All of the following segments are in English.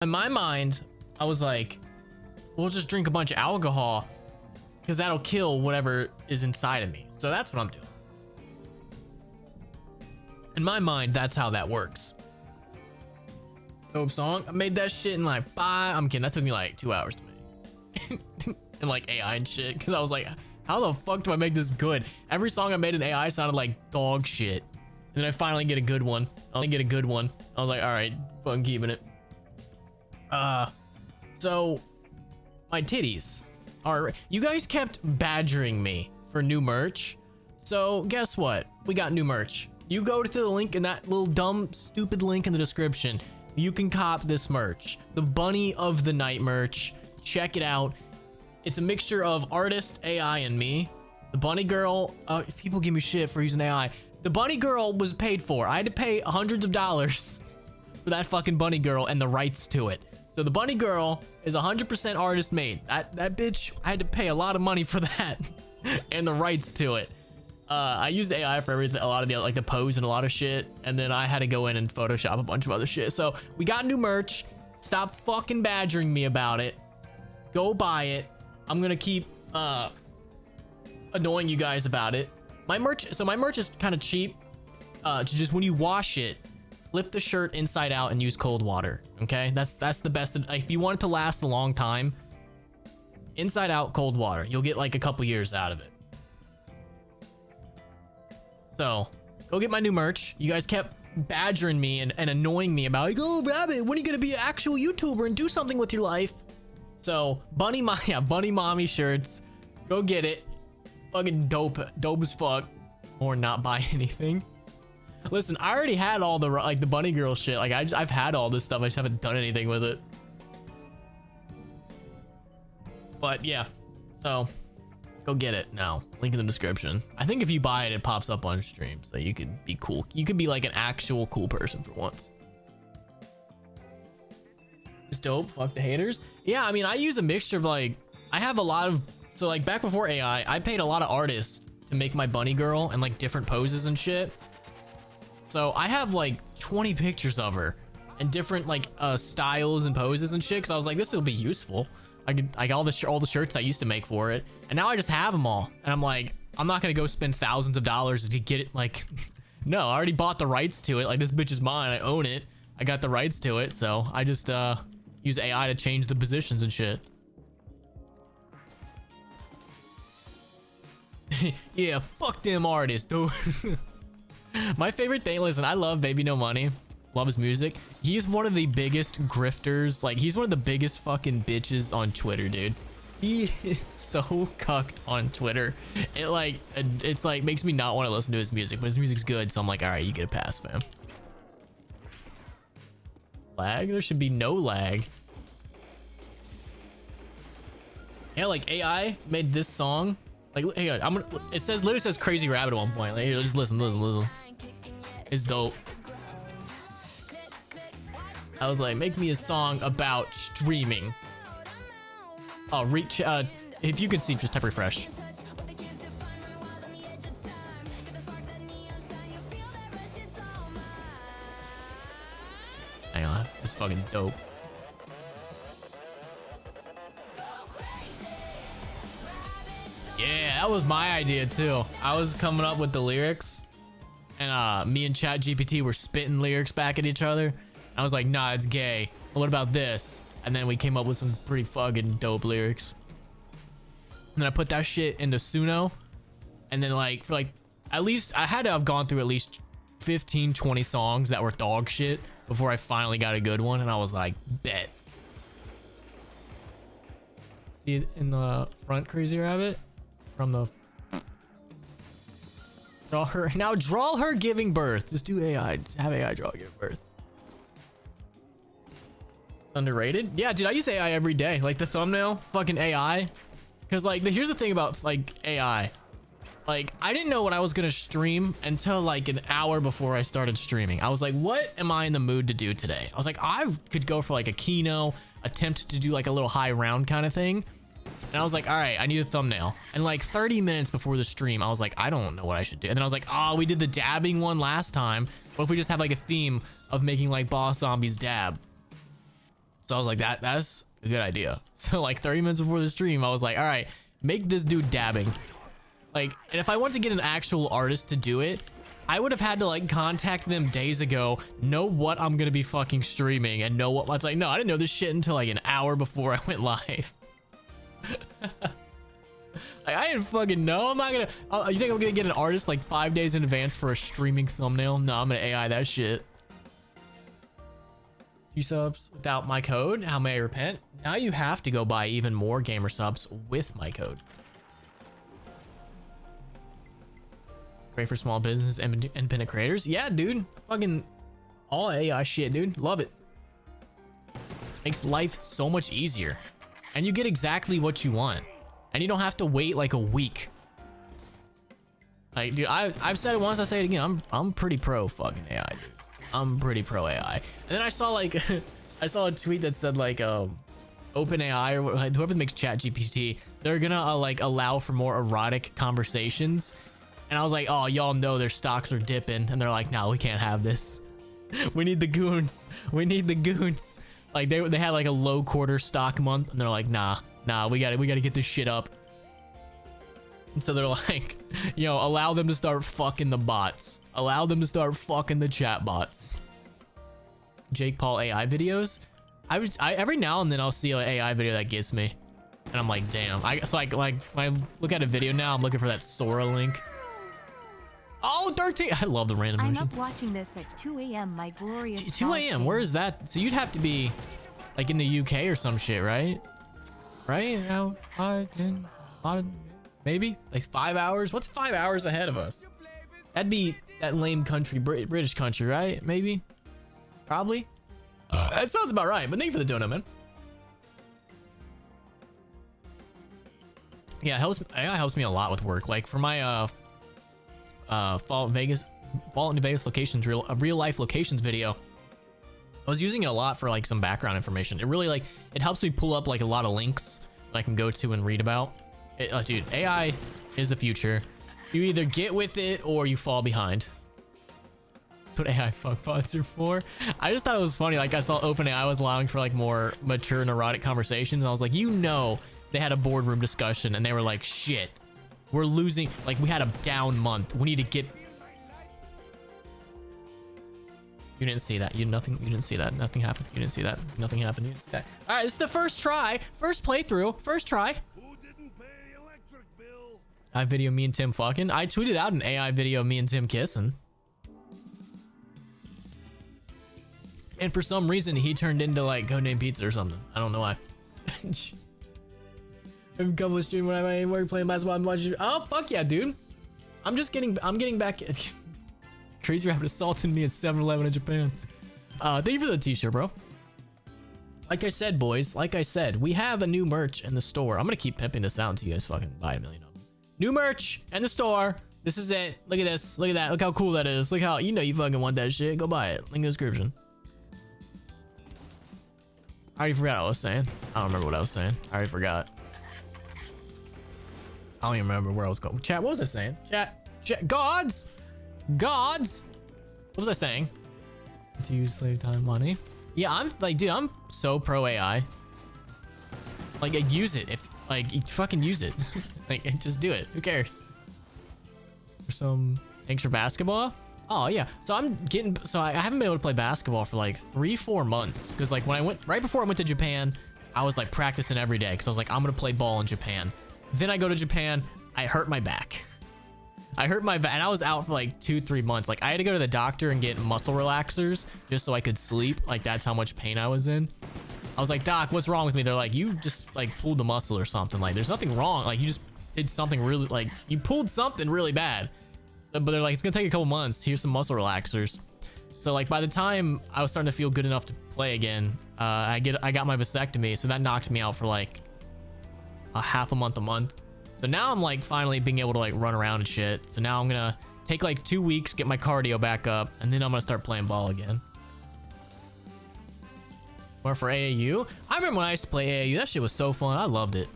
In my mind, I was like, we'll just drink a bunch of alcohol because that'll kill whatever is inside of me. So that's what I'm doing. In my mind, that's how that works. Dope song. I made that shit in like I'm kidding. That took me like 2 hours to make. And like AI and shit. Because I was like, how the fuck do I make this good? Every song I made in AI sounded like dog shit. And then I finally get a good one. I was like, all right, fucking keeping it. So my titties are, you guys kept badgering me for new merch. So guess what? We got new merch. You go to the link in that little dumb, stupid link in the description. You can cop this merch, the Bunny of the Night merch. Check it out. It's a mixture of artist, AI, and me. The bunny girl, people give me shit for using AI. The bunny girl was paid for. I had to pay hundreds of dollars for that fucking bunny girl and the rights to it. So the bunny girl is 100% artist made. That bitch, I had to pay a lot of money for that and the rights to it. I used AI for everything, a lot of the like the pose and a lot of shit, and then I had to go in and Photoshop a bunch of other shit. So we got new merch. Stop fucking badgering me about it. Go buy it. I'm gonna keep annoying you guys about it. My merch is kind of cheap. To just when you wash it, flip the shirt inside out and use cold water. Okay, that's the best. If you want it to last a long time, inside out cold water, you'll get like a couple years out of it. So go get my new merch. You guys kept badgering me and annoying me about like, oh Rabbit, when are you gonna be an actual YouTuber and do something with your life? So bunny mommy shirts, go get it. Fucking dope as fuck, or not buy anything. Listen, I already had all the like the bunny girl shit. Like I've had all this stuff. I just haven't done anything with it. But yeah, so go get it now. Link in the description. I think if you buy it, it pops up on stream, so you could be cool. You could be like an actual cool person for once. It's dope. Fuck the haters. Yeah, I mean, I use a mixture of like, I have a lot of, so like back before AI, I paid a lot of artists to make my bunny girl and like different poses and shit. So I have like 20 pictures of her and different like styles and poses and shit. Cause I was like, this will be useful. I got all the shirts I used to make for it, and now I just have them all. And I'm like, I'm not gonna go spend thousands of dollars to get it. Like, no, I already bought the rights to it. Like this bitch is mine. I own it. I got the rights to it. So I just use AI to change the positions and shit. Yeah, fuck them artists, dude. My favorite thing, listen, I love Baby No Money. Love his music. He's one of the biggest grifters. Like, he's one of the biggest fucking bitches on Twitter, dude. He is so cucked on Twitter. It's like makes me not want to listen to his music, but his music's good, so I'm like, all right, you get a pass, fam. Lag? There should be no lag. Yeah, like AI made this song. Like, hey, it literally says Crazy Rabbit at one point. Like, here, just listen. It's dope. I was like, make me a song about streaming. Oh, if you can see, just tap refresh. Hang on, it's fucking dope. Yeah, that was my idea too. I was coming up with the lyrics, and me and ChatGPT were spitting lyrics back at each other. I was like, nah, it's gay. Well, what about this? And then we came up with some pretty fucking dope lyrics. And then I put that shit into Suno. And then like, for like, at least I had to have gone through at least 15, 20 songs that were dog shit before I finally got a good one. And I was like, bet. See it in the front, Crazy Rabbit? From the... Draw her. Now draw her giving birth. Just do AI. Just have AI draw giving birth. Underrated? Yeah, dude, I use AI every day. Like the thumbnail, fucking AI. Because like, here's the thing about like AI. Like, I didn't know what I was gonna stream until like an hour before I started streaming. I was like, what am I in the mood to do today? I was like, I could go for like a Kino, attempt to do like a little high round kind of thing. And I was like, all right, I need a thumbnail. And like 30 minutes before the stream, I was like, I don't know what I should do. And then I was like, oh, we did the dabbing one last time. What if we just have like a theme of making like boss zombies dab? So I was like, that's a good idea. So like 30 minutes before the stream, I was like, all right, make this dude dabbing. Like, and if I wanted to get an actual artist to do it, I would have had to like contact them days ago, know what I'm gonna be fucking streaming, and know what. It's like, no, I didn't know this shit until like an hour before I went live. Like, I didn't fucking know. I'm not gonna. You think I'm gonna get an artist like 5 days in advance for a streaming thumbnail? No, I'm gonna AI that shit. 2 subs without my code. How may I repent? Now you have to go buy even more gamer subs with my code. Great for small business and independent creators. Yeah, dude. Fucking all AI shit, dude. Love it. Makes life so much easier. And you get exactly what you want. And you don't have to wait like a week. Like, dude, I've said it once, I say it again. I'm pretty pro fucking AI, dude. I'm pretty pro AI. And then I saw like I saw a tweet that said like OpenAI or like, whoever makes ChatGPT, they're gonna like allow for more erotic conversations. And I was like, oh, y'all know their stocks are dipping, and they're like, no, we can't have this. We need the goons. We need the goons. Like they had like a low quarter stock month, and they're like, nah, we gotta get this shit up. And so they're like, you know, allow them to start fucking the bots. Allow them to start fucking the chat bots. Jake Paul AI videos. I every now and then I'll see an AI video that gets me, and I'm like, damn. So like when I look at a video now, I'm looking for that Sora link. Oh, 13. I love the random I'm motions. up watching this at 2 a.m. My glorious 2 a.m. Where is that? So you'd have to be like in the UK or some shit, right? Right? Maybe like 5 hours. What's 5 hours ahead of us? That'd be that lame country, British country, right? Maybe. Probably. That sounds about right. But thank you for the donut, man. Yeah, AI helps me a lot with work. Like for my Fallout New Vegas locations, real life locations video, I was using it a lot for like some background information. It really like it helps me pull up like a lot of links that I can go to and read about. Dude, AI is the future. You either get with it or you fall behind. That's what AI fuck bots are for. I just thought it was funny. Like I saw OpenAI was allowing for like more mature neurotic conversations. And I was like, you know, they had a boardroom discussion and they were like, shit. We're losing, like we had a down month. We need to get. You didn't see that. You didn't see that. Nothing happened. You didn't see that. Nothing happened. You didn't see that. All right, this is the first try. First playthrough. First try. Who didn't pay the electric bill? I video me and Tim fucking. I tweeted out an AI video of me and Tim kissing. And for some reason, he turned into like Codename Pizza or something. I don't know why. I'm coming stream when I'm at work playing basketball. I'm watching. Oh fuck yeah, dude! I'm getting back. Crazy Rabbit assaulted me at 7-Eleven in Japan. Thank you for the t-shirt, bro. Like I said, boys. Like I said, we have a new merch in the store. I'm gonna keep pimping this out until you guys fucking buy a million of them. New merch in the store. This is it. Look at this. Look at that. Look how cool that is. Look how you know you fucking want that shit. Go buy it. Link in the description. I already forgot what I was saying. I don't remember what I was saying. I already forgot. I don't even remember where I was going. Chat, what was I saying? Chat, gods! What was I saying? To use slave time money. Yeah, I'm like, dude, I'm so pro AI. Like, use it. If, like, you fucking use it. Like, just do it. Who cares? For some, thanks for basketball? Oh, yeah. So I haven't been able to play basketball for like 3-4 months. Because, like, right before I went to Japan, I was like practicing every day. Because I was like, I'm going to play ball in Japan. Then I go to Japan, I hurt my back. And I was out for like 2-3 months. Like I had to go to the doctor and get muscle relaxers just so I could sleep. Like that's how much pain I was in. I was like, doc, what's wrong with me? They're like, you just like pulled the muscle or something. Like there's nothing wrong. Like you just did something really, like you pulled something really bad. So, but they're like, it's gonna take a couple months. Here's some muscle relaxers. So like by the time I was starting to feel good enough to play again, I got my vasectomy. So that knocked me out for like a half a month. So now I'm like finally being able to like run around and shit. So now I'm gonna take like 2 weeks, get my cardio back up, and then I'm gonna start playing ball again. Or for AAU, I remember when I used to play AAU, that shit was so fun. I loved it.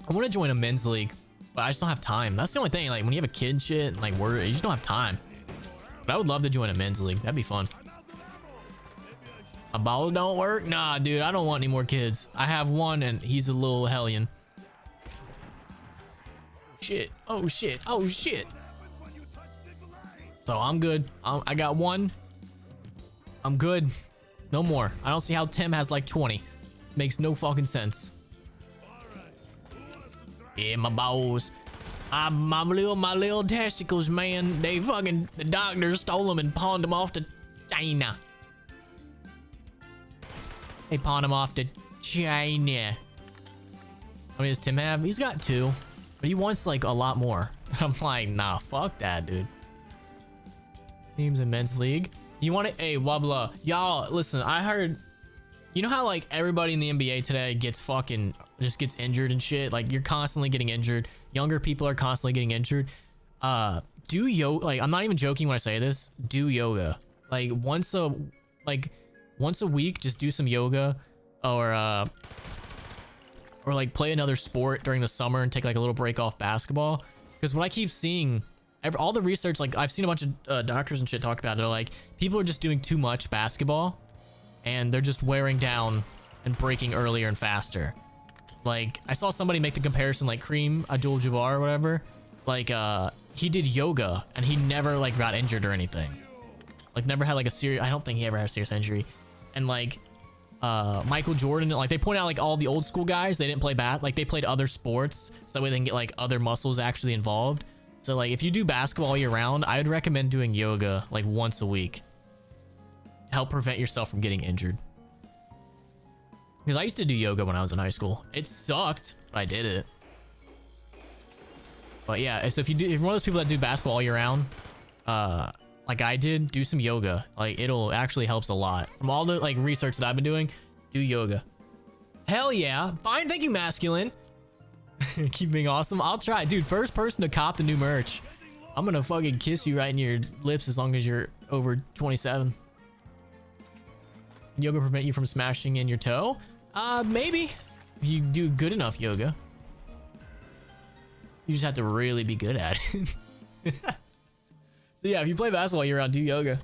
I want to join a men's league, but I just don't have time. That's the only thing. Like when you have a kid and shit, and like you just don't have time. But I would love to join a men's league. That'd be fun. My balls don't work? Nah, dude, I don't want any more kids. I have one and he's a little hellion. Shit. Oh shit. Oh shit. So I'm good. I got one. I'm good. No more. I don't see how Tim has like 20. Makes no fucking sense. Yeah, my balls. My little testicles, man. They fucking, the doctors stole them and pawned them off to China. They pawned them off to China. How many does Tim have? He's got 2, but he wants like a lot more. I'm like, nah, fuck that, dude. Teams in men's league. You want it? Hey, Wabla. Y'all, listen, I heard, you know how like everybody in the NBA today gets fucking, just gets injured and shit? Like you're constantly getting injured. Younger people are constantly getting injured. Do yoga. Like, I'm not even joking when I say this. Do yoga. Like once a week, just do some yoga, or like play another sport during the summer and take like a little break off basketball. Because what I keep seeing, all the research, like I've seen a bunch of doctors and shit talk about it. They're like, people are just doing too much basketball and they're just wearing down and breaking earlier and faster. Like I saw somebody make the comparison, like Kareem Abdul-Jabbar or whatever. Like he did yoga and he never like got injured or anything. Like never had like a serious, I don't think he ever had a serious injury. And like Michael Jordan, like they point out like all the old school guys, they didn't play like they played other sports, so that way they can get like other muscles actually involved. So like if you do basketball year round, I would recommend doing yoga like once a week. Help prevent yourself from getting injured. Because I used to do yoga when I was in high school. It sucked, but I did it. But yeah, so if you're one of those people that do basketball all year round, like I did, do some yoga. Like it'll actually helps a lot. From all the like research that I've been doing, do yoga. Hell yeah. Fine, thank you, masculine. Keep being awesome. I'll try. Dude, first person to cop the new merch. I'm gonna fucking kiss you right in your lips as long as you're over 27. Yoga prevent you from smashing in your toe? Maybe. If you do good enough yoga. You just have to really be good at it. So yeah, if you play basketball year round, do yoga.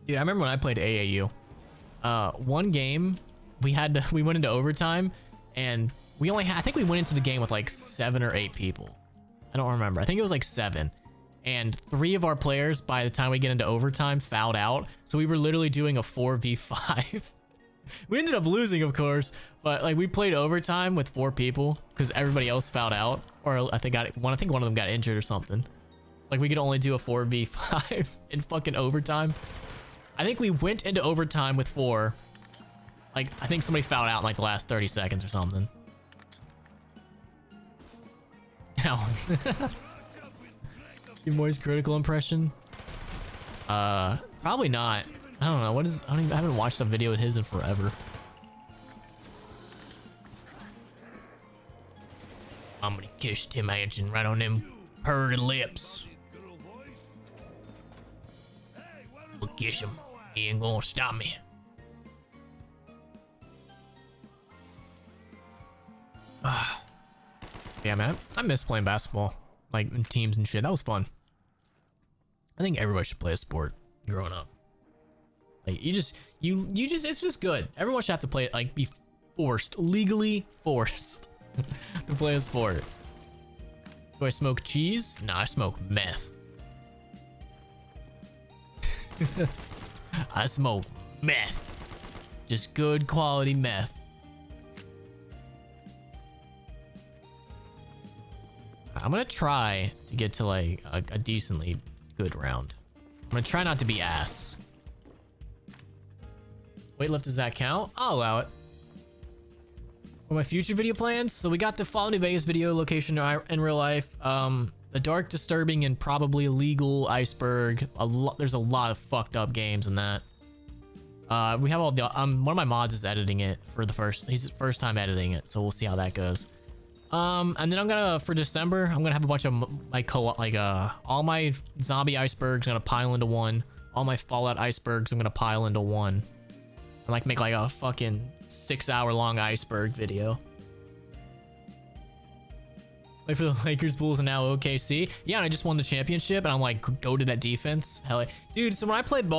Dude, I remember when I played AAU. One game, we went into overtime, and we only I think we went into the game with like 7 or 8 people. I don't remember. I think it was like 7. And 3 of our players, by the time we get into overtime, fouled out. So we were literally doing a 4v5. We ended up losing, of course, but like we played overtime with 4 people because everybody else fouled out, or I think one of them got injured or something. Like we could only do a 4v5 in fucking overtime. I think we went into overtime with 4. Like I think somebody fouled out in like the last 30 seconds or something. Ow. Your boy's critical impression? Probably not. I don't know. I haven't watched a video of his in forever. I'm gonna kiss Tim Anchin right on them purty lips. We'll kiss him. He ain't gonna stop me. Yeah, man. I miss playing basketball. Like in teams and shit. That was fun. I think everybody should play a sport growing up. Like you just it's just good. Everyone should have to play it, like be forced, legally forced to play a sport. Do I smoke cheese? Nah, I smoke meth. I smoke meth. Just good quality meth. I'm gonna try to get to like a decently good round. I'm gonna try not to be ass. Weightlift, does that count? I'll allow it. For my future video plans, so we got the Follow New Vegas video location in real life. The dark, disturbing, and probably illegal Iceberg. There's a lot of fucked up games in that. We have all the one of my mods is editing it for he's first time editing it, so we'll see how that goes. And then I'm gonna, for December, I'm gonna have a bunch of all my zombie icebergs gonna pile into one. All my Fallout icebergs I'm gonna pile into one. I like make like a fucking 6-hour long iceberg video. Like for the Lakers, Bulls, and now OKC. Yeah, and I just won the championship, and I'm like, go to that defense. Hell yeah. Dude, so when I played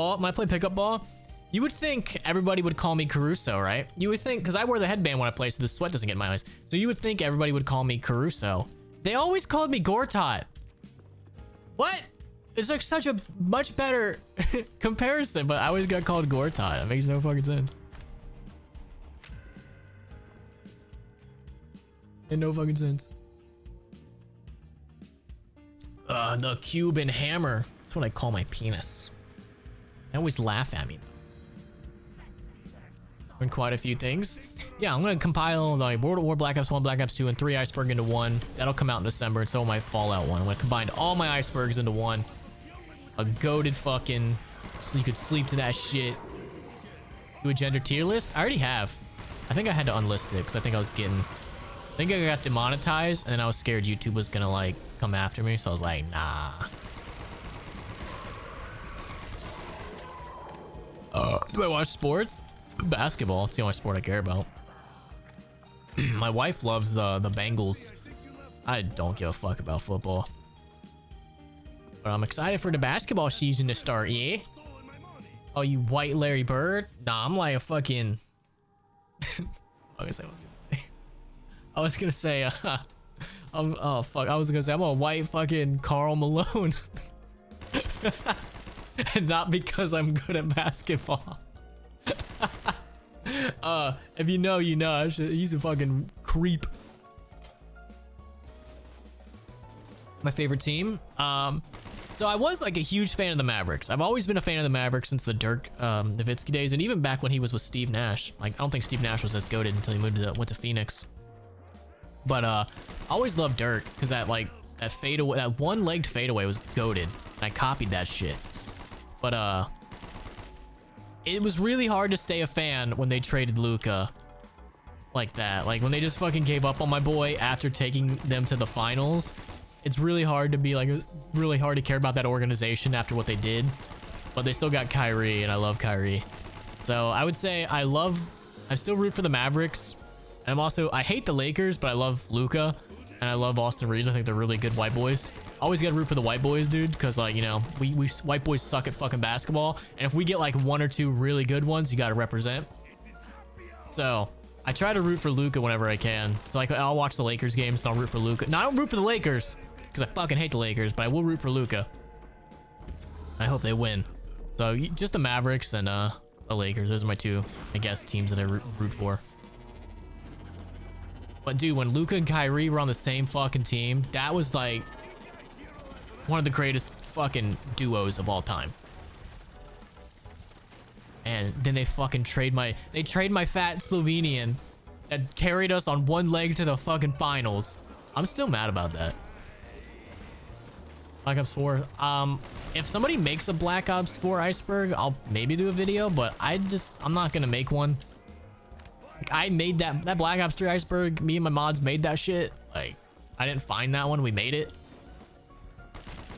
pickup ball, You would think everybody would call me Caruso, right? You would think, because I wear the headband when I play so the sweat doesn't get in my eyes. So you would think everybody would call me Caruso. They always called me Gortot. What? It's like such a much better comparison, but I always got called Gortot. It makes no fucking sense. In no fucking sense. The Cuban hammer. That's what I call my penis. They always laugh at me. Learned quite a few things. Yeah, I'm gonna compile the World at War, Black Ops 1, Black Ops 2, and 3 Iceberg into one. That'll come out in December, and so will my Fallout one. I'm gonna combine all my icebergs into one. A goated fucking, so you could sleep to that shit. Do a gender tier list? I already have. I think I had to unlist it because I think I was getting, I think I got demonetized, and then I was scared YouTube was gonna like come after me, so I was like, nah. Do I watch sports? Basketball. It's the only sport I care about. My wife loves the Bengals. I don't give a fuck about football. But I'm excited for the basketball season to start, yeah? Oh, you white Larry Bird? Nah, I'm like a fucking... I was gonna say, oh, fuck. I was gonna say, I'm a white fucking Karl Malone. And not because I'm good at basketball. If you know, you know. He's a fucking creep. My favorite team. So I was like a huge fan of the Mavericks. I've always been a fan of the Mavericks since the Dirk Nowitzki days, and even back when he was with Steve Nash. Like, I don't think Steve Nash was as goated until he went to Phoenix. But I always loved Dirk because that fadeaway, that one-legged fadeaway was goated. And I copied that shit. But it was really hard to stay a fan when they traded Luka like that. Like when they just fucking gave up on my boy after taking them to the finals. It's really hard to be like, it's really hard to care about that organization after what they did. But they still got Kyrie, and I love Kyrie. So I would say I still root for the Mavericks. And I hate the Lakers, but I love Luka. And I love Austin Reeves. I think they're really good white boys. Always gotta root for the white boys, dude, because like, you know, we white boys suck at fucking basketball, and if we get like one or two really good ones, you gotta represent. So I try to root for Luka whenever I can. So like, I'll watch the Lakers games and I'll root for Luka. No, I don't root for the Lakers because I fucking hate the Lakers, but I will root for Luka. I hope they win. So just the Mavericks and the Lakers. Those are my two, I guess, teams that I root for. But dude, when Luka and Kyrie were on the same fucking team, that was like one of the greatest fucking duos of all time. And then they fucking trade my fat Slovenian that carried us on one leg to the fucking finals. I'm still mad about that. Black Ops 4. If somebody makes a Black Ops 4 Iceberg, I'll maybe do a video, but I'm not gonna make one. Like, I made that Black Ops 3 Iceberg. Me and my mods made that shit. Like, I didn't find that one. We made it.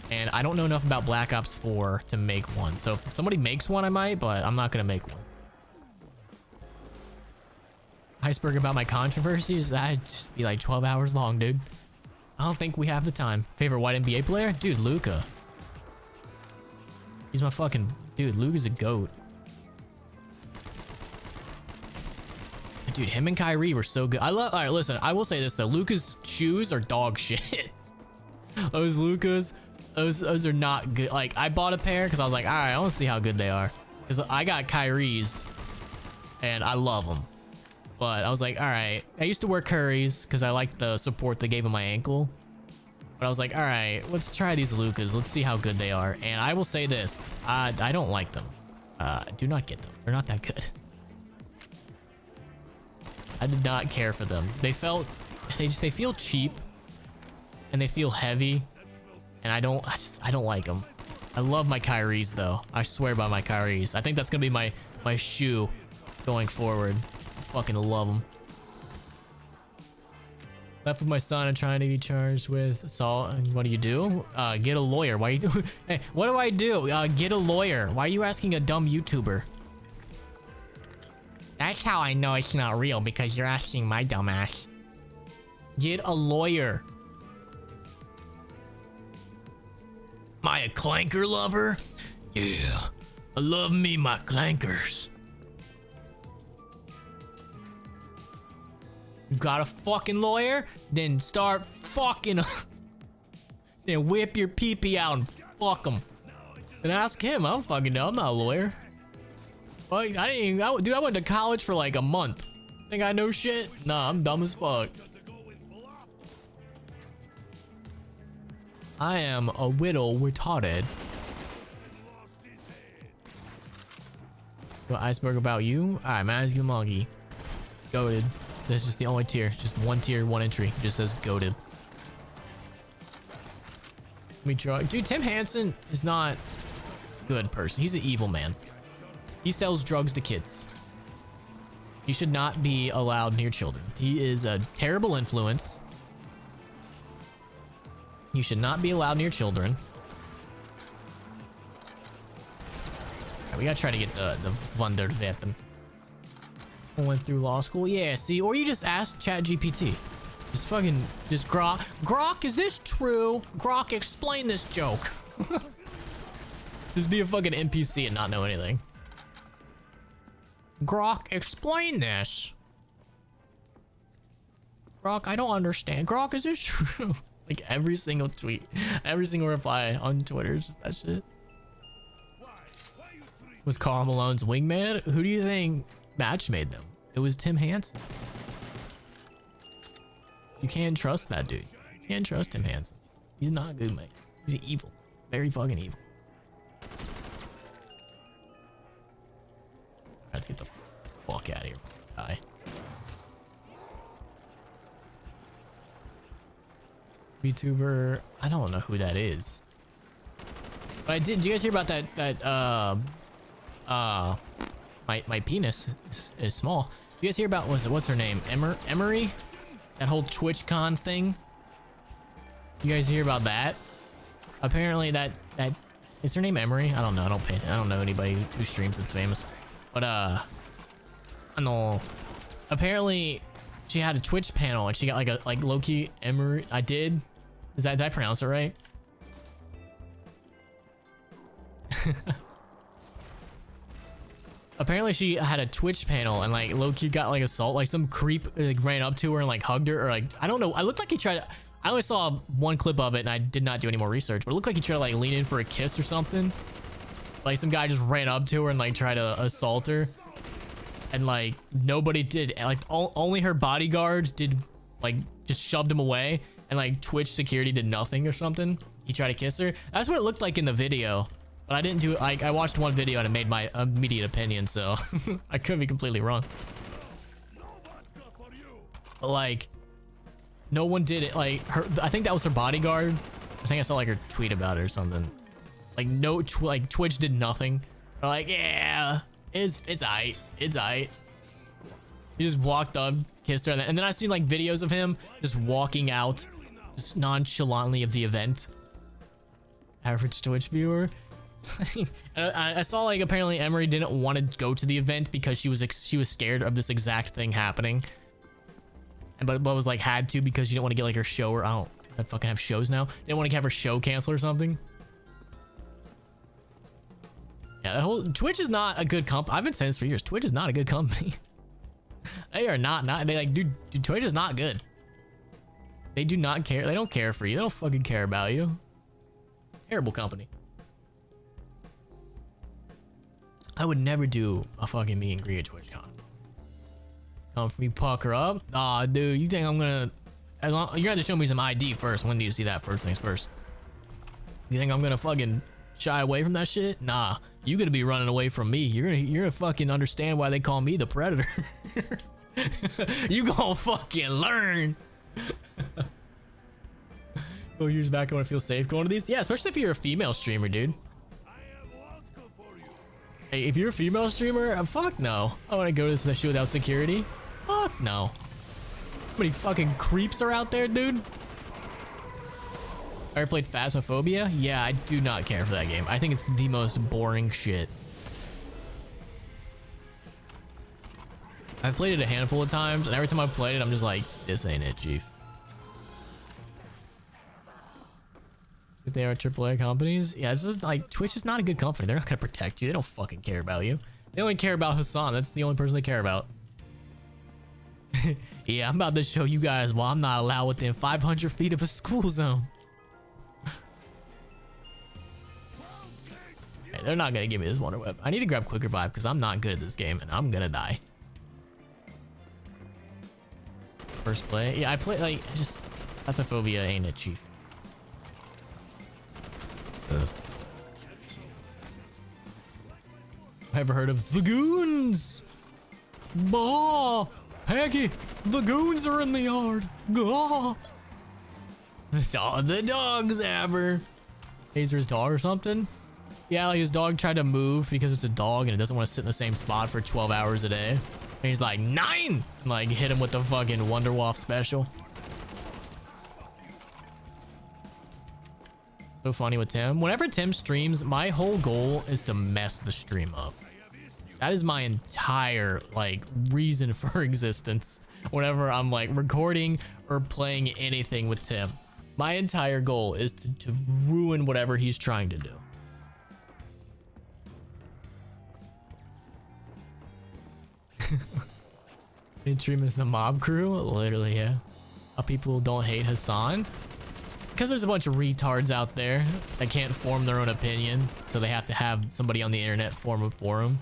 And I don't know enough about Black Ops 4 to make one. So if somebody makes one, I might, but I'm not gonna make one. Iceberg about my controversies? That'd just be like 12 hours long, dude. I don't think we have the time. Favorite white NBA player? Dude, Luka. He's my fucking... Dude, Luka's a GOAT. Dude, him and Kyrie were so good. Alright, listen, I will say this though. Luka's shoes are dog shit. Those Lukas, those are not good. Like, I bought a pair because I was like, alright, I want to see how good they are. Because I got Kyrie's and I love them. But I was like, alright. I used to wear Curry's because I liked the support they gave on my ankle. But I was like, alright, let's try these Lukas. Let's see how good they are. And I will say this. I don't like them. Do not get them. They're not that good. I did not care for them. They feel cheap and they feel heavy, and I don't like them. I love my Kyries though. I swear by my Kyries. I think that's gonna be my shoe going forward. I fucking love them. Left with my son and trying to be charged with assault. And what do you do? Get a lawyer. Why you do? Hey, what do I do? Get a lawyer. Why are you asking a dumb YouTuber? That's how I know it's not real, because you're asking my dumbass. Get a lawyer. Am I a clanker lover? Yeah. I love me my clankers. You've got a fucking lawyer? Then start fucking. Then whip your pee-pee out and fuck him. Then ask him. I don't fucking know. I'm not a lawyer. Well, dude, I went to college for like a month. Think I know shit? Nah, I'm dumb as fuck. I am a whittle retarded. What Iceberg about you? Alright, man, as you monkey. Goated. That's just the only tier. Just one tier, one entry. It just says goated. Let me try. Dude, Tim Hansen is not a good person. He's an evil man. He sells drugs to kids. He should not be allowed near children. He is a terrible influence. You should not be allowed near children. Right, we gotta try to get the Wunderwaffen. Went through law school. Yeah, see, or you just ask ChatGPT. Just fucking, just Grok. Grok, is this true? Grok, explain this joke. Just be a fucking NPC and not know anything. Grok, explain this. Grok, I don't understand. Grok, is this true? Like every single tweet, every single reply on Twitter is just that shit. Was Karl Malone's wingman? Who do you think match made them? It was Tim Hansen. You can't trust that dude. You can't trust Tim Hansen. He's not good, mate. He's evil. Very fucking evil. Let's get the fuck out of here. Die. VTuber. I don't know who that is. But I did. Did you guys hear about that? My penis is small. Did you guys hear about what's her name? Emery? That whole TwitchCon thing. You guys hear about that? Apparently that is her name Emery? I don't know. I don't know anybody who streams that's famous. But I know. Apparently she had a Twitch panel and she got like low-key Emery. Did I pronounce it right? Apparently she had a Twitch panel and like low-key got like assault, like some creep like ran up to her and like hugged her, or like I don't know. I looked like he tried to, I only saw one clip of it and I did not do any more research, but it looked like he tried to like lean in for a kiss or something. Like some guy just ran up to her and like tried to assault her, and like nobody did. Like only her bodyguard did, like just shoved him away, and like Twitch security did nothing or something. He tried to kiss her. That's what it looked like in the video. But I didn't do, like, I watched one video and it made my immediate opinion, so I could be completely wrong. But like, no one did it. Like, I think that was her bodyguard. I think I saw like her tweet about it or something. Like, like Twitch did nothing. They're like, yeah, it's aight. It's aight. He just walked up, kissed her, and then I seen like videos of him just walking out, just nonchalantly of the event. Average Twitch viewer. I saw like apparently Emery didn't want to go to the event because she was scared of this exact thing happening, and but was like had to because she didn't want to get like her show, or I don't fucking have shows now. Didn't want to have her show canceled or something. Yeah, the whole Twitch is not a good company. I've been saying this for years. Twitch is not a good company. They are not. They like, dude, Twitch is not good. They do not care. They don't care for you. They don't fucking care about you. Terrible company. I would never do a fucking meet and greet at TwitchCon. Come for me, pucker up. Aw, dude, you think I'm gonna... you're gonna have to show me some ID first. When do you see that first things first? You think I'm gonna fucking shy away from that shit? Nah, you gonna be running away from me. You're gonna fucking understand why they call me the Predator. You gonna fucking learn. Oh, years back, I wanna feel safe going to these. Yeah, especially if you're a female streamer, dude. Hey, if you're a female streamer, fuck no. I want to go to this shit without security. Fuck no. How many fucking creeps are out there, dude? Ever played Phasmophobia? Yeah, I do not care for that game. I think it's the most boring shit. I've played it a handful of times, and every time I've played it, I'm just like, this ain't it, chief. If they are AAA companies, yeah, it's just like Twitch is not a good company. They're not gonna protect you. They don't fucking care about you. They only care about Hassan. That's the only person they care about. Yeah, I'm about to show you guys why I'm not allowed within 500 feet of a school zone. Hey, they're not gonna give me this wonder web. I need to grab quick revive because I'm not good at this game and I'm gonna die. First play, yeah, I play like just Phasmophobia ain't it, chief? Ever heard of the goons? Bah! Peggy, the goons are in the yard. Gah! It's all the dogs ever. Taser's dog or something? Yeah, like his dog tried to move because it's a dog and it doesn't want to sit in the same spot for 12 hours a day. And he's like, 9! And like hit him with the fucking Wonderwaff special. So funny with Tim. Whenever Tim streams, my whole goal is to mess the stream up. That is my entire like reason for existence. Whenever I'm like recording or playing anything with Tim, my entire goal is to ruin whatever he's trying to do. Stream is the mob crew, literally, yeah. How people don't hate Hassan. Because there's a bunch of retards out there that can't form their own opinion, so they have to have somebody on the internet form it for them.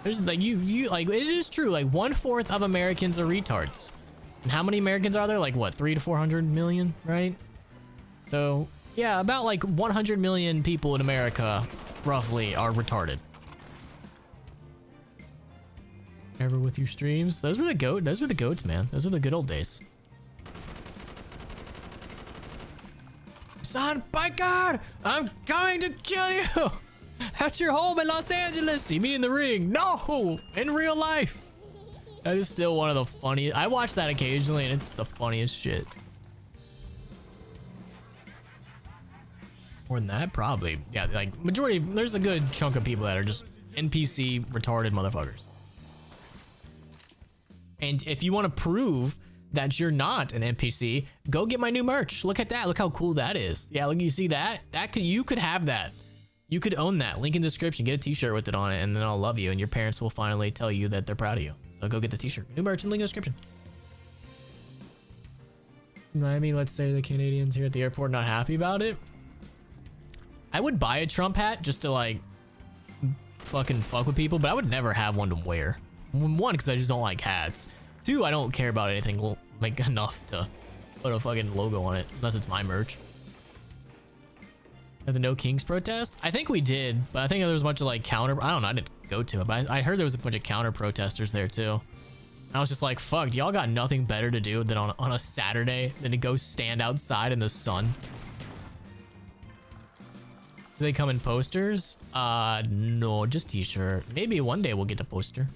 There's like you like it is true, like 1/4 of Americans are retards. And how many Americans are there? Like what, 300 to 400 million, right? So yeah, about like 100 million people in America roughly are retarded. Ever with your streams? Those were the goats, man. Those were the good old days. Son, biker! I'm coming to kill you! At your home in Los Angeles! You mean in the ring? No! In real life! That is still one of the funniest. I watch that occasionally and it's the funniest shit. More than that, probably. Yeah, like majority, there's a good chunk of people that are just NPC retarded motherfuckers. And if you want to prove that you're not an NPC, go get my new merch. Look at that. Look how cool that is. Yeah, look, you see that? You could have that. You could own that. Link in the description. Get a t-shirt with it on it, and then I'll love you, and your parents will finally tell you that they're proud of you. So go get the t-shirt. New merch and link in the description. Miami, let's say the Canadians here at the airport not happy about it. I would buy a Trump hat just to like fucking fuck with people, but I would never have one to wear. One, because I just don't like hats. Two, I don't care about anything like enough to put a fucking logo on it, unless it's my merch. At the No Kings protest? I think we did, but I think there was a bunch of like counter. I don't know. I didn't go to it, but I heard there was a bunch of counter protesters there too. And I was just like, fuck, y'all got nothing better to do than on a Saturday than to go stand outside in the sun. Do they come in posters? No, just t-shirt. Maybe one day we'll get a poster.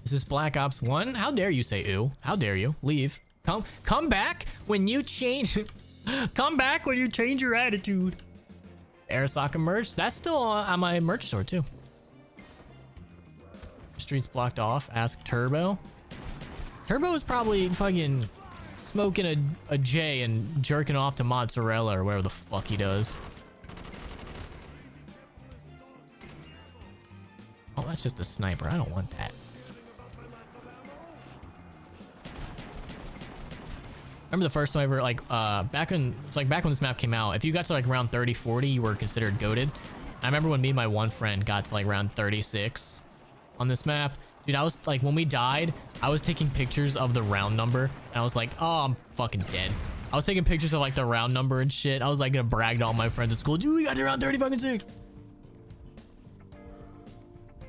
Is this Black Ops 1? How dare you say ew? How dare you? Leave. Come back when you change. Come back when you change your attitude. Arasaka merch. That's still on my merch store too. Streets blocked off. Ask Turbo. Turbo is probably fucking smoking a J and jerking off to mozzarella or whatever the fuck he does. Oh, that's just a sniper. I don't want that. Remember the first time I ever like back when this map came out, if you got to like around 30, 40, you were considered goated. I remember when me and my one friend got to like around 36 on this map. Dude, I was like, when we died, I was taking pictures of the round number and I was like, oh, I'm fucking dead. I was taking pictures of like the round number and shit. I was like gonna brag to all my friends at school, dude, we got to around 30 fucking 6.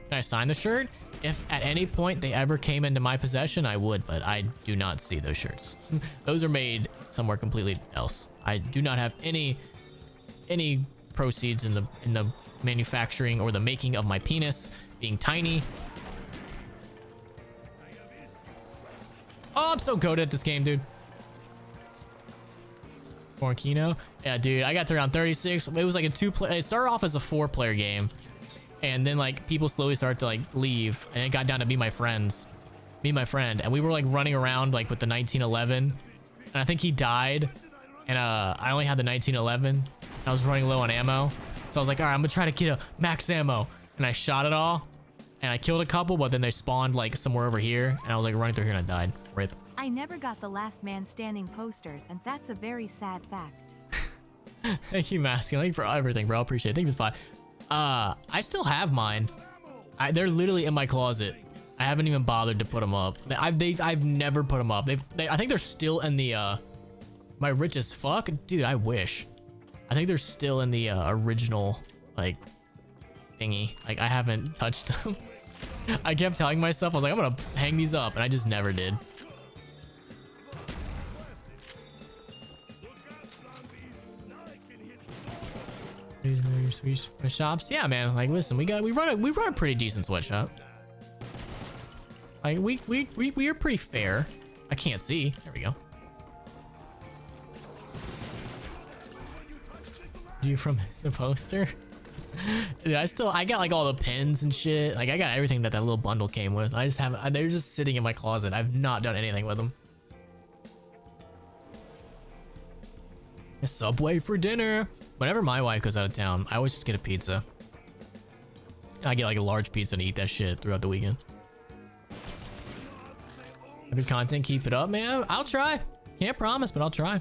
Can I sign the shirt? If at any point they ever came into my possession, I would, but I do not see those shirts. Those are made somewhere completely else. I do not have any proceeds in the manufacturing or the making of my penis being tiny. Oh, I'm so goated at this game, dude. For Kino? Yeah, dude, I got to around 36. It was like a 2-player. It started off as a 4-player game. And then like people slowly started to like leave and it got down to be my friends. me and my friend, and we were like running around like with the 1911, and I think he died, and I only had the 1911. I was running low on ammo, so I was like, all right, I'm gonna try to get a max ammo, and I shot it all, and I killed a couple, but then they spawned like somewhere over here, and I was like running through here and I died. Rip. I never got the last man standing posters, and that's a very sad fact. Thank you, Masculine. Thank you for everything, bro. Appreciate it. Thank you for the 5. I still have mine. They're literally in my closet. I haven't even bothered to put them up. I've never put them up. I think they're still in the my rich as fuck, dude. I wish. I think they're still in the original like thingy. Like I haven't touched them. I kept telling myself I was like, I'm gonna hang these up, and I just never did. Sweatshops, yeah, man. Like, listen, we run a pretty decent sweatshop. Like, we are pretty fair. I can't see. There we go. You from the poster? Dude, I got like all the pins and shit. Like, I got everything that little bundle came with. I just haven't. They're just sitting in my closet. I've not done anything with them. A Subway for dinner. Whenever my wife goes out of town, I always just get a pizza. I get like a large pizza and eat that shit throughout the weekend. Good content, keep it up, man. I'll try. Can't promise, but I'll try.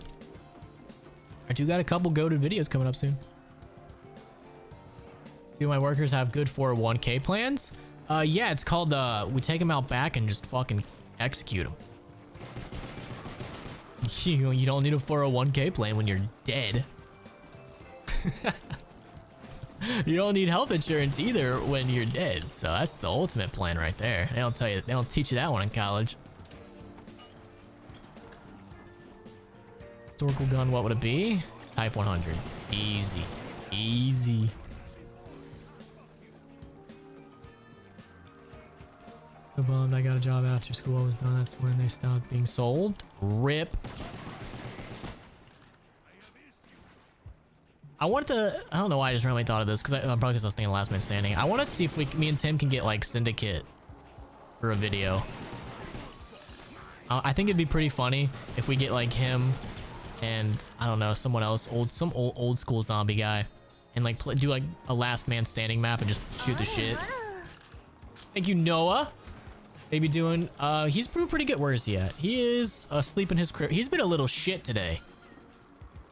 I do got a couple goated videos coming up soon. Do my workers have good 401k plans? Yeah, it's called, we take them out back and just fucking execute them. You don't need a 401k plan when you're dead. You don't need health insurance either when you're dead. So that's the ultimate plan right there. They don't teach you that one in college. Historical gun, what would it be? Type 100. Easy. Easy. So bummed I got a job after school was done. That's when they stopped being sold. Rip. I don't know why I just randomly thought of this, because probably because I was thinking Last Man Standing. I wanted to see if me and Tim can get like Syndicate for a video. I think it'd be pretty funny if we get like him and I don't know, someone else, some old school zombie guy, and like do like a Last Man Standing map and just shoot the shit. Thank you, Noah. Maybe doing he's pretty good. Where is he at? He is asleep in his crib. He's been a little shit today.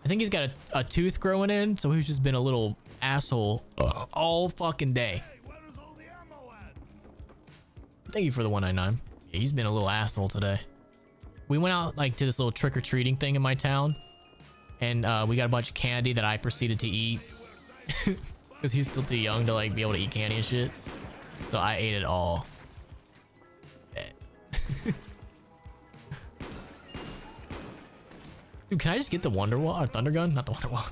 I think he's got a tooth growing in, so he's just been a little asshole all fucking day. Thank you for the 199. Yeah, he's been a little asshole today. We went out like to this little trick-or-treating thing in my town, and we got a bunch of candy that I proceeded to eat because he's still too young to like be able to eat candy and shit. So I ate it all. Dude, can I just get the Wonder Wall or Thunder Gun? Not the Wonder Wall.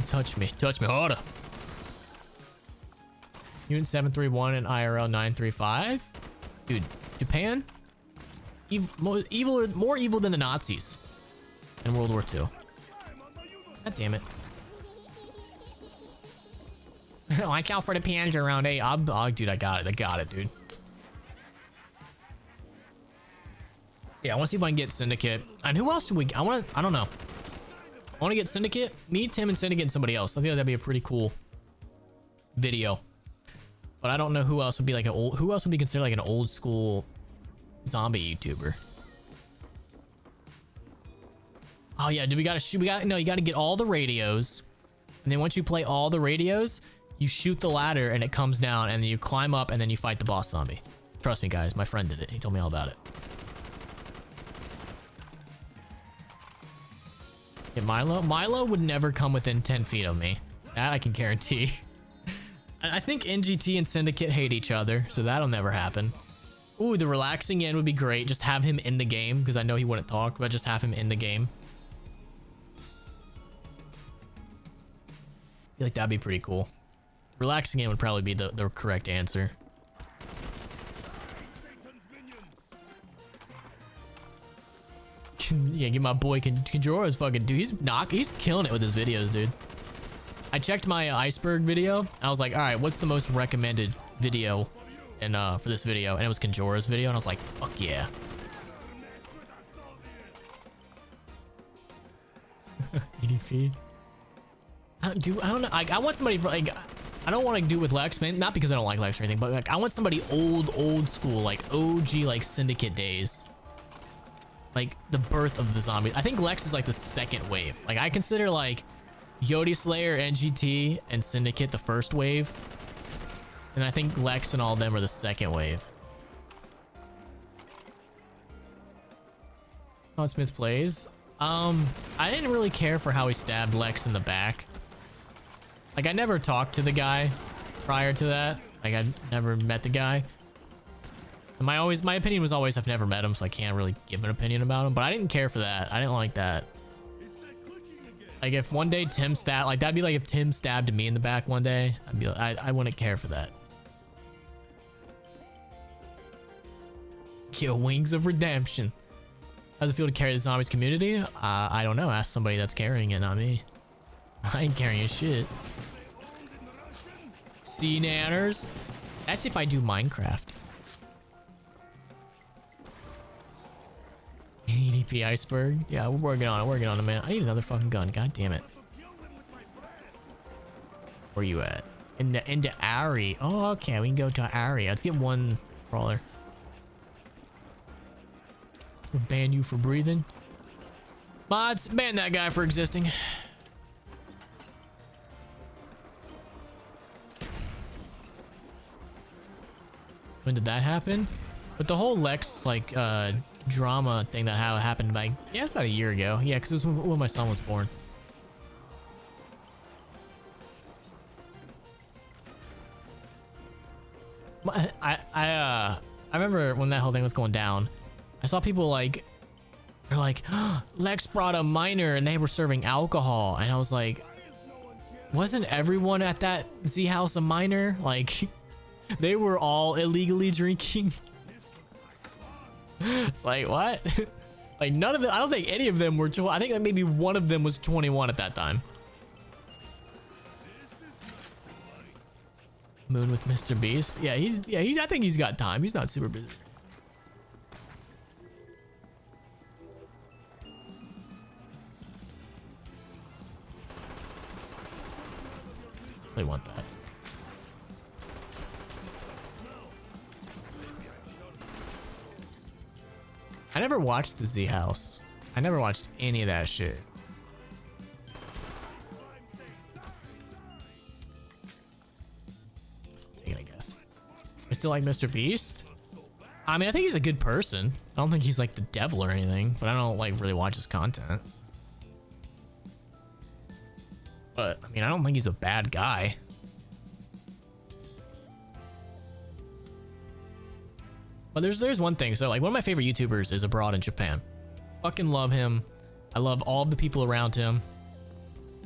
Touch me harder. Unit 731 and IRL 935. Dude, Japan? More evil than the Nazis in World War II. God damn it. Like out for the Panzer round 8. Oh, dude, I got it, dude. Yeah, I want to see if I can get Syndicate. And who else do we... I don't know. I want to get Syndicate. Me, Tim, and Syndicate and somebody else. I think that'd be a pretty cool video. But I don't know who else would be like who else would be considered like an old school zombie YouTuber. Oh yeah, you gotta get all the radios. And then once you play all the radios, you shoot the ladder and it comes down, and then you climb up and then you fight the boss zombie. Trust me, guys, my friend did it. He told me all about it. Yeah, Milo would never come within 10 feet of me. That I can guarantee. I think NGT and Syndicate hate each other, so that'll never happen. Ooh, the relaxing end would be great. Just have him in the game, because I know he wouldn't talk, but just have him in the game. I feel like that'd be pretty cool. Relaxing end would probably be the correct answer. Yeah, get my boy Kanjora's fucking dude. He's killing it with his videos, dude. I checked my Iceberg video. I was like, all right, what's the most recommended video and for this video, and it was Conjora's video, and I was like, fuck yeah. EDP. I don't know. I want somebody like, I don't want to do it with Lex, man. Not because I don't like Lex or anything, but like I want somebody old school, like OG, like Syndicate days, like the birth of the zombies. I think Lex is like the second wave. Like I consider like Yodi Slayer, NGT, and Syndicate the first wave, and I think Lex and all of them are the second wave. Todd Smith plays. I didn't really care for how he stabbed Lex in the back. Like I never talked to the guy prior to that. Like I never met the guy. And my opinion was always I've never met him, so I can't really give an opinion about him. But I didn't care for that. I didn't like that. Like if one day Tim stabbed, like that'd be like if Tim stabbed me in the back one day. I'd be like, I wouldn't care for that. Yo, Wings of Redemption. How does it feel to carry the zombies community? I don't know. Ask somebody that's carrying it, not me. I ain't carrying shit. Sea nanners. That's if I do Minecraft. EDP Iceberg. Yeah, we're working on it, man. I need another fucking gun. God damn it. Where you at? Into Ari. Oh, okay. We can go to Ari. Let's get one brawler. We'll ban you for breathing. Mods, ban that guy for existing. When did that happen? But the whole Lex like drama thing that happened by, yeah, it's about a year ago. Yeah, because it was when my son was born. I remember when that whole thing was going down. I saw people like, they're like, oh, Lex brought a minor and they were serving alcohol, and I was like, wasn't everyone at that Z house a minor? Like, they were all illegally drinking. It's like, what? Like none of them, I don't think any of them were, I think that maybe one of them was 21 at that time. Moon with Mr. Beast. Yeah, I think he's got time. He's not super busy. I want that. I never watched the Z House. I never watched any of that shit. Take it, I guess. I still like Mr. Beast. I mean, I think he's a good person. I don't think he's like the devil or anything, but I don't like really watch his content. But I mean, I don't think he's a bad guy. But there's one thing. So like one of my favorite YouTubers is abroad in Japan. Fucking love him. I love all the people around him.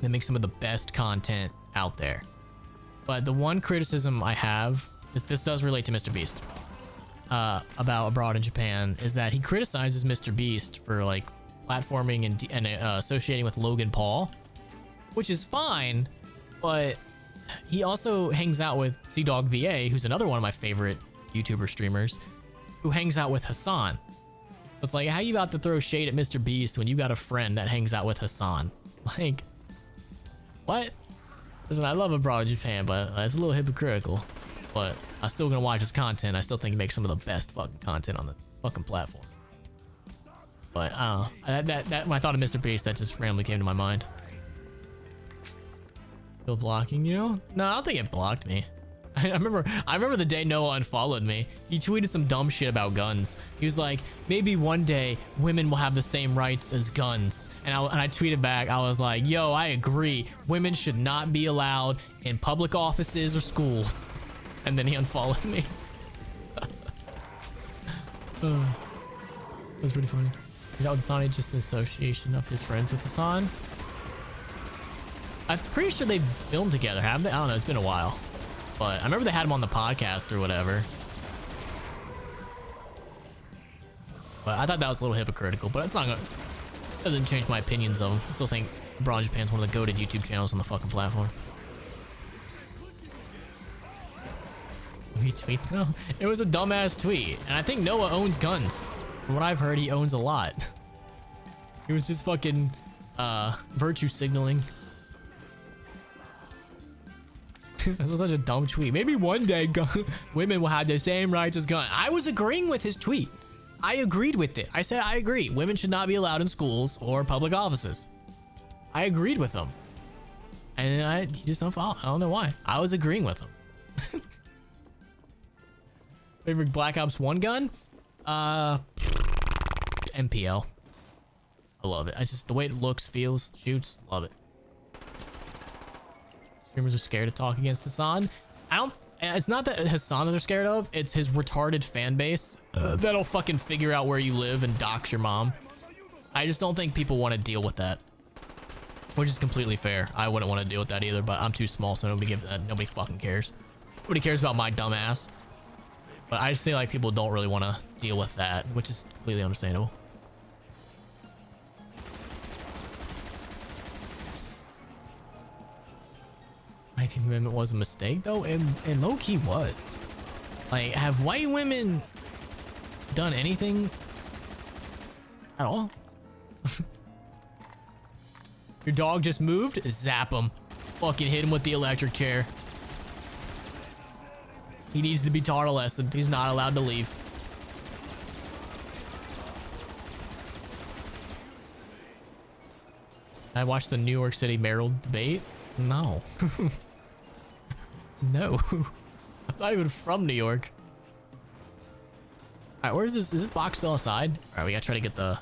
They make some of the best content out there. But the one criticism I have is, this does relate to Mr. Beast, about abroad in Japan, is that he criticizes Mr. Beast for like platforming and associating with Logan Paul, which is fine, but he also hangs out with CDawg VA, who's another one of my favorite YouTuber streamers, who hangs out with Hassan. So it's like, how you about to throw shade at Mr. Beast when you got a friend that hangs out with Hassan? Like, what? Listen, I love abroad in Japan, but it's a little hypocritical. But I'm still gonna watch his content. I still think he makes some of the best fucking content on the fucking platform. But that when I thought of Mr. Beast, that just randomly came to my mind. Still blocking you? No, I don't think it blocked me. I remember the day Noah unfollowed me. He tweeted some dumb shit about guns. He was like, maybe one day women will have the same rights as guns. And I tweeted back, I was like, yo, I agree. Women should not be allowed in public offices or schools. And then he unfollowed me. That was pretty funny. You know, Hassan just an association of his friends with Hassan. I'm pretty sure they filmed together, haven't they? I don't know, it's been a while. But I remember they had him on the podcast or whatever. But I thought that was a little hypocritical, but it's not gonna, doesn't change my opinions of him. I still think Abroad Japan's one of the goated YouTube channels on the fucking platform. Retweet though? It was a dumbass tweet. And I think Noah owns guns. From what I've heard, he owns a lot. He was just fucking virtue signaling. That's such a dumb tweet. Maybe one day women will have the same rights as guns. I was agreeing with his tweet. I agreed with it. I said I agree. Women should not be allowed in schools or public offices. I agreed with him. And he just don't follow. I don't know why. I was agreeing with him. Favorite Black Ops 1 gun? MPL. I love it. I just, the way it looks, feels, shoots, love it. Streamers are scared to talk against Hassan. It's not that Hassan they're scared of, it's his retarded fan base that'll fucking figure out where you live and dox your mom. I just don't think people want to deal with that, which is completely fair. I wouldn't want to deal with that either, but I'm too small, so nobody fucking cares. Nobody cares about my dumb ass. But I just feel like people don't really want to deal with that, which is completely understandable. I think Amendment was a mistake though, and low-key was. Like, have white women done anything at all? Your dog just moved? Zap him. Fucking hit him with the electric chair. He needs to be taught a lesson. He's not allowed to leave. I watched the New York City mayoral debate. No. No. I'm not even from New York. All right, where's this? Is this box still outside? All right, we gotta try to get the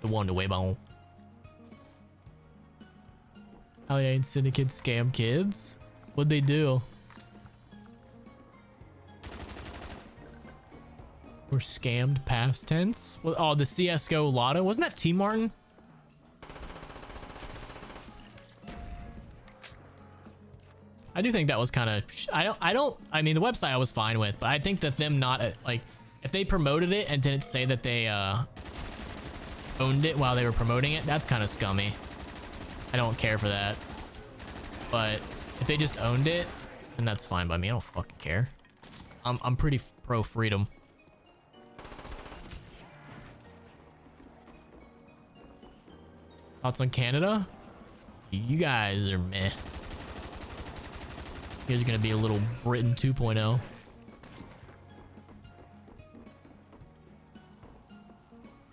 one to Weibo. Oh yeah, and Syndicate scam kids. What'd they do? We're scammed past tense. Oh, the CS:GO lotto. Wasn't that T Martin? I do think that was kind of, I mean, the website I was fine with, but I think that them not, like, if they promoted it and didn't say that they owned it while they were promoting it, that's kind of scummy. I don't care for that. But if they just owned it, then that's fine by me. I don't fucking care. I'm pretty pro freedom. Thoughts on Canada? You guys are meh. You guys are gonna be a little Britain 2.0.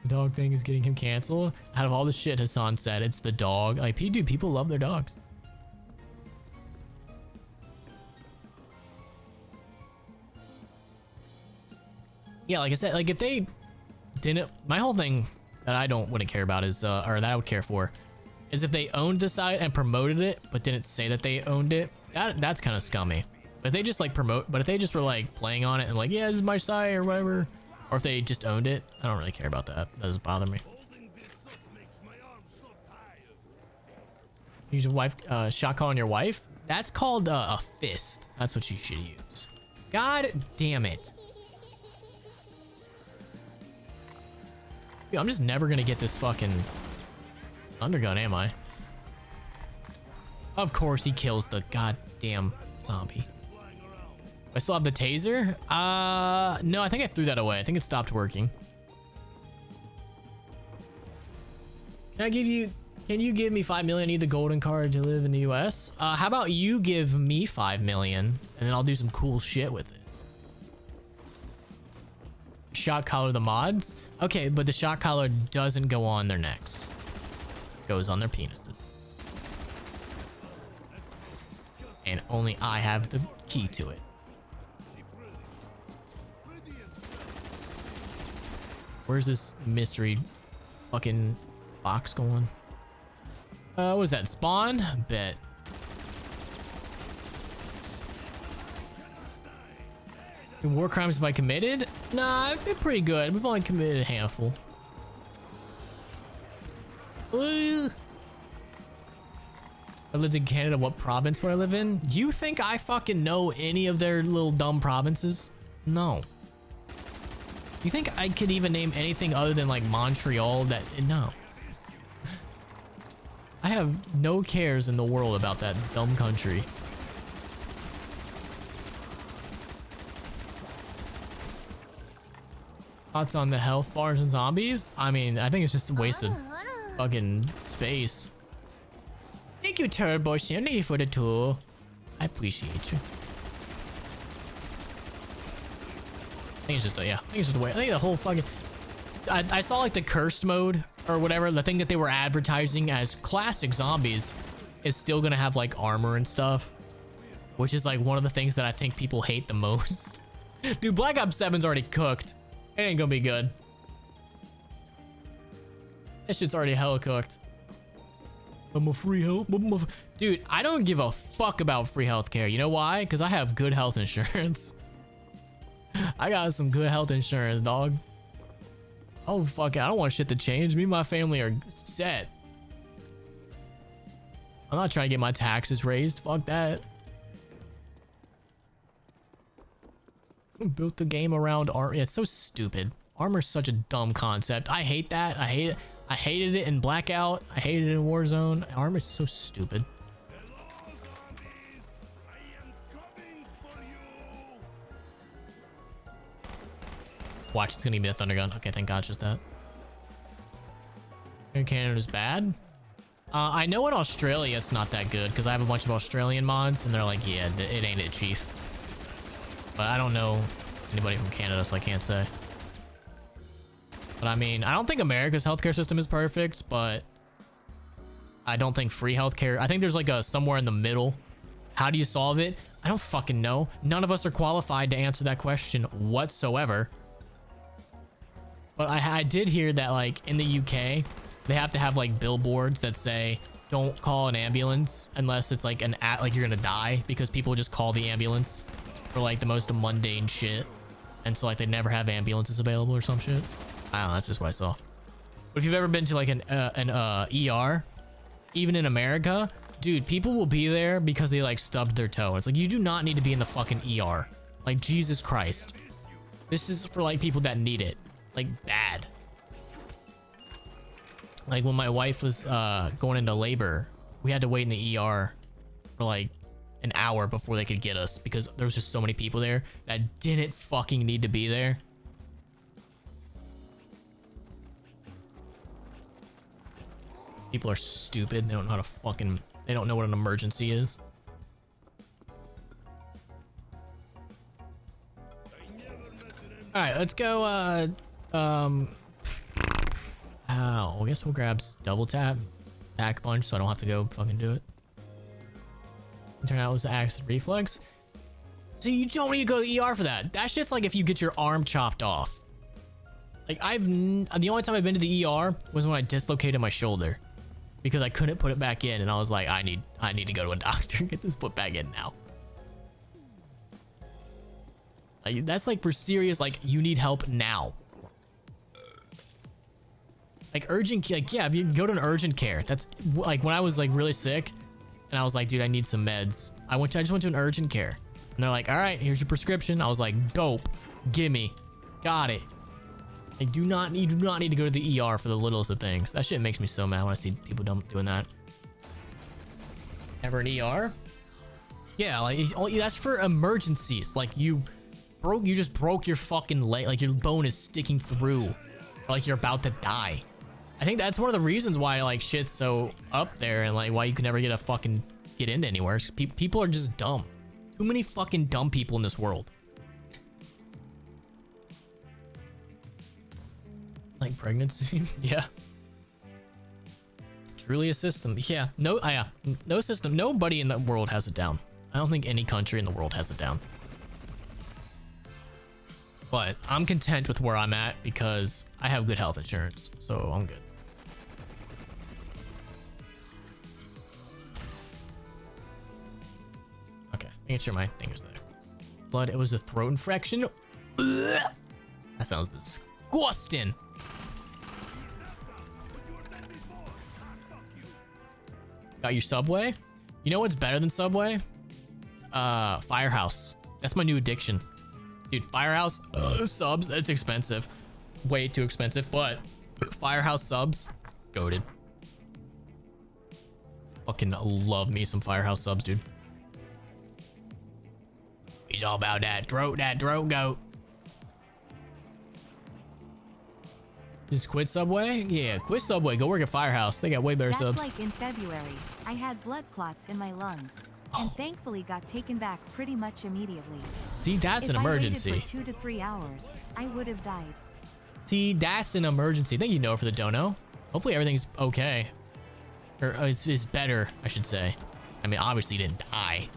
Dog thing is getting him canceled. Out of all the shit Hassan said, it's the dog. Like, dude, people love their dogs. Yeah, like I said, like if they didn't, my whole thing that I wouldn't care about is, or that I would care for, is if they owned the site and promoted it, but didn't say that they owned it. That's kind of scummy. But if they just like but if they just were like playing on it and like, yeah, this is my site or whatever, or if they just owned it, I don't really care about that. That doesn't bother me. Use your wife, shot calling your wife? That's called a fist. That's what you should use. God damn it. Dude, I'm just never gonna get this fucking undergun, am I? Of course he kills the goddamn zombie. I still have the taser? No, I think I threw that away. I think it stopped working. Can you give me 5 million? I need the golden card to live in the US. How about you give me 5 million and then I'll do some cool shit with it. Shot collar the mods? Okay, but the shot collar doesn't go on their necks. It goes on their penises. And only I have the key to it. Where's this mystery fucking box going? What is that? Spawn? Bet. War crimes have I committed? Nah, I've been pretty good. We've only committed a handful. I lived in Canada. What province would I live in? You think I fucking know any of their little dumb provinces? No. You think I could even name anything other than like Montreal? No. I have no cares in the world about that dumb country. Thoughts on the health bars and zombies? I mean, I think it's just a wasted fucking space. Thank you, Turbo Shandy, for the tool. I appreciate you. I think it's just a, yeah. I think it's just a way. I think the whole fucking. I saw like the cursed mode or whatever. The thing that they were advertising as classic zombies is still gonna have like armor and stuff, which is like one of the things that I think people hate the most. Dude, Black Ops 7's already cooked. It ain't gonna be good. That shit's already hella cooked. I'm a free health. Dude, I don't give a fuck about free healthcare. You know why? Because I have good health insurance. I got some good health insurance, dog. Oh, fuck it. I don't want shit to change. Me and my family are set. I'm not trying to get my taxes raised. Fuck that. Built the game around armor. Yeah, it's so stupid. Armor's such a dumb concept. I hate that. I hate it. I hated it in Blackout. I hated it in Warzone. Armor's so stupid. Hello, zombies. I am coming for you. Watch, it's gonna give me a thunder gun. Okay, thank God, just that. And Canada's bad. I know in Australia it's not that good because I have a bunch of Australian mods and they're like, yeah, it ain't it, chief. But I don't know anybody from Canada, so I can't say. But I mean, I don't think America's healthcare system is perfect, but I don't think free healthcare. I think there's like a somewhere in the middle. How do you solve it? I don't fucking know. None of us are qualified to answer that question whatsoever. But I did hear that like in the UK, they have to have like billboards that say, don't call an ambulance unless it's like like you're gonna die, because people just call the ambulance for like the most mundane shit. And so like they never have ambulances available or some shit. I don't know, that's just what I saw. But if you've ever been to like an ER, even in America, dude, people will be there because they like stubbed their toe. It's like, you do not need to be in the fucking ER. Like, Jesus Christ. This is for like people that need it. Like, bad. Like when my wife was going into labor, we had to wait in the ER for like an hour before they could get us because there was just so many people there that didn't fucking need to be there. People are stupid. They don't know how to fucking... They don't know what an emergency is. Alright, let's go, oh, I guess we'll grab double tap, pack punch, so I don't have to go fucking do it. Turn out it was the acid reflex. So you don't need to go to the ER for that. That shit's like if you get your arm chopped off. Like the only time I've been to the ER was when I dislocated my shoulder because I couldn't put it back in, and I was like, I need to go to a doctor and get this put back in now. Like, that's like for serious, like you need help now. Like urgent, like yeah, if you go to an urgent care, that's like when I was like really sick and I was like, dude, I need some meds. I just went to an urgent care and they're like, all right, here's your prescription. I was like, dope, gimme, got it. You do not need to go to the ER for the littlest of things. That shit makes me so mad when I see people doing that. Ever an ER? Yeah, like that's for emergencies. Like you just broke your fucking leg, like your bone is sticking through, or like you're about to die. I think that's one of the reasons why like shit's so up there and like why you can never get into anywhere. People are just dumb. Too many fucking dumb people in this world. Like pregnancy. Yeah. Truly a system. Yeah. No system. Nobody in the world has it down. I don't think any country in the world has it down. But I'm content with where I'm at because I have good health insurance, so I'm good. Okay, making sure my thing is there. Blood, it was a throat infection. Ugh. That sounds disgusting. Got your Subway? You know what's better than Subway? Firehouse. That's my new addiction. Dude, Firehouse subs, that's expensive. Way too expensive, but Firehouse subs, goated. Fucking love me some Firehouse subs, dude. He's all about that throat goat. Just quit Subway? Yeah, quit Subway. Go work at Firehouse. They got way better That's subs. like in February. I had blood clots in my lungs, and thankfully got taken back pretty much immediately. See, that's an emergency. If I waited for 2 to 3 hours, I would have died. See, that's an emergency. Thank you, Noah, for the dono. Hopefully everything's okay. Or is better, I should say. I mean, obviously you didn't die.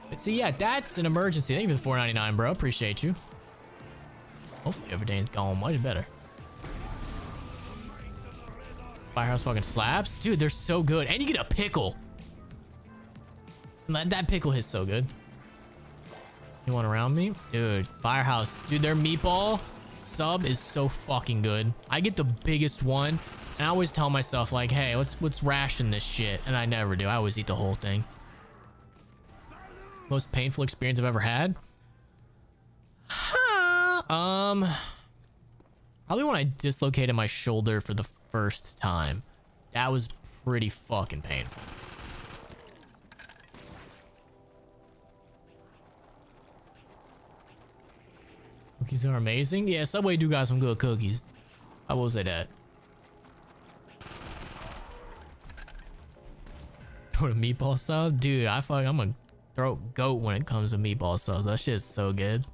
But see, yeah, that's an emergency. Thank you for the $4.99, bro. Appreciate you. Hopefully everything's gone much better. Firehouse fucking slaps. Dude, they're so good. And you get a pickle. That pickle is so good. You want around me? Dude, Firehouse. Dude, their meatball sub is so fucking good. I get the biggest one. And I always tell myself, like, hey, let's ration this shit. And I never do. I always eat the whole thing. Most painful experience I've ever had? Probably when I dislocated my shoulder for the first time. That was pretty fucking painful. Cookies are amazing. Yeah, Subway do got some good cookies. I will say that. What a meatball sub? Dude, I'm a throat goat when it comes to meatball subs. That shit's so good.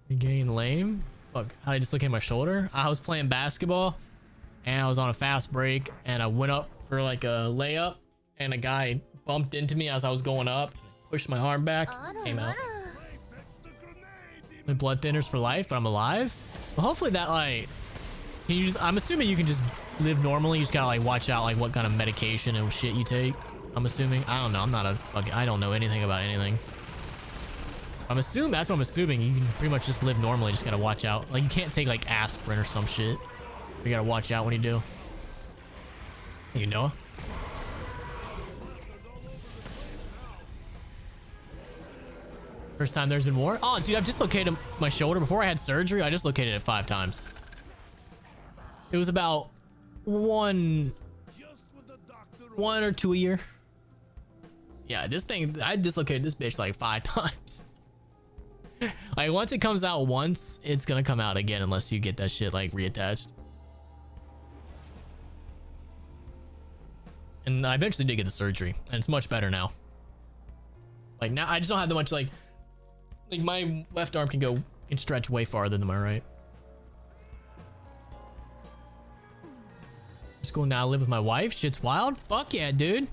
You getting lame? Fuck, how did I dislocate my shoulder? I was playing basketball and I was on a fast break and I went up for like a layup and a guy bumped into me as I was going up, pushed my arm back, came out. My blood thinners for life, but I'm alive? Well, hopefully that like, I'm assuming you can just live normally. You just gotta like watch out like what kind of medication and shit you take. I'm assuming. I don't know. I'm not I don't know anything about anything. I'm assuming, that's what I'm assuming. You can pretty much just live normally. Just gotta watch out. Like you can't take like aspirin or some shit. You gotta watch out when you do. You know? First time there's been more? Oh, dude, I've dislocated my shoulder. Before I had surgery, I dislocated it 5 times. It was about one or 2 a year. Yeah, this thing, I dislocated this bitch like 5 times. Like once it comes out once, it's gonna come out again unless you get that shit like reattached. And I eventually did get the surgery and it's much better now. Like now I just don't have that much like my left arm can stretch way farther than my right. Just going now live with my wife. Shit's wild. Fuck yeah, dude.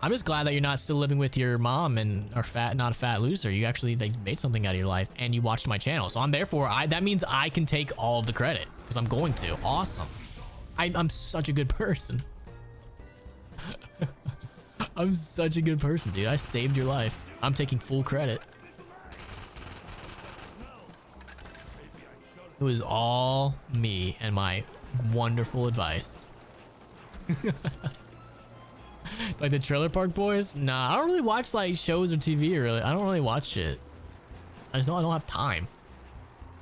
I'm just glad that you're not still living with your mom and are not a fat loser. You actually made something out of your life and you watched my channel. So I'm therefore that means I can take all of the credit because I'm going to. Awesome. I'm such a good person. I'm such a good person, dude. I saved your life. I'm taking full credit. It was all me and my wonderful advice. Like the Trailer Park Boys? Nah, I don't really watch like shows or TV really. I don't really watch shit. I don't have time.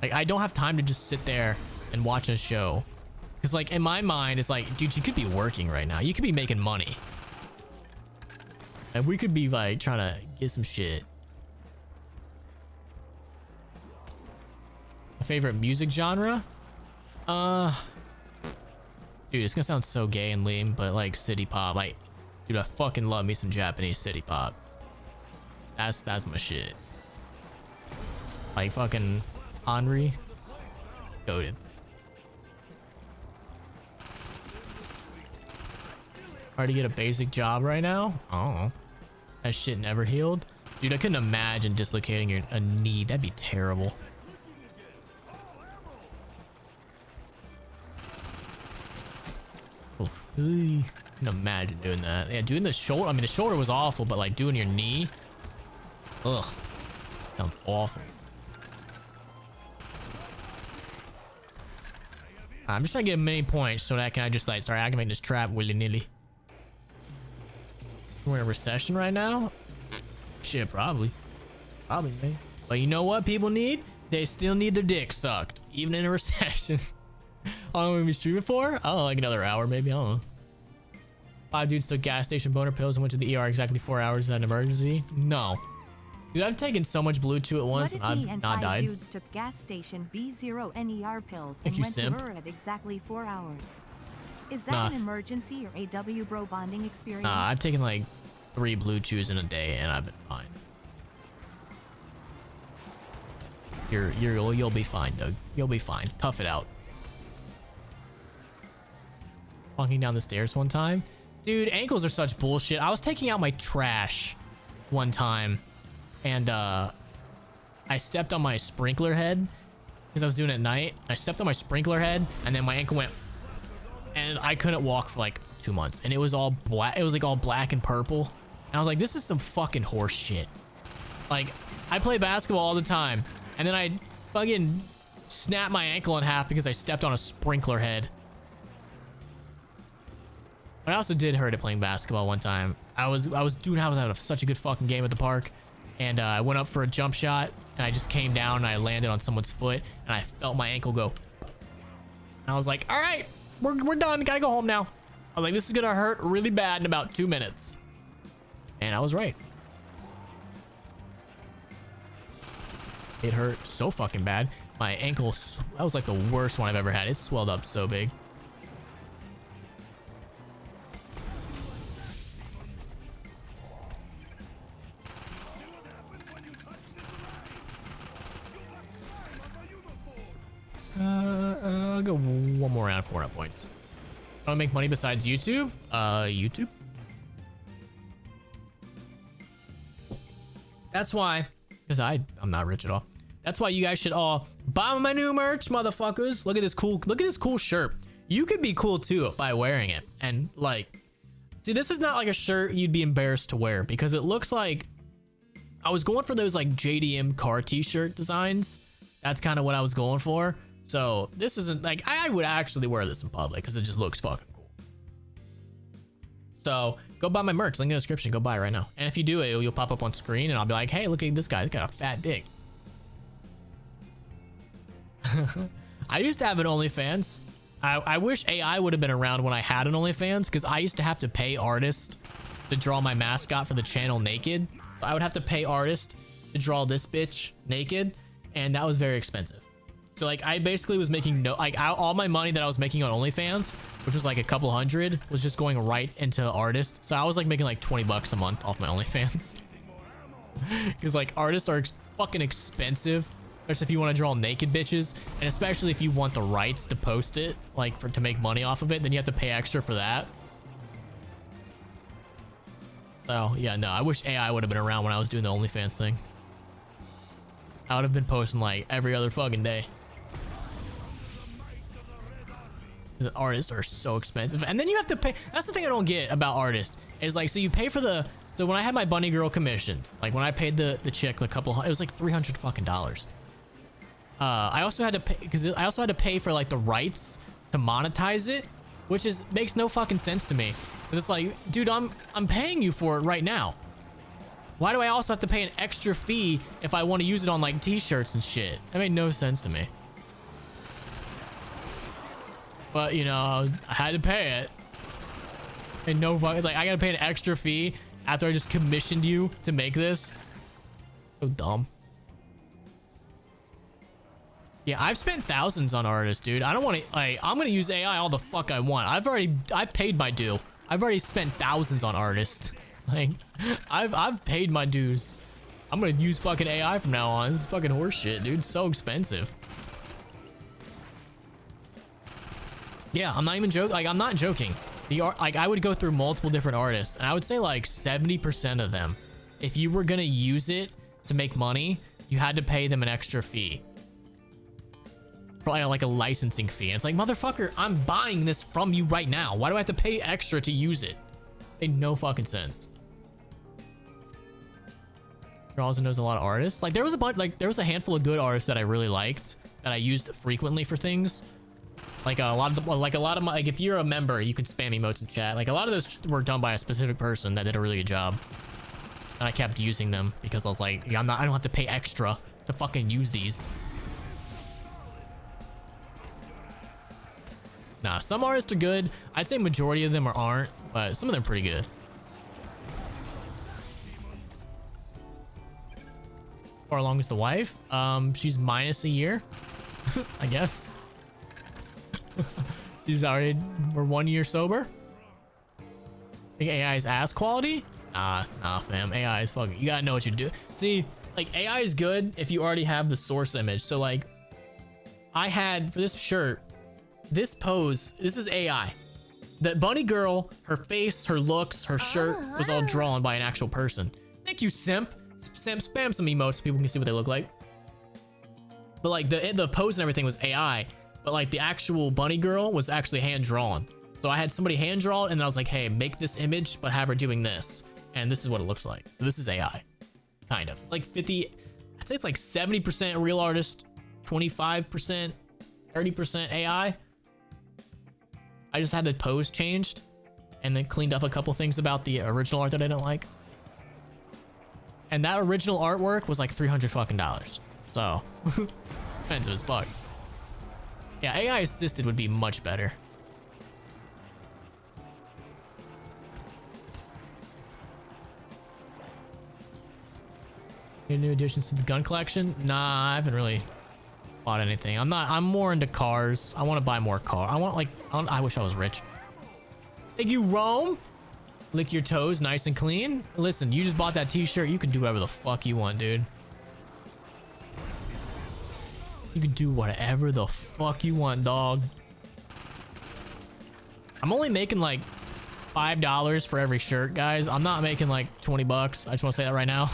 Like I don't have time to just sit there and watch a show. Cause like in my mind it's like, dude, you could be working right now. You could be making money. And we could be like trying to get some shit. My favorite music genre? Dude, it's gonna sound so gay and lame, but like city pop. Like, dude, I fucking love me some Japanese city pop. That's my shit. Like fucking Henri. Goated. Hard to get a basic job right now? Oh. That shit never healed? Dude, I couldn't imagine dislocating a knee. That'd be terrible. I can imagine doing that. Yeah, doing the shoulder. I mean, the shoulder was awful, but like doing your knee. Ugh. Sounds awful. I'm just trying to get many points so that I can just like start activating this trap willy-nilly. We're in a recession right now? Shit, probably. Probably, man. But you know what people need? They still need their dick sucked. Even in a recession. How long will we be streaming for? Oh, like another hour maybe. I don't know. 5 dudes took gas station boner pills and went to the ER exactly 4 hours. Is that an emergency? No. Dude, I've taken so much blue chew at once What and if me I've and not 5 died. dudes took gas station B0 NER pills Thank and you, went simp. to her at exactly 4 hours? Is that Nah. an emergency or AW bro bonding experience? Nah, I've taken like 3 blue chews in a day and I've been fine. You'll be fine, Doug. You'll be fine. Tough it out. Walking down the stairs one time. Dude, ankles are such bullshit. I was taking out my trash one time and I stepped on my sprinkler head because I was doing it at night. I stepped on my sprinkler head and then my ankle went and I couldn't walk for like 2 months and it was all black. It was like all black and purple. And I was like, this is some fucking horse shit. Like, I play basketball all the time and then I fucking snapped my ankle in half because I stepped on a sprinkler head. But I also did hurt it playing basketball one time. I was having such a good fucking game at the park, and I went up for a jump shot, and I just came down and I landed on someone's foot, and I felt my ankle go. And I was like, all right, we're done. Gotta go home now. I was like, this is gonna hurt really bad in about 2 minutes. And I was right. It hurt so fucking bad. My ankle, that was like the worst one I've ever had. It swelled up so big. I'll go one more round of 4 points. I want to make money besides YouTube? YouTube? That's why, because I'm not rich at all. That's why you guys should all buy my new merch, motherfuckers. Look at this cool shirt. You could be cool too by wearing it. And like, see, this is not like a shirt you'd be embarrassed to wear because it looks like I was going for those like JDM car t-shirt designs. That's kind of what I was going for. So this isn't like, I would actually wear this in public because it just looks fucking cool. So go buy my merch, link in the description, go buy it right now. And if you do it, you'll pop up on screen and I'll be like, hey, look at this guy, he's got a fat dick. I used to have an OnlyFans. I wish AI would have been around when I had an OnlyFans because I used to have to pay artists to draw my mascot for the channel naked. So I would have to pay artists to draw this bitch naked, and that was very expensive. So like I basically was making all my money that I was making on OnlyFans, which was like a couple hundred, was just going right into artists. So I was like making like 20 bucks a month off my OnlyFans. Because like artists are fucking expensive, especially if you want to draw naked bitches, and especially if you want the rights to post it, like to make money off of it, then you have to pay extra for that. So yeah, no, I wish AI would have been around when I was doing the OnlyFans thing. I would have been posting like every other fucking day. The artists are so expensive, and then you have to pay. That's the thing I don't get about artists is like, so you pay for the. So when I had my bunny girl commissioned, like when I paid the chick it was like $300 fucking dollars. I also had to pay because I also had to pay for like the rights to monetize it, which makes no fucking sense to me. Because it's like, dude, I'm paying you for it right now. Why do I also have to pay an extra fee if I want to use it on like t-shirts and shit? That made no sense to me. But you know, I had to pay it. And no fuck, it's like I gotta pay an extra fee after I just commissioned you to make this. So dumb. Yeah, I've spent thousands on artists, dude. I don't want to, like, I'm gonna use AI all the fuck I want. I've paid my due. I've already spent thousands on artists. Like, I've paid my dues. I'm gonna use fucking AI from now on. This is fucking horseshit, dude. It's so expensive. Yeah, I'm not even joking. Like, I'm not joking. Like, I would go through multiple different artists, and I would say like 70% of them, if you were gonna use it to make money, you had to pay them an extra fee. Probably like a licensing fee. And it's like, motherfucker, I'm buying this from you right now. Why do I have to pay extra to use it? Made no fucking sense. Also knows a lot of artists. Like there was a bunch, like there was a handful of good artists that I really liked that I used frequently for things. Like a lot of my, like if you're a member, you can spam emotes in chat. Like a lot of those were done by a specific person that did a really good job. And I kept using them because I was like, yeah, I don't have to pay extra to fucking use these. Nah, some artists are good. I'd say majority of them aren't, but some of them are pretty good. far along is the wife? She's minus a year, I guess. She's already, we're 1 year sober. Think AI is ass quality? Nah, fam. AI is fucking, you gotta know what you do. See, like AI is good if you already have the source image. So like I had for this shirt, this pose, this is AI. The bunny girl, her face, her looks, her shirt was all drawn by an actual person. Thank you, simp. Spam some emotes so people can see what they look like. But like the pose and everything was AI, but like the actual bunny girl was actually hand drawn. So I had somebody hand draw it and then I was like, hey, make this image, but have her doing this. And this is what it looks like. So this is AI, kind of. It's like 50, I'd say it's like 70% real artist, 25%, 30% AI. I just had the pose changed and then cleaned up a couple things about the original art that I didn't like. And that original artwork was like $300 fucking. So expensive as fuck. Yeah, AI assisted would be much better. Any new additions to the gun collection? Nah, I haven't really bought anything. I'm more into cars. I want to buy more cars. I wish I was rich. Thank you, Rome. Lick your toes nice and clean. Listen, you just bought that t-shirt. You can do whatever the fuck you want, dude. You can do whatever the fuck you want, dog. I'm only making like $5 for every shirt, guys. I'm not making like 20 bucks. I just want to say that right now.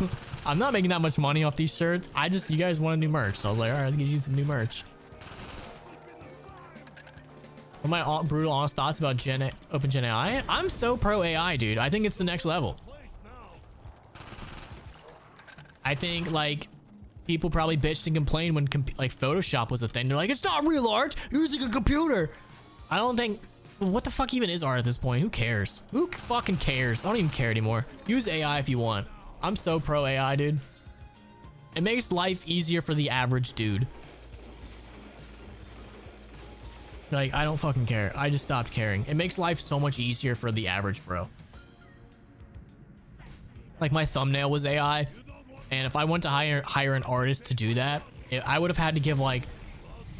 I'm not making that much money off these shirts. You guys wanted new merch, so I was like, all right, let's get you some new merch. What are my brutal honest thoughts about Open Gen AI? I'm so pro AI, dude. I think it's the next level. I think like people probably bitched and complained when like Photoshop was a thing. They're like, it's not real art, you're using a computer. I don't think, what the fuck even is art at this point? Who cares? Who fucking cares? I don't even care anymore. Use AI if you want. I'm so pro AI, dude. It makes life easier for the average dude. Like, I don't fucking care. I just stopped caring. It makes life so much easier for the average bro. Like, my thumbnail was AI, and if I went to hire an artist to do that, I would have had to give like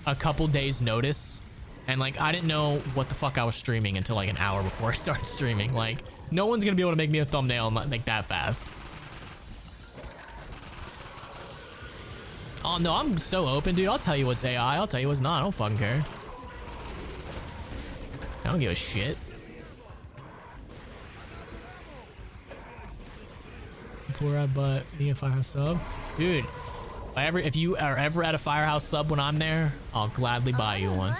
a couple days notice, and like I didn't know what the fuck I was streaming until like an hour before I started streaming. Like, no one's gonna be able to make me a thumbnail like that fast. Oh no, I'm so open, dude. I'll tell you what's AI. I'll tell you what's not. I don't fucking care. I don't give a shit. Poor I butt me a Firehouse sub, dude. If you are ever at a Firehouse sub when I'm there, I'll gladly buy you one.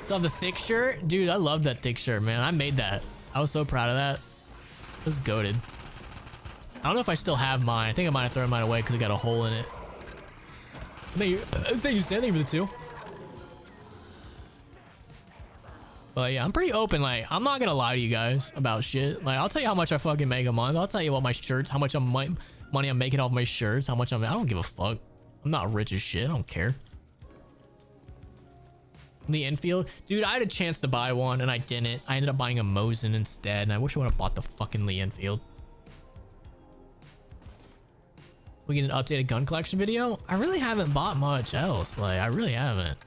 Saw the thick shirt, dude. I love that thick shirt, man. I made that. I was so proud of that. It was goated. I don't know if I still have mine. I think I might have thrown mine away because it got a hole in it. Thank you, Sam. Thank you for the 2. But yeah, I'm pretty open. Like, I'm not gonna lie to you guys about shit. Like, I'll tell you how much I fucking make a month. I'll tell you about my shirts, how much money I'm making off my shirts, how much I don't give a fuck. I'm not rich as shit. I don't care. The infield, dude. I had a chance to buy one and I didn't. I ended up buying a Mosin instead, and I wish I would have bought the fucking Lee Enfield. We get an updated gun collection video. I really haven't bought much else. Like, I really haven't.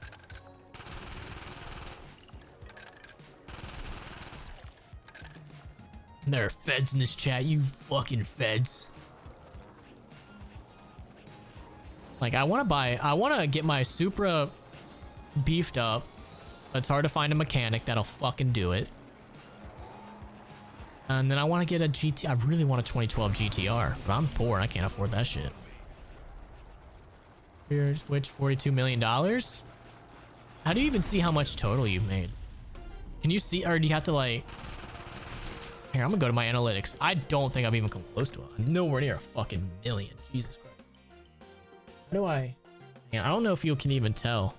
There are feds in this chat, you fucking feds. Like, I want to get my Supra beefed up. It's hard to find a mechanic that'll fucking do it. And then I want to get a GT. I really want a 2012 GTR, but I'm poor and I can't afford that shit. Here's which $42 million. How do you even see how much total you've made? Can you see, or do you have to like... Here, I'm gonna go to my analytics. I don't think I've even come close to it. I'm nowhere near a fucking million. Jesus Christ. How do I... Yeah, I don't know if you can even tell.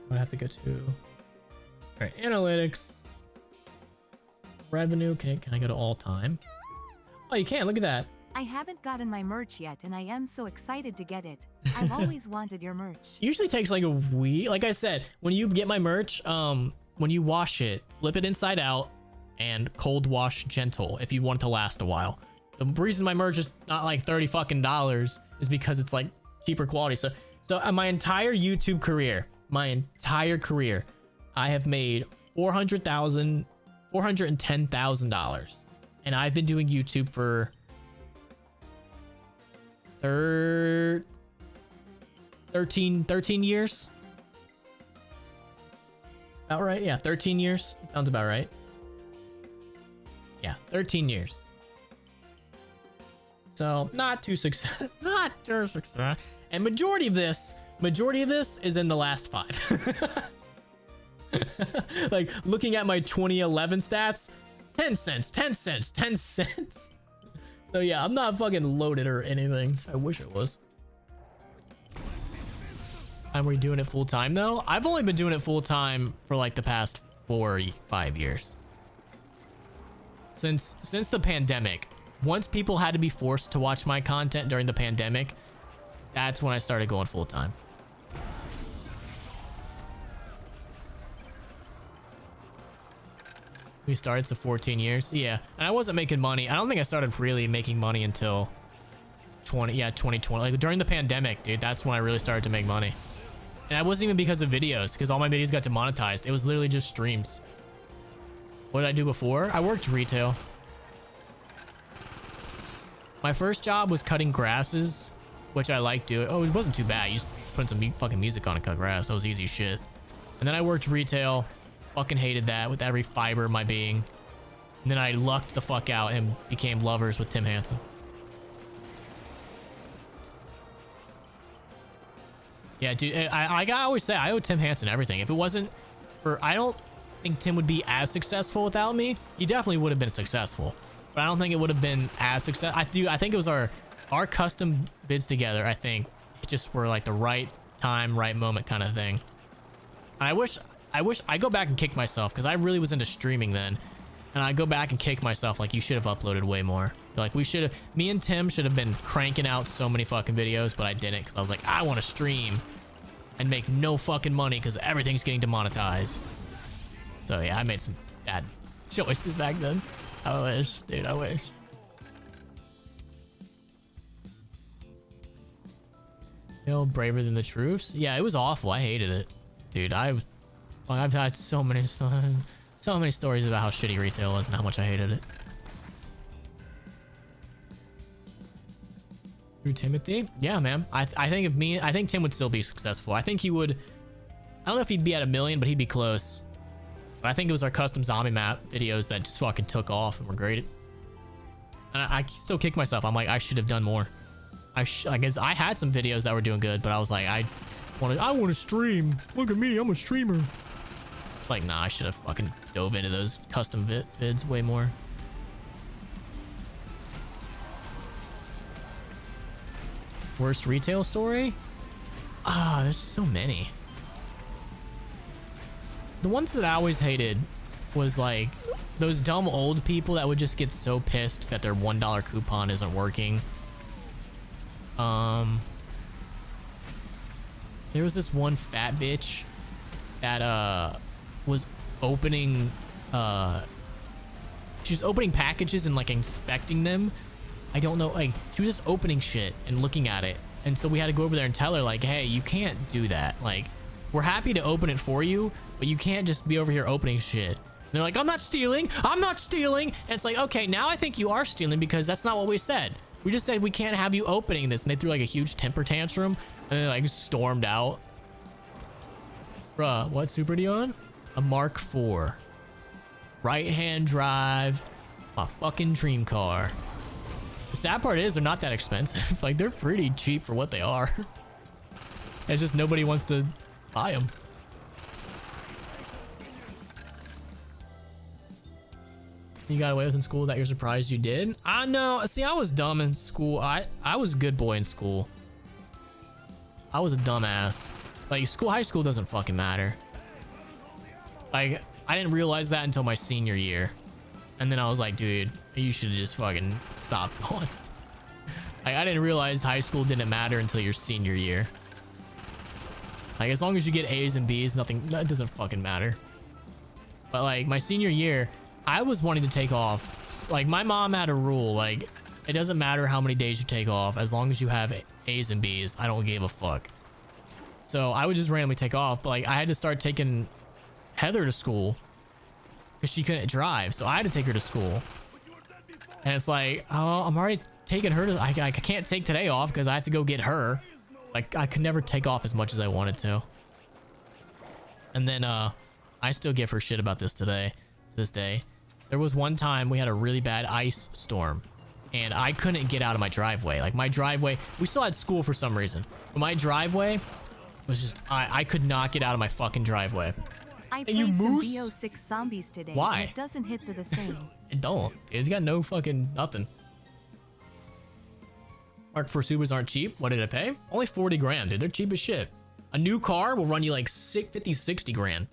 I have to go to... All right, analytics. Revenue. Can I go to all time? Oh, you can. Look at that. I haven't gotten my merch yet, and I am so excited to get it. I've always wanted your merch. Usually takes like a week. Like I said, when you get my merch, when you wash it, flip it inside out, and Cold Wash Gentle if you want it to last a while. The reason my merch is not like $30 fucking is because it's like cheaper quality. So my entire YouTube career, I have made $410,000, and I've been doing YouTube for 13 years. About right? Yeah, 13 years. It sounds about right. Yeah, 13 years. So not too success, not too success. And majority of this is in the last 5. Like looking at my 2011 stats, 10 cents, 10 cents, 10 cents. So yeah, I'm not fucking loaded or anything. I wish it was. And we're doing it full time though. I've only been doing it full time for like the past 4 or 5 years. Since the pandemic. Once people had to be forced to watch my content during the pandemic, that's when I started going full time. We started, so 14 years. Yeah, and I wasn't making money. I don't think I started really making money until 2020. Like during the pandemic, dude, that's when I really started to make money. And I wasn't even because of videos, because all my videos got demonetized. It was literally just streams. What did I do before? I worked retail. My first job was cutting grasses, which I liked doing. Oh, it wasn't too bad. You just put some fucking music on and cut grass. That was easy as shit. And then I worked retail. Fucking hated that with every fiber of my being. And then I lucked the fuck out and became lovers with Tim Hansen. Yeah, dude, I always say I owe Tim Hansen everything. If it wasn't for, I don't think Tim would be as successful without me. He definitely would have been successful, but I don't think it would have been as successful. I think it was our custom vids together. I think it just were like the right time, right moment kind of thing. And I wish I go back and kick myself, because I really was into streaming then, and I go back and kick myself like, you should have uploaded way more. Like me and Tim should have been cranking out so many fucking videos, but I didn't, because I was like, I want to stream and make no fucking money because everything's getting demonetized. So yeah, I made some bad choices back then. I wish, dude, I wish. Feel braver than the troops? Yeah, it was awful. I hated it, dude. I've had so many stories about how shitty retail was and how much I hated it. Through Timothy? Yeah, man. I think Tim would still be successful. I think he would. I don't know if he'd be at 1 million, but he'd be close. But I think it was our custom zombie map videos that just fucking took off and were great. And I still kick myself. I'm like, I should have done more. I guess I had some videos that were doing good, but I was like, I want to stream. Look at me, I'm a streamer. Like, nah, I should have fucking dove into those custom vids way more. Worst retail story? Ah, there's so many. The ones that I always hated was like those dumb old people that would just get so pissed that their $1 coupon isn't working. There was this one fat bitch that was opening she was opening packages and like inspecting them. I don't know, like she was just opening shit and looking at it, and so we had to go over there and tell her like, hey, you can't do that. Like, we're happy to open it for you, but you can't just be over here opening shit. And they're like, I'm not stealing, and it's like, okay, now I think you are stealing, because that's not what we said. We just said we can't have you opening this. And they threw like a huge temper tantrum and they like stormed out. Bruh, what super do you on? A Mark IV. Right-hand drive. My fucking dream car. The sad part is they're not that expensive. Like, they're pretty cheap for what they are. It's just nobody wants to buy them. You got away with in school that you're surprised you did? I know. See, I was dumb in school. I was a good boy in school. I was a dumbass. Like, high school doesn't fucking matter. Like, I didn't realize that until my senior year. And then I was like, dude, you should have just fucking stopped going. Like, I didn't realize high school didn't matter until your senior year. Like, as long as you get A's and B's, that doesn't fucking matter. But like, my senior year, I was wanting to take off. Like, my mom had a rule, like, it doesn't matter how many days you take off, as long as you have A's and B's, I don't give a fuck. So I would just randomly take off, but like I had to start taking Heather to school because she couldn't drive, so I had to take her to school. And it's like, oh, I'm already taking her to, I can't take today off because I have to go get her. Like, I could never take off as much as I wanted to. And then I still give her shit about this today, to this day. There was one time we had a really bad ice storm and I couldn't get out of my driveway. Like, my driveway, we still had school for some reason, but my driveway was just, I could not get out of my fucking driveway. I Hey, played you some moose? BO6 zombies today. Why? And it doesn't hit to the same. It don't. It's got no fucking nothing. Mark IV Supers aren't cheap. What did it pay? Only 40 grand, dude. They're cheap as shit. A new car will run you like 50, 60 grand.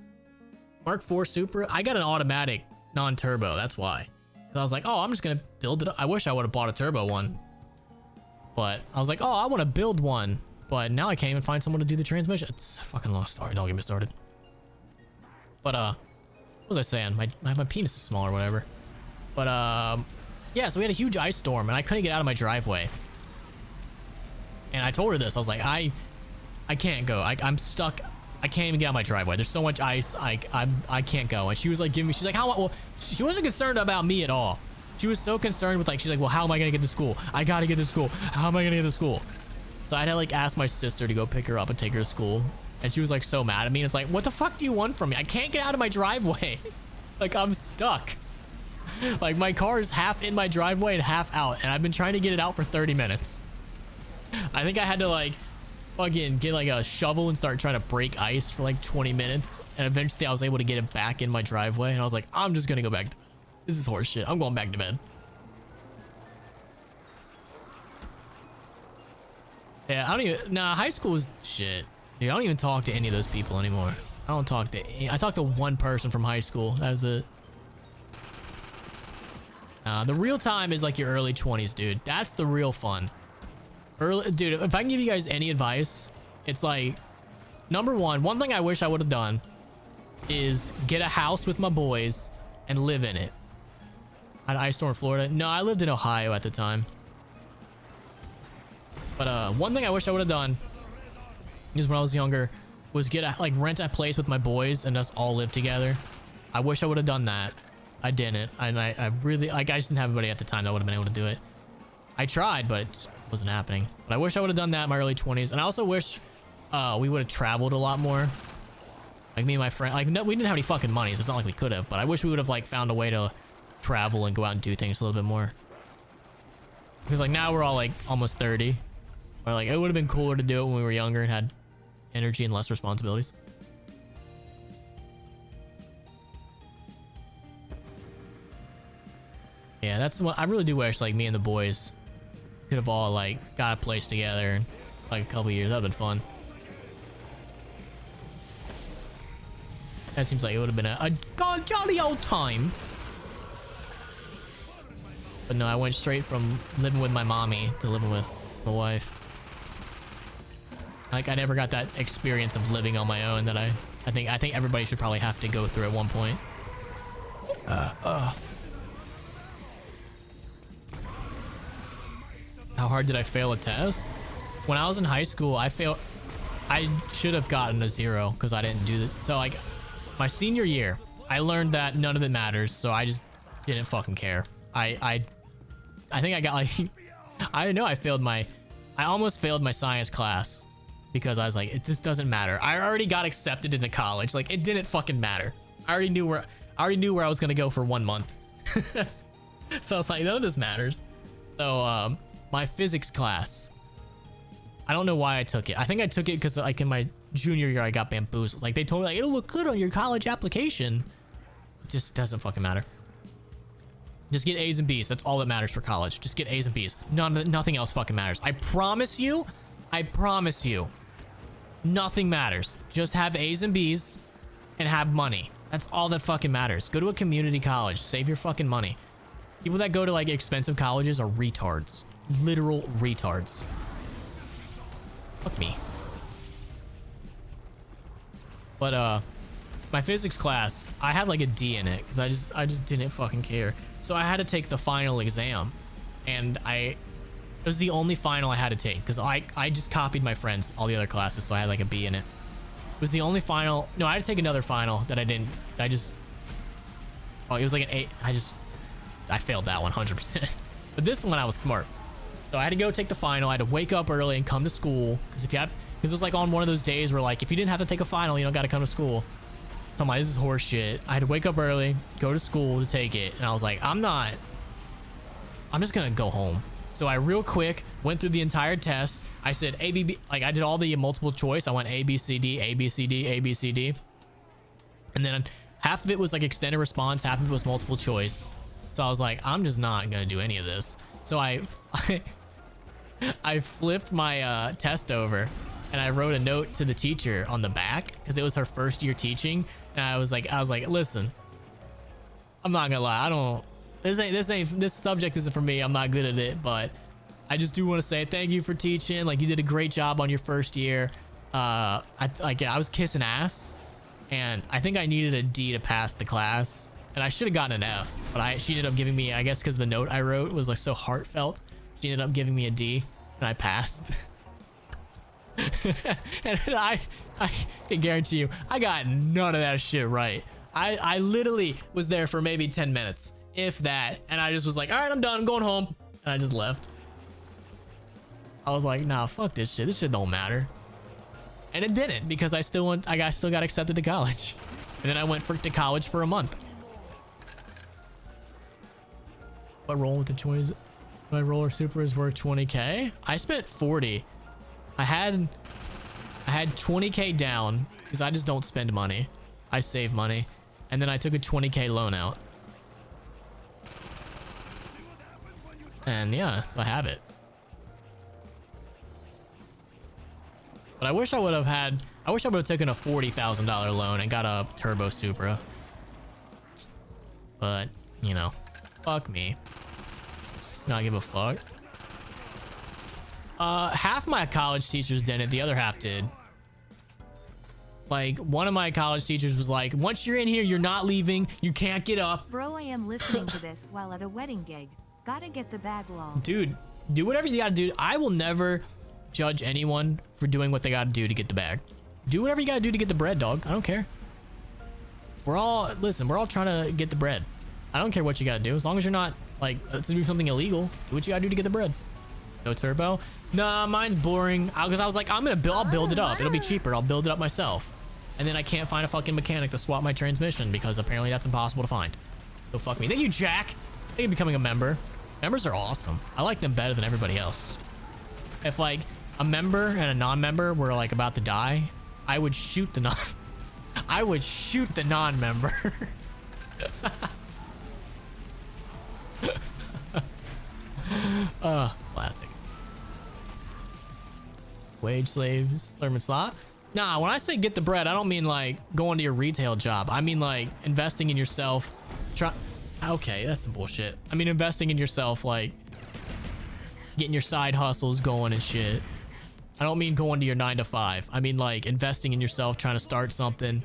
Mark IV Super, I got an automatic non-turbo. That's why. I was like, oh, I'm just going to build it up. I wish I would have bought a turbo one. But I was like, oh, I want to build one. But now I can't even find someone to do the transmission. It's a fucking long story. Don't get me started. But, what was I saying? My penis is small or whatever. But, yeah, so we had a huge ice storm and I couldn't get out of my driveway. And I told her this. I was like, I can't go. I'm stuck. I can't even get out of my driveway. There's so much ice. I can't go. And she was like giving me, she's like, how, well, she wasn't concerned about me at all. She was so concerned with like, she's like, well, how am I going to get to school? I got to get to school. How am I going to get to school? So I had to like ask my sister to go pick her up and take her to school. And she was like so mad at me. And it's like, what the fuck do you want from me? I can't get out of my driveway. Like, I'm stuck. Like, my car is half in my driveway and half out. And I've been trying to get it out for 30 minutes. I think I had to like fucking get like a shovel and start trying to break ice for like 20 minutes. And eventually I was able to get it back in my driveway. And I was like, I'm just going to go back. This is horse shit. I'm going back to bed. Yeah, I don't even, nah, high school was shit. Dude, I don't even talk to any of those people anymore. I don't talk to, I talked to one person from high school. That was it. The real time is like your early 20s, dude. That's the real fun. Dude, if I can give you guys any advice, it's like, number one thing I wish I would have done is get a house with my boys and live in it. At Ice Storm, Florida. No, I lived in Ohio at the time. But one thing I wish I would have done is when I was younger was rent a place with my boys and us all live together. I wish I would have done that. I didn't. And I really, like, I just didn't have anybody at the time that would have been able to do it. I tried, but it wasn't happening. But I wish I would have done that in my early 20s. And I also wish we would have traveled a lot more. Like, me and my friend, like, no, we didn't have any fucking money, so it's not like we could have. But I wish we would have, like, found a way to travel and go out and do things a little bit more. Because, like, now we're all, like, almost 30. Or, like, it would have been cooler to do it when we were younger and had energy and less responsibilities. Yeah, that's what I really do wish, like, me and the boys could have all, like, got a place together in, like, a couple years. That would have been fun. That seems like it would have been a jolly old time. But no, I went straight from living with my mommy to living with my wife. Like, I never got that experience of living on my own that I think everybody should probably have to go through at one point. How hard did I fail a test? When I was in high school, I should have gotten a 0 because I didn't do that. So, like, my senior year, I learned that none of it matters, so I just didn't fucking care. I think I got, like, I know I almost failed my science class because I was like, this doesn't matter. I already got accepted into college. Like, it didn't fucking matter. I already knew where I was gonna go for 1 month. So I was like, none of this matters. So my physics class, I don't know why I took it. I think I took it because, like, in my junior year I got bamboozled. Like, they told me, like, it'll look good on your college application. It just doesn't fucking matter. Just get A's and B's. That's all that matters for college. Just get A's and B's. Nothing else fucking matters. I promise you. Nothing matters. Just have A's and B's and have money. That's all that fucking matters. Go to a community college. Save your fucking money. People that go to, like, expensive colleges are retards. Literal retards. Fuck me. But my physics class, I had like a D in it because I just didn't fucking care. So I had to take the final exam, and it was the only final I had to take because I just copied my friends all the other classes, so I had like a B in it. It was the only final. No, I had to take another final that I didn't. Oh, it was like an 8. I failed that one 100%. But this one I was smart. So I had to go take the final. I had to wake up early and come to school because it was like on one of those days where like if you didn't have to take a final, you don't got to come to school. So I'm like, this is horse shit. I had to wake up early, go to school to take it, and I was like, I'm just gonna go home. So I real quick went through the entire test. I said A, B, B, like I did all the multiple choice. I went A, B, C, D, A, B, C, D, A, B, C, D. And then half of it was like extended response, half of it was multiple choice. So I was like, I'm just not gonna do any of this. So I flipped my test over and I wrote a note to the teacher on the back because it was her first year teaching. And I was like, listen, I'm not gonna lie, this subject isn't for me. I'm not good at it, but I just do want to say thank you for teaching. Like, you did a great job on your first year. I was kissing ass, and I think I needed a D to pass the class, and I should have gotten an F, but she ended up giving me, I guess because the note I wrote was like so heartfelt, she ended up giving me a D, and I passed. And I can guarantee you, I got none of that shit right. I literally was there for maybe 10 minutes. If that, and I just was like, all right, I'm done, I'm going home, and I just left. I was like, nah, fuck this shit don't matter. And it didn't, because I still got accepted to college, and then I went to college for a month. What roll with the choice? My roller super is worth 20k. I spent 40. I had 20k down because I just don't spend money, I save money, and then I took a 20k loan out. And yeah, so I have it. But I wish I would have taken a $40,000 loan and got a Turbo Supra. But, you know, fuck me. Not give a fuck. Half my college teachers didn't, the other half did. Like, one of my college teachers was like, once you're in here, you're not leaving. You can't get up. Bro, I am listening to this while at a wedding gig. Gotta get the bag lol. Dude, do whatever you gotta do. I will never judge anyone for doing what they gotta do to get the bag. Do whatever you gotta do to get the bread, dog. I don't care. We're all trying to get the bread. I don't care what you gotta do. As long as you're not, like, let's do something illegal. Do what you gotta do to get the bread. No turbo? Nah, mine's boring. Because I was like, I'll build it up. It'll be cheaper. I'll build it up myself. And then I can't find a fucking mechanic to swap my transmission because apparently that's impossible to find. So fuck me. Thank you, Jack. Thank you for becoming a member. Members are awesome. I like them better than everybody else. If like a member and a non-member were like about to die, I would shoot the non-member. Classic. Wage slaves, Thurman slot. Nah, when I say get the bread, I don't mean like going to your retail job. I mean like investing in yourself. Okay, that's some bullshit. I mean investing in yourself, like getting your side hustles going and shit. I don't mean going to your 9 to 5. I mean like investing in yourself, trying to start something.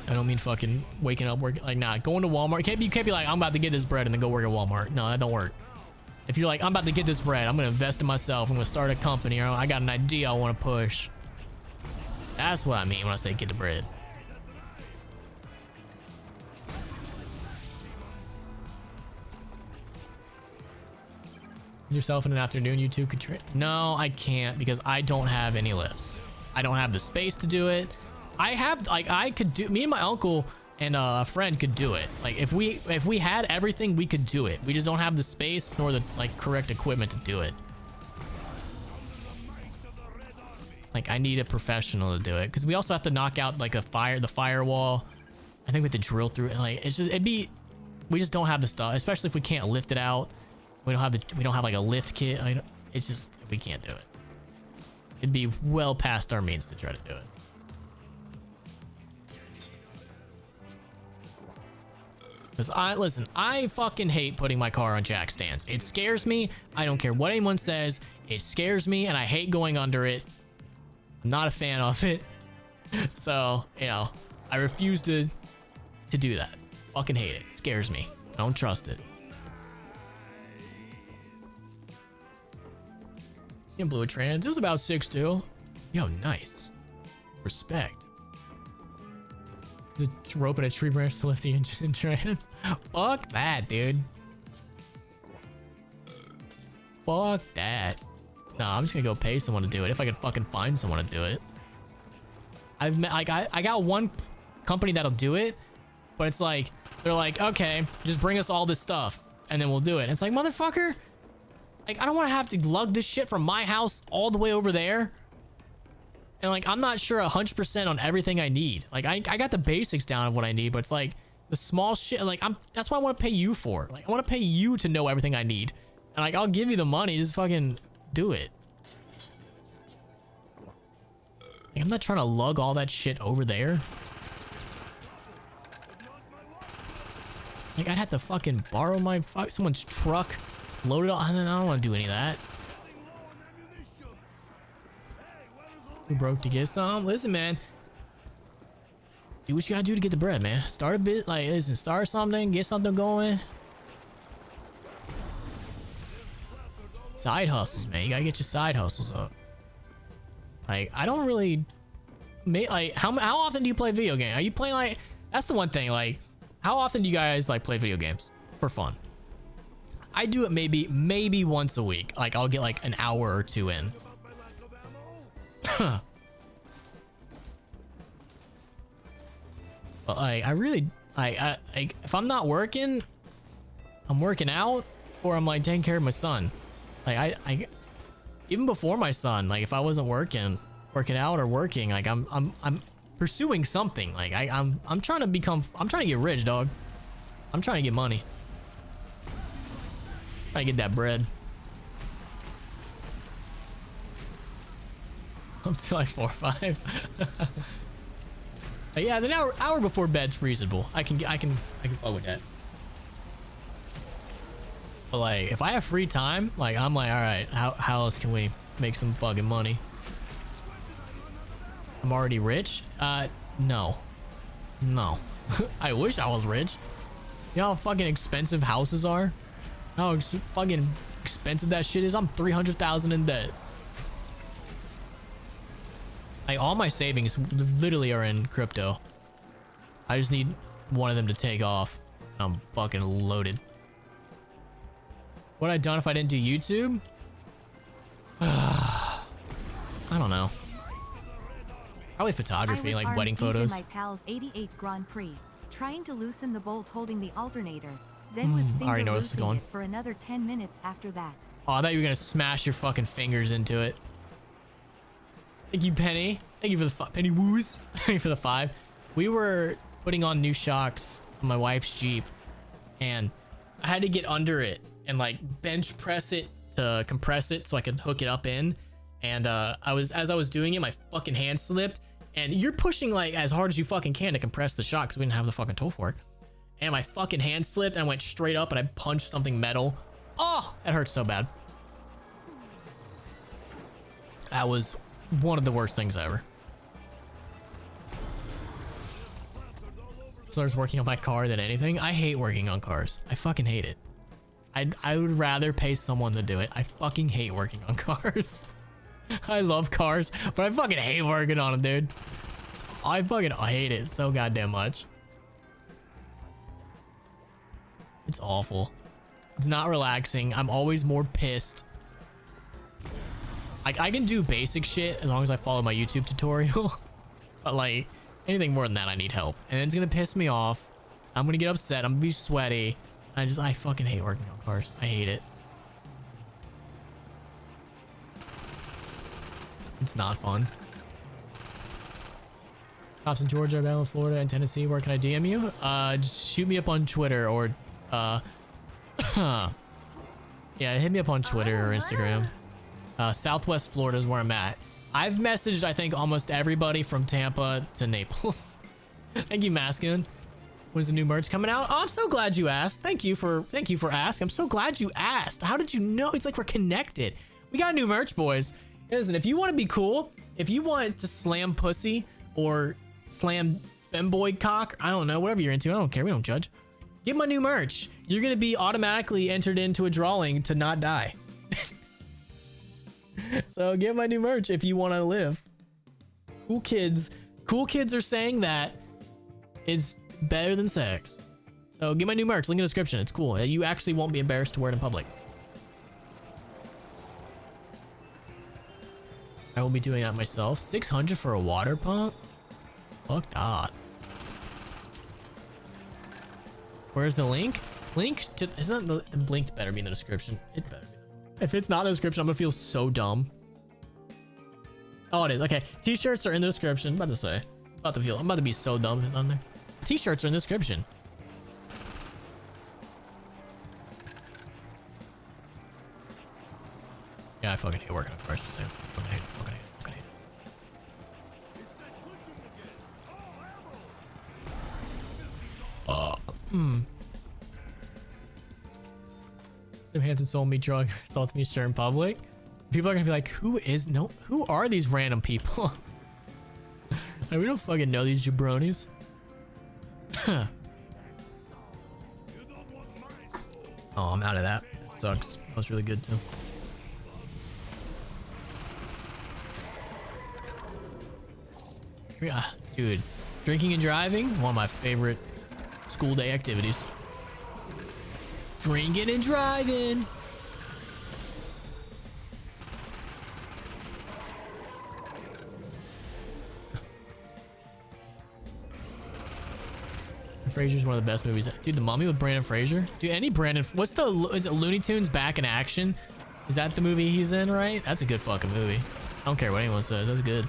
I don't mean fucking waking up working. Like, nah, going to Walmart. You can't be like, I'm about to get this bread and then go work at Walmart. No, that don't work. If you're like, I'm about to get this bread, I'm gonna invest in myself, I'm gonna start a company, or I got an idea I want to push. That's what I mean when I say get the bread. Yourself in an afternoon, you two could train. No, I can't because I don't have any lifts. I don't have the space to do it. I could do, me and my uncle and a friend could do it. Like if we had everything, we could do it. We just don't have the space nor the like correct equipment to do it. Like I need a professional to do it because we also have to knock out like the firewall. I think we have to drill through it. Like it's just we just don't have the stuff, especially if we can't lift it out. We don't have like a lift kit. It's just, we can't do it. It'd be well past our means to try to do it. Because I fucking hate putting my car on jack stands. It scares me. I don't care what anyone says. It scares me and I hate going under it. I'm not a fan of it. So, you know, I refuse to do that. Fucking hate it. It scares me. I don't trust it. In blue trans. It was about 6'2". Yo, nice. Respect. There's a rope and a tree branch to lift the engine trans. Fuck that, dude. Fuck that. No, I'm just gonna go pay someone to do it if I can fucking find someone to do it. I've met like I got one company that'll do it, but it's like they're like, okay, just bring us all this stuff and then we'll do it. And it's like, motherfucker, like I don't want to have to lug this shit from my house all the way over there. And like I'm not sure 100% on everything I need. Like I got the basics down of what I need, but it's like the small shit. Like that's what I want to pay you for. Like I want to pay you to know everything I need, and like I'll give you the money. Just fucking do it. Like, I'm not trying to lug all that shit over there. Like I'd have to fucking borrow my someone's truck, load it all. I don't want to do any of that. Who broke to get some? Listen, man. Do what you gotta do to get the bread, man. Start a bit, like, listen, start something, get something going. Side hustles, man. You gotta get your side hustles up. Like, I don't really... Like, how often do you play video games? Are you playing, like... That's the one thing, like... How often do you guys, like, play video games? For fun. I do it maybe once a week. Like, I'll get, like, an hour or two in. But like I really I if I'm not working, I'm working out, or I'm like taking care of my son. Like I even before my son, like if I wasn't working out or working, like I'm pursuing something. Like I'm trying to get rich, dog. I'm trying to get money. Trying to get that bread. Up to like 4 or 5. Yeah, the hour before bed's reasonable. I can fuck with that. But like, if I have free time, like I'm like, all right, how else can we make some fucking money? I'm already rich. No. I wish I was rich. You know how fucking expensive houses are? How fucking expensive that shit is? I'm 300,000 in debt. Like all my savings literally are in crypto. I just need one of them to take off. I'm fucking loaded. What I'd done if I didn't do YouTube? I don't know. Probably photography, like wedding photos. My pal's 88 Grand Prix, trying to loosen the bolt holding the alternator. Then was I already know this is going for another 10 minutes after that. Oh, I thought you were gonna smash your fucking fingers into it. Thank you, Penny. Thank you for the Penny Woos. Thank you for the 5. We were putting on new shocks on my wife's Jeep, and I had to get under it and like bench press it to compress it so I could hook it up in. And as I was doing it, my fucking hand slipped, and you're pushing like as hard as you fucking can to compress the shock because we didn't have the fucking tool fork. And my fucking hand slipped and I went straight up and I punched something metal. Oh, that hurt so bad. That was one of the worst things ever. There's working on my car than anything. I hate working on cars. I fucking hate it. I would rather pay someone to do it. I fucking hate working on cars. I love cars, but I fucking hate working on them, dude. I fucking hate it so goddamn much. It's awful. It's not relaxing. I'm always more pissed. I can do basic shit as long as I follow my YouTube tutorial. But like anything more than that, I need help. And it's gonna piss me off. I'm gonna get upset. I'm gonna be sweaty. I fucking hate working on cars. I hate it. It's not fun. Cops in Georgia, Alabama, Florida, and Tennessee. Where can I DM you? Just shoot me up on Twitter or yeah, hit me up on Twitter or Instagram. Southwest Florida is where I'm at. I've messaged, I think, almost everybody from Tampa to Naples. Thank you, Maskin. When's the new merch coming out? Oh, I'm so glad you asked. Thank you for asking. I'm so glad you asked. How did you know? It's like we're connected. We got new merch, boys. Listen, if you want to be cool, if you want to slam pussy or slam femboy cock, I don't know, whatever you're into, I don't care, we don't judge. Get my new merch. You're gonna be automatically entered into a drawing to not die. So get my new merch if you want to live. Cool kids are saying that it's better than sex. So get my new merch, link in the description. It's cool. You actually won't be embarrassed to wear it in public. I will be doing that myself. 600 for a water pump? Fuck that. Where's the link? Link to, isn't that the link better be in the description? It better be. If it's not in the description, I'm gonna feel so dumb. Oh, it is. Okay. T-shirts are in the description. I'm about to say. I'm about to be so dumb on there. T-shirts are in the description. Yeah, I fucking hate working on cars. Just saying. Fucking hate it. Tim Hansen sold me drug, assaulted me sure in public. People are gonna be like, who are these random people? Like, we don't fucking know these jabronis. Oh, I'm out of that. It sucks. That was really good too. Yeah, dude, drinking and driving, one of my favorite school day activities. Drinking and driving. Fraser's one of the best movies. Dude, The Mummy with Brandon Fraser. Dude, any Brandon, is it Looney Tunes Back in Action? Is that the movie he's in, right? That's a good fucking movie. I don't care what anyone says, that's good.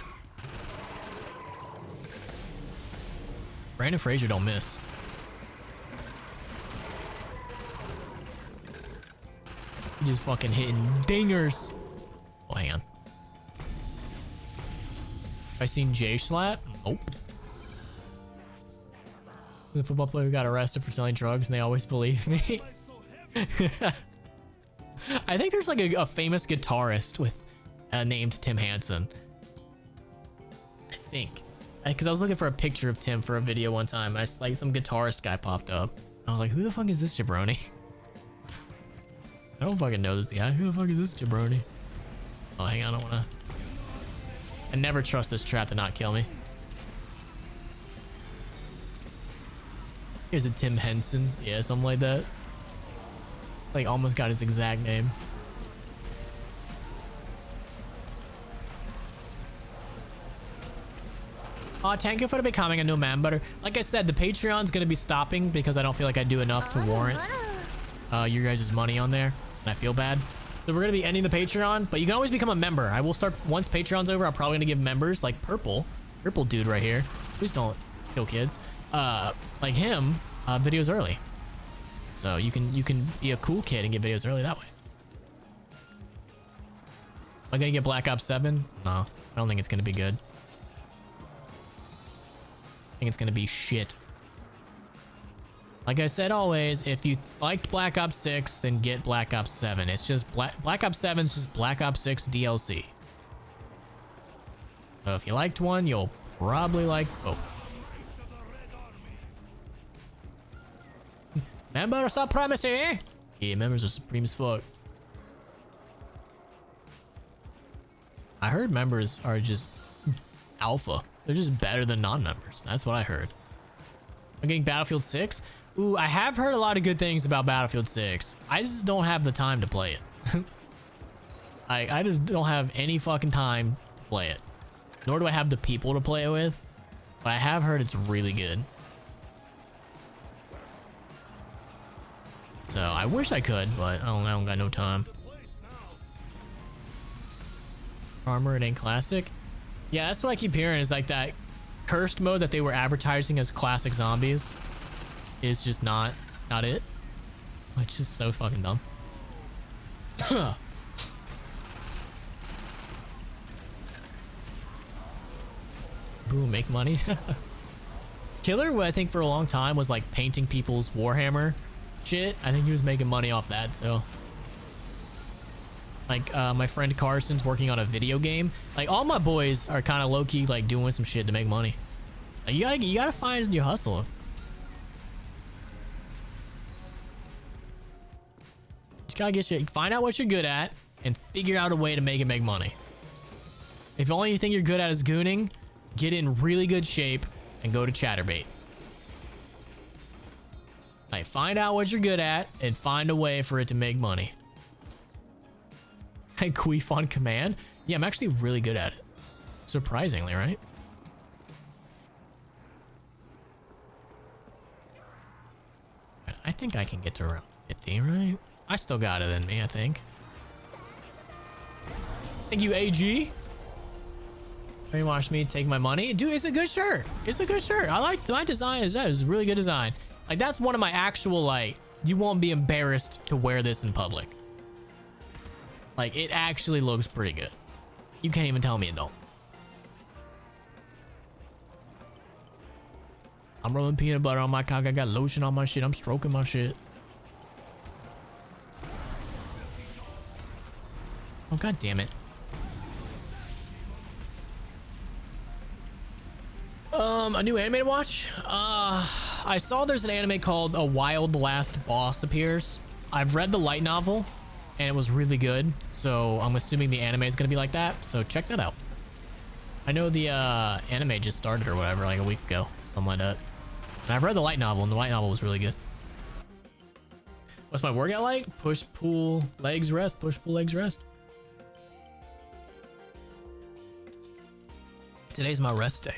Brandon Fraser don't miss. He just fucking hitting dingers. Oh, hang on. Have I seen Jay Schlatt? Nope. The football player who got arrested for selling drugs and they always believe me. I think there's like a famous guitarist with named Tim Hansen. I think. Because I was looking for a picture of Tim for a video one time and like some guitarist guy popped up. I was like, who the fuck is this jabroni? I don't fucking know this guy. Who the fuck is this jabroni? Oh, hang on, I don't wanna. I never trust this trap to not kill me. Here's a Tim Henson. Yeah, something like that. Like almost got his exact name. Thank you for becoming a new member. Like I said, the Patreon's gonna be stopping because I don't feel like I do enough to warrant your guys' money on there. And I feel bad. So we're gonna be ending the Patreon, but you can always become a member. I will start, once Patreon's over, I'm probably gonna give members like Purple dude right here. Please don't kill kids. Like him, videos early. So you can be a cool kid and get videos early that way. Am I gonna get Black Ops 7? No, I don't think it's gonna be good. I think it's gonna be shit. Like I said always, if you liked Black Ops 6, then get Black Ops 7. It's just Black Ops 7 is just Black Ops 6 DLC. So if you liked one, you'll probably like both. Member supremacy! Yeah, members are supreme as fuck. I heard members are just alpha. They're just better than non-members. That's what I heard. I'm getting Battlefield 6. Ooh, I have heard a lot of good things about Battlefield 6. I just don't have the time to play it. I just don't have any fucking time to play it. Nor do I have the people to play it with. But I have heard it's really good. So I wish I could, but I don't got no time. Armor, it ain't classic. Yeah, that's what I keep hearing is like that cursed mode that they were advertising as classic zombies is just not it. It's just so fucking dumb. Boom, make money. Killer, I think for a long time was like painting people's Warhammer shit. I think he was making money off that too. Like my friend Carson's working on a video game. Like all my boys are kind of low-key like doing some shit to make money. Like, you gotta find your hustle. Just gotta find out what you're good at and figure out a way to make money. If all you think you're good at is gooning, get in really good shape and go to Chatterbait. Like, find out what you're good at and find a way for it to make money. And queef on command? Yeah, I'm actually really good at it. Surprisingly, right? I think I can get to around 50, right? I still got it in me, I think. Thank you, AG. Brainwash me, take my money. Dude, it's a good shirt. It's a good shirt. I like my design. It's a really good design. Like, that's one of my actual, like, you won't be embarrassed to wear this in public. Like, it actually looks pretty good. You can't even tell me it don't. I'm rolling peanut butter on my cock. I got lotion on my shit. I'm stroking my shit. Oh, god damn it. A new anime to watch? I saw there's an anime called A Wild Last Boss Appears. I've read the light novel and it was really good, so I'm assuming the anime is gonna be like that, so check that out. I know the anime just started or whatever, like a week ago, something like that. And I've read the light novel and the light novel was really good. What's my workout like? Push, pull, legs, rest. Push, pull, legs, rest. Today's my rest day.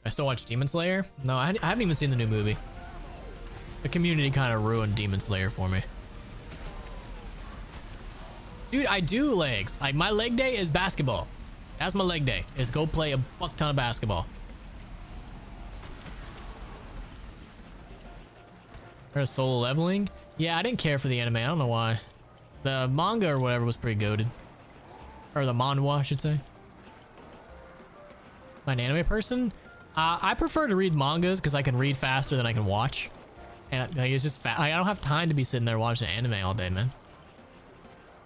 I still watch Demon Slayer? No, I haven't even seen the new movie. The community kind of ruined Demon Slayer for me. Dude, I do legs. Like, my leg day is basketball. That's my leg day, is go play a fuck ton of basketball. There's solo leveling? Yeah, I didn't care for the anime. I don't know why. The manga or whatever was pretty goated. Or the manhwa, I should say. Am I an anime person? I prefer to read mangas because I can read faster than I can watch. And like, it's just I don't have time to be sitting there watching anime all day, man.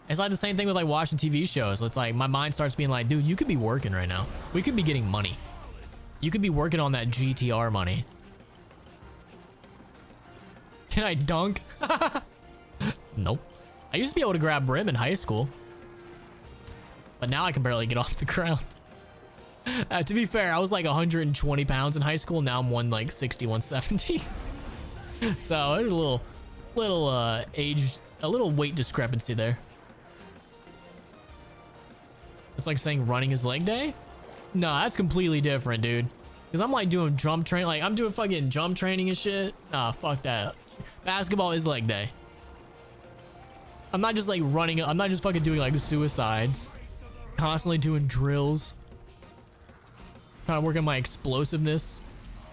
It's like the same thing with like watching TV shows. It's like my mind starts being like, dude, you could be working right now. We could be getting money. You could be working on that GTR money. Can I dunk? Nope. I used to be able to grab rim in high school. But now I can barely get off the ground. To be fair, I was like 120 pounds in high school. Now I'm 160, 170. So there's a little weight discrepancy there. It's like saying running is leg day. No, that's completely different, dude. Because I'm like doing jump training. Like I'm doing fucking jump training and shit. Nah, fuck that. Basketball is leg day. I'm not just like running. I'm not just fucking doing like suicides. Constantly doing drills. Trying to work on my explosiveness.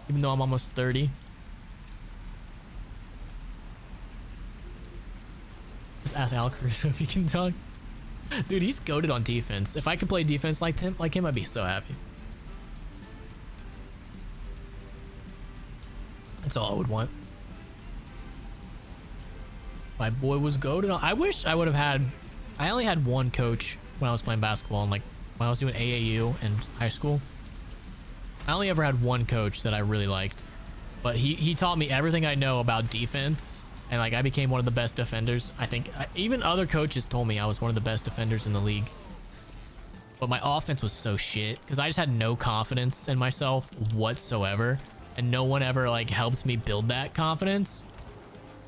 Even though I'm almost 30. Just ask Al Caruso if he can dunk. Dude, he's goated on defense. If I could play defense like him, I'd be so happy. That's all I would want. My boy was goated on. I wish I would have had. I only had one coach when I was playing basketball, and like when I was doing AAU in high school. I only ever had one coach that I really liked, but he taught me everything I know about defense, and like I became one of the best defenders. I think even other coaches told me I was one of the best defenders in the league. But my offense was so shit because I just had no confidence in myself whatsoever, and no one ever like helped me build that confidence.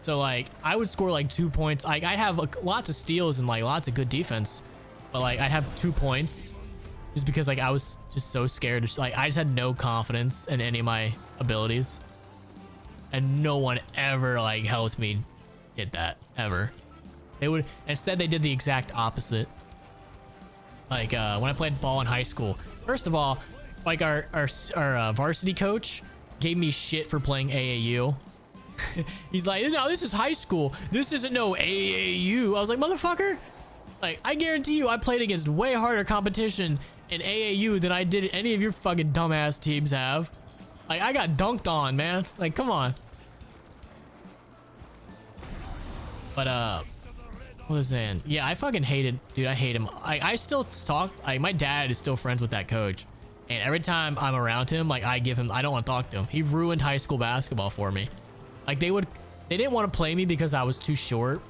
So like I would score like 2 points. Like I have lots of steals and like lots of good defense, but like I have 2 points just because like I was just so scared. Like I just had no confidence in any of my abilities, and no one ever like helped me get that ever. They would instead they did the exact opposite. Like when I played ball in high school, first of all, like our varsity coach gave me shit for playing AAU. He's like, no, this is high school. This isn't no AAU. I was like, motherfucker, like I guarantee you I played against way harder competition in AAU than I did any of your fucking dumbass teams have. Like I got dunked on, man. Like come on. But What was in? Yeah, I fucking hated, dude. I hate him. I still talk. My dad is still friends with that coach, and every time I'm around him, like I don't want to talk to him. He ruined high school basketball for me. Like they didn't want to play me because I was too short.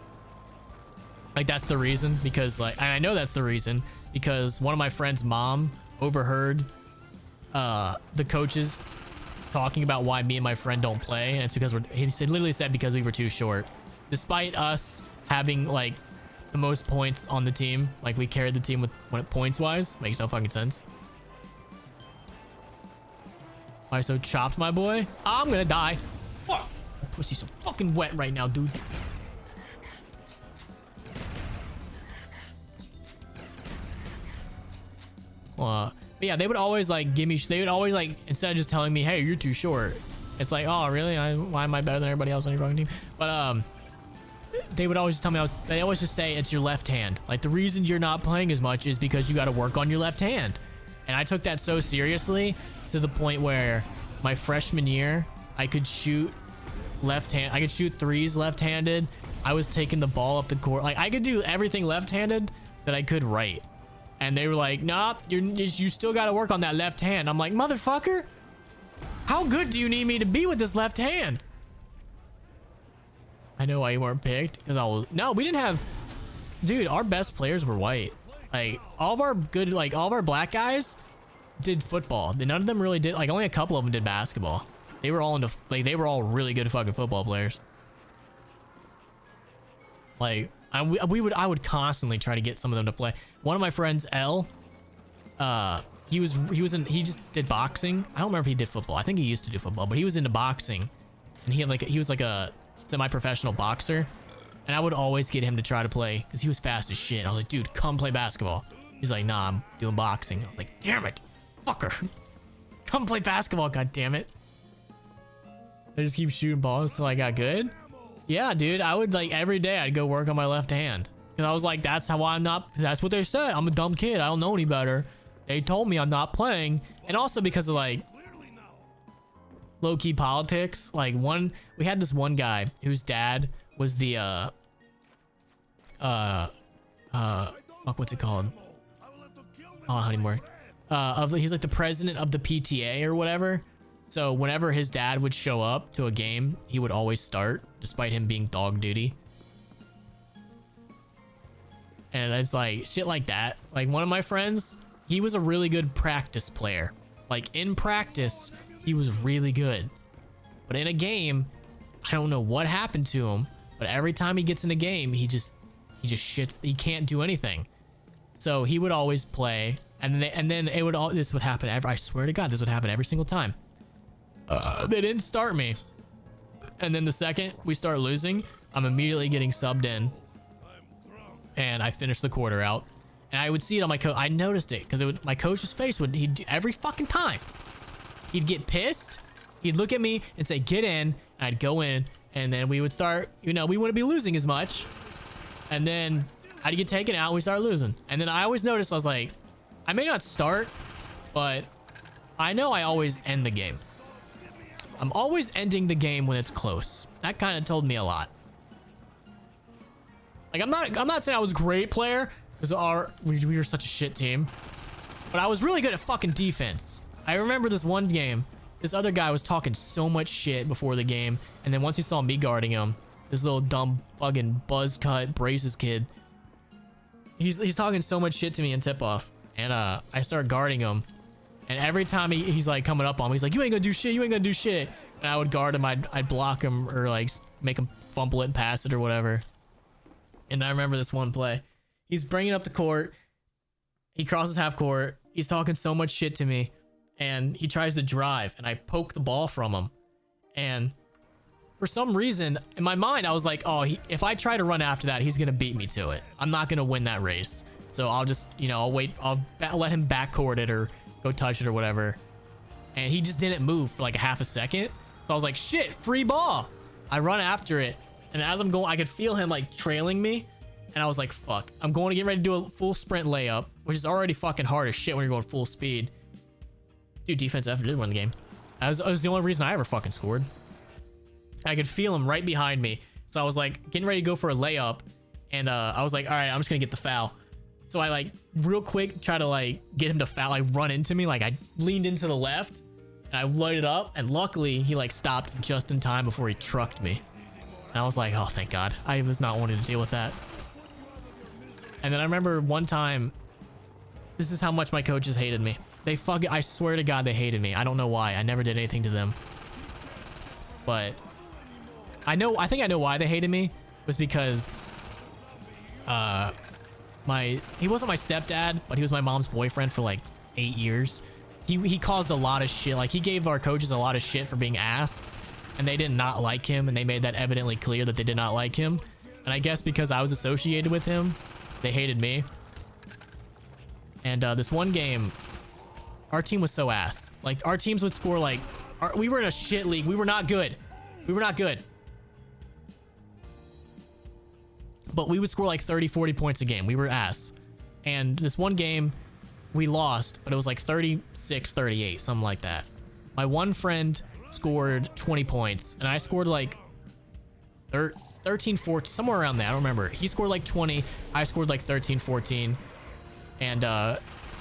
Like that's the reason. Because like, and I know that's the reason because one of my friend's mom overheard the coaches talking about why me and my friend don't play, and it's because literally said because we were too short, despite us having like the most points on the team. Like we carried the team with points wise. Makes no fucking sense. Alright, so chopped my boy. I'm gonna die. Fuck. My pussy's so fucking wet right now, dude. But yeah, they would always like give me, they would always like, instead of just telling me, hey, you're too short, it's like, oh really, why am I better than everybody else on your fucking team? But they would always tell me, they always just say it's your left hand. Like the reason you're not playing as much is because you got to work on your left hand. And I took that so seriously to the point where my freshman year, I could shoot I could shoot threes left-handed. I was taking the ball up the court. Like I could do everything left-handed that I could right. And they were like, nah, you still got to work on that left hand. I'm like, motherfucker, how good do you need me to be with this left hand? I know why you weren't picked. Because no, we didn't have, dude, our best players were white. Like all of our black guys did football. None of them really did, like only a couple of them did basketball. They were all they were all really good fucking football players. Like I would constantly try to get some of them to play. One of my friends, L, he just did boxing. I don't remember if he did football. I think he used to do football, but he was into boxing, and he was like a semi-professional boxer. And I would always get him to try to play because he was fast as shit. I was like, dude, come play basketball. He's like, nah, I'm doing boxing. I was like, damn it, fucker, come play basketball, god damn it. I just keep shooting balls till I got good. Yeah, dude, I would like every day I'd go work on my left hand. Cause I was like, that's what they said. I'm a dumb kid. I don't know any better. They told me I'm not playing. And also because of like low-key politics. Like we had this one guy whose dad was the, fuck, what's it called? I don't know anymore. He's like the president of the PTA or whatever. So whenever his dad would show up to a game, he would always start, despite him being dog duty. And it's like shit like that. Like one of my friends, he was a really good practice player. Like in practice, he was really good. But in a game, I don't know what happened to him, but every time he gets in a game, he just shits. He can't do anything. So he would always play, and then this would happen. I swear to God, this would happen every single time. They didn't start me, and then the second we start losing, I'm immediately getting subbed in, and I finish the quarter out. And I would see it on my coach. I noticed it because my coach's face he'd every fucking time. He'd get pissed. He'd look at me and say, "Get in." And I'd go in, and then we would start. We wouldn't be losing as much, and then I'd get taken out. And we start losing, and then I always noticed. I was like, I may not start, but I know I always end the game. I'm always ending the game when it's close. That kind of told me a lot. Like I'm not saying I was a great player because we were such a shit team, but I was really good at fucking defense. I remember this one game, this other guy was talking so much shit before the game, and then once he saw me guarding him, this little dumb fucking buzz cut braces kid, he's talking so much shit to me in tip off, and I start guarding him. And every time he's like coming up on me, he's like, you ain't gonna do shit, you ain't gonna do shit. And I would guard him, I'd block him or like make him fumble it and pass it or whatever. And I remember this one play. He's bringing up the court. He crosses half court. He's talking so much shit to me. And he tries to drive and I poke the ball from him. And for some reason, in my mind, I was like, oh, if I try to run after that, he's gonna beat me to it. I'm not gonna win that race. So I'll just, I'll wait. I'll let him backcourt it or go touch it or whatever. And he just didn't move for like a half a second. So I was like, shit, free ball. I run after it. And as I'm going, I could feel him like trailing me. And I was like, fuck, I'm going to get ready to do a full sprint layup, which is already fucking hard as shit when you're going full speed. Dude, defense effort did win the game. That was the only reason I ever fucking scored. I could feel him right behind me. So I was like getting ready to go for a layup. And I was like, all right, I'm just gonna get the foul. So I like real quick try to like get him to foul. I run into me, like I leaned into the left and I loaded up, and luckily he like stopped just in time before he trucked me. And I was like, oh, thank God. I was not wanting to deal with that. And then I remember one time, this is how much my coaches hated me. They fucking, I swear to God, they hated me. I don't know why. I never did anything to them. But I think I know why they hated me. It was because he wasn't my stepdad, but he was my mom's boyfriend for like 8 years. He caused a lot of shit. Like he gave our coaches a lot of shit for being ass, and they did not like him, and they made that evidently clear that they did not like him. And I guess because I was associated with him, they hated me. And this one game, our team was so ass. Like our teams would score like, we were in a shit league. We were not good. We were not good. But we would score like 30, 40 points a game. We were ass. And this one game, we lost, but it was like 36, 38, something like that. My one friend scored 20 points, and I scored like 13, 14, somewhere around that. I don't remember. He scored like 20. I scored like 13, 14. And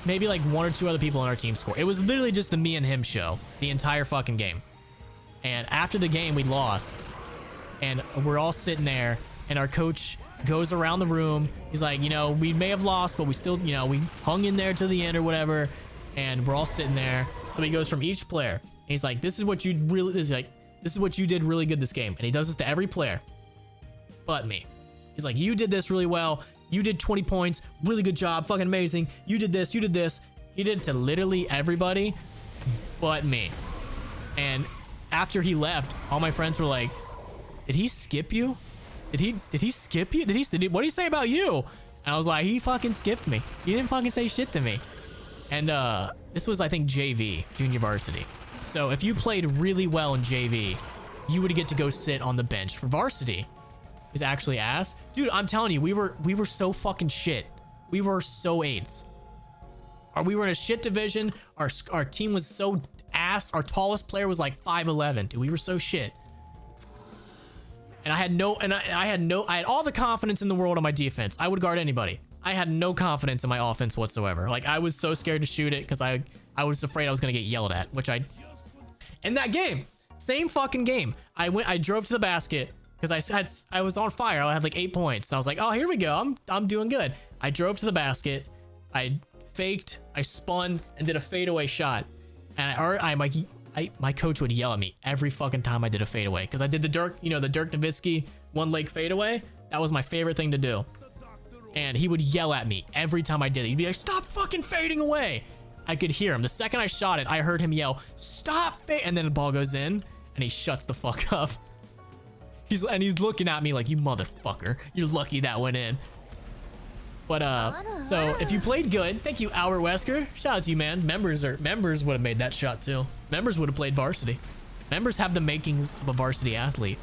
maybe like one or two other people on our team scored. It was literally just the me and him show the entire fucking game. And after the game, we lost. And we're all sitting there, and our coach goes around the room. He's like, you know, we may have lost, but we still, you know, we hung in there to the end or whatever. And we're all sitting there. So he goes from each player. And he's like, this is what you really, this is what you did really good this game. And he does this to every player but me. He's like, you did this really well. You did 20 points. Really good job. Fucking amazing. You did this. You did this. He did it to literally everybody but me. And after he left, all my friends were like, did he skip you? Did he skip you? What did he say about you? And I was like, he fucking skipped me. He didn't fucking say shit to me. And this was, I think, JV, junior varsity. So if you played really well in JV, you would get to go sit on the bench for varsity. Is actually ass. Dude, I'm telling you, we were so fucking shit. We were so AIDS. We were in a shit division. Our team was so ass. Our tallest player was like 5'11". Dude, we were so shit. And I had all the confidence in the world on my defense. I would guard anybody. I had no confidence in my offense whatsoever. Like I was so scared to shoot it because I was afraid I was gonna get yelled at, which in that game, same fucking game. I drove to the basket because I was on fire. I had like 8 points. And I was like, oh, here we go. I'm doing good. I drove to the basket. I faked. I spun and did a fadeaway shot. And my coach would yell at me every fucking time I did a fadeaway because I did the Dirk Nowitzki one leg fadeaway. That was my favorite thing to do. And he would yell at me every time I did it. He'd be like, stop fucking fading away. I could hear him. The second I shot it, I heard him yell, stop fading. And then the ball goes in and he shuts the fuck up. He's looking at me like, you motherfucker. You're lucky that went in. But so if you played good, thank you, Albert Wesker. Shout out to you, man. Members would have made that shot too. Members would have played varsity. Members have the makings of a varsity athlete.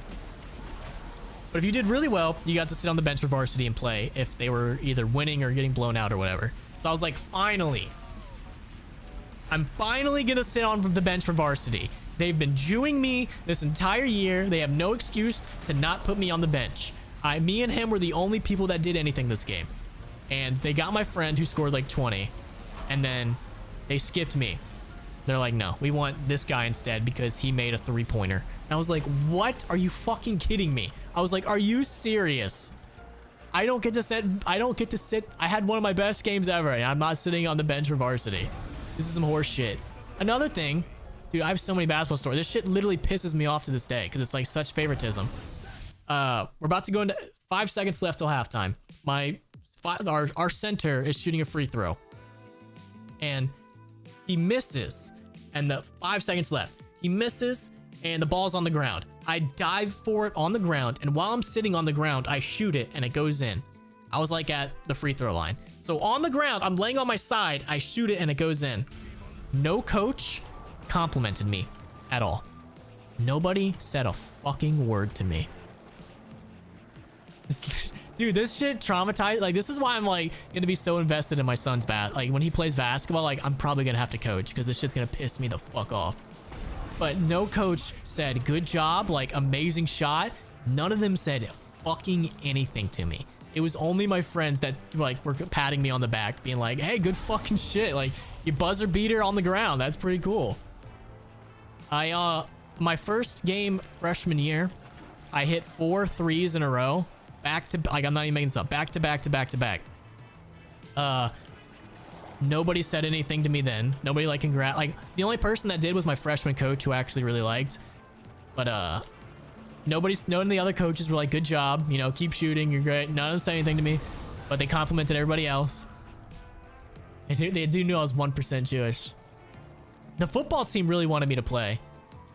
But if you did really well, you got to sit on the bench for varsity and play if they were either winning or getting blown out or whatever. So I was like, I'm finally gonna sit on the bench for varsity. They've been Jewing me this entire year. They have no excuse to not put me on the bench. Me and him were the only people that did anything this game. And they got my friend who scored like 20. And then they skipped me. They're like, no, we want this guy instead because he made a 3-pointer. And I was like, what? Are you fucking kidding me? I was like, are you serious? I don't get to sit. I had one of my best games ever, and I'm not sitting on the bench for varsity. This is some horse shit. Another thing, dude, I have so many basketball stories. This shit literally pisses me off to this day because it's like such favoritism. We're about to go into 5 seconds left till halftime. Our center is shooting a free throw, and he misses. And the 5 seconds left, he misses, and the ball's on the ground. I dive for it on the ground, and while I'm sitting on the ground, I shoot it, and it goes in. I was like at the free throw line. So on the ground, I'm laying on my side, I shoot it, and it goes in. No coach complimented me at all. Nobody said a fucking word to me. Dude, this shit traumatized. Like, this is why I'm like gonna be so invested in my son's like when he plays basketball, like I'm probably gonna have to coach because this shit's gonna piss me the fuck off. But no coach said good job, like amazing shot. None of them said fucking anything to me. It was only my friends that like were patting me on the back, being like, hey, good fucking shit. Like, you buzzer beater on the ground. That's pretty cool. My first game freshman year, I hit 4 threes in a row. Back to, like, I'm not even making this up. Back to back to back to back. Nobody said anything to me then. Nobody like like the only person that did was my freshman coach, who I actually really liked. But none of the other coaches were like, good job, you know, keep shooting, you're great. None of them said anything to me, but they complimented everybody else. They do know I was 1% Jewish. The football team really wanted me to play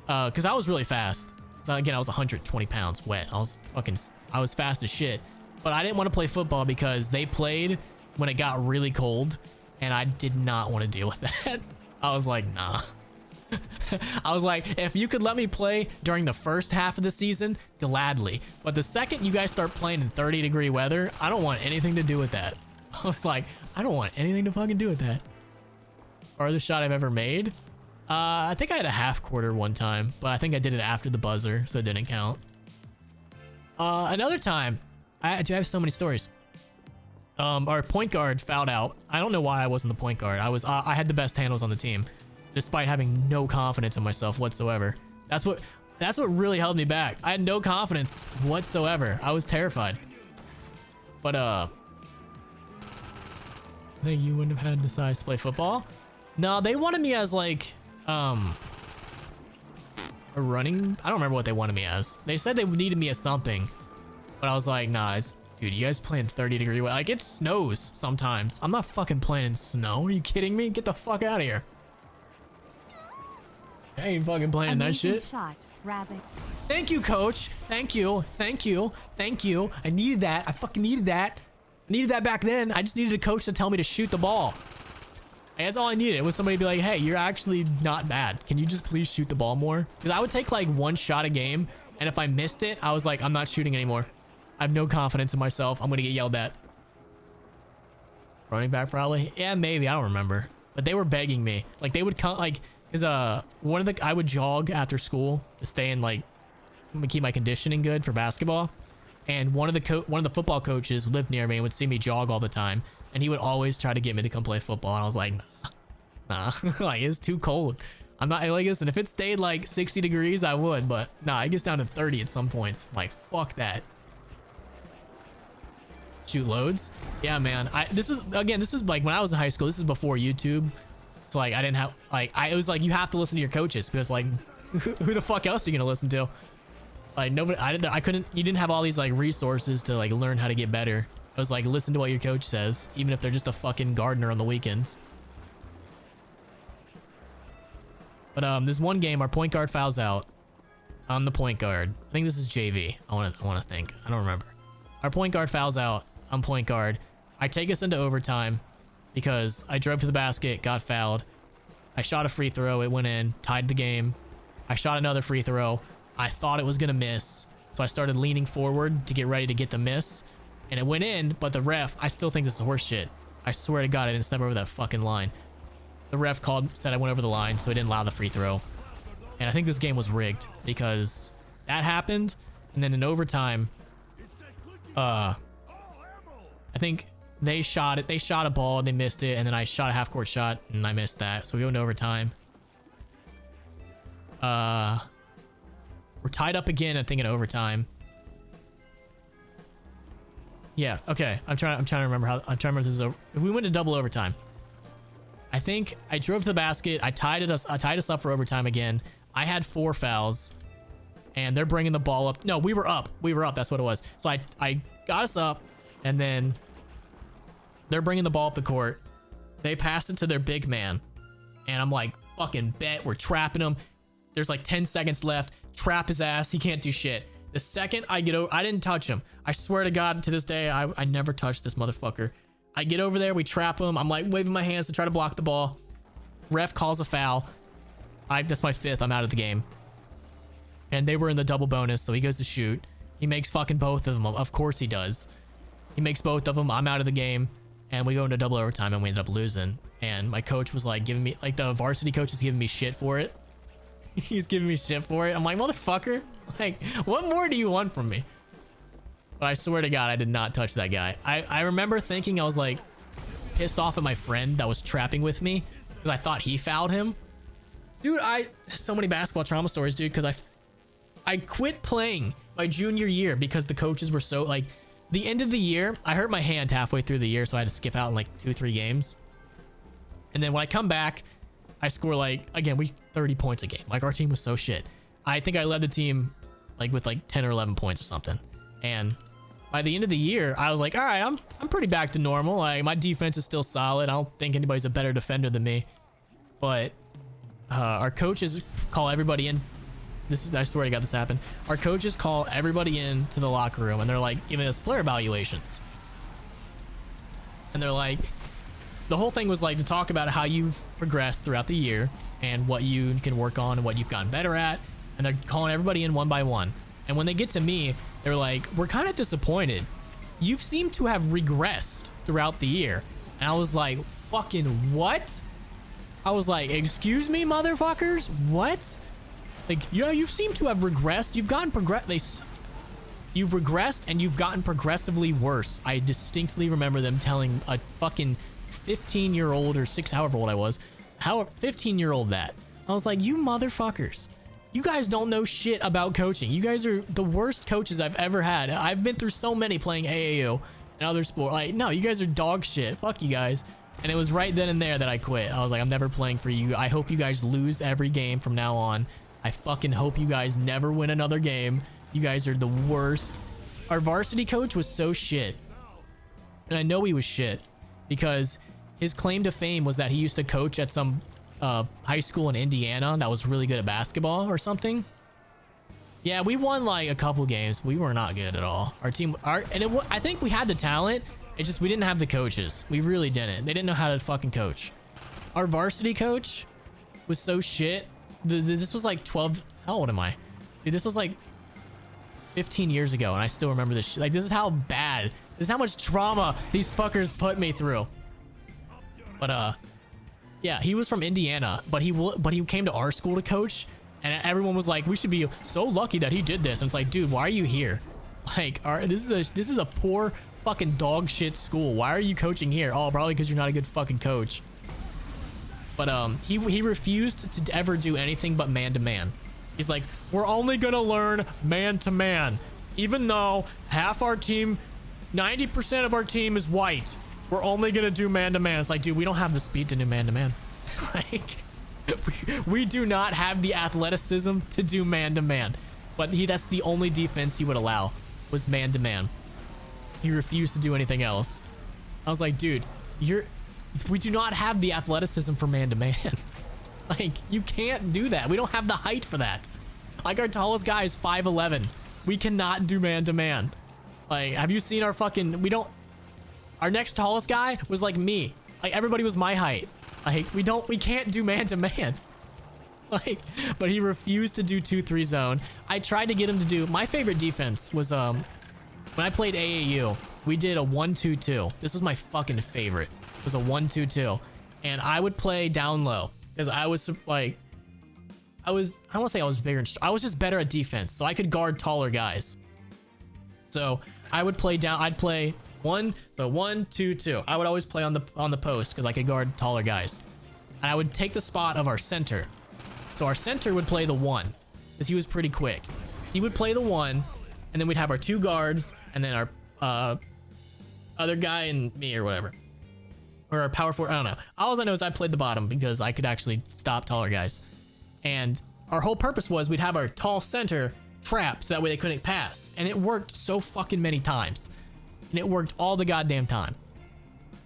because I was really fast. So again, I was 120 pounds wet. I was fast as shit. But I didn't want to play football because they played when it got really cold, and I did not want to deal with that. I was like, nah. I was like, if you could let me play during the first half of the season, gladly. But the second you guys start playing in 30-degree weather, I don't want anything to do with that. I was like, I don't want anything to fucking do with that. Farthest shot I've ever made? I think I had a half quarter one time, but I think I did it after the buzzer, so it didn't count. Another time, I have so many stories. Our point guard fouled out. I don't know why I wasn't the point guard. I had the best handles on the team, despite having no confidence in myself whatsoever. That's what really held me back. I had no confidence whatsoever. I was terrified. But I think you wouldn't have had the size to play football. No, they wanted me as like a running. I don't remember what they wanted me as. They said they needed me as something, but I was like, nah, dude, you guys playing 30-degree weather? Like, it snows sometimes. I'm not fucking playing in snow. Are you kidding me? Get the fuck out of here. I ain't fucking playing that shit. Shot, rabbit. Thank you, coach. Thank you. Thank you. Thank you. I needed that. I fucking needed that. I needed that back then. I just needed a coach to tell me to shoot the ball. That's all I needed. It was somebody to be like, hey, you're actually not bad. Can you just please shoot the ball more? Because I would take like one shot a game, and if I missed it, I was like, I'm not shooting anymore. I have no confidence in myself. I'm going to get yelled at. Running back probably? Yeah, maybe. I don't remember. But they were begging me. Like, they would come, like, because I would jog after school to stay in, like, keep my conditioning good for basketball. And one of the football coaches lived near me and would see me jog all the time. And he would always try to get me to come play football. And I was like, nah. Like, it's too cold. I'm not, like, listen, if it stayed like 60 degrees, I would. But nah, it gets down to 30 at some points. I'm like, fuck that. Shoot loads. Yeah, man. This is like when I was in high school. This is before YouTube. So like, I didn't have, like, it was like, you have to listen to your coaches because like, who the fuck else are you gonna listen to? Like, nobody, you didn't have all these like resources to like learn how to get better. It was like, listen to what your coach says, even if they're just a fucking gardener on the weekends. But this one game, our point guard fouls out. I'm the point guard. I think this is JV. I want to think. I don't remember. Our point guard fouls out. I'm point guard. I take us into overtime because I drove to the basket, got fouled. I shot a free throw. It went in, tied the game. I shot another free throw. I thought it was going to miss. So I started leaning forward to get ready to get the miss. And it went in, but the ref, I still think this is horse shit. I swear to God, I didn't step over that fucking line. The ref said I went over the line, so he didn't allow the free throw. And I think this game was rigged because that happened. And then in overtime, I think they shot a ball, they missed it, and then I shot a half-court shot, and I missed that. So we go into overtime. We're tied up again, I think, in overtime. Yeah, okay. I'm trying to remember if this is over. If we went to double overtime. I think I drove to the basket. I tied us up for overtime again. I had 4 fouls, and they're bringing the ball up. No, we were up. That's what it was. So I got us up, and then they're bringing the ball up the court. They passed it to their big man, and I'm like, fucking bet. We're trapping him. There's like 10 seconds left. Trap his ass. He can't do shit. The second I get over, I didn't touch him. I swear to God, to this day, I never touched this motherfucker. I get over there, we trap him. I'm like waving my hands to try to block the ball. Ref calls a foul. That's my 5th. I'm out of the game. And they were in the double bonus, so he goes to shoot. He makes fucking both of them. Of course he does. He makes both of them. I'm out of the game. And we go into double overtime, and we end up losing. And my coach was like giving me, like the varsity coach was giving me shit for it. He was giving me shit for it. I'm like, motherfucker. Like, what more do you want from me? But I swear to God, I did not touch that guy. I remember thinking I was like pissed off at my friend that was trapping with me because I thought he fouled him. Dude, so many basketball trauma stories, dude, because I quit playing my junior year because the coaches were so like the end of the year. I hurt my hand halfway through the year, so I had to skip out in like 2-3 games. And then when I come back, I score like, again, 30 points a game. Like our team was so shit. I think I led the team like with like 10 or 11 points or something. And by the end of the year, I was like, all right, I'm pretty back to normal. Like my defense is still solid. I don't think anybody's a better defender than me. But our coaches call everybody in. I swear to God this happened. Our coaches call everybody in to the locker room and they're like giving us player evaluations. And they're like, the whole thing was like to talk about how you've progressed throughout the year and what you can work on and what you've gotten better at. And they're calling everybody in one by one. And when they get to me, they're like, we're kind of disappointed. You've seemed to have regressed throughout the year. And I was like, fucking what? I was like, excuse me, motherfuckers? What? Like, yeah, you seem to have regressed. You've gotten you've regressed and you've gotten progressively worse. I distinctly remember them telling a fucking 15-year-old or however old I was, 15-year-old that. I was like, you motherfuckers. You guys don't know shit about coaching. You guys are the worst coaches I've ever had. I've been through so many playing AAU and other sport. Like, no, you guys are dog shit. Fuck you guys. And it was right then and there that I quit. I was like, I'm never playing for you. I hope you guys lose every game from now on. I fucking hope you guys never win another game. You guys are the worst. Our varsity coach was so shit. And I know he was shit because his claim to fame was that he used to coach at some high school in Indiana that was really good at basketball or something. Yeah, we won like a couple games. We were not good at all. Our team, I think we had the talent. It's just we didn't have the coaches. We really didn't. They didn't know how to fucking coach. Our varsity coach was so shit. This was like 12. How old am I? Dude, this was like 15 years ago, and I still remember this shit. Like, this is how bad. This is how much trauma these fuckers put me through. But yeah, he was from Indiana, but he came to our school to coach, and everyone was like, we should be so lucky that he did this. And it's like, dude, why are you here? Like, this is a poor fucking dog shit school. Why are you coaching here? Oh, probably because you're not a good fucking coach. But he refused to ever do anything but man-to-man. He's like, we're only gonna learn man-to-man, even though half our team, 90% of our team is white. We're only gonna do man-to-man. It's like, dude, we don't have the speed to do man-to-man. Like, we do not have the athleticism to do man-to-man. But that's the only defense he would allow, was man-to-man. He refused to do anything else. I was like, dude, we do not have the athleticism for man-to-man. Like, you can't do that. We don't have the height for that. Like, our tallest guy is 5'11". We cannot do man-to-man. Like, have you seen our fucking... Our next tallest guy was like me. Like, everybody was my height. Like, we can't do man-to-man. Like, but he refused to do 2-3 zone. I tried to get him to do... My favorite defense was, when I played AAU, we did a 1-2-2. This was my fucking favorite. It was a 1-2-2. And I would play down low. Because I was like... I don't want to say I was bigger. I was just better at defense. So I could guard taller guys. So I would play down... I'd play... 1-2-2. I would always play on the post because I could guard taller guys. And I would take the spot of our center. So our center would play the 1 because he was pretty quick. He would play the 1, and then we'd have our 2 guards, and then our other guy and me or whatever, or our power forward. I don't know. All I know is I played the bottom because I could actually stop taller guys. And our whole purpose was we'd have our tall center trap so that way they couldn't pass, and it worked so fucking many times. And it worked all the goddamn time.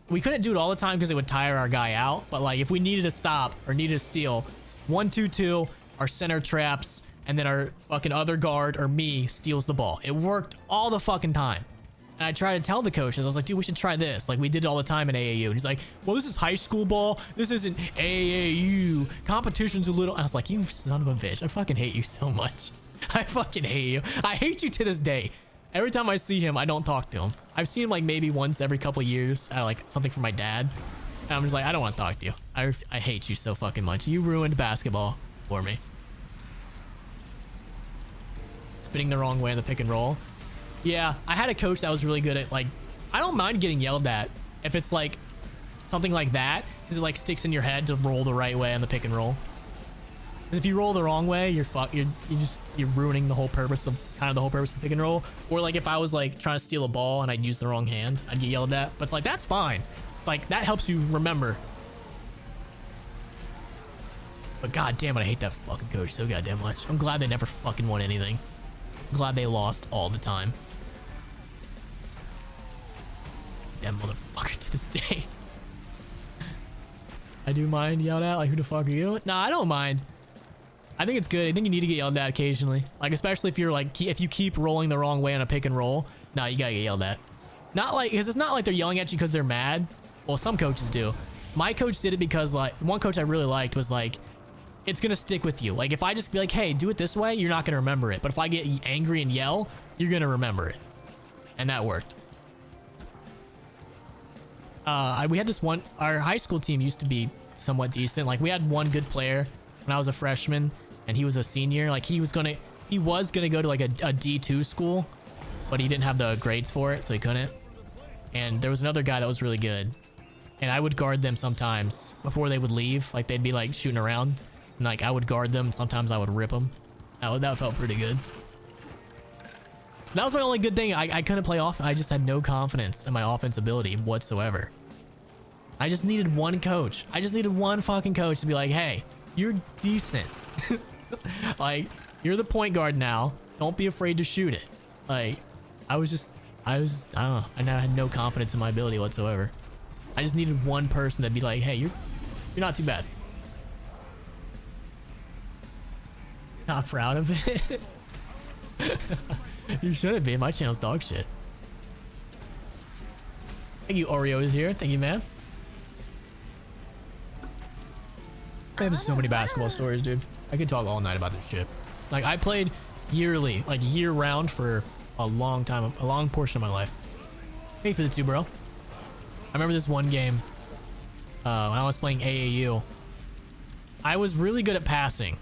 We couldn't do it all the time because it would tire our guy out. But like if we needed to stop or needed to steal, 1-2-2, our center traps, and then our fucking other guard or me steals the ball. It worked all the fucking time. And I tried to tell the coaches, I was like, dude, we should try this. Like we did it all the time in AAU. And he's like, well, this is high school ball. This isn't AAU. Competition's a little... I was like, you son of a bitch. I fucking hate you so much. I fucking hate you. I hate you to this day. Every time I see him, I don't talk to him. I've seen him like maybe once every couple of years at like something for my dad. And I'm just like, I don't want to talk to you. I hate you so fucking much. You ruined basketball for me. Spinning the wrong way in the pick and roll. Yeah, I had a coach that was really good at like, I don't mind getting yelled at if it's like something like that, because it like sticks in your head to roll the right way on the pick and roll. Because if you roll the wrong way, you're ruining the whole purpose of the pick and roll. Or like if I was like trying to steal a ball and I'd use the wrong hand, I'd get yelled at. But it's like, that's fine. Like that helps you remember. But god damn it, I hate that fucking coach so goddamn much. I'm glad they never fucking won anything. I'm glad they lost all the time. That motherfucker to this day. I do mind yelled at, like, who the fuck are you? Nah, I don't mind. I think it's good. I think you need to get yelled at occasionally. Like, especially if you're like, if you keep rolling the wrong way on a pick and roll, nah, you gotta get yelled at. Not like, because it's not like they're yelling at you because they're mad. Well, some coaches do. My coach did it because, like, one coach I really liked was like, it's gonna stick with you. Like, if I just be like, hey, do it this way, you're not gonna remember it. But if I get angry and yell, you're gonna remember it. And that worked. We had this one, our high school team used to be somewhat decent. Like, we had one good player when I was a freshman and he was a senior. Like, he was gonna go to like a D2 school, but he didn't have the grades for it, so he couldn't. And there was another guy that was really good, and I would guard them sometimes before they would leave. Like, they'd be like shooting around, and like I would guard them. Sometimes I would rip them. That felt pretty good. That was my only good thing. I couldn't play off. I just had no confidence in my offense ability whatsoever. I just needed one coach. I just needed one fucking coach to be like, hey, you're decent. Like, you're the point guard now. Don't be afraid to shoot it. Like, I don't know. I had no confidence in my ability whatsoever. I just needed one person to be like, hey, you're not too bad. Not proud of it. You shouldn't be. My channel's dog shit. Thank you, Oreo is here. Thank you, man. I have so many basketball stories, dude. I could talk all night about this shit. Like, I played yearly, like year round for a long time, a long portion of my life. Pay for the two, bro. I remember this one game when I was playing AAU. I was really good at passing.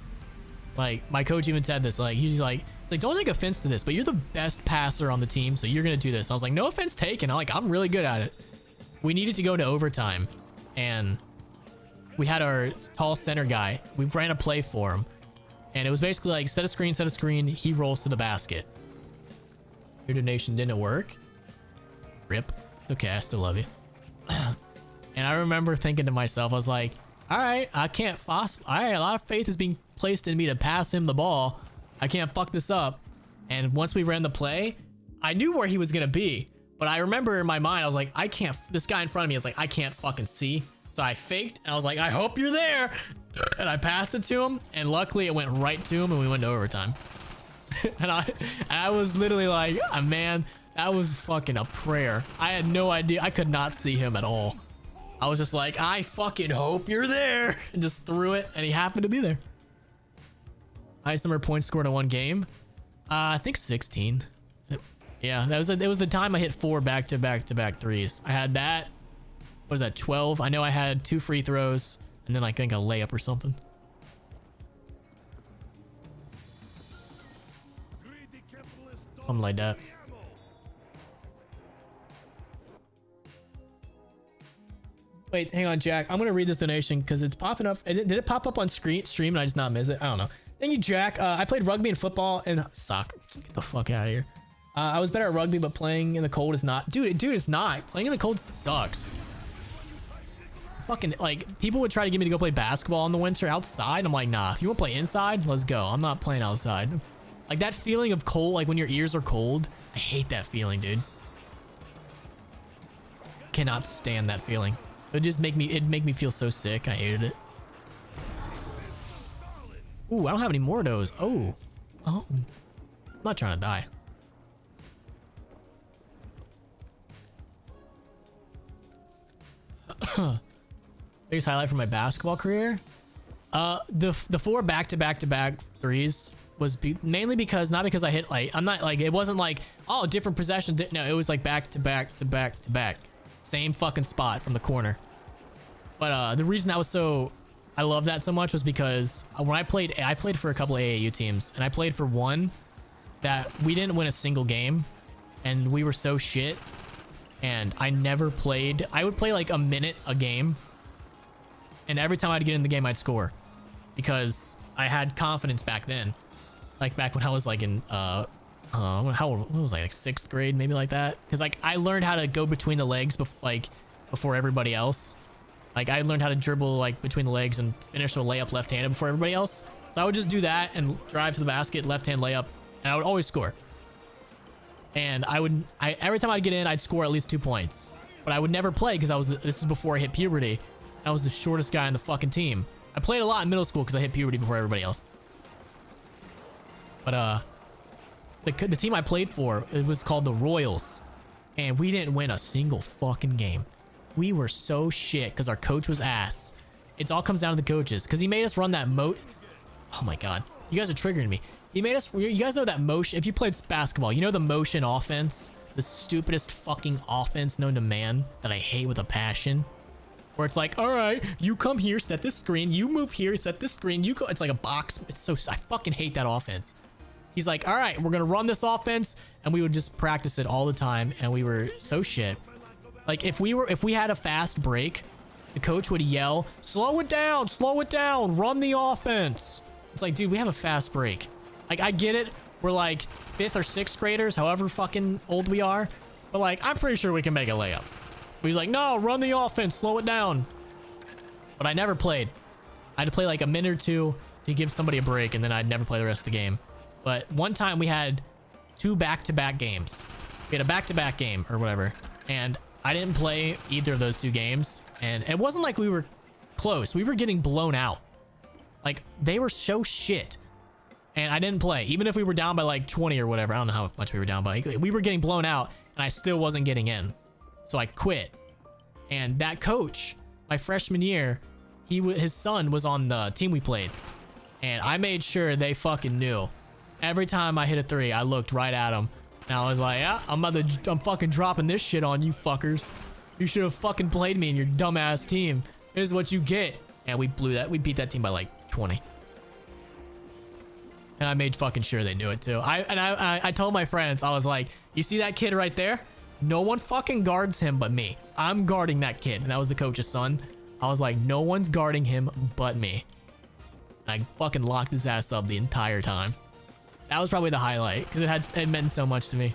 Like, my coach even said this. Like, he's like, don't take offense to this, but you're the best passer on the team, so you're gonna do this. I was like, no offense taken. I'm really good at it. We needed to go to overtime, and we had our tall center guy. We ran a play for him, and it was basically like set a screen, he rolls to the basket. Your donation didn't work. Rip. It's okay, I still love you. And I remember thinking to myself, I was like, all right, I can't a lot of faith is being placed in me to pass him the ball. I can't fuck this up. And once we ran the play, I knew where he was gonna be, but I remember in my mind, I was like, this guy in front of me is like, I can't fucking see. So I faked, and I was like, I hope you're there. And I passed it to him, and luckily it went right to him, and we went to overtime. And I was literally like, oh, man, that was fucking a prayer. I had no idea. I could not see him at all. I was just like, I fucking hope you're there. And just threw it, and he happened to be there. Highest number of points scored in one game. I think 16. Yeah, it was the time I hit 4 back-to-back threes. I had that. What was that, 12? I know I had 2 free throws, and then I think a layup or something. Something like that. Wait, hang on, Jack. I'm gonna read this donation because it's popping up. Did it pop up on stream and I just not miss it? I don't know. Thank you, Jack. I played rugby and football and soccer. Get the fuck out of here. I was better at rugby, but playing in the cold is not. Dude, it's not. Playing in the cold sucks. Fucking, like, people would try to get me to go play basketball in the winter outside. I'm like, nah, if you want to play inside, let's go. I'm not playing outside. Like, that feeling of cold, like when your ears are cold, I hate that feeling, dude. Cannot stand that feeling. It'd make me feel so sick. I hated it. Ooh, I don't have any more of those. Oh. I'm not trying to die. Biggest highlight from my basketball career? The 4 back-to-back threes was mainly because, not because I hit, like, I'm not like, it wasn't like, oh, different possession. No, it was like back-to-back. Same fucking spot from the corner. But the reason I love that so much was because when I played for a couple of AAU teams, and I played for one that we didn't win a single game, and we were so shit. And I never played. I would play like a minute a game. And every time I'd get in the game, I'd score. Because I had confidence back then. Like back when I was like in, what was I, like 6th grade, maybe like that? Because like I learned how to go between the legs before everybody else. Like I learned how to dribble like between the legs and finish a layup left-handed before everybody else. So I would just do that and drive to the basket, left-hand layup, and I would always score. And every time I'd get in, I'd score at least 2 points. But I would never play because this is before I hit puberty. I was the shortest guy on the fucking team. I played a lot in middle school because I hit puberty before everybody else. But the team I played for, it was called the Royals, and we didn't win a single fucking game. We were so shit because our coach was ass. It all comes down to the coaches because he made us run that Oh my god, you guys are triggering me. He made us. You guys know that motion? If you played basketball, you know the motion offense, the stupidest fucking offense known to man that I hate with a passion. Where it's like, all right, you come here, set this screen, you move here, set this screen, you go. It's like a box. I fucking hate that offense. He's like, all right, we're gonna run this offense, and we would just practice it all the time, and we were so shit. Like if we had a fast break, the coach would yell, slow it down, run the offense. It's like, dude, we have a fast break. Like I get it, we're like 5th or 6th graders, however fucking old we are, but like I'm pretty sure we can make a layup. But he's like, no, run the offense, slow it down. But I never played. I had to play like a minute or two to give somebody a break, and then I'd never play the rest of the game. But one time we had 2 back-to-back games. We had a back-to-back game or whatever, and I didn't play either of those 2 games. And it wasn't like we were close. We were getting blown out. Like they were so shit. And I didn't play, even if we were down by like 20 or whatever. I don't know how much we were down by. We were getting blown out, and I still wasn't getting in. So I quit. And that coach, my freshman year, his son was on the team we played. And I made sure they fucking knew. Every time I hit a 3, I looked right at him. And I was like, yeah, I'm fucking dropping this shit on you fuckers. You should have fucking played me in your dumbass team. Here's what you get. And we blew that. We beat that team by like 20. And I made fucking sure they knew it too. I told my friends, I was like, you see that kid right there? No one fucking guards him but me. I'm guarding that kid. And that was the coach's son. I was like, no one's guarding him but me. And I fucking locked his ass up the entire time. That was probably the highlight because it meant so much to me.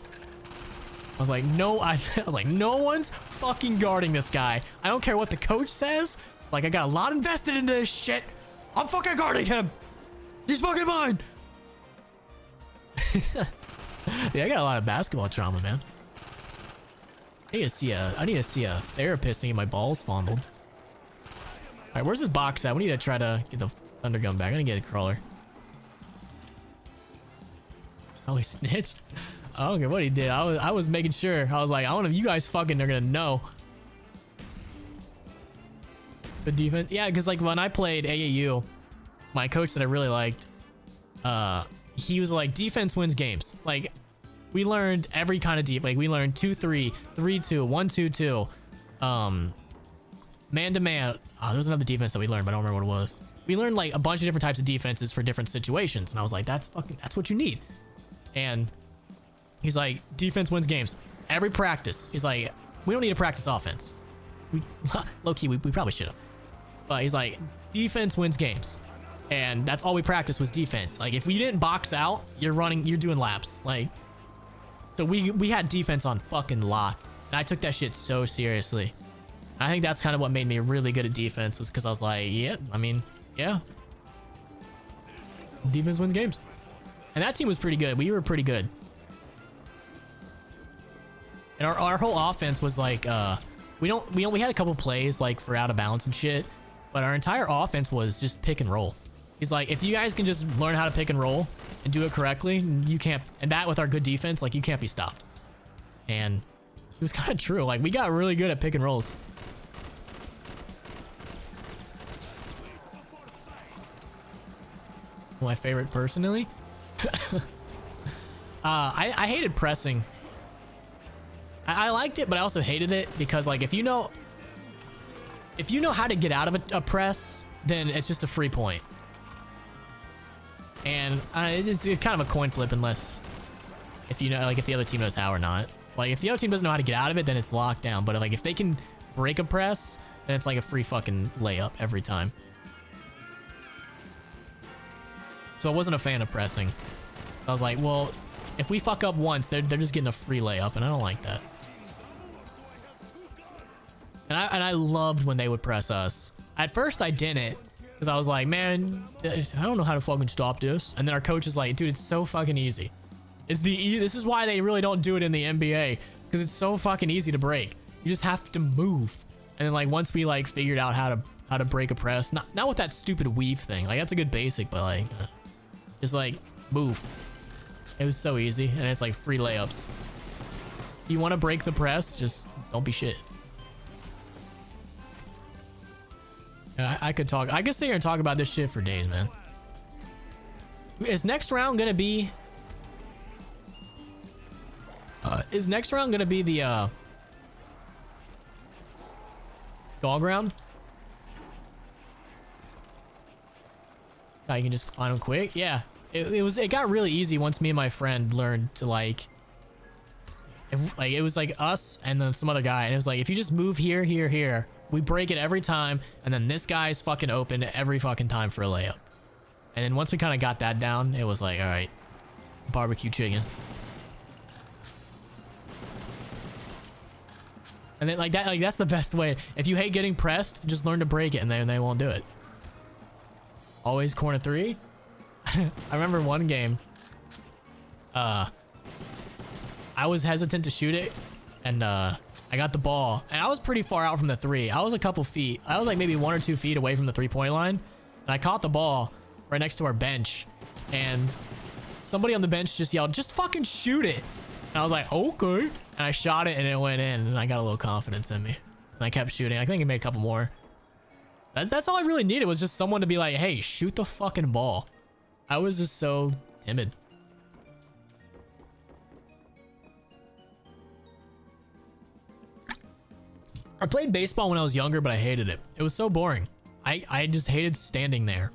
I was like, no, I was like, no one's fucking guarding this guy. I don't care what the coach says. Like, I got a lot invested into this shit. I'm fucking guarding him. He's fucking mine. Yeah, I got a lot of basketball trauma, man. I need to see a therapist to get my balls fondled. All right, where's this box at? We need to try to get the thunder gun back. I'm gonna get a crawler. Oh, he snitched. I don't care what he did. I was making sure. I was like, I don't know if you guys fucking are gonna know. The defense, yeah, because like when I played AAU, my coach that I really liked, he was like, defense wins games. Like, we learned every kind of like we learned 2-3, 3-2, 1-2-2, man to man. Oh, there was another defense that we learned, but I don't remember what it was. We learned like a bunch of different types of defenses for different situations, and I was like, that's what you need. And he's like, defense wins games. Every practice, he's like, we don't need to practice offense. Low-key, we probably should have. But he's like, defense wins games. And that's all we practiced was defense. Like, if we didn't box out, you're doing laps. Like, so we had defense on fucking lock. And I took that shit so seriously. I think that's kind of what made me really good at defense, was because I was like, yeah, I mean, yeah. Defense wins games. And that team was pretty good. We were pretty good. And our whole offense was like, we had a couple plays like for out of bounds and shit, but our entire offense was just pick and roll. He's like, if you guys can just learn how to pick and roll and do it correctly, you can't, and that with our good defense, like, you can't be stopped. And it was kind of true. Like, we got really good at pick and rolls. My favorite personally? I hated pressing. I liked it, but I also hated it because, like, if you know how to get out of a press, then it's just a free point. And it's kind of a coin flip unless if you know, like, if the other team knows how or not. Like if the other team doesn't know how to get out of it, then it's locked down. But like if they can break a press, then it's like a free fucking layup every time. So I wasn't a fan of pressing. I was like, well, if we fuck up once, they're just getting a free layup, and I don't like that. And I loved when they would press us. At first I didn't, because I was like, man, I don't know how to fucking stop this. And then our coach is like, dude, it's so fucking easy. This is why they really don't do it in the NBA, because it's so fucking easy to break. You just have to move. And then like once we like figured out how to break a press, not with that stupid weave thing. Like that's a good basic, but like just like move. It was so easy, and it's like free layups. If you want to break the press, just don't be shit. I could sit here and talk about this shit for days, man. Is next round gonna be the dog round? I can just find them quick. Yeah, it got really easy once me and my friend learned to like it was like us and then some other guy, and it was like if you just move here, here, here, we break it every time, and then this guy's fucking open every fucking time for a layup. And then once we kind of got that down, it was like, all right, barbecue chicken. And then like that, like that's the best way. If you hate getting pressed, just learn to break it, and they won't do it. Always corner three. I remember one game. I was hesitant to shoot it, and I got the ball, and I was pretty far out from the three. I was a couple feet. I was like maybe 1 or 2 feet away from the 3-point line, and I caught the ball right next to our bench, and somebody on the bench just yelled, "Just fucking shoot it!" And I was like, "Okay," and I shot it, and it went in, and I got a little confidence in me, and I kept shooting. I think I made a couple more. That's all I really needed, was just someone to be like, "Hey, shoot the fucking ball." I was just so timid. I played baseball when I was younger, but I hated it. It was so boring. I just hated standing there.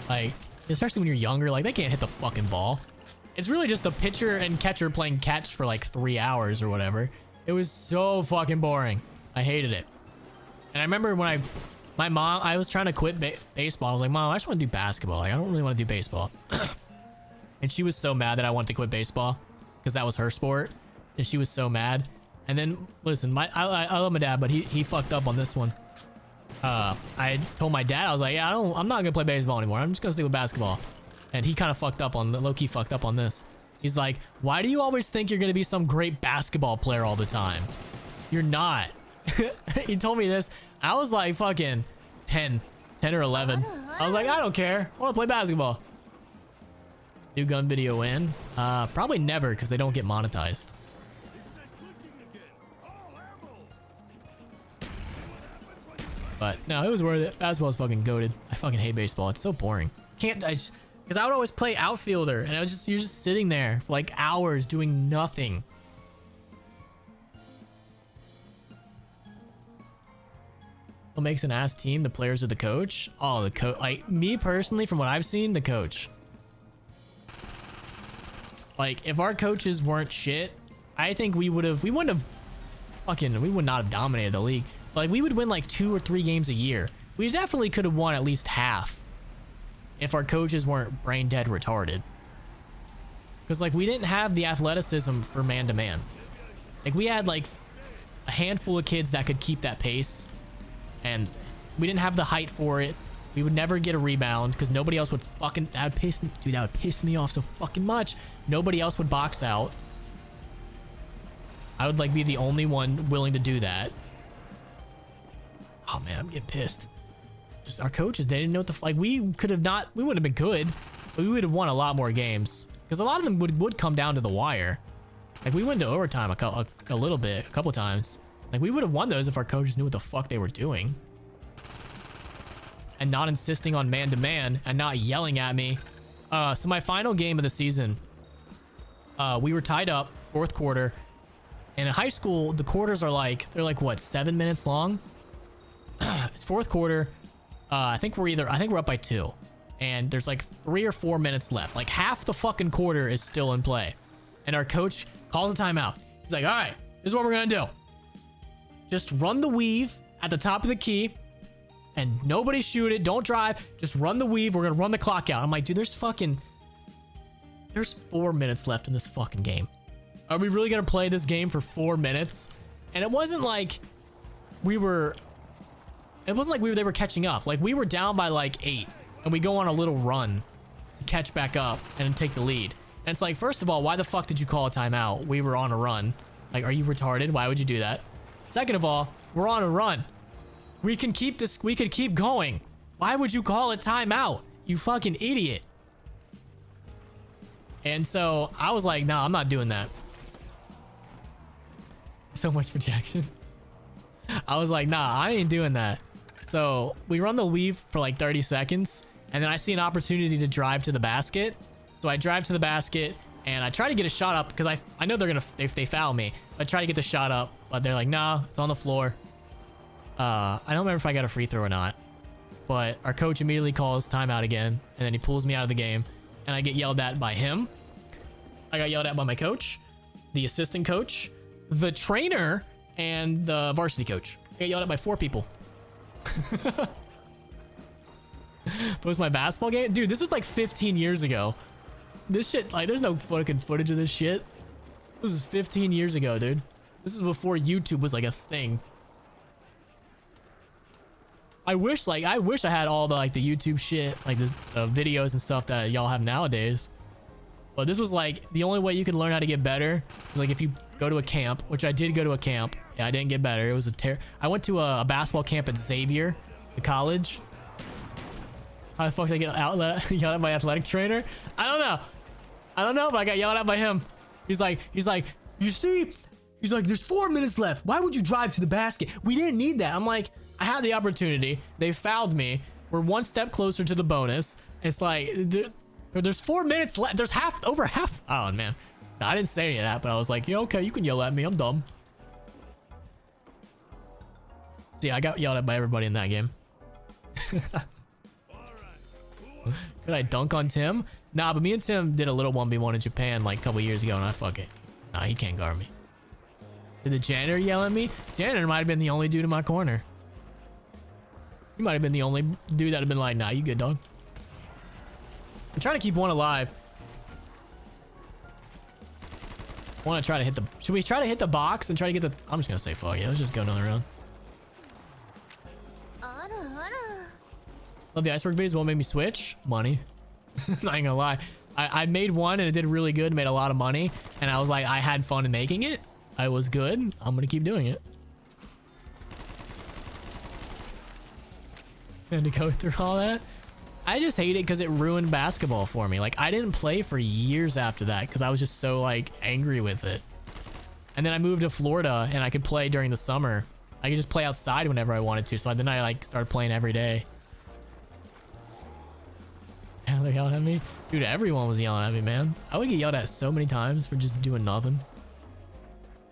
Like, especially when you're younger, like they can't hit the fucking ball. It's really just the pitcher and catcher playing catch for like 3 hours or whatever. It was so fucking boring. I hated it. And I remember when I was trying to quit baseball. I was like, Mom, I just want to do basketball. Like, I don't really want to do baseball. And she was so mad that I wanted to quit baseball because that was her sport. And she was so mad. And then, listen, I love my dad, but he fucked up on this one. I told my dad, I was like, yeah, I'm not gonna play baseball anymore. I'm just gonna stick with basketball. And he kind of fucked up on, low-key fucked up on this. He's like, why do you always think you're gonna be some great basketball player all the time? You're not. He told me this. I was like fucking 10 or 11. I was like, I don't care. I want to play basketball. New gun video in? Probably never, because they don't get monetized. But no, it was worth it. Basketball's fucking goated. I fucking hate baseball. It's so boring. Because I would always play outfielder, and you're just sitting there for like hours doing nothing. What makes an ass team? The players or the coach? Oh, the coach. Like me personally, from what I've seen, the coach. Like if our coaches weren't shit, I think we would not have dominated the league. Like we would win like 2 or 3 games a year. We definitely could have won at least half if our coaches weren't brain dead retarded. Because like we didn't have the athleticism for man to man. Like we had like a handful of kids that could keep that pace, and we didn't have the height for it. We would never get a rebound because nobody else would fucking, that would piss me off so fucking much. Nobody else would box out. I would like be the only one willing to do that. Oh man, I'm getting pissed. Just our coaches, they didn't know what the like. We wouldn't have been good, but we would have won a lot more games because a lot of them would come down to the wire. Like we went to overtime a couple times. Like we would have won those if our coaches knew what the fuck they were doing and not insisting on man to man and not yelling at me. So my final game of the season, we were tied up 4th quarter, and in high school the quarters are they're like what, 7 minutes long. It's 4th quarter. I think we're up by 2, and there's like 3 or 4 minutes left. Like half the fucking quarter is still in play, and our coach calls a timeout. He's like, all right, this is what we're gonna do. Just run the weave at the top of the key and nobody shoot it. Don't drive. Just run the weave. We're gonna run the clock out. I'm like, dude, there's 4 minutes left in this fucking game. Are we really gonna play this game for 4 minutes? And it wasn't like they were catching up. Like we were down by like 8 and we go on a little run to catch back up and take the lead. And it's like, first of all, why the fuck did you call a timeout? We were on a run. Like, are you retarded? Why would you do that? Second of all, we're on a run. We can keep this. We could keep going. Why would you call a timeout? You fucking idiot. And so I was like, nah, I'm not doing that. So much projection. I was like, nah, I ain't doing that. So we run the weave for like 30 seconds. And then I see an opportunity to drive to the basket. So I drive to the basket and I try to get a shot up because I know they're going to, if they foul me. So I try to get the shot up, but they're like, nah, it's on the floor. I don't remember if I got a free throw or not, but our coach immediately calls timeout again. And then he pulls me out of the game and I get yelled at by him. I got yelled at by my coach, the assistant coach, the trainer, and the varsity coach. I got yelled at by 4 people. Post my basketball game? Dude, this was like 15 years ago. This shit, like, there's no fucking footage of this shit. This is 15 years ago, dude. This is before YouTube was like a thing. I wish I had all the like the YouTube shit, like the videos and stuff that y'all have nowadays. But this was like the only way you could learn how to get better was like if you go to a camp, which I did go to a camp. Yeah, I didn't get better. It was I went to a basketball camp at Xavier, the college. How the fuck did I get yelled at by athletic trainer? I don't know, but I got yelled at by him. He's like, you see? He's like, there's 4 minutes left. Why would you drive to the basket? We didn't need that. I'm like, I had the opportunity. They fouled me. We're 1 step closer to the bonus. It's like, there's 4 minutes left. There's over half. Oh, man. No, I didn't say any of that, but I was like, yeah, okay, you can yell at me. I'm dumb. So yeah, I got yelled at by everybody in that game. Could I dunk on Tim? Nah, but me and Tim did a little 1v1 in Japan like a couple years ago, and I fuck it. Nah, he can't guard me. Did the janitor yell at me? Janitor might have been the only dude in my corner. He might have been the only dude that had been like, nah, you good, dog. I'm trying to keep one alive. I want to try to hit the... Should we try to hit the box and try to get the... I'm just going to say fuck yeah. Let's just go another round. Love the Iceberg videos. Won't make me switch. Money. Not gonna lie. I made one and it did really good. Made a lot of money. And I was like, I had fun in making it. I was good. I'm going to keep doing it. And to go through all that. I just hate it because it ruined basketball for me. Like, I didn't play for years after that because I was just so, like, angry with it. And then I moved to Florida and I could play during the summer. I could just play outside whenever I wanted to. So then I, like, started playing every day. Yeah, they're yelling at me. Dude, everyone was yelling at me, man. I would get yelled at so many times for just doing nothing.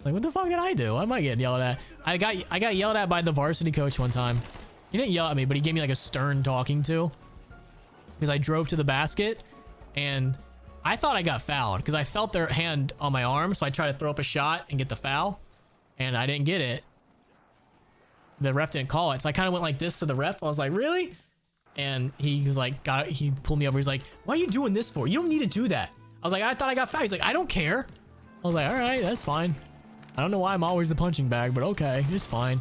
Like, what the fuck did I do? I might get yelled at. I got yelled at by the varsity coach one time. He didn't yell at me, but he gave me, like, a stern talking to. Because I drove to the basket and I thought I got fouled because I felt their hand on my arm. So I tried to throw up a shot and get the foul and I didn't get it. The ref didn't call it. So I kind of went like this to the ref. I was like, really? And he was like, he pulled me over. He's like, what are you doing this for? You don't need to do that. I was like, I thought I got fouled. He's like, I don't care. I was like, all right, that's fine. I don't know why I'm always the punching bag, but okay, it's fine.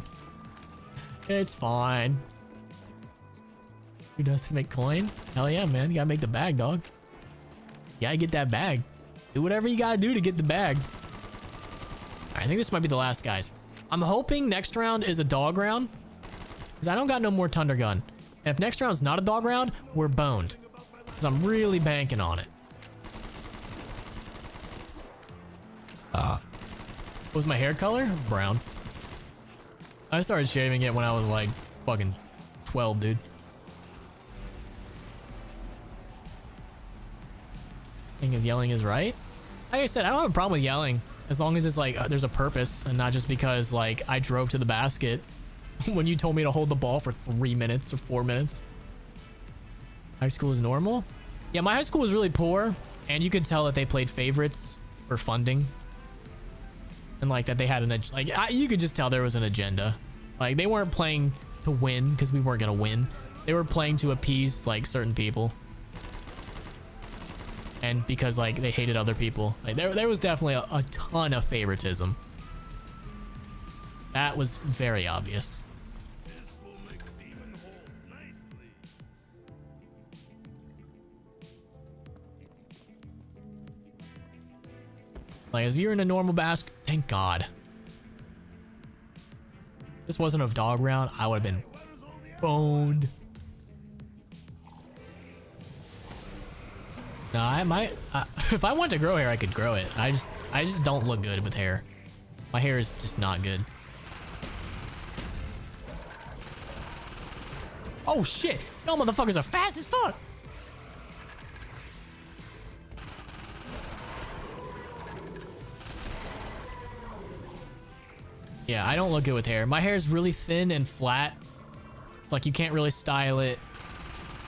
It's fine. Who does to make coin? Hell yeah, man. You gotta make the bag, dog. You gotta get that bag. Do whatever you gotta do to get the bag. All right, I think this might be the last, guys. I'm hoping next round is a dog round. Because I don't got no more Thunder Gun. And if next round's not a dog round, we're boned. Because I'm really banking on it. What was my hair color? Brown. I started shaving it when I was like fucking 12, dude. I think yelling is right. Like I said, I don't have a problem with yelling as long as it's like there's a purpose and not just because like I drove to the basket when you told me to hold the ball for 3 minutes or 4 minutes. High school is normal. Yeah, my high school was really poor and you could tell that they played favorites for funding. And like that they had you could just tell there was an agenda. Like they weren't playing to win because we weren't gonna win. They were playing to appease like certain people. And because like they hated other people. Like there was definitely a ton of favoritism. That was very obvious. This will make demon hold nicely. Like if you're in a normal basket, thank God. If this wasn't a dog round, I would have been boned. No, I might. If I want to grow hair, I could grow it. I just don't look good with hair. My hair is just not good. Oh shit! No, motherfuckers are fast as fuck. Yeah, I don't look good with hair. My hair is really thin and flat. It's like you can't really style it.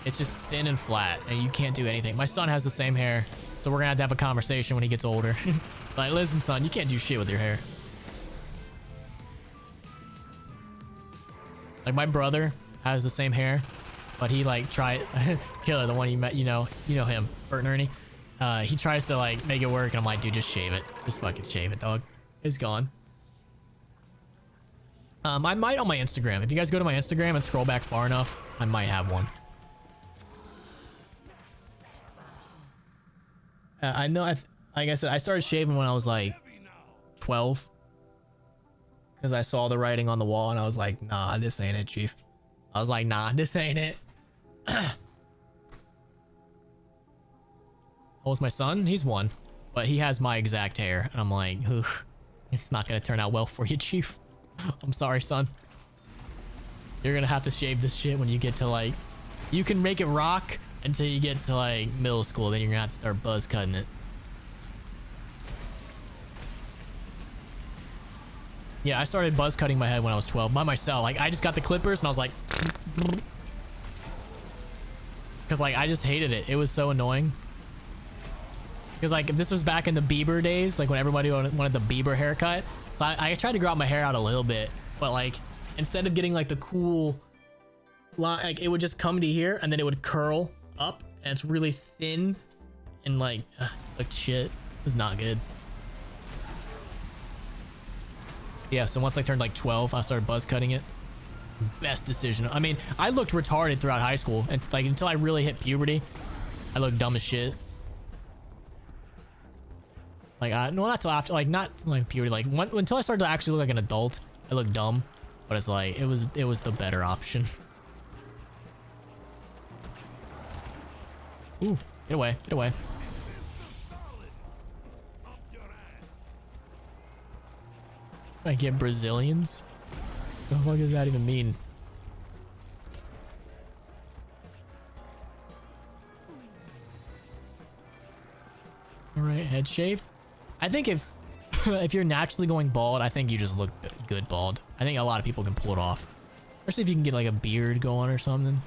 It's just thin and flat, and you can't do anything. My son has the same hair, so we're gonna have to have a conversation when he gets older. Like, listen, son, you can't do shit with your hair. Like, my brother has the same hair, but he, like, tried... Killer, the one you met, you know him, Bert and Ernie. He tries to, like, make it work, and I'm like, dude, just shave it. Just fucking shave it, dog. It's gone. I might on my Instagram. If you guys go to my Instagram and scroll back far enough, I might have one. I know, like I said, I started shaving when I was like 12. Because I saw the writing on the wall and I was like, nah, this ain't it, Chief. I was like, nah, this ain't it. What was my son? He's one. But he has my exact hair. And I'm like, oof, it's not going to turn out well for you, Chief. I'm sorry, son. You're going to have to shave this shit when you get to like... You can make it rock until you get to like middle school. Then you're going to have to start buzz cutting it. Yeah, I started buzz cutting my head when I was 12 by myself. Like, I just got the clippers and I was like... Because like, I just hated it. It was so annoying. Because like, if this was back in the Bieber days, like when everybody wanted the Bieber haircut, I tried to grow out my hair out a little bit, but like, instead of getting like the cool, like it would just come to here and then it would curl up and it's really thin and like shit. It was not good. Yeah, so once I turned like 12, I started buzz cutting it. Best decision. I mean, I looked retarded throughout high school and like until I really hit puberty, I looked dumb as shit. Like, no, not till after, like, not like puberty, like, until I started to actually look like an adult, I looked dumb, but it's like, it was the better option. Ooh, get away, get away. I get Brazilians? What the fuck does that even mean? Alright, head shape. I think if if you're naturally going bald, I think you just look good bald. I think a lot of people can pull it off. Especially if you can get like a beard going or something.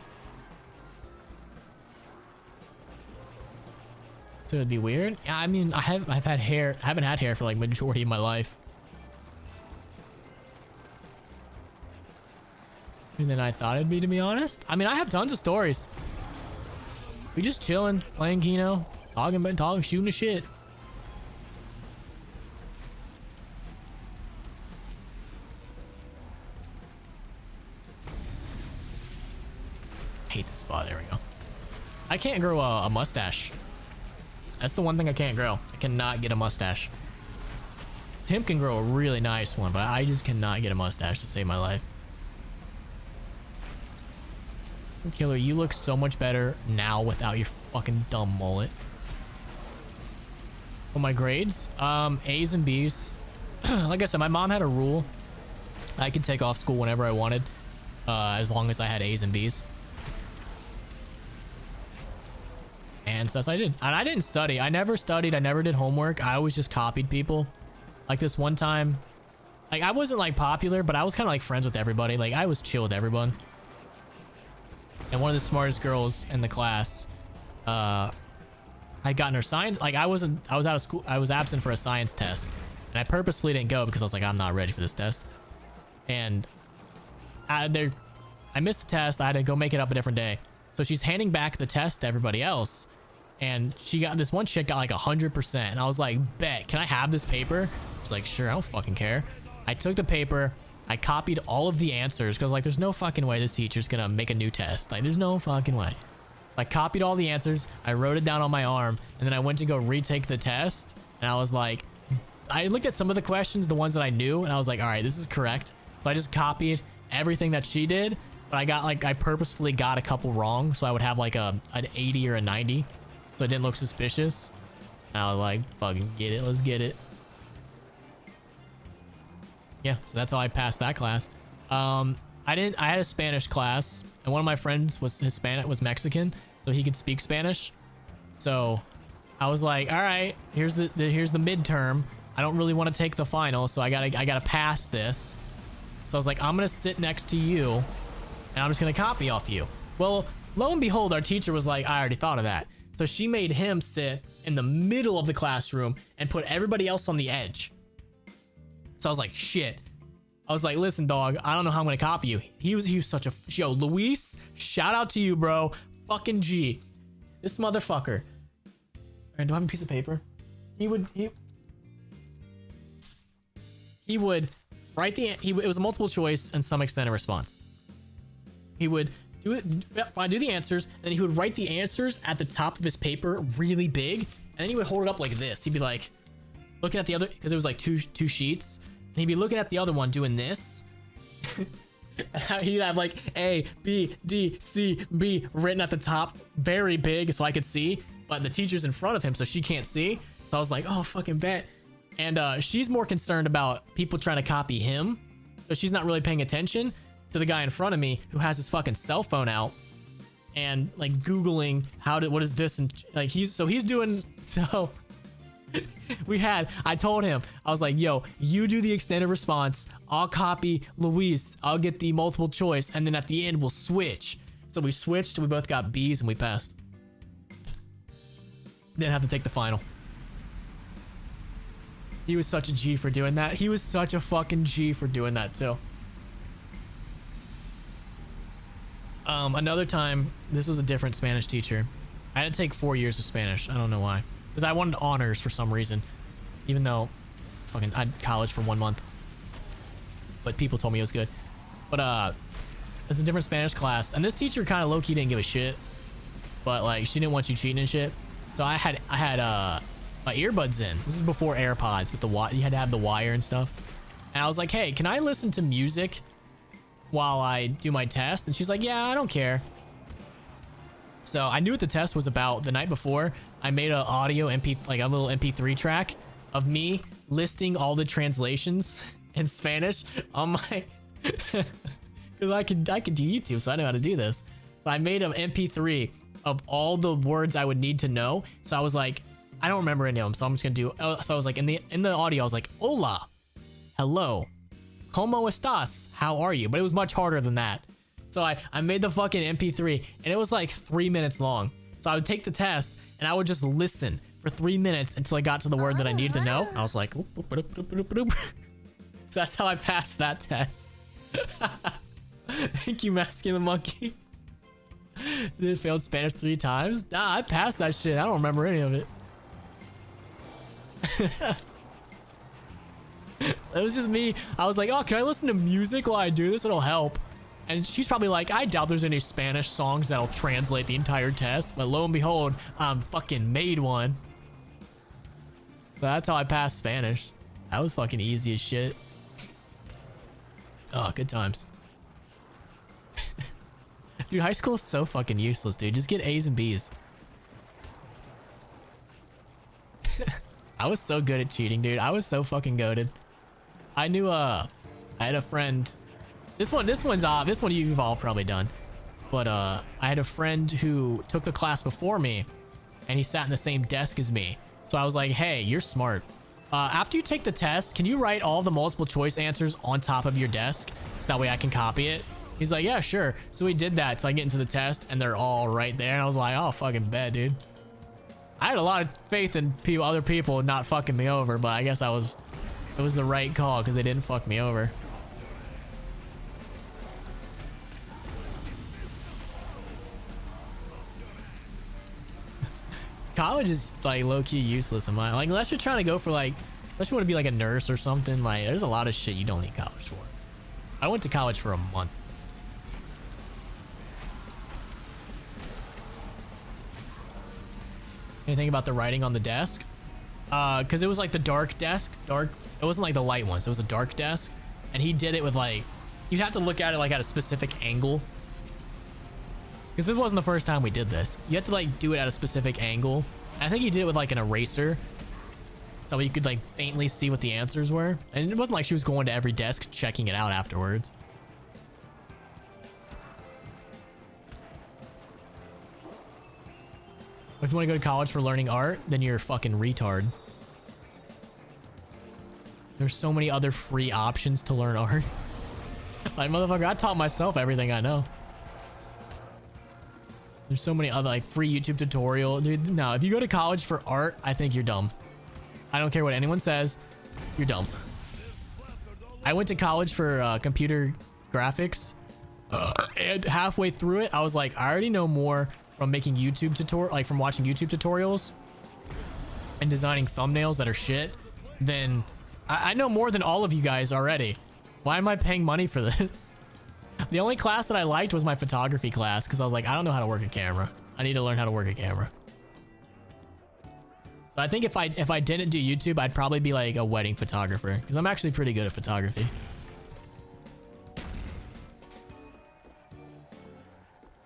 So it'd be weird. Yeah, I mean, I've had hair. I haven't had hair for like majority of my life. And then I thought it'd be, to be honest. I mean, I have tons of stories. We just chilling, playing Kino, talking, shooting the shit. Hate this spot. There we go. I can't grow a mustache. That's the one thing I can't grow. I cannot get a mustache. Tim can grow a really nice one, but I just cannot get a mustache to save my life. Killer, you look so much better now without your fucking dumb mullet. Well, my grades, A's and B's. Like I said, my mom had a rule. I could take off school whenever I wanted, as long as I had A's and B's. And so that's what I did. And I didn't study. I never studied. I never did homework. I always just copied people. Like this one time, like I wasn't like popular, but I was kind of like friends with everybody. Like I was chill with everyone. And one of the smartest girls in the class, I'd gotten her science, like I was out of school. I was absent for a science test, and I purposefully didn't go because I was like, I'm not ready for this test. And I missed the test. I had to go make it up a different day. So she's handing back the test to everybody else. And this one chick got like 100%. And I was like, bet, can I have this paper? She's like, sure, I don't fucking care. I took the paper. I copied all of the answers because like, there's no fucking way this teacher's gonna make a new test. Like, there's no fucking way. I copied all the answers. I wrote it down on my arm. And then I went to go retake the test. And I was like, I looked at some of the questions, the ones that I knew. And I was like, all right, this is correct. So I just copied everything that she did. But I got like, I purposefully got a couple wrong. So I would have like an 80 or a 90. So it didn't look suspicious. And I was like, fucking get it. Let's get it. Yeah. So that's how I passed that class. I had a Spanish class and one of my friends was Hispanic, was Mexican. So he could speak Spanish. So I was like, all right, here's the midterm. I don't really want to take the final. So I gotta pass this. So I was like, I'm going to sit next to you. And I'm just going to copy off you. Well, lo and behold, our teacher was like, I already thought of that. So she made him sit in the middle of the classroom and put everybody else on the edge. So I was like, shit. I was like, listen, dog, I don't know how I'm going to copy you. He was such a... Yo, Luis, shout out to you, bro. Fucking G. This motherfucker. All right, do I have a piece of paper? He would write it was a multiple choice and some extent a response. He would do the answers, and then he would write the answers at the top of his paper really big, and then he would hold it up like this. He'd be like looking at the other, because it was like two sheets, and he'd be looking at the other one doing this. He'd have like A, B, D, C, B written at the top very big so I could see, but the teacher's in front of him so she can't see. So I was like, oh, fucking bet. And she's more concerned about people trying to copy him, so she's not really paying attention to the guy in front of me who has his fucking cell phone out and like Googling what is this, and like he's doing. So I told him, I was like, yo, you do the extended response, I'll copy Luis, I'll get the multiple choice, and then at the end we'll switch. So we switched, we both got B's and we passed. Didn't have to take the final. He was such a G for doing that. He was such a fucking G for doing that too. Another time, this was a different Spanish teacher. I had to take 4 years of Spanish. I don't know why. Because I wanted honors for some reason. Even though fucking I had college for 1 month. But people told me it was good. But it's a different Spanish class. And this teacher kind of low-key didn't give a shit. But like, she didn't want you cheating and shit. So I had my earbuds in. This is before AirPods with the wire. You had to have the wire and stuff. And I was like, hey, can I listen to music while I do my test? And she's like, yeah, I don't care. So I knew what the test was about. The night before, I made a audio like a little MP3 track of me listing all the translations in Spanish on my, because I could do YouTube, so I know how to do this. So I made an MP3 of all the words I would need to know. So I was like, I don't remember any of them, so I'm just gonna do. So I was like, in the audio, I was like, hola, hello, como estás, how are you? But it was much harder than that. So I made the fucking MP3, and it was like 3 minutes long. So I would take the test, and I would just listen for 3 minutes until I got to the word that I needed to know. I was like, oop, oop, oop, oop, oop, oop. So that's how I passed that test. Thank you, Masculine Monkey. It failed Spanish 3 times. Nah, I passed that shit. I don't remember any of it. So it was just me. I was like, oh, can I listen to music while I do this? It'll help. And she's probably like, I doubt there's any Spanish songs that'll translate the entire test. But lo and behold, fucking made one. So that's how I passed Spanish. That was fucking easy as shit. Oh, good times. Dude, high school is so fucking useless, dude. Just get A's and B's. I was so good at cheating, dude. I was so fucking goated. I knew, I had a friend. This one you've all probably done. But, I had a friend who took the class before me, and he sat in the same desk as me. So I was like, hey, you're smart. After you take the test, can you write all the multiple choice answers on top of your desk? So that way I can copy it. He's like, yeah, sure. So we did that. So I get into the test and they're all right there. And I was like, oh, fucking bet, dude. I had a lot of faith in people, other people not fucking me over, but I guess it was the right call because they didn't fuck me over. College is like low-key useless in my, like, unless you're trying to go for like, unless you want to be like a nurse or something. Like, there's a lot of shit you don't need college for. I went to college for a month. Anything about the writing on the desk? Because it was like the dark desk. It wasn't like the light ones. It was a dark desk. And he did it with like, you have to look at it like at a specific angle. Because this wasn't the first time we did this. You have to like do it at a specific angle. And I think he did it with like an eraser. So you could like faintly see what the answers were. And it wasn't like she was going to every desk checking it out afterwards. If you want to go to college for learning art, then you're a fucking retard. There's so many other free options to learn art. Like, motherfucker, I taught myself everything I know. There's so many other like free YouTube tutorial. Dude, no, if you go to college for art, I think you're dumb. I don't care what anyone says. You're dumb. I went to college for computer graphics. And halfway through it, I was like, I already know more from making YouTube like from watching YouTube tutorials and designing thumbnails that are shit, then I know more than all of you guys already. Why am I paying money for this? The only class that I liked was my photography class because I was like, I don't know how to work a camera. I need to learn how to work a camera. So I think if I didn't do YouTube, I'd probably be like a wedding photographer because I'm actually pretty good at photography.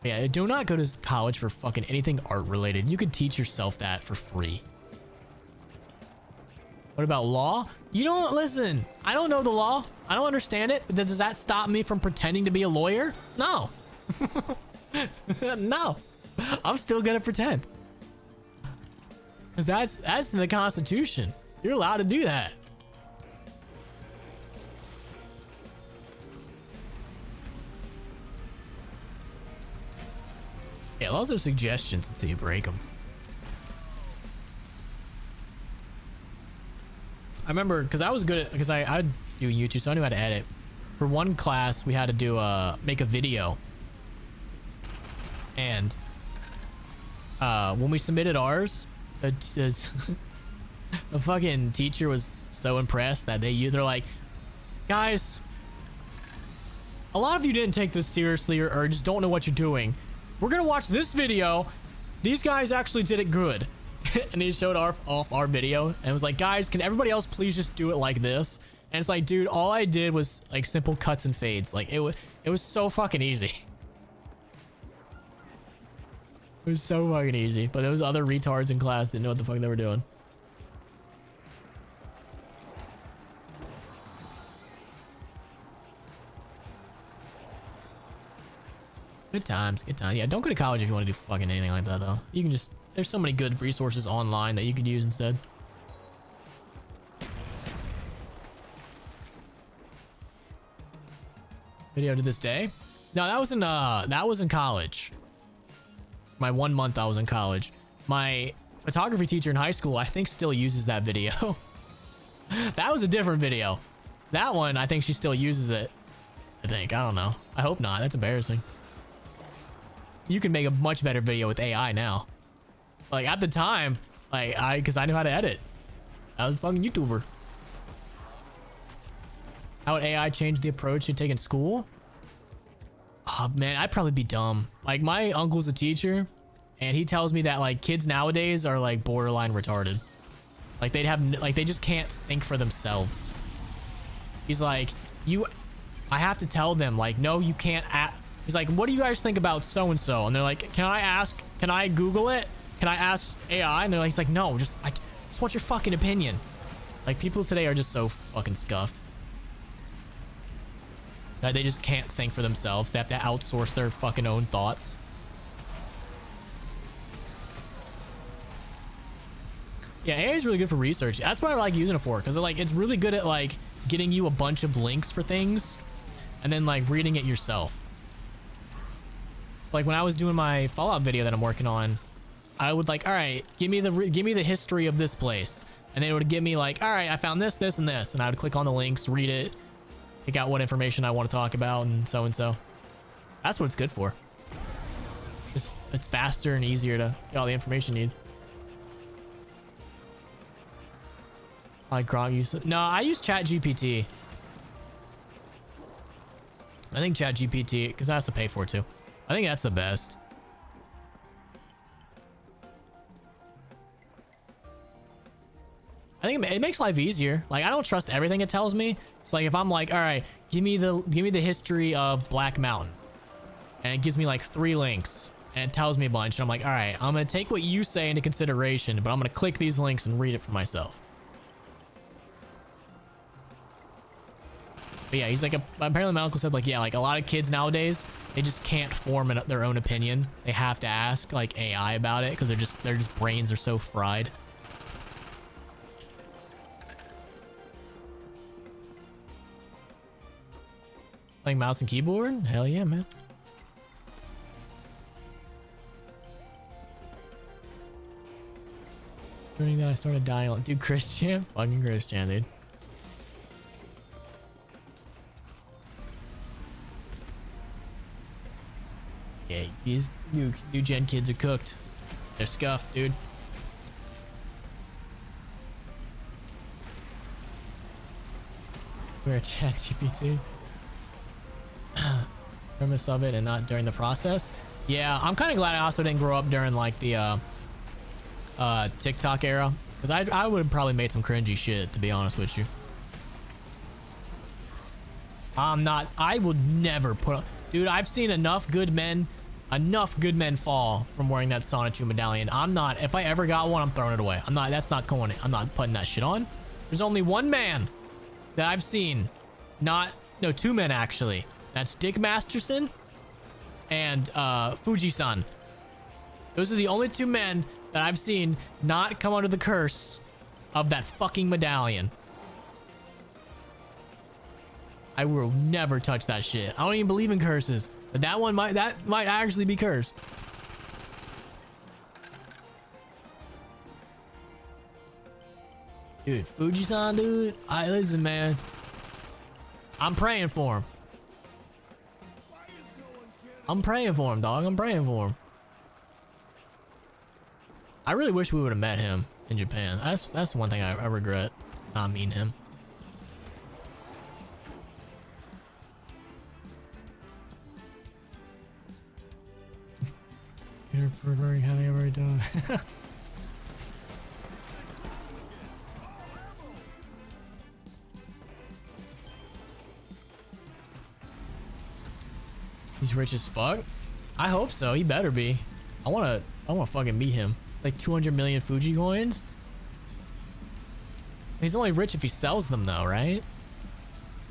Yeah, do not go to college for fucking anything art related. You could teach yourself that for free. What about law? You don't listen. I don't know the law. I don't understand it. But does that stop me from pretending to be a lawyer? No. No. I'm still gonna pretend. Because that's in the Constitution. You're allowed to do that. Yeah, those are suggestions until you break them. I remember because I was good at, because I do YouTube, so I knew how to edit. For one class, we had to do make a video, and when we submitted ours, the fucking teacher was so impressed that they're like, guys, a lot of you didn't take this seriously or just don't know what you're doing. We're gonna watch this video. These guys actually did it good. And he showed off our video and was like, guys, can everybody else please just do it like this? And it's like, dude, all I did was like simple cuts and fades. Like it was so fucking easy. It was so fucking easy. But those other retards in class didn't know what the fuck they were doing. Good times, good times. Yeah, don't go to college if you want to do fucking anything like that, though. You can just... There's so many good resources online that you could use instead. Video to this day? No, that was in college. My 1 month I was in college. My photography teacher in high school, I think, still uses that video. That was a different video. That one, I think she still uses it. I think. I don't know. I hope not. That's embarrassing. You can make a much better video with AI now. Like at the time, like because I knew how to edit. I was a fucking YouTuber. How would AI change the approach you take in school? Oh man, I'd probably be dumb. Like my uncle's a teacher, and he tells me that like kids nowadays are like borderline retarded. Like they just can't think for themselves. He's like, I have to tell them like, no, you can't. He's like, what do you guys think about so and so? And they're like, can I Google it? Can I ask AI? And they're like, he's like, no, I just want your fucking opinion. Like people today are just so fucking scuffed. That they just can't think for themselves. They have to outsource their fucking own thoughts. Yeah, AI is really good for research. That's what I like using it for, because like it's really good at like getting you a bunch of links for things and then like reading it yourself. Like when I was doing my Fallout video that I'm working on, I would like, all right, give me the history of this place. And then it would give me like, all right, I found this, this, and this. And I would click on the links, read it, pick out what information I want to talk about, and so and so. That's what it's good for. Just, it's faster and easier to get all the information you need. Like Grok use. No, I use ChatGPT. I think ChatGPT, because I have to pay for it too. I think that's the best. I think it makes life easier. Like, I don't trust everything it tells me. It's like if I'm like, all right, give me the history of Black Mountain, and it gives me like 3 links, and it tells me a bunch. And I'm like, all right, I'm gonna take what you say into consideration, but I'm gonna click these links and read it for myself. But yeah, he's like, apparently my uncle said like, yeah, like a lot of kids nowadays, they just can't form their own opinion. They have to ask like AI about it because their just brains are so fried. Playing mouse and keyboard? Hell yeah, man. Learning that I started dying. Dude, Christian? Fucking Christian, dude. Yeah, these new gen kids are cooked. They're scuffed, dude. We're a ChatGPT. Premise of it and not during the process. Yeah, I'm kind of glad I also didn't grow up during like the TikTok era, because I would have probably made some cringy shit, to be honest with you. I would never put, dude, I've seen enough good men fall from wearing that Sonichu medallion. If I ever got one, I'm throwing it away. I'm not putting that shit on. There's only one man that I've seen, no, 2 men actually. That's Dick Masterson and Fuji-san. Those are the only 2 men that I've seen not come under the curse of that fucking medallion. I will never touch that shit. I don't even believe in curses, but that might actually be cursed. Dude, Fuji-san, dude. Listen, man. I'm praying for him. I'm praying for him, dog. I'm praying for him. I really wish we would have met him in Japan. That's one thing I regret not meeting him. You're very having a very dog. He's rich as fuck. I hope so. He better be. I wanna fucking meet him. Like 200 million Fuji coins. He's only rich if he sells them, though, right?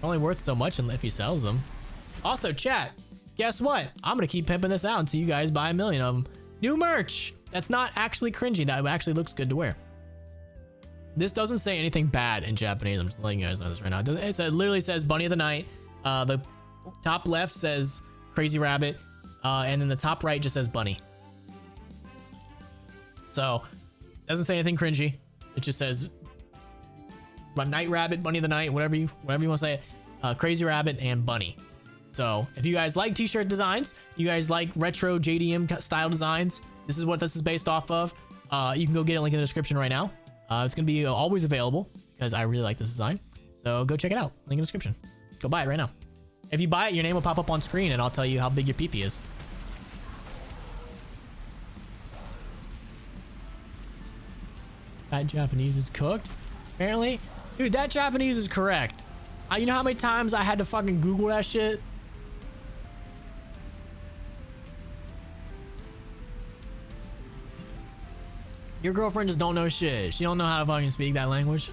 Only worth so much if he sells them. Also, chat. Guess what? I'm gonna keep pimping this out until you guys buy 1 million of them. New merch. That's not actually cringy. That actually looks good to wear. This doesn't say anything bad in Japanese. I'm just letting you guys know this right now. It literally says Bunny of the Night. The top left says Crazy Rabbit, and then the top right just says Bunny. So, doesn't say anything cringy. It just says Night Rabbit, Bunny of the Night, whatever you want to say it. Crazy Rabbit and Bunny. So, if you guys like t-shirt designs, you guys like retro JDM style designs, this is what this is based off of. You can go get a link in the description right now. It's gonna be always available because I really like this design. So go check it out. Link in the description. Go buy it right now. If you buy it, your name will pop up on screen and I'll tell you how big your PP is. That Japanese is cooked. Apparently. Dude, that Japanese is correct. You know how many times I had to fucking Google that shit? Your girlfriend just don't know shit. She don't know how to fucking speak that language.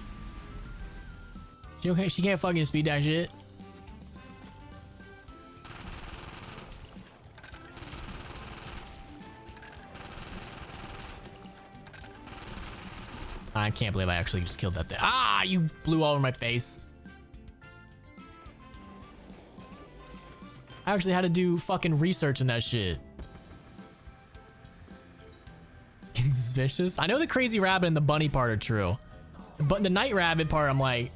She can't fucking speak that shit. I can't believe I actually just killed that thing. Ah, you blew all over my face. I actually had to do fucking research in that shit. Suspicious. I know the crazy rabbit and the bunny part are true, but the night rabbit part, I'm like,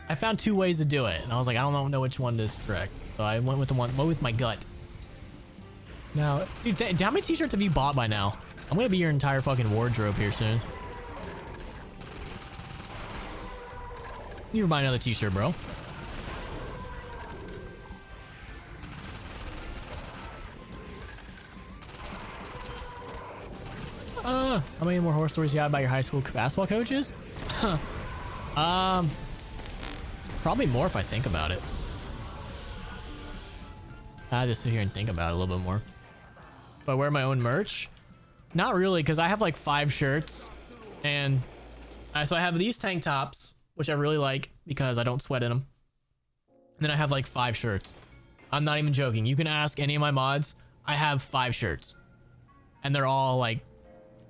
I found 2 ways to do it, and I was like, I don't know which one is correct. So I went with went with my gut. Now, dude, how many t-shirts have you bought by now? I'm gonna be your entire fucking wardrobe here soon. You can buy another t-shirt, bro. How many more horror stories you have about your high school basketball coaches? Probably more if I think about it. I just sit here and think about it a little bit more. Do I wear my own merch? Not really, because I have like 5 shirts, and so I have these tank tops, which I really like because I don't sweat in them. And then I have like 5 shirts. I'm not even joking. You can ask any of my mods. I have 5 shirts, and they're all like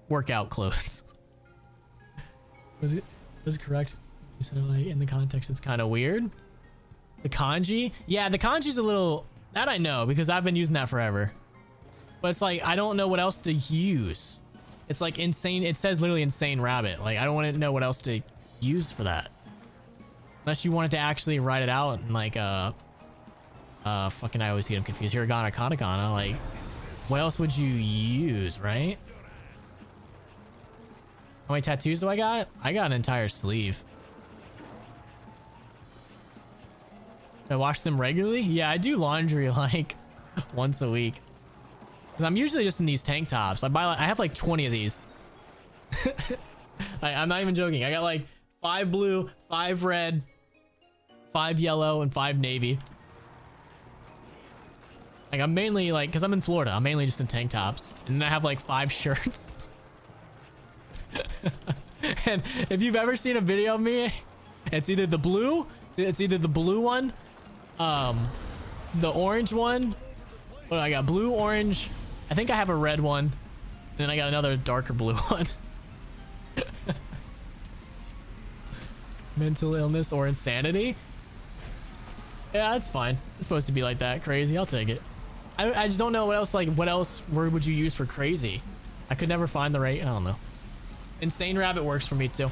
workout clothes. Was it correct? You said like in the context it's kind of weird. The kanji? Yeah, the kanji's a little, that I know because I've been using that forever. But it's like I don't know what else to use. It's like insane. It says literally insane rabbit. Like I don't want to know what else to use for that. Unless you wanted to actually write it out and like fucking I always get them confused. Hiragana, katakana, like what else would you use, right? How many tattoos do I got? I got an entire sleeve. Do I wash them regularly? Yeah, I do laundry like once a week. Cause I'm usually just in these tank tops. I have like 20 of these. I'm not even joking. I got like 5 blue, 5 red, 5 yellow, and 5 navy. Like I'm mainly like, cause I'm in Florida, I'm mainly just in tank tops. And then I have like 5 shirts. And if you've ever seen a video of me, it's either the blue one, the orange one. Well, I got blue, orange. I think I have a red one. And then I got another darker blue one. Mental illness or insanity. Yeah, that's fine. It's supposed to be like that. Crazy. I'll take it. I just don't know what else, like, what else word would you use for crazy? I could never find the right, I don't know. Insane rabbit works for me too.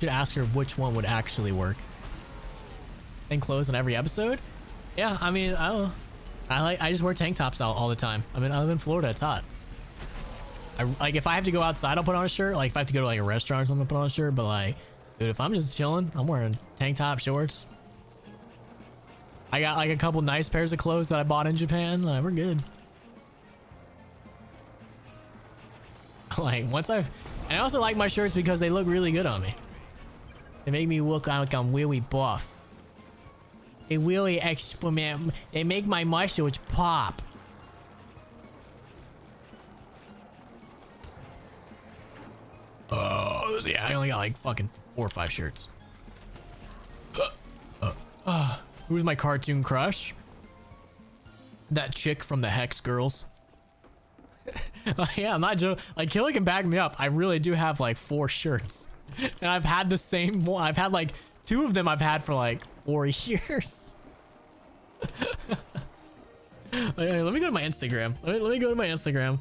Should ask her which one would actually work. And clothes on every episode? Yeah, I mean, I don't know. I just wear tank tops all the time. I mean, I live in Florida, it's hot. Like if I have to go outside, I'll put on a shirt. Like if I have to go to like a restaurant or something, I'll put on a shirt. But like, dude, if I'm just chilling, I'm wearing tank top, shorts. I got like a couple nice pairs of clothes that I bought in Japan. Like, we're good. Like and I also like my shirts because they look really good on me. They make me look like I'm really buff. They really experiment. They make my muscles pop. Oh, yeah, I only got like fucking 4 or 5 shirts. Who's my cartoon crush? That chick from the Hex Girls. Yeah, I'm not joking. Like, Killer can back me up. I really do have like 4 shirts. And I've had the same one. I've had like 2 of them I've had for like 4 years. Let me go to my Instagram. Let me go to my Instagram.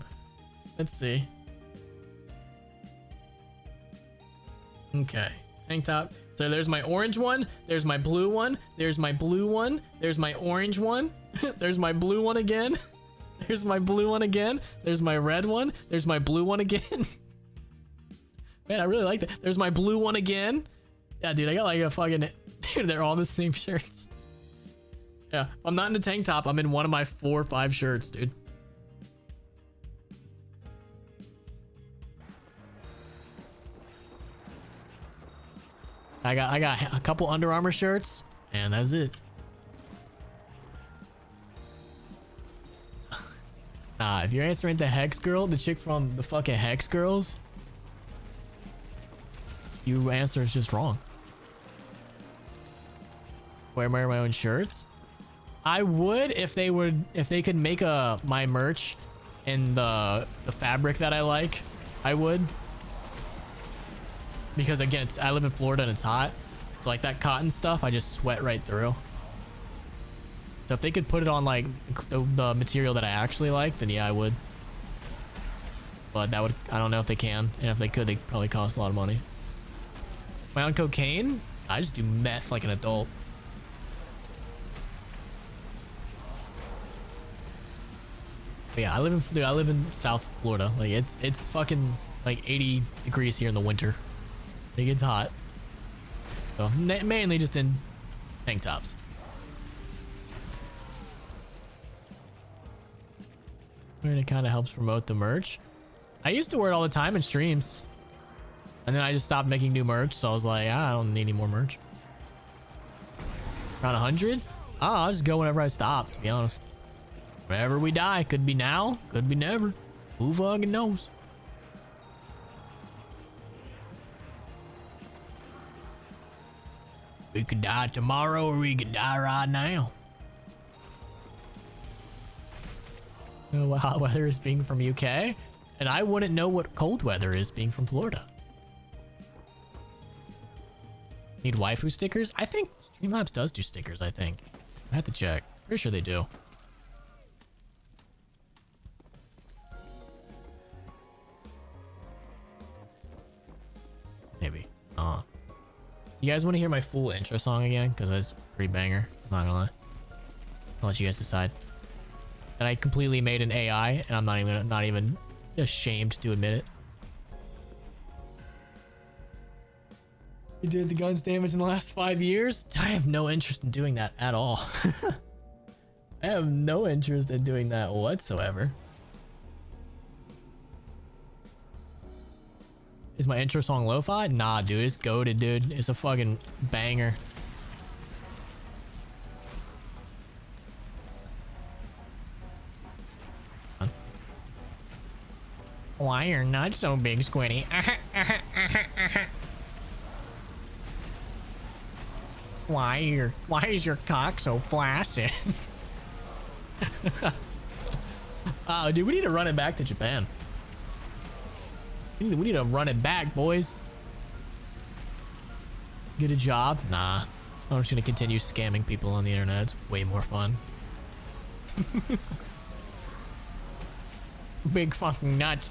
Let's see. Okay, tank top. So there's my orange one, there's my blue one, there's my blue one, there's my orange one, there's my blue one again, there's my blue one again, there's my red one, there's my blue one again. Man, I really like that. There's my blue one again. Yeah, dude, I got like a fucking, dude, they're all the same shirts. Yeah, I'm not in a tank top, I'm in one of my 4 or 5 shirts, dude. I got a couple Under Armour shirts, and that's it. If you're answering the Hex Girl, the chick from the fucking Hex Girls, your answer is just wrong. Wear my own shirts? I would if they could make my merch in the fabric that I like. I would. Because again, I live in Florida and it's hot. So like that cotton stuff, I just sweat right through. So if they could put it on like the material that I actually like, then yeah, I would. But that would, I don't know if they can. And if they could, they'd probably cost a lot of money. Am I on cocaine? I just do meth like an adult. But yeah, I live in South Florida. Like it's fucking like 80 degrees here in the winter. It gets hot. So mainly just in tank tops. And it kind of helps promote the merch. I used to wear it all the time in streams. And then I just stopped making new merch. So I was like, I don't need any more merch. Around 100? Oh, I'll just go whenever I stop, to be honest. Whenever we die. Could be now. Could be never. Who fucking knows? We could die tomorrow or we could die right now. know what hot weather is being from UK, and I wouldn't know what cold weather is being from Florida. Need waifu stickers? I think Streamlabs does do stickers, I think. I have to check. Pretty sure they do. Maybe. You guys want to hear my full intro song again? Because it's pretty banger. I'm not gonna lie. I'll let you guys decide. And I completely made an AI, and I'm not even ashamed to admit it. You did the gun's damage in the last 5 years? I have no interest in doing that at all. I have no interest in doing that whatsoever. Is my intro song lo-fi? Nah, dude, it's goated, dude. It's a fucking banger. Why you're not so big, Squiddy? Why is your cock so flaccid? Oh, dude, we need to run it back to Japan. We need to run it back, boys. Get a job? Nah. I'm just gonna continue scamming people on the internet. It's way more fun. Big fucking nuts.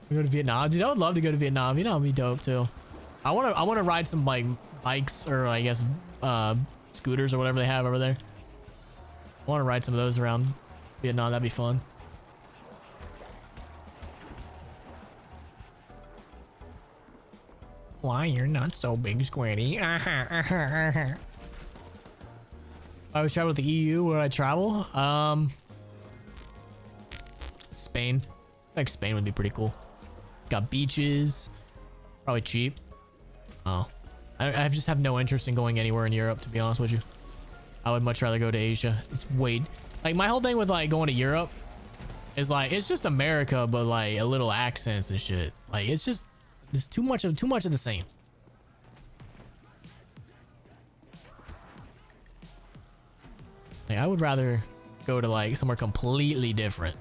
We go to Vietnam, dude. I would love to go to Vietnam. Vietnam would be dope too. I want to ride some like bikes or I guess scooters or whatever they have over there. I want to ride some of those around Vietnam. That'd be fun. Why you're not so big, Squiddy? I would travel to the EU. Where I travel? Spain. I think Spain would be pretty cool. Got beaches. Probably cheap. Oh, I just have no interest in going anywhere in Europe, to be honest with you. I would much rather go to Asia. It's way like my whole thing with like going to Europe is like it's just America, but like a little accents and shit. Like it's just there's too much of the same. Like I would rather go to like somewhere completely different.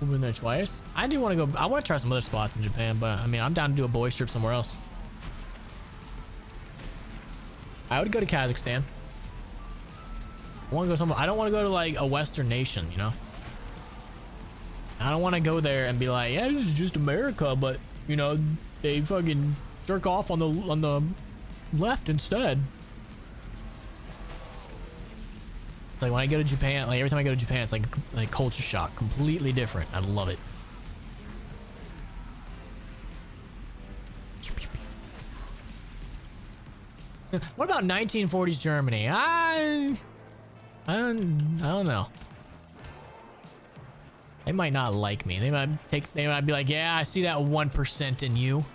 We've been there twice. I do want to go. I want to try some other spots in Japan, but I mean, I'm down to do a boys trip somewhere else. I would go to Kazakhstan. I want to go somewhere. I don't want to go to like a Western nation, you know. I don't want to go there and be like, yeah, this is just America, but you know, they fucking jerk off on the left instead. Like when I go to Japan, like every time I go to Japan, it's like culture shock, completely different. I love it. What about 1940s Germany? I don't know. They might not like me. They might be like, yeah, I see that 1% in you.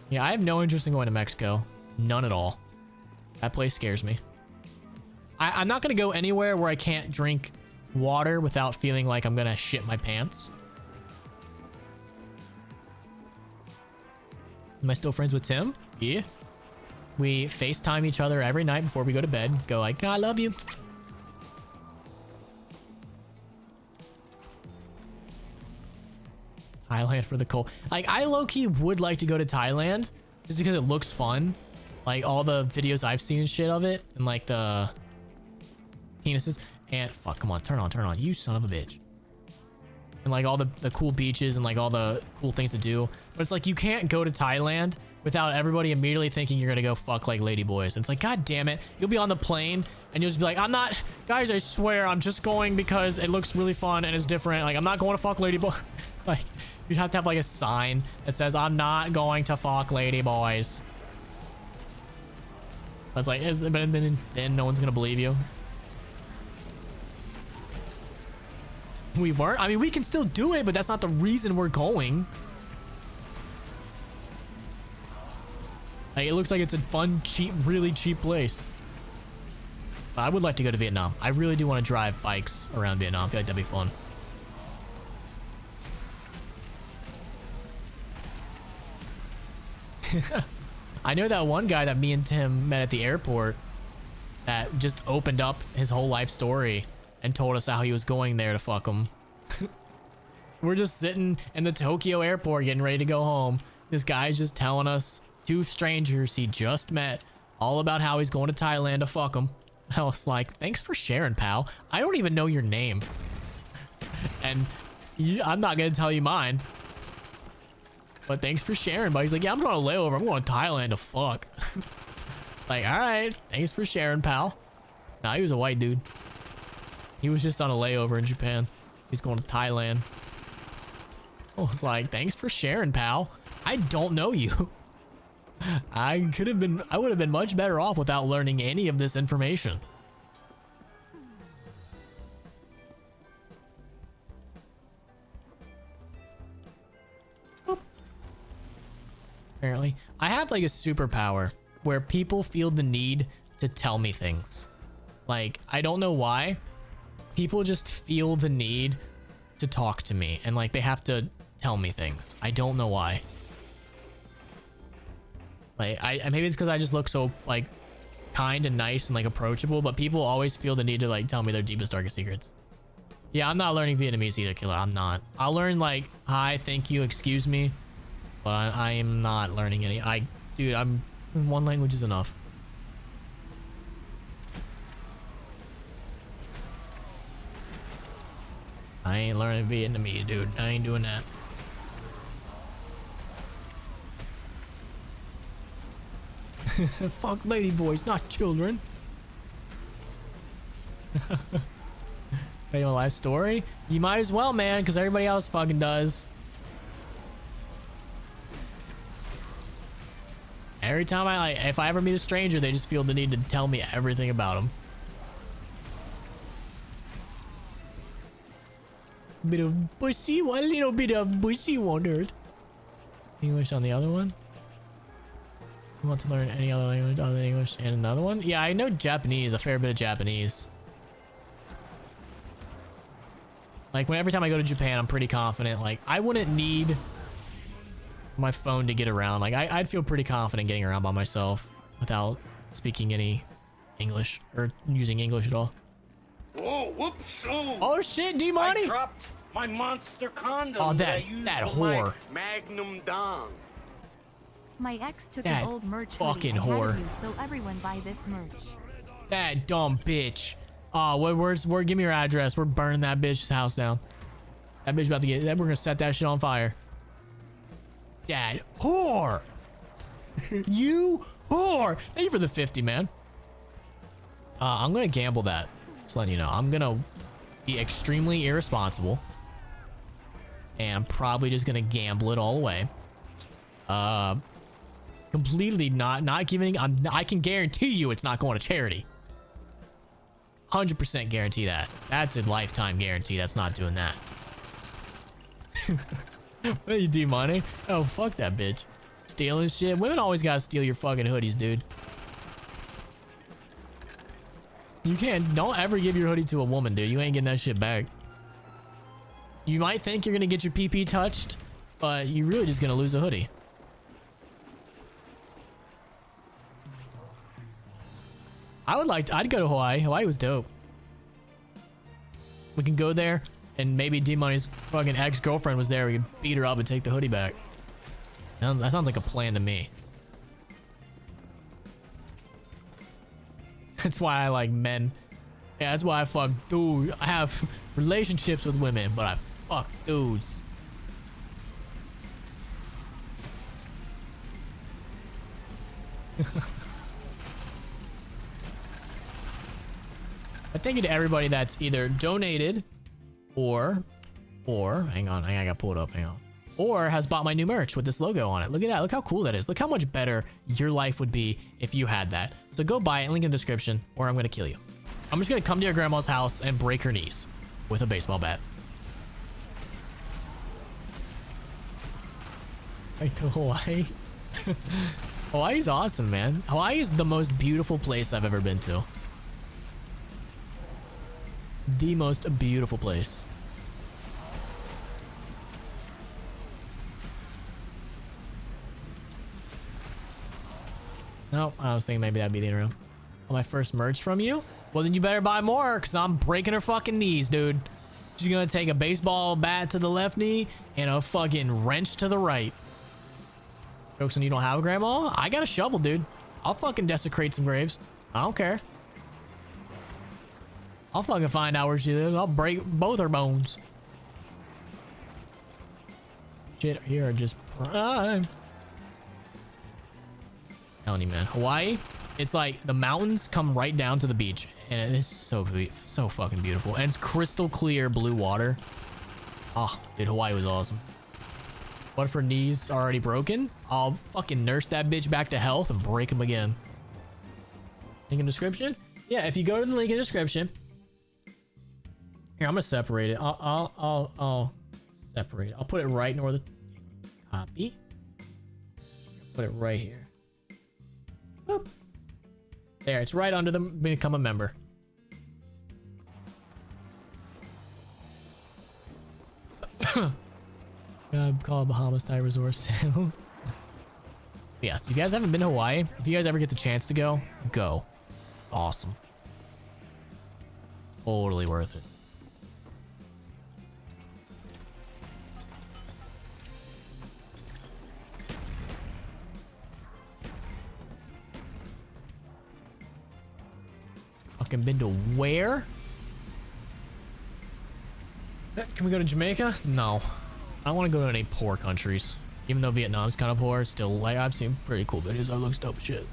Yeah, I have no interest in going to Mexico. None at all. That place scares me. I'm not going to go anywhere where I can't drink water without feeling like I'm going to shit my pants. Am I still friends with Tim? Yeah. We FaceTime each other every night before we go to bed. Go like, I love you. Thailand for the cold. Like, I low-key would like to go to Thailand just because it looks fun. Like, all the videos I've seen and shit of it, and like the penises. And fuck, come on, turn on, you son of a bitch. And like all the cool beaches and like all the cool things to do. But it's like you can't go to Thailand without everybody immediately thinking you're gonna go fuck like ladyboys. And it's like, god damn it, you'll be on the plane and you'll just be like, I'm not, guys, I swear I'm just going because it looks really fun and it's different. Like, I'm not going to fuck ladyboy. Like, you'd have to have like a sign that says, I'm not going to fuck ladyboys. That's like, but then no one's gonna believe you. We weren't. I mean, we can still do it, but that's not the reason we're going. Like, it looks like it's a fun, cheap, really cheap place. But I would like to go to Vietnam. I really do want to drive bikes around Vietnam. I feel like that'd be fun. I know that one guy that me and Tim met at the airport that just opened up his whole life story and told us how he was going there to fuck him. We're just sitting in the Tokyo airport getting ready to go home. This guy's just telling us, two strangers he just met, all about how he's going to Thailand to fuck him. I was like, thanks for sharing, pal. I don't even know your name. And I'm not going to tell you mine. But thanks for sharing, buddy. He's like, yeah, I'm going to layover. I'm going to Thailand to fuck. Like, all right. Thanks for sharing, pal. Nah, he was a white dude. He was just on a layover in Japan. He's going to Thailand. I was like, thanks for sharing, pal. I don't know you. I would have been much better off without learning any of this information. Boop. Apparently, I have like a superpower where people feel the need to tell me things. Like, I don't know why. People just feel the need to talk to me and like they have to tell me things. I don't know why. Like, maybe it's because I just look so like kind and nice and like approachable, but people always feel the need to like tell me their deepest, darkest secrets. Yeah, I'm not learning Vietnamese either, killer. I'm not. I'll learn like hi, thank you, excuse me, but I am not learning any. Dude, one language is enough. I ain't learning Vietnamese, dude. I ain't doing that. Fuck ladyboys, not children. Tell you a life story? You might as well, man, because everybody else fucking does. Every time if I ever meet a stranger, they just feel the need to tell me everything about them. Bit of pussy, one little bit of pussy won't hurt. English on the other one. You want to learn any other language other than English and another one? Yeah, I know Japanese, a fair bit of Japanese. Like, every time I go to Japan, I'm pretty confident. Like, I wouldn't need my phone to get around. Like, I'd feel pretty confident getting around by myself without speaking any English or using English at all. Whoa, whoops! Oh shit, D-Money! I dropped my monster condom. Oh, that I used that for my whore. Magnum dong. My ex took That an old merch fucking hoodie and had whore. to use, so everyone buy this merch. That dumb bitch. Oh, give me your address. We're burning that bitch's house down. That bitch about to we're gonna set that shit on fire. That whore. You whore. Thank you for the 50, man. I'm gonna gamble that. Just letting you know. I'm gonna be extremely irresponsible. And I'm probably just gonna gamble it all away. Completely not giving. I can guarantee you it's not going to charity. 100% guarantee that. That's a lifetime guarantee. That's not doing that. What are you do, money? Oh, fuck that bitch. Stealing shit. Women always gotta steal your fucking hoodies, dude. You don't ever give your hoodie to a woman, dude. You ain't getting that shit back. You might think you're gonna get your PP touched, but you're really just gonna lose a hoodie. I'd go to Hawaii. Hawaii was dope. We can go there, And maybe D-Money's fucking ex-girlfriend was there. We could beat her up and take the hoodie back. That sounds like a plan to me. That's why I like men. Yeah, that's why I fuck dudes. I have relationships with women, but I fuck dudes. Thank you to everybody that's either donated or hang on, I gotta pull it up, hang on. Or has bought my new merch with this logo on it. Look at that, look how cool that is. Look how much better your life would be if you had that. So go buy it, link in the description, or I'm gonna kill you. I'm just gonna come to your grandma's house and break her knees with a baseball bat. Right to Hawaii. Hawaii's awesome, man. Hawaii is the most beautiful place I've ever been to. The most beautiful place. Nope, I was thinking maybe that'd be the room. Oh, my first merch from you? Well, then you better buy more, because I'm breaking her fucking knees, dude. She's gonna take a baseball bat to the left knee and a fucking wrench to the right. Jokes on you don't have a grandma? I got a shovel, dude. I'll fucking desecrate some graves. I don't care. I'll fucking find out where she lives. I'll break both her bones. Shit here are just prime. Telling you, man. Hawaii, it's like the mountains come right down to the beach. And it is so fucking beautiful. And it's crystal clear blue water. Oh, dude, Hawaii was awesome. What if her knees are already broken? I'll fucking nurse that bitch back to health and break them again. Link in description? Yeah, if you go to the link in description. Here, I'm gonna separate it. I'll separate it. I'll put it right north. Copy. Put it right here. Boop. There, it's right under them. Become a member. Call it Bahamas Thai Resort Sales. Yeah, so if you guys haven't been to Hawaii, if you guys ever get the chance to go, go. Awesome. Totally worth it. Fucking been to where? Can we go to Jamaica? No. I don't want to go to any poor countries. Even though Vietnam's kind of poor, still, like, I've seen pretty cool videos. That looks dope as shit.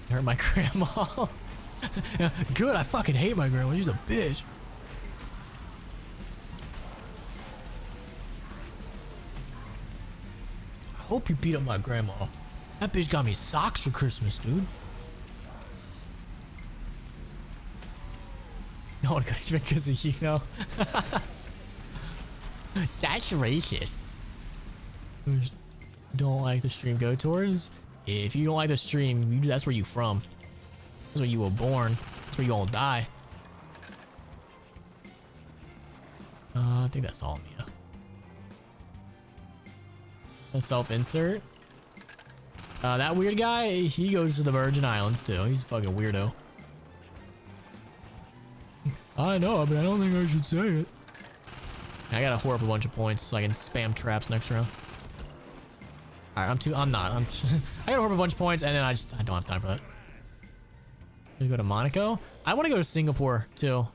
I hurt my grandma. Good, I fucking hate my grandma. She's a bitch. I hope you beat up my grandma. That bitch got me socks for Christmas, dude. No one got because of you know. That's racist. Don't like the stream go towards? If you don't like the stream, that's where you from. That's where you were born. That's where you gonna die. I think that's all Mia. A self-insert. That weird guy, he goes to the Virgin Islands too. He's a fucking weirdo. I know, but I don't think I should say it. I gotta whore up a bunch of points so I can spam traps next round. Alright, I gotta whore up a bunch of points and then I don't have time for that. Let's go to Monaco. I want to go to Singapore too.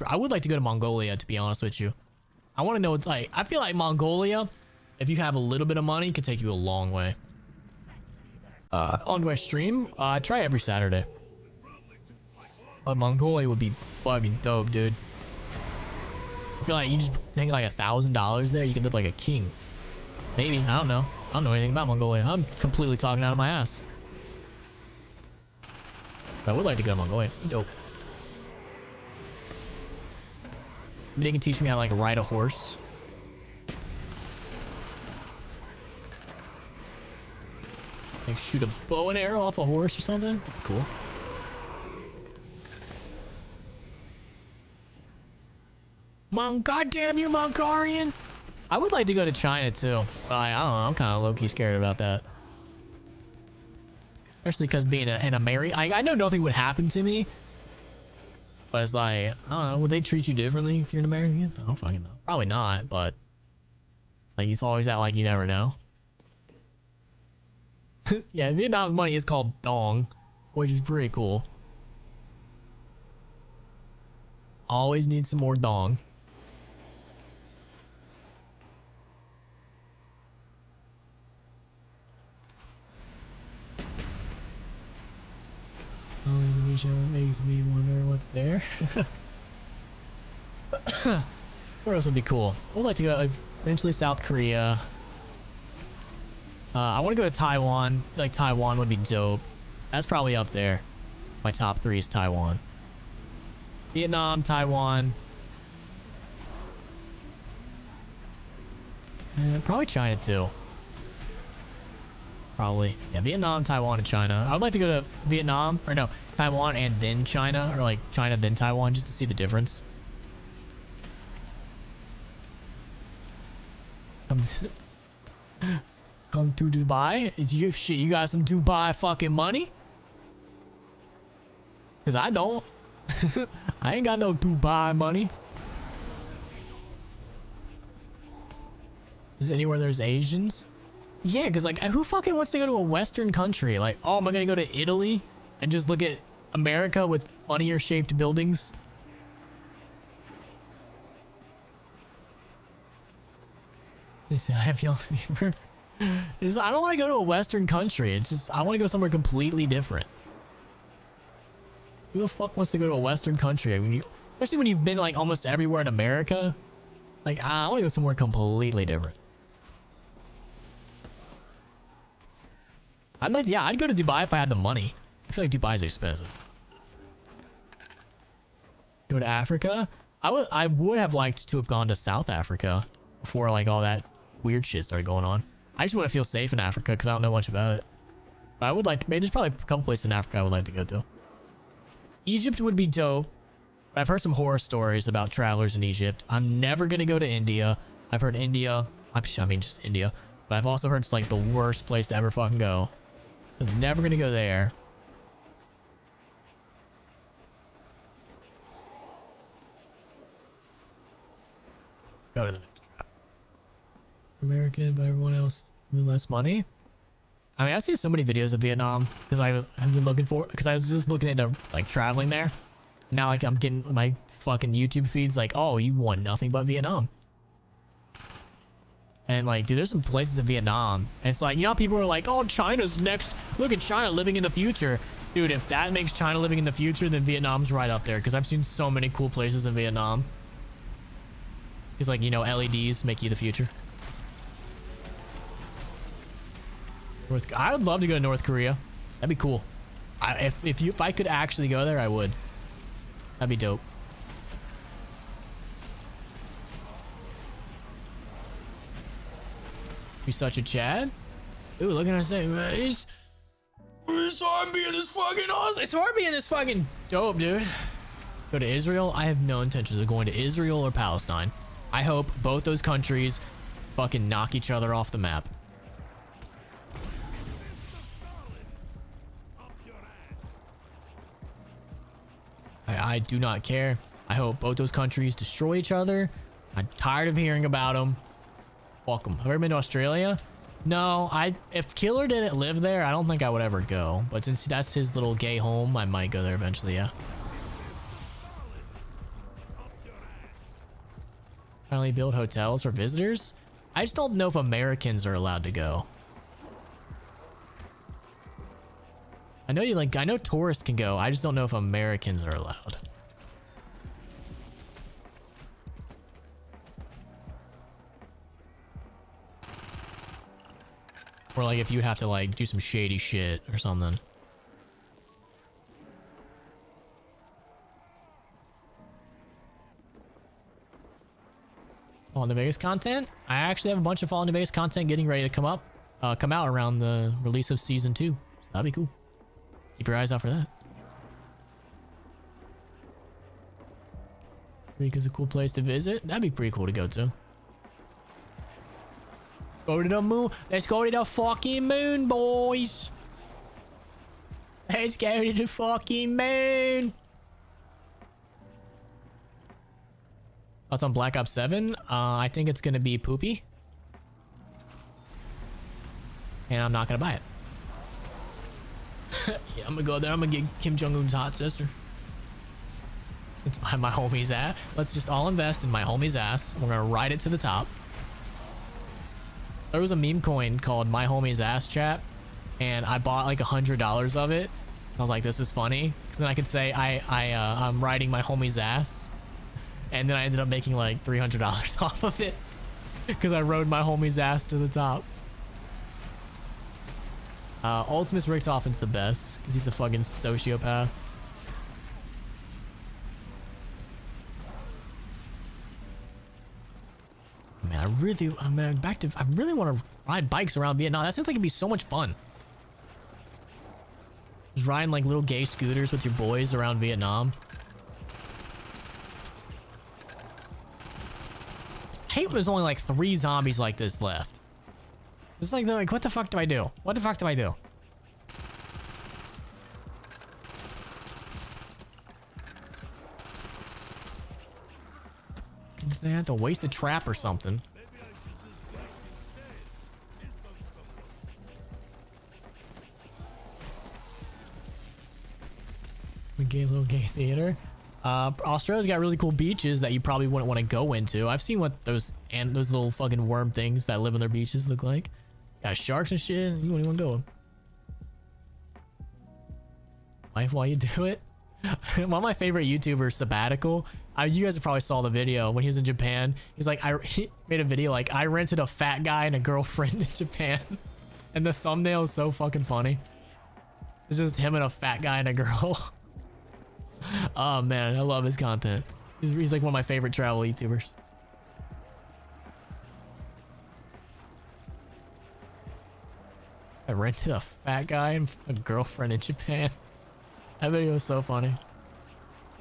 I would like to go to Mongolia, to be honest with you. I want to know what's like. I feel like Mongolia, if you have a little bit of money, could take you a long way. On my stream, I try every Saturday. But Mongolia would be fucking dope, dude. I feel like you just take like $1,000 there, you can live like a king. Maybe, I don't know. I don't know anything about Mongolia. I'm completely talking out of my ass. But I would like to go to Mongolia. Dope. Maybe they can teach me how to like ride a horse. Like shoot a bow and arrow off a horse or something. Cool. Goddamn you, Mongolian! I would like to go to China too. I don't know. I'm kind of low-key scared about that. Especially because being in America, I know nothing would happen to me. But it's like, I don't know, would they treat you differently if you're an American? I don't fucking know. Probably not, but like it's always that like you never know. Yeah, Vietnam's money is called dong, which is pretty cool. Always need some more dong. Indonesia makes me wonder what's there. Where else would be cool? I would like to go eventually South Korea. I want to go to Taiwan. I feel like Taiwan would be dope. That's probably up there. My top 3 is Taiwan. Vietnam, Taiwan. And probably China too. Probably. Yeah, Vietnam, Taiwan, and China. I would like to go to Vietnam, or no, Taiwan and then China, or like China then Taiwan, just to see the difference. Come to Dubai? You got some Dubai fucking money? Cause I don't. I ain't got no Dubai money. Is anywhere there's Asians? Yeah, cause like who fucking wants to go to a Western country? Like, oh, am I gonna go to Italy and just look at America with funnier shaped buildings? They say I have yellow fever. I don't want to go to a Western country. It's just I want to go somewhere completely different. Who the fuck wants to go to a Western country? I mean, especially when you've been like almost everywhere in America. Like, I want to go somewhere completely different. I'd go to Dubai if I had the money. I feel like Dubai's expensive. Go to Africa? I would have liked to have gone to South Africa before like all that weird shit started going on. I just want to feel safe in Africa because I don't know much about it. But I would like to, maybe there's probably a couple places in Africa I would like to go to. Egypt would be dope. I've heard some horror stories about travelers in Egypt. I'm never going to go to India. I've heard India, I mean just India. But I've also heard it's like the worst place to ever fucking go. So I'm never going to go there. Go to the next trap. American, but everyone else with less money. I mean, I've seen so many videos of Vietnam because I've been looking for, because I was just looking into like traveling there. Now like I'm getting my fucking YouTube feeds like, oh, you want nothing but Vietnam. And like, dude, there's some places in Vietnam. And it's like, you know, people are like, oh, China's next. Look at China living in the future. Dude, if that makes China living in the future, then Vietnam's right up there. Because I've seen so many cool places in Vietnam. It's like, you know, LEDs make you the future. I would love to go to North Korea. That'd be cool. If I could actually go there, I would. That'd be dope. Be such a Chad. Ooh, look at us say, it's hard being this fucking awesome. It's hard being this fucking dope, dude. Go to Israel. I have no intentions of going to Israel or Palestine. I hope both those countries fucking knock each other off the map. I do not care. I hope both those countries destroy each other. I'm tired of hearing about them. Fuck them. Have you ever been to Australia? No, if Killer didn't live there, I don't think I would ever go. But since that's his little gay home, I might go there eventually, yeah. Finally build hotels for visitors? I just don't know if Americans are allowed to go. I know tourists can go. I just don't know if Americans are allowed. Or like if you'd have to like do some shady shit or something. Fallout New Vegas content? I actually have a bunch of Fallout New Vegas content getting ready to come out around the release of season 2. So that'd be cool. Keep your eyes out for that. Rica's a cool place to visit. That'd be pretty cool to go to. Go to the moon. Let's go to the fucking moon, boys. Let's go to the fucking moon. Thoughts on Black Ops 7? I think it's gonna be poopy. And I'm not gonna buy it. Yeah, I'm gonna go there. I'm gonna get Kim Jong-un's hot sister. It's by my homie's ass. Let's just all invest in my homie's ass. We're gonna ride it to the top. There was a meme coin called My Homie's Ass Chat, and I bought like $100 of it. I was like, this is funny, because then I could say I'm riding my homie's ass, and then I ended up making like $300 off of it because I rode my homie's ass to the top. Ultimus Richtofen's the best because he's a fucking sociopath. Man, I really want to ride bikes around Vietnam. That sounds like it'd be so much fun. Just riding like little gay scooters with your boys around Vietnam. I hate when there's only like 3 zombies like this left. It's like they're like, what the fuck do I do? What the fuck do I do? They have to waste a trap or something. Little gay theater. Australia's got really cool beaches that you probably wouldn't want to go into. I've seen what those little fucking worm things that live on their beaches look like. Got sharks and shit. You wouldn't even go. Life while you do it. One of my favorite YouTubers, Sabbatical. You guys probably saw the video when he was in Japan. He's like, he made a video like, I rented a fat guy and a girlfriend in Japan. And the thumbnail is so fucking funny. It's just him and a fat guy and a girl. Oh man, I love his content. He's like one of my favorite travel YouTubers. I rented a fat guy and a girlfriend in Japan. That video was so funny.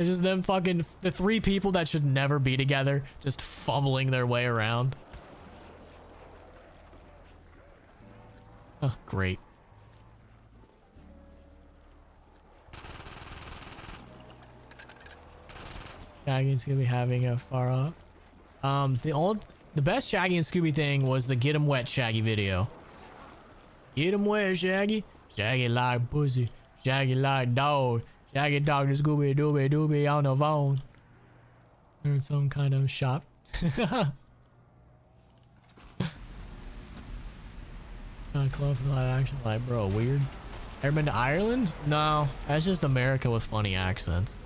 It's just them fucking, the 3 people that should never be together, just fumbling their way around. Oh, great. Shaggy and Scooby having a far off. The best Shaggy and Scooby thing was the Get 'em Wet Shaggy video. Get 'em wet, Shaggy. Shaggy like pussy. Shaggy like dog. Shaggy talk to Scooby Dooby Dooby on the phone. There's some kind of shop. Kind of close to live action, like, bro, weird. Ever been to Ireland? No, that's just America with funny accents.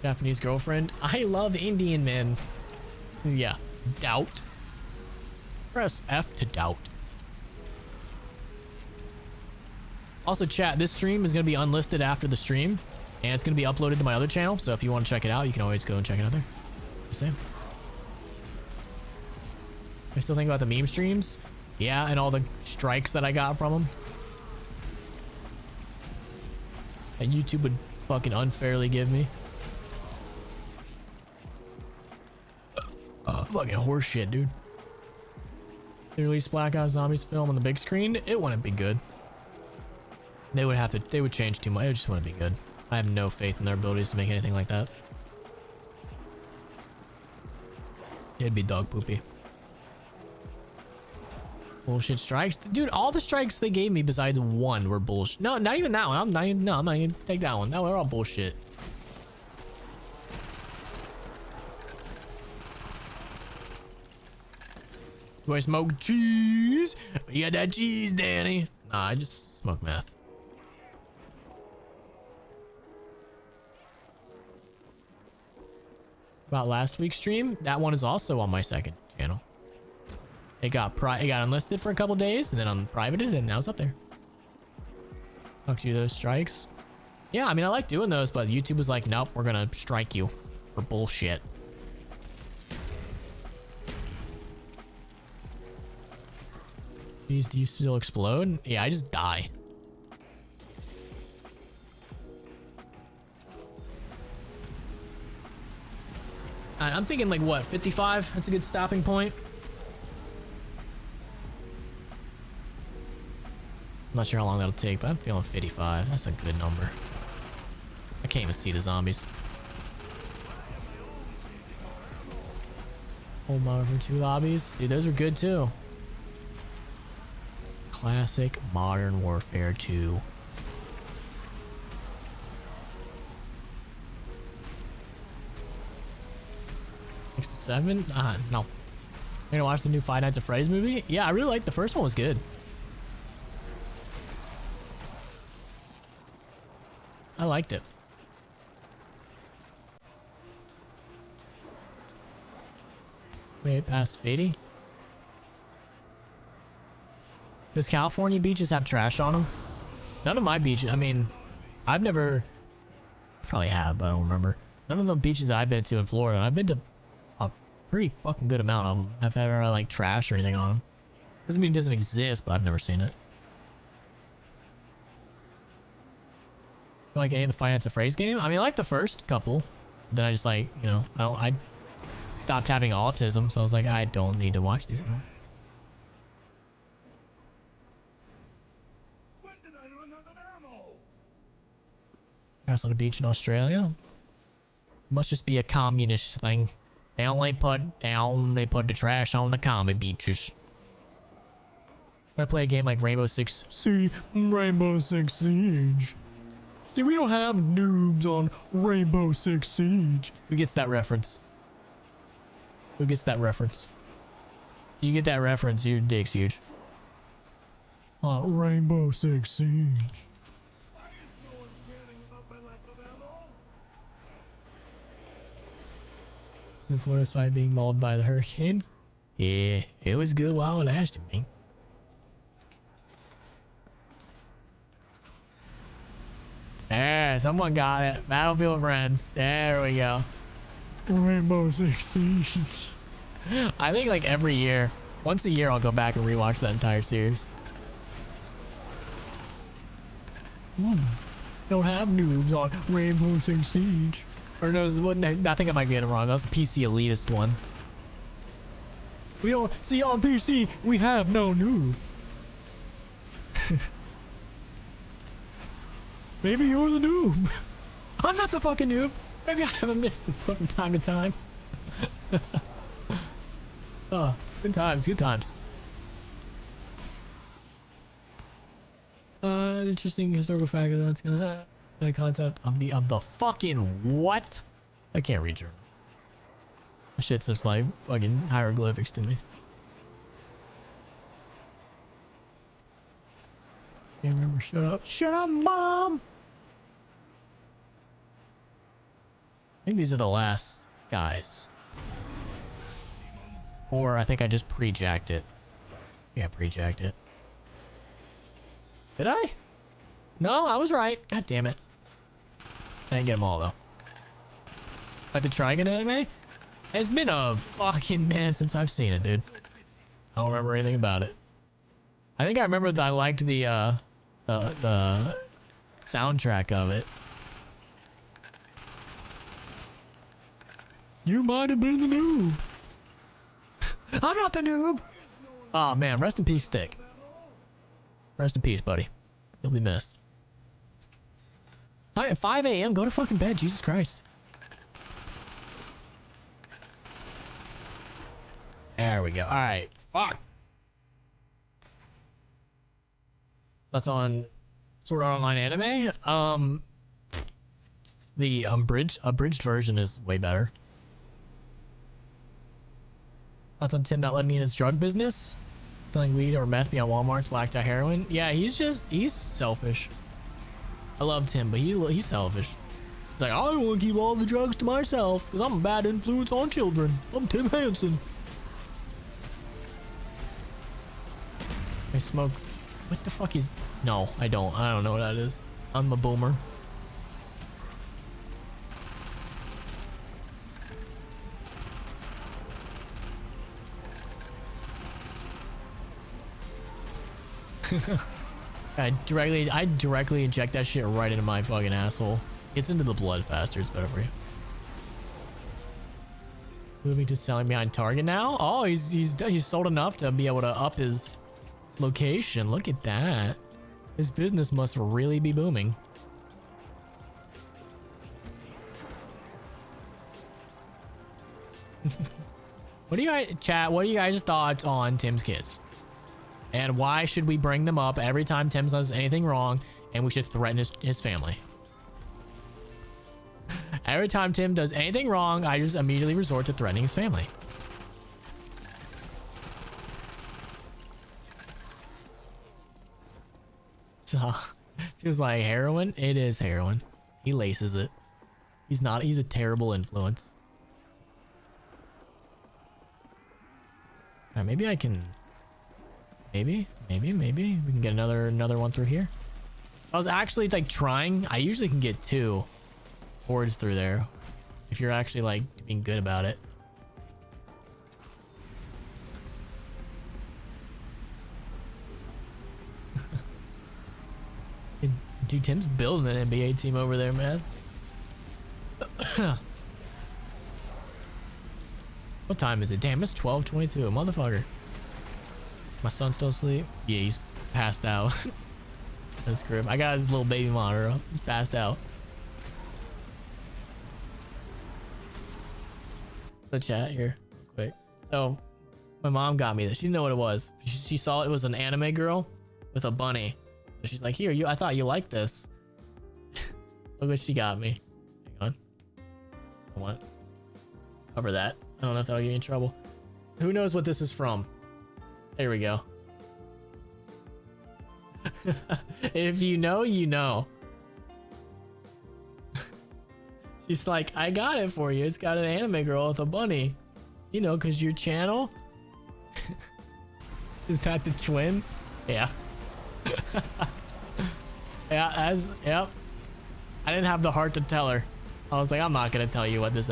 Japanese girlfriend. I love Indian men. Yeah. Doubt. Press F to doubt. Also, chat, this stream is going to be unlisted after the stream, and it's going to be uploaded to my other channel, so if you want to check it out, you can always go and check it out there. Just saying. I still think about the meme streams. Yeah, and all the strikes that I got from them. That YouTube would fucking unfairly give me. Fucking horse shit, dude. They released Black Ops Zombies film on the big screen. It wouldn't be good. They would change too much. It just wouldn't be good. I have no faith in their abilities to make anything like that. It'd be dog poopy. Bullshit strikes. Dude, all the strikes they gave me besides one were bullshit. No, not even that one. I'm not even gonna take that one. No, they're all bullshit. Do I smoke cheese? You got that cheese, Danny? Nah, I just smoke meth. About last week's stream, that one is also on my second channel. It got unlisted for a couple days and then unprivated and now it's up there. Talk to you those strikes. Yeah, I mean I like doing those, but YouTube was like, nope, we're gonna strike you for bullshit. Jeez, do you still explode? Yeah, I just die. I'm thinking like what, 55? That's a good stopping point. I'm not sure how long that'll take, but I'm feeling 55. That's a good number. I can't even see the zombies. Old Modern Warfare 2 lobbies. Dude, those were good too. Classic Modern Warfare 2. Six to 7? No. You gonna watch the new Five Nights at Freddy's movie? Yeah, I really liked the first one. Was good. I liked it. Wait, past 80? Does California beaches have trash on them? None of my beaches. I mean, I've never. Probably have, but I don't remember. None of the beaches that I've been to in Florida. I've been to a pretty fucking good amount of them. I've never like trash or anything on them. Doesn't mean it doesn't exist, but I've never seen it. Like any of the Five Nights at Freddy's game? I mean, I like the first couple. Then I just like, you know, I stopped having autism, so I was like, I don't need to watch these anymore. When did I run out of ammo? That's on a beach in Australia. Must just be a communist thing. They put the trash on the common beaches. When I play a game like Rainbow Six Siege. See, we don't have noobs on Rainbow Six Siege. Who gets that reference? Who gets that reference? You get that reference, your dick's huge. Rainbow Six Siege. Why is no one caring about my lack of ammo? The Florida side being mauled by the hurricane. Yeah, it was good while it lasted, man. There, someone got it. Battlefield Friends. There we go. Rainbow Six Siege. I think like every year, once a year, I'll go back and rewatch that entire series. Don't have noobs on Rainbow Six Siege. Or no, I think I might get it wrong. That was the PC elitist one. We don't see on PC. We have no noob. Maybe you're the noob. I'm not the fucking noob. Maybe I haven't missed it from time to time. Oh, good times, good times. Interesting historical fact that's gonna the concept of the fucking what? I can't read German. That shit's just like fucking hieroglyphics to me. Can't remember. Shut up. Shut up, mom. I think these are the last guys. Or I think I just pre-jacked it. Yeah, pre-jacked it. Did I? No, I was right. God damn it. I didn't get them all, though. I have to try again anime? It's been a fucking minute since I've seen it, dude. I don't remember anything about it. I think I remember that I liked the soundtrack of it. You might have been the noob. I'm not the noob. Oh man, rest in peace, Stick. Rest in peace, buddy. You'll be missed. At 5 a.m. Go to fucking bed. Jesus Christ. There we go. All right. Fuck. That's on Sword Art Online anime. The abridged version is way better. That's on Tim not letting me in his drug business. Selling weed or meth beyond Walmart's black tie heroin. Yeah, he's selfish. I love Tim, but he's selfish. He's like, I want to keep all the drugs to myself because I'm a bad influence on children. I'm Tim Hansen. I smoke. What the fuck is? No, I don't. I don't know what that is. I'm a boomer. I directly inject that shit right into my fucking asshole. Gets into the blood faster. It's better for you. Moving to selling behind Target now. Oh, he's sold enough to be able to up his location. Look at that. His business must really be booming. What do you guys, chat, what are you guys' thoughts on Tim's kids? And why should we bring them up every time Tim does anything wrong and we should threaten his family? Every time Tim does anything wrong, I just immediately resort to threatening his family. So, feels like heroin. It is heroin. He laces it. He's a terrible influence. Alright, maybe I can... Maybe we can get another one through here. I was actually like trying. I usually can get 2 boards through there if you're actually like being good about it. Dude, Tim's building an NBA team over there, man. What time is it? Damn, it's 12:22, motherfucker. My son's still asleep? Yeah, he's passed out. That's crib. I got his little baby monitor up. He's passed out. So chat here, quick. So, my mom got me this. She didn't know what it was. She saw it was an anime girl with a bunny. So she's like, here, I thought you liked this. Look what she got me. Hang on. What? Cover that. I don't know if that'll get you in trouble. Who knows what this is from? There we go. If you know, you know. She's like, I got it for you. It's got an anime girl with a bunny. You know, because your channel. Is that the twin? Yeah. Yeah, yep. I didn't have the heart to tell her. I was like, I'm not gonna tell you what this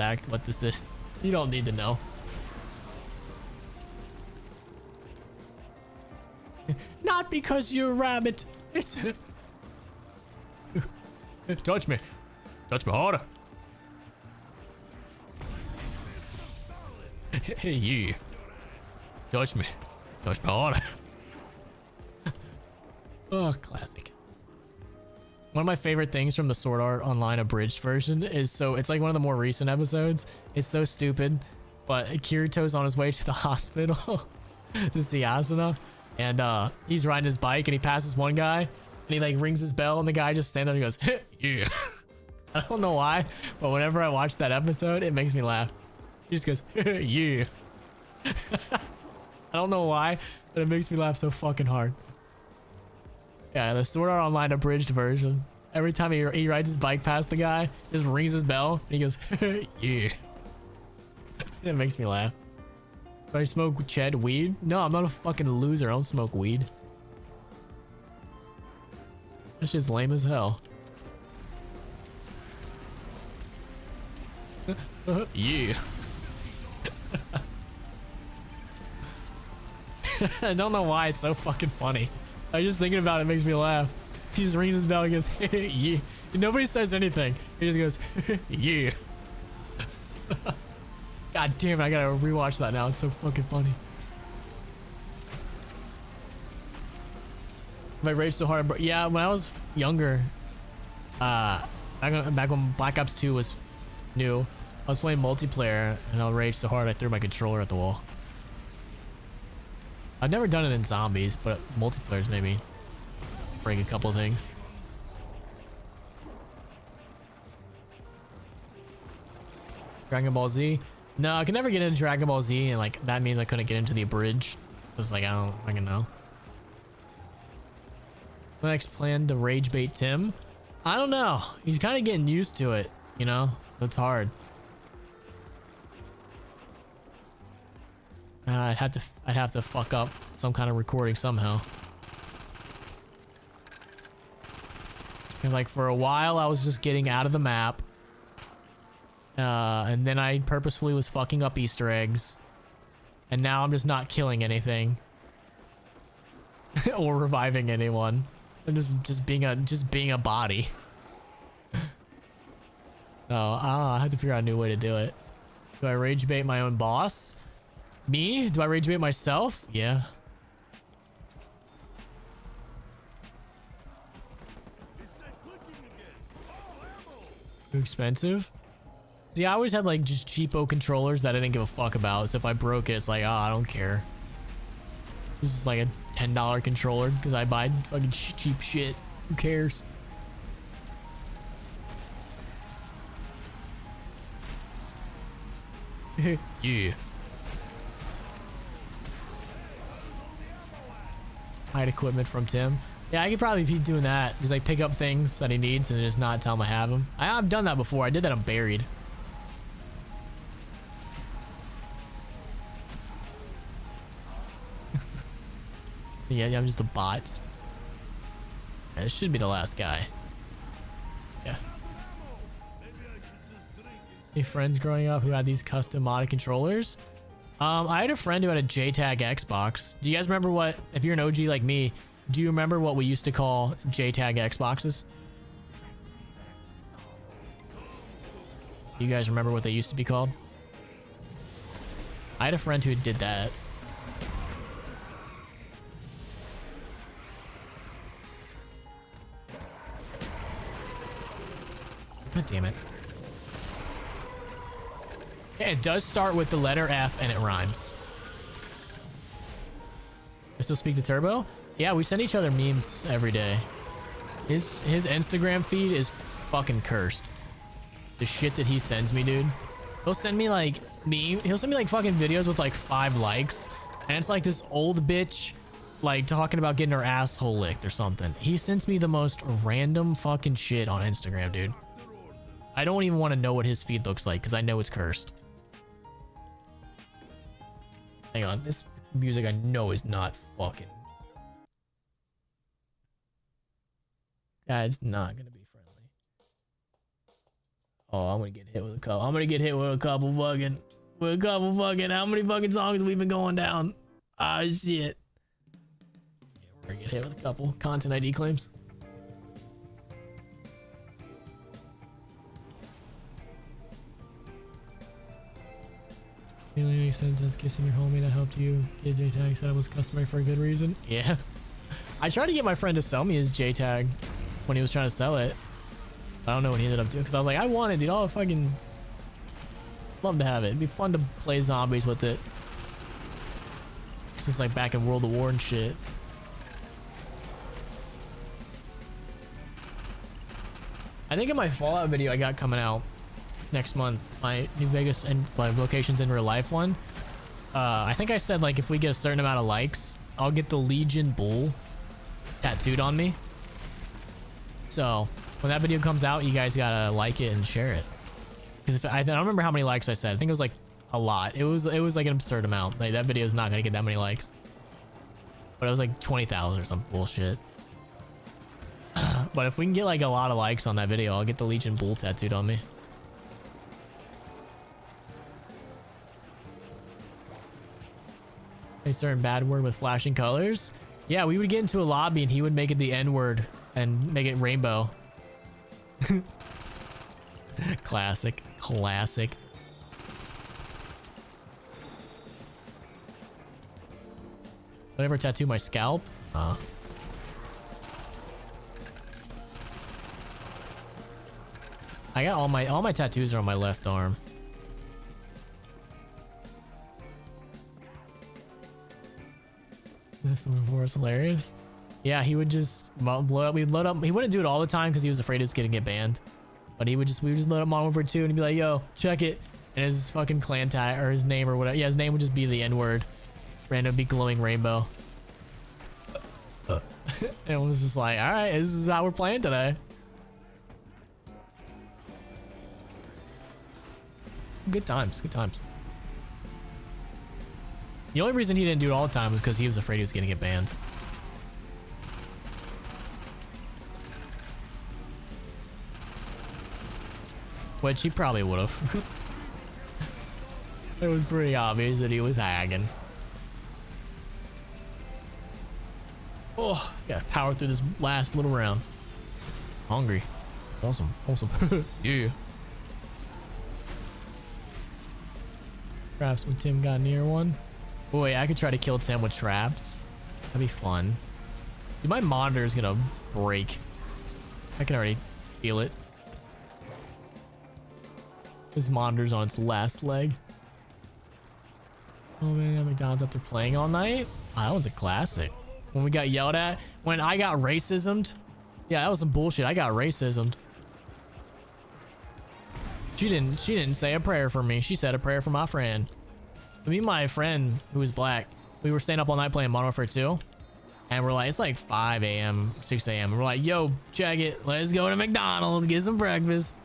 is. You don't need to know. Not because you're a rabbit. It's touch me. Touch me harder. Hey, yeah. Touch me. Touch me harder. Oh, classic. One of my favorite things from the Sword Art Online abridged version is it's like one of the more recent episodes. It's so stupid, but Kirito's on his way to the hospital to see Asuna, and he's riding his bike and he passes one guy and he like rings his bell and the guy just stands there and he goes, yeah. I don't know why, but whenever I watch that episode, it makes me laugh. He just goes, yeah. I don't know why, but it makes me laugh so fucking hard. Yeah, the Sword Art Online abridged version. Every time he rides his bike past the guy, just rings his bell, and he goes, yeah. It makes me laugh. Do I smoke Ched weed? No, I'm not a fucking loser. I don't smoke weed. That's just lame as hell. Yeah. I don't know why it's so fucking funny. I just thinking about it makes me laugh. He just rings his bell and goes, yeah. Nobody says anything. He just goes, yeah. God damn it, I gotta rewatch that now. It's so fucking funny. I raged so hard, but yeah, when I was younger, back when Black Ops 2 was new, I was playing multiplayer and I raged so hard I threw my controller at the wall. I've never done it in zombies, but multiplayer's maybe break a couple things. Dragon Ball Z? No, I can never get into Dragon Ball Z, and like that means I couldn't get into the abridged. It's like I don't fucking know. Next plan to rage bait Tim? I don't know. He's kind of getting used to it, you know? It's hard. I'd have to fuck up some kind of recording somehow. Cause like for a while I was just getting out of the map, and then I purposefully was fucking up Easter eggs, and now I'm just not killing anything or reviving anyone. I'm just being a body. So I have to figure out a new way to do it. Do I rage bait my own boss? Me? Do I rage bait myself? Yeah. It's that clicking again. Oh, ammo. Too expensive? See, I always had like just cheapo controllers that I didn't give a fuck about. So if I broke it, it's like, oh, I don't care. This is like a $10 controller because I buy fucking cheap shit. Who cares? Yeah. Hide equipment from Tim. Yeah, I could probably be doing that. Just like pick up things that he needs and just not tell him I have them. I've done that before. I did that on Buried. Yeah, I'm just a bot. Yeah, this should be the last guy. Yeah. Any friends growing up who had these custom modded controllers? I had a friend who had a JTAG Xbox. Do you guys remember what, if you're an OG like me, do you remember what we used to call JTAG Xboxes? You guys remember what they used to be called? I had a friend who did that. God damn it. Yeah, it does start with the letter F and it rhymes. I still speak to Turbo? Yeah, we send each other memes every day. His Instagram feed is fucking cursed. The shit that he sends me, dude. He'll send me like he'll send me like fucking videos with like 5 likes. And it's like this old bitch like talking about getting her asshole licked or something. He sends me the most random fucking shit on Instagram, dude. I don't even want to know what his feed looks like because I know it's cursed. Hang on, this music I know is not fucking. It's not gonna be friendly. Oh, I'm gonna get hit with a couple. I'm gonna get hit with a couple fucking. How many fucking songs have we been going down? Ah, shit. Yeah, we're gonna get hit with a couple content ID claims. It only makes sense as kissing your homie that helped you get JTAG said it was customary for a good reason. Yeah. I tried to get my friend to sell me his JTAG when he was trying to sell it. I don't know what he ended up doing because I was like, I want it, dude. I'll fucking love to have it. It'd be fun to play zombies with it. Since like back in World of War and shit. I think in my Fallout video I got coming out next month, my New Vegas and like locations in real life one. I think I said like if we get a certain amount of likes, I'll get the Legion Bull tattooed on me. So when that video comes out, you guys gotta like it and share it. Because I don't remember how many likes I said. I think it was like a lot. It was like an absurd amount. Like that video is not gonna get that many likes. But it was like 20,000 or some bullshit. But if we can get like a lot of likes on that video, I'll get the Legion Bull tattooed on me. A certain bad word with flashing colors. Yeah, we would get into a lobby and he would make it the N word and make it rainbow. Classic. Would I ever tattoo my scalp? I got all my tattoos are on my left arm. This number 4 is hilarious. Yeah, he would just blow up. We'd load up. He wouldn't do it all the time because he was afraid he was gonna get banned. But we would just load up Modern Warfare 2 and he'd be like, "Yo, check it," and his fucking clan tag or his name or whatever. Yeah, his name would just be the N word. Random be glowing rainbow. And it was just like, all right, this is how we're playing today. Good times, good times. The only reason he didn't do it all the time was because he was afraid he was going to get banned. Which he probably would have. It was pretty obvious that he was hagging. Oh, gotta power through this last little round. Hungry. Awesome, awesome. Yeah. Perhaps when Tim got near one. Boy, I could try to kill Tim with traps. That'd be fun. Dude, my monitor is gonna break. I can already feel it. This monitor's on its last leg. Oh man, McDonald's after playing all night. Oh, that one's a classic. When we got yelled at, when I got racismed. Yeah, that was some bullshit. I got racismed. She didn't say a prayer for me. She said a prayer for my friend. Me and my friend who was black, we were staying up all night playing Modern Warfare 2. And we're like, it's like 5 a.m., 6 a.m. We're like, yo, check it. Let's go to McDonald's, get some breakfast.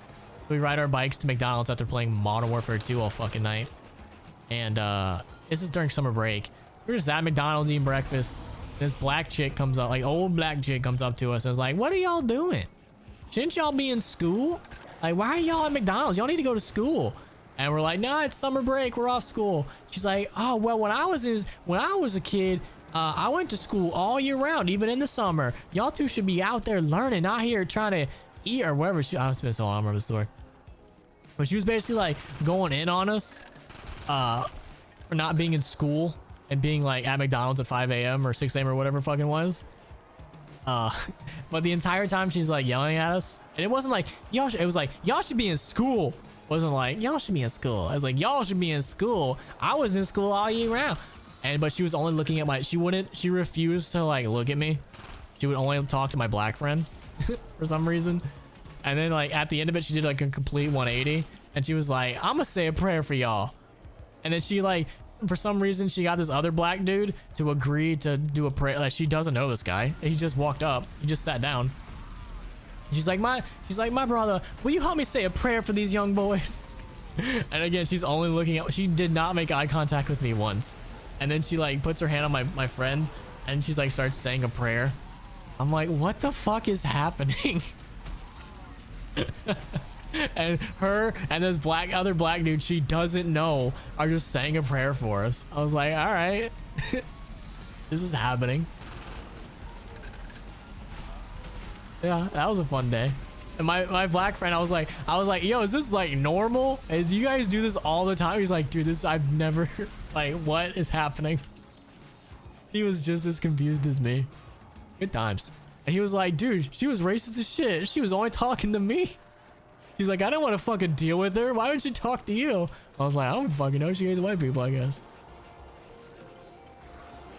So we ride our bikes to McDonald's after playing Modern Warfare 2 all fucking night. And this is during summer break. We're just at McDonald's eating breakfast. This black chick comes up, like old black chick comes up to us and is like, what are y'all doing? Shouldn't y'all be in school? Like, why are y'all at McDonald's? Y'all need to go to school. And we're like, nah, it's summer break. We're off school. She's like, oh, well, when I was a kid, I went to school all year round, even in the summer. Y'all two should be out there learning, not here trying to eat or whatever. It's been so long, I don't remember the story. But she was basically like going in on us for not being in school and being like at McDonald's at 5 a.m. or 6 a.m. or whatever it fucking was. But the entire time she's like yelling at us, and it wasn't like y'all. It was like y'all should be in school. It wasn't like y'all should be in school. I was like y'all should be in school. I was in school all year round, but she was only looking at she refused to like look at me. She would only talk to my black friend for some reason. And then like at the end of it, she did like a complete 180, and she was like, I'm gonna say a prayer for y'all. And then she like, for some reason, she got this other black dude to agree to do a prayer. Like, she doesn't know this guy. He just walked up. He just sat down. She's like, my brother, will you help me say a prayer for these young boys? And again, she's only looking at, she did not make eye contact with me once. And then she like puts her hand on my friend, and she's like starts saying a prayer. I'm like, what the fuck is happening? And her and this other black dude she doesn't know are just saying a prayer for us. I was like, all right. This is happening. Yeah, that was a fun day. And my black friend, I was like, yo, is this like normal? Do you guys do this all the time? He's like, dude, I've never, like, what is happening? He was just as confused as me. Good times. And he was like, dude, she was racist as shit. She was only talking to me. He's like, I don't want to fucking deal with her. Why would she talk to you? I was like, I don't fucking know. She hates white people, I guess.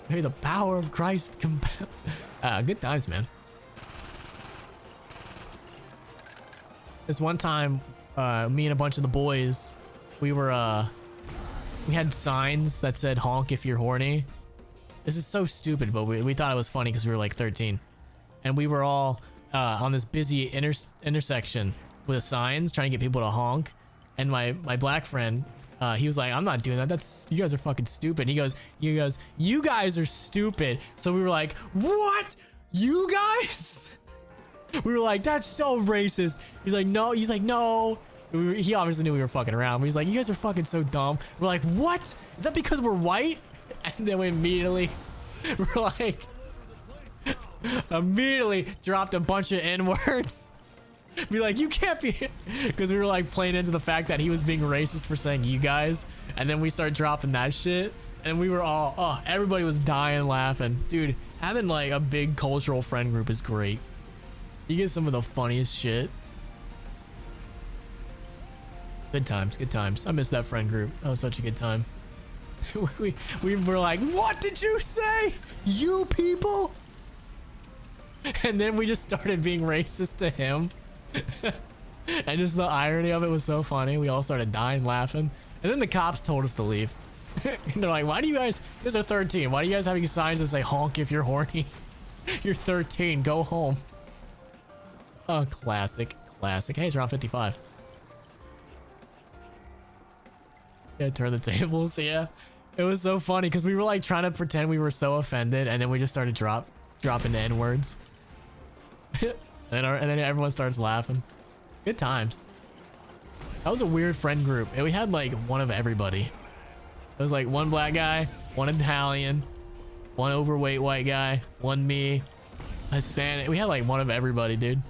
Hey, the power of Christ. Good times, man. This one time, me and a bunch of the boys, we had signs that said honk if you're horny. This is so stupid, but we thought it was funny because we were like 13. And we were all on this busy intersection with signs trying to get people to honk. And my black friend, he was like, I'm not doing that. You guys are fucking stupid. He goes, you guys are stupid. So we were like, what? You guys? We were like, that's so racist. He's like, no. He obviously knew we were fucking around. But he's like, you guys are fucking so dumb. We're like, what? Is that because we're white? And then we immediately dropped a bunch of N-words. Be like, you can't be, because we were like playing into the fact that he was being racist for saying you guys. And then we started dropping that shit, and we were all, everybody was dying laughing. Dude, having like a big cultural friend group is great. You get some of the funniest shit. Good times. I miss that friend group. That was such a good time. we were like, what did you say? You people? And then we just started being racist to him. And just the irony of it was so funny. We all started dying laughing. And then the cops told us to leave. And they're like, why do you guys are 13. Why do you guys having signs that say honk if you're horny? You're 13. Go home. Oh, classic. Hey, it's around 55. Yeah, turn the tables. Yeah. It was so funny because we were like trying to pretend we were so offended, and then we just started dropping the N-words. and then everyone starts laughing. Good times. That was a weird friend group. And we had like one of everybody. It was like one black guy, one Italian, one overweight white guy, one me, Hispanic. We had like one of everybody, dude.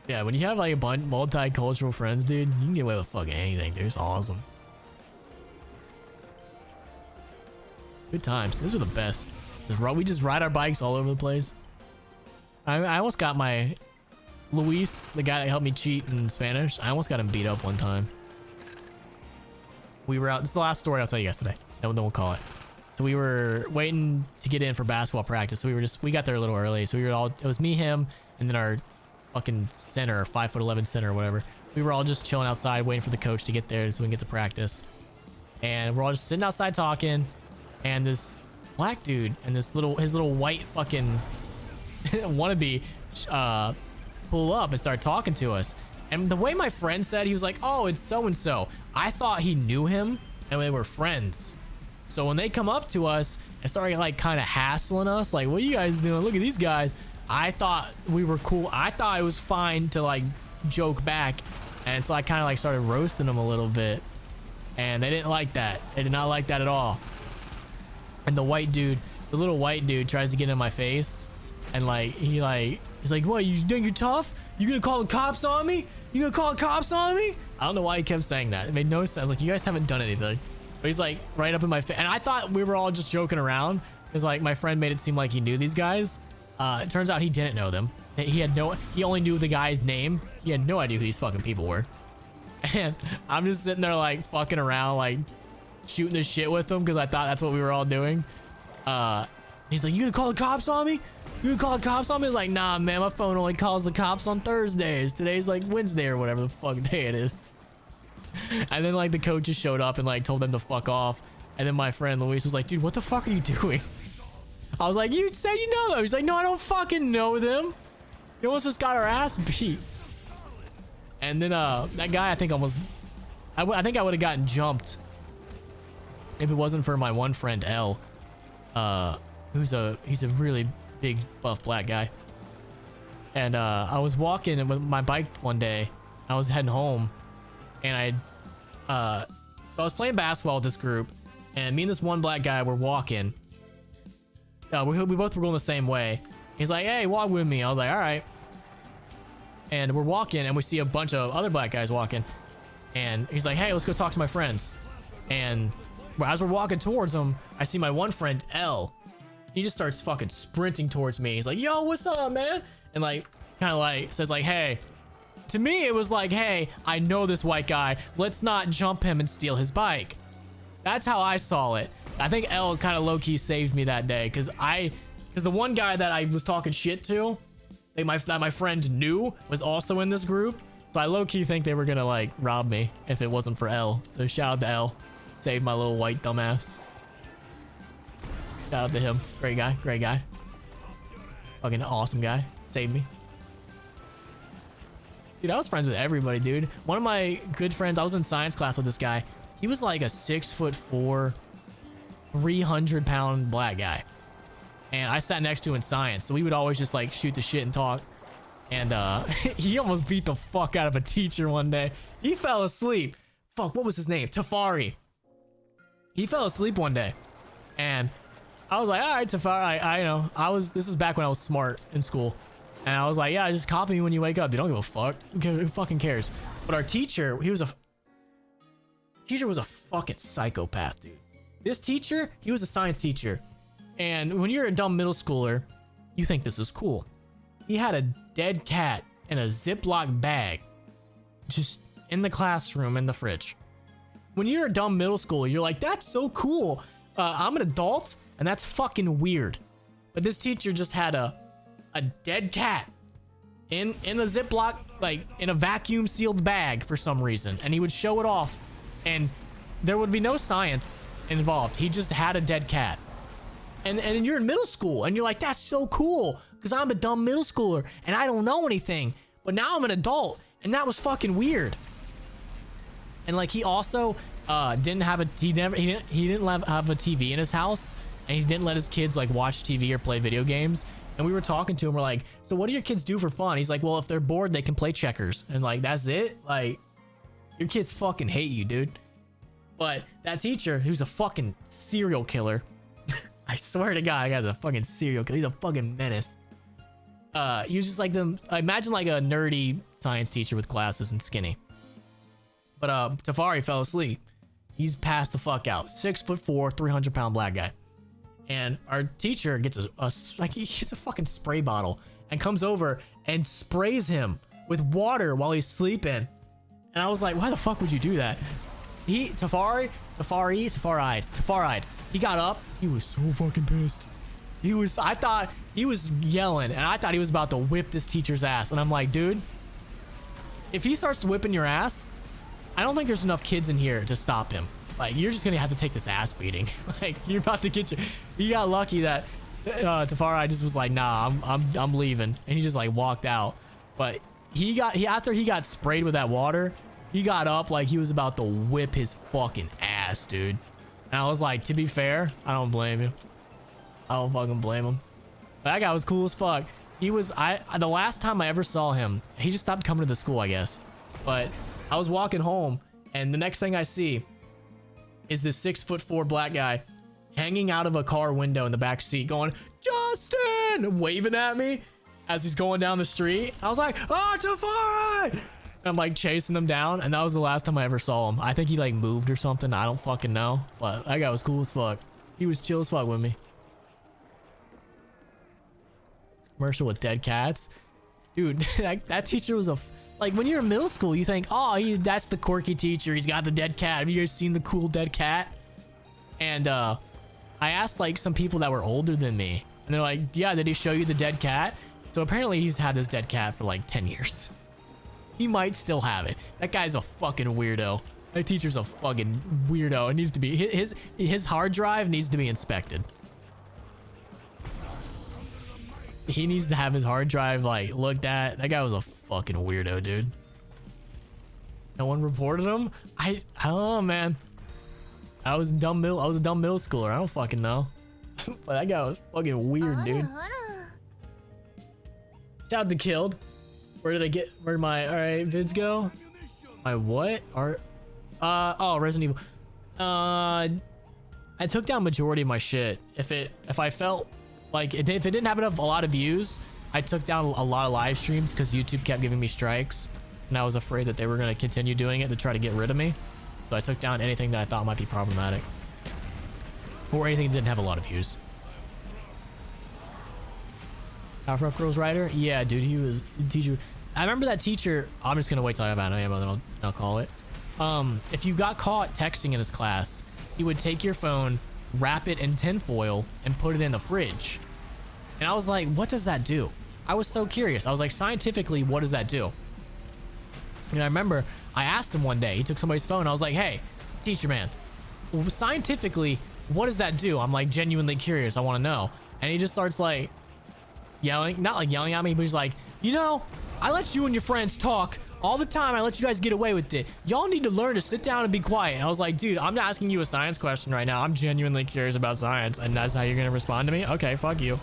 Yeah, when you have like a bunch multicultural friends, dude, you can get away with fucking anything, dude. It's awesome. Good times. Those are the best. We just ride our bikes all over the place. I almost got my Luis, the guy that helped me cheat in Spanish. I almost got him beat up one time. We were out. This is the last story I'll tell you guys today. Then we'll call it. So we were waiting to get in for basketball practice. So we got there a little early. So we were all, it was me, him, and then our fucking center, 5'11" center or whatever. We were all just chilling outside waiting for the coach to get there so we can get to practice. And we're all just sitting outside talking. And this black dude and his little white fucking wannabe pull up and start talking to us. And the way my friend said, he was like, oh, it's so-and-so. I thought he knew him and they were friends. So when they come up to us and start like kind of hassling us, like, what are you guys doing? Look at these guys. I thought we were cool. I thought it was fine to like joke back. And so I kind of like started roasting them a little bit. And they didn't like that. They did not like that at all. And the little white dude tries to get in my face. And like, he's like, what, you think you're tough? You gonna call the cops on me? You gonna call the cops on me? I don't know why he kept saying that. It made no sense. Like, you guys haven't done anything. But he's like right up in my face. And I thought we were all just joking around. Because like my friend made it seem like he knew these guys. It turns out he didn't know them. He only knew the guy's name. He had no idea who these fucking people were. And I'm just sitting there like fucking around, like shooting the shit with him because I thought that's what we were all doing. He's like, you gonna call the cops on me? You gonna call the cops on me? It's like, nah, man, my phone only calls the cops on Thursdays. Today's like Wednesday or whatever the fuck day it is. And then like the coaches showed up and like told them to fuck off. And then my friend Luis was like, dude, what the fuck are you doing? I was like, you said you know them. He's like, no, I don't fucking know them. You almost just got our ass beat. And then that guy, I think I think I would have gotten jumped if it wasn't for my one friend L. He's a really big buff black guy. And I was walking with my bike one day. I was heading home, and so I was playing basketball with this group, and me and this one black guy were walking. We both were going the same way. He's like, hey, walk with me. I was like, all right. And we're walking, and we see a bunch of other black guys walking. And he's like, hey, let's go talk to my friends. And as we're walking towards him, I see my one friend, L. He just starts fucking sprinting towards me. He's like, yo, what's up, man? And like, kind of like, says like, hey. To me, it was like, hey, I know this white guy. Let's not jump him and steal his bike. That's how I saw it. I think L kind of low-key saved me that day. Because the one guy that I was talking shit to, that my friend knew was also in this group. So I low-key think they were gonna like rob me if it wasn't for L. So shout out to L. Saved my little white dumbass. Shout out to him. Great guy. Great guy. Fucking awesome guy. Saved me. Dude, I was friends with everybody, dude. One of my good friends, I was in science class with this guy. He was like a 6'4", 300-pound black guy. And I sat next to him in science, so we would always just like shoot the shit and talk. And he almost beat the fuck out of a teacher one day. He fell asleep. Fuck, what was his name? Tafari. He fell asleep one day. And I was like, all right, Tafari, I know. This was back when I was smart in school. And I was like, yeah, just copy me when you wake up. Dude, don't give a fuck. Who fucking cares? But our teacher, was a fucking psychopath, dude. This teacher, he was a science teacher. And when you're a dumb middle schooler, you think this is cool. He had a dead cat in a Ziploc bag just in the classroom in the fridge. When you're a dumb middle schooler, you're like, that's so cool. I'm an adult, and that's fucking weird. But this teacher just had a dead cat in a Ziploc, like in a vacuum sealed bag for some reason. And he would show it off, and there would be no science involved. He just had a dead cat. And you're in middle school, and you're like, that's so cool, because I'm a dumb middle schooler, and I don't know anything. But now I'm an adult, and that was fucking weird. And like, he also didn't have a TV in his house, and he didn't let his kids like watch TV or play video games. And we were talking to him, we're like, so what do your kids do for fun? He's like, well, if they're bored, they can play checkers. And like, that's it? Like, your kids fucking hate you, dude. But that teacher, who's a fucking serial killer, I swear to God, that guy's a fucking serial killer. He's a fucking menace. He was just like imagine like a nerdy science teacher with glasses and skinny. But Tafari fell asleep. He's passed the fuck out. 6'4", 300-pound black guy. And our teacher gets he gets a fucking spray bottle, and comes over and sprays him with water while he's sleeping. And I was like, why the fuck would you do that? Tafari, he got up. He was so fucking pissed. I thought he was yelling, and I thought he was about to whip this teacher's ass. And I'm like, dude, if he starts whipping your ass, I don't think there's enough kids in here to stop him. Like, you're just gonna have to take this ass beating. Like, you're about to get you got lucky that Tafari just was like, nah, I'm leaving, and he just like walked out. But after he got sprayed with that water, he got up like he was about to whip his fucking ass, dude. And I was like, to be fair, I don't blame you. I don't fucking blame him. That guy was cool as fuck. The last time I ever saw him, he just stopped coming to the school, I guess. But I was walking home, and the next thing I see is this 6'4" black guy hanging out of a car window in the back seat going, Justin, waving at me as he's going down the street. I was like, oh, Tafari! I'm like chasing him down, and that was the last time I ever saw him. I think he like moved or something. I don't fucking know, but that guy was cool as fuck. He was chill as fuck with me. Commercial with dead cats, dude. that teacher was like, when you're in middle school, you think, oh, that's the quirky teacher. He's got the dead cat. Have you guys seen the cool dead cat? And I asked like some people that were older than me, and they're like, yeah, did he show you the dead cat? So apparently he's had this dead cat for like 10 years. He might still have it. That guy's a fucking weirdo. That teacher's a fucking weirdo. It needs to be, his hard drive needs to be inspected. He needs to have his hard drive like looked at. That guy was a fucking weirdo, dude. No one reported him. I don't know, man. I was a dumb middle schooler. I don't fucking know. But that guy was fucking weird, dude. Shout out to Killed. Where did my alright vids go? My what? Oh, Resident Evil. I took down majority of my shit. If I felt like if it didn't have a lot of views, I took down a lot of live streams because YouTube kept giving me strikes, and I was afraid that they were going to continue doing it to try to get rid of me. So I took down anything that I thought might be problematic, or anything that didn't have a lot of views. Powerpuff Girls writer? Yeah, dude, he was a teacher. I remember that teacher. I'm just gonna wait till I have an name, then I'll call it. If you got caught texting in his class, he would take your phone, wrap it in tinfoil, and put it in the fridge. And I was like, what does that do? I was so curious. I was like, scientifically, what does that do? And I remember I asked him one day, he took somebody's phone. I was like, hey, teacher man, scientifically, what does that do? I'm like genuinely curious. I want to know. And he just starts like yelling, not like yelling at me, but he's like, you know, I let you and your friends talk all the time. I let you guys get away with it. Y'all need to learn to sit down and be quiet. And I was like, dude, I'm not asking you a science question right now. I'm genuinely curious about science, and that's how you're gonna respond to me? Okay, fuck you.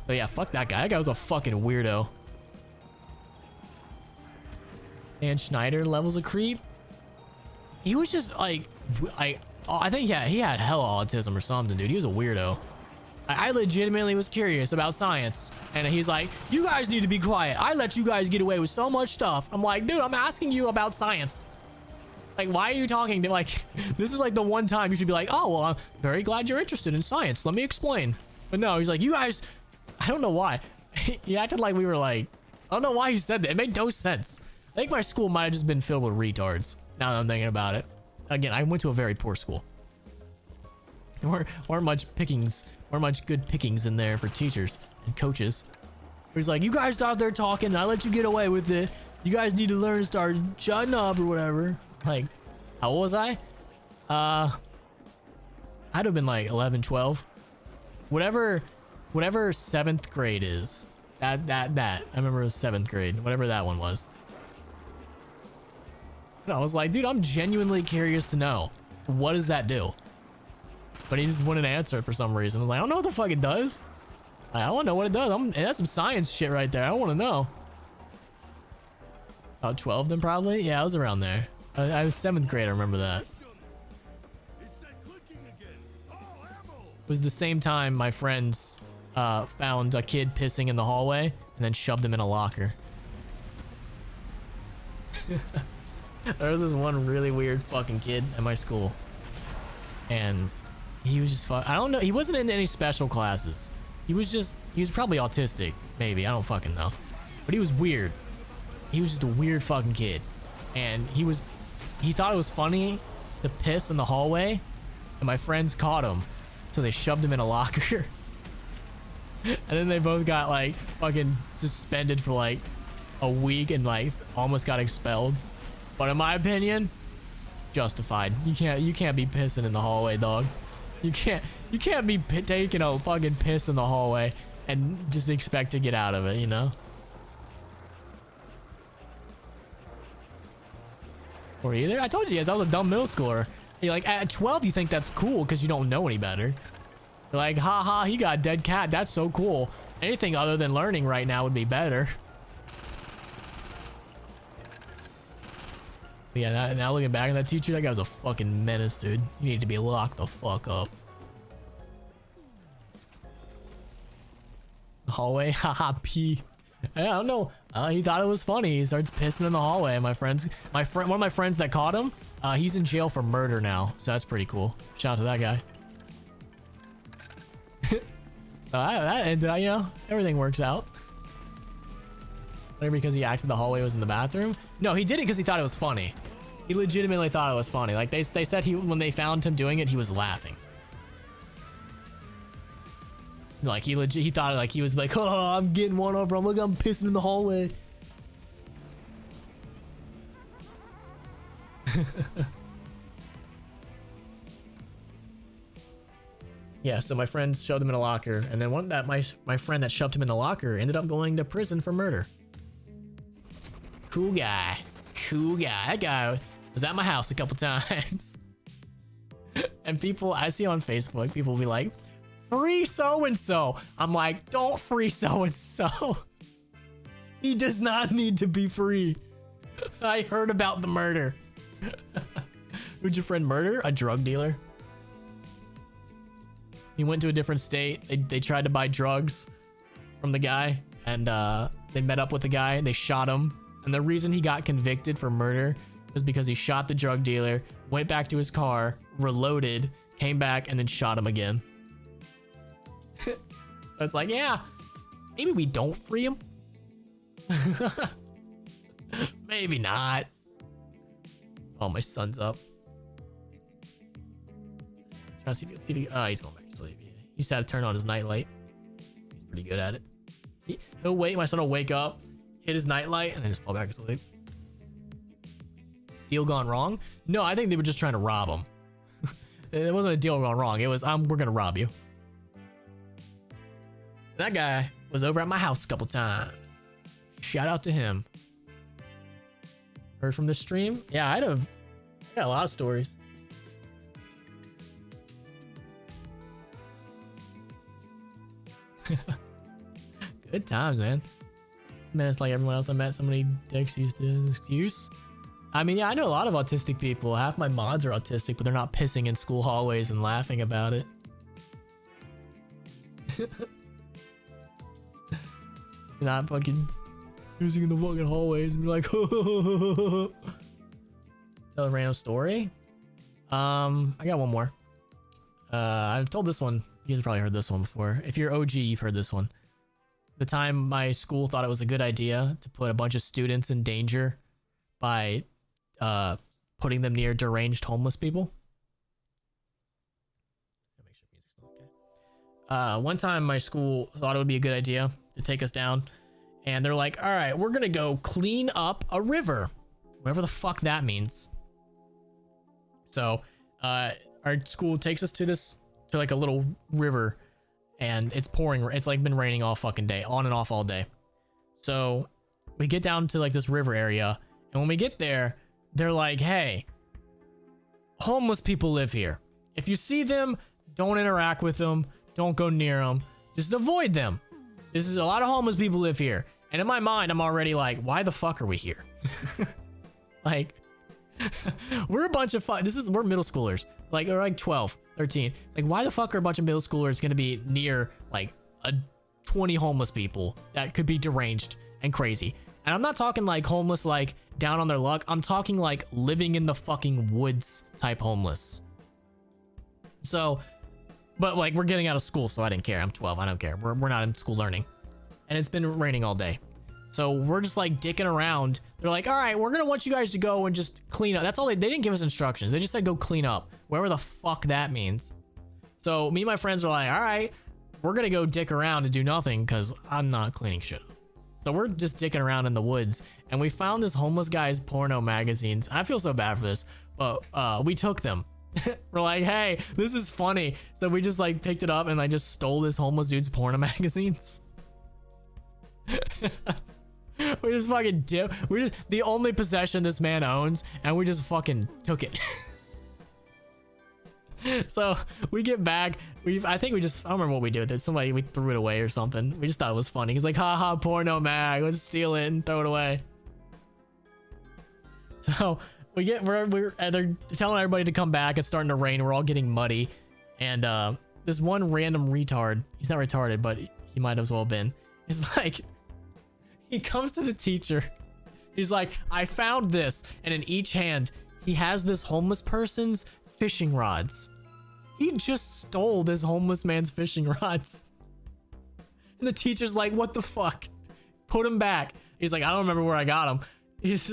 But yeah, fuck that guy. That guy was a fucking weirdo. Dan Schneider levels of creep. He was just like, I think, yeah, he had hella autism or something, dude. He was a weirdo. I legitimately was curious about science, and he's like, you guys need to be quiet. I let you guys get away with so much stuff. I'm like, dude, I'm asking you about science. Like, why are you talking to, like, this is like the one time you should be like, oh, well, I'm very glad you're interested in science. Let me explain. But no, he's like, you guys, I don't know why. He acted like we were like, I don't know why he said that. It made no sense. I think my school might have just been filled with retards, now that I'm thinking about it. Again, I went to a very poor school. There weren't much good pickings in there for teachers and coaches. He's like, you guys out there talking, and I let you get away with it. You guys need to learn to start shutting up or whatever. Like, how old was I? I'd have been like 11, 12. Whatever 7th grade is. That. I remember it was 7th grade. Whatever that one was. And I was like, dude, I'm genuinely curious to know. What does that do? But he just wouldn't answer it for some reason. I was like, I don't know what the fuck it does. I don't know what it does. That's some science shit right there. I want to know. About 12 then probably? Yeah, I was around there. I was 7th grade, I remember that. It was the same time my friends found a kid pissing in the hallway and then shoved him in a locker. There was this one really weird fucking kid at my school. And he was just I don't know. He wasn't in any special classes. He was probably autistic, maybe. I don't fucking know. But he was weird. He was just a weird fucking kid. And he thought it was funny to piss in the hallway, and my friends caught him. So they shoved him in a locker. And then they both got like fucking suspended for like a week and like almost got expelled. But in my opinion, justified. You can't be pissing in the hallway, dog. You can't be taking a fucking piss in the hallway and just expect to get out of it, you know? Or either. I told you guys I was a dumb middle schooler. You're like at 12 you think that's cool because you don't know any better. You're like, haha, he got a dead cat. That's so cool. Anything other than learning right now would be better. But yeah, now looking back at that teacher, that guy was a fucking menace, dude. You need to be locked the fuck up. Hallway, haha, pee. I don't know. He thought it was funny. He starts pissing in the hallway. One of my friends that caught him, he's in jail for murder now, so that's pretty cool. Shout out to that guy. That ended, you know, everything works out. Maybe because he acted the hallway was in the bathroom. No, he did it because he thought it was funny. He legitimately thought it was funny. Like they said when they found him doing it, he was laughing. Like he thought like he was like, oh, I'm getting one over. Look, I'm pissing in the hallway. Yeah, so my friends shoved him in a locker, and then my friend that shoved him in the locker ended up going to prison for murder. Cool guy. Cool guy. That guy was at my house a couple times. And people I see on Facebook, people will be like, free so-and-so. I'm like, don't free so-and-so. He does not need to be free. I heard about the murder. Who'd your friend murder? A drug dealer? He went to a different state. They tried to buy drugs from the guy, and they met up with the guy. They shot him. And the reason he got convicted for murder was because he shot the drug dealer, went back to his car, reloaded, came back, and then shot him again. It's like, yeah, maybe we don't free him. Maybe not. Oh, my son's up. Trying to see if he, oh, he's going back to sleep. He just had to turn on his nightlight. He's pretty good at it. He'll wait. My son will wake up, hit his nightlight, and then just fall back asleep. Deal gone wrong? No, I think they were just trying to rob him. It wasn't a deal gone wrong. It was, we're gonna rob you. That guy was over at my house a couple times. Shout out to him. Heard from the stream? Yeah, I got a lot of stories. Good times, man. Man, it's like everyone else I met, so many dicks used to excuse. I mean, yeah, I know a lot of autistic people. Half my mods are autistic, but they're not pissing in school hallways and laughing about it. Not fucking using in the fucking hallways and be like, tell a random story. I got one more. I've told this one. You guys have probably heard this one before. If you're OG, you've heard this one. The time my school thought it was a good idea to put a bunch of students in danger by putting them near deranged homeless people. Make sure music's still okay. One time my school thought it would be a good idea to take us down, and they're like, all right, we're gonna go clean up a river, whatever the fuck that means. So our school takes us to like a little river, and it's pouring. It's like been raining all fucking day, on and off all day. So we get down to like this river area, and when we get there, they're like, hey, homeless people live here. If you see them, don't interact with them. Don't go near them. Just avoid them. This is a lot of homeless people live here. And in my mind, I'm already like, why the fuck are we here? Like, we're a bunch of we're middle schoolers. Like, we're like 12, 13. Like, why the fuck are a bunch of middle schoolers gonna be near like 20 homeless people that could be deranged and crazy? And I'm not talking like homeless, like down on their luck. I'm talking like living in the fucking woods type homeless. So But like, we're getting out of school, so I didn't care. I'm 12. I don't care. We're not in school learning. And it's been raining all day. So we're just like dicking around. They're like, all right, we're going to want you guys to go and just clean up. That's all they didn't give us instructions. They just said, go clean up. Whatever the fuck that means. So me and my friends are like, all right, we're going to go dick around and do nothing because I'm not cleaning shit up. So we're just dicking around in the woods. And we found this homeless guy's porno magazines. I feel so bad for this, but we took them. We're like, hey, this is funny. So we just like picked it up and I just stole this homeless dude's porno magazines. We just fucking dip. We just the only possession this man owns, and we just fucking took it. So we get back. I think we just, I don't remember what we did with it. We threw it away or something. We just thought it was funny. He's like, haha, porno mag. Let's steal it and throw it away. So they're telling everybody to come back. It's starting to rain. We're all getting muddy. And this one random retard, he's not retarded, but he might as well have been. He's like, he comes to the teacher. He's like, I found this. And in each hand, he has this homeless person's fishing rods. He just stole this homeless man's fishing rods. And the teacher's like, what the fuck? Put him back. He's like, I don't remember where I got him. He's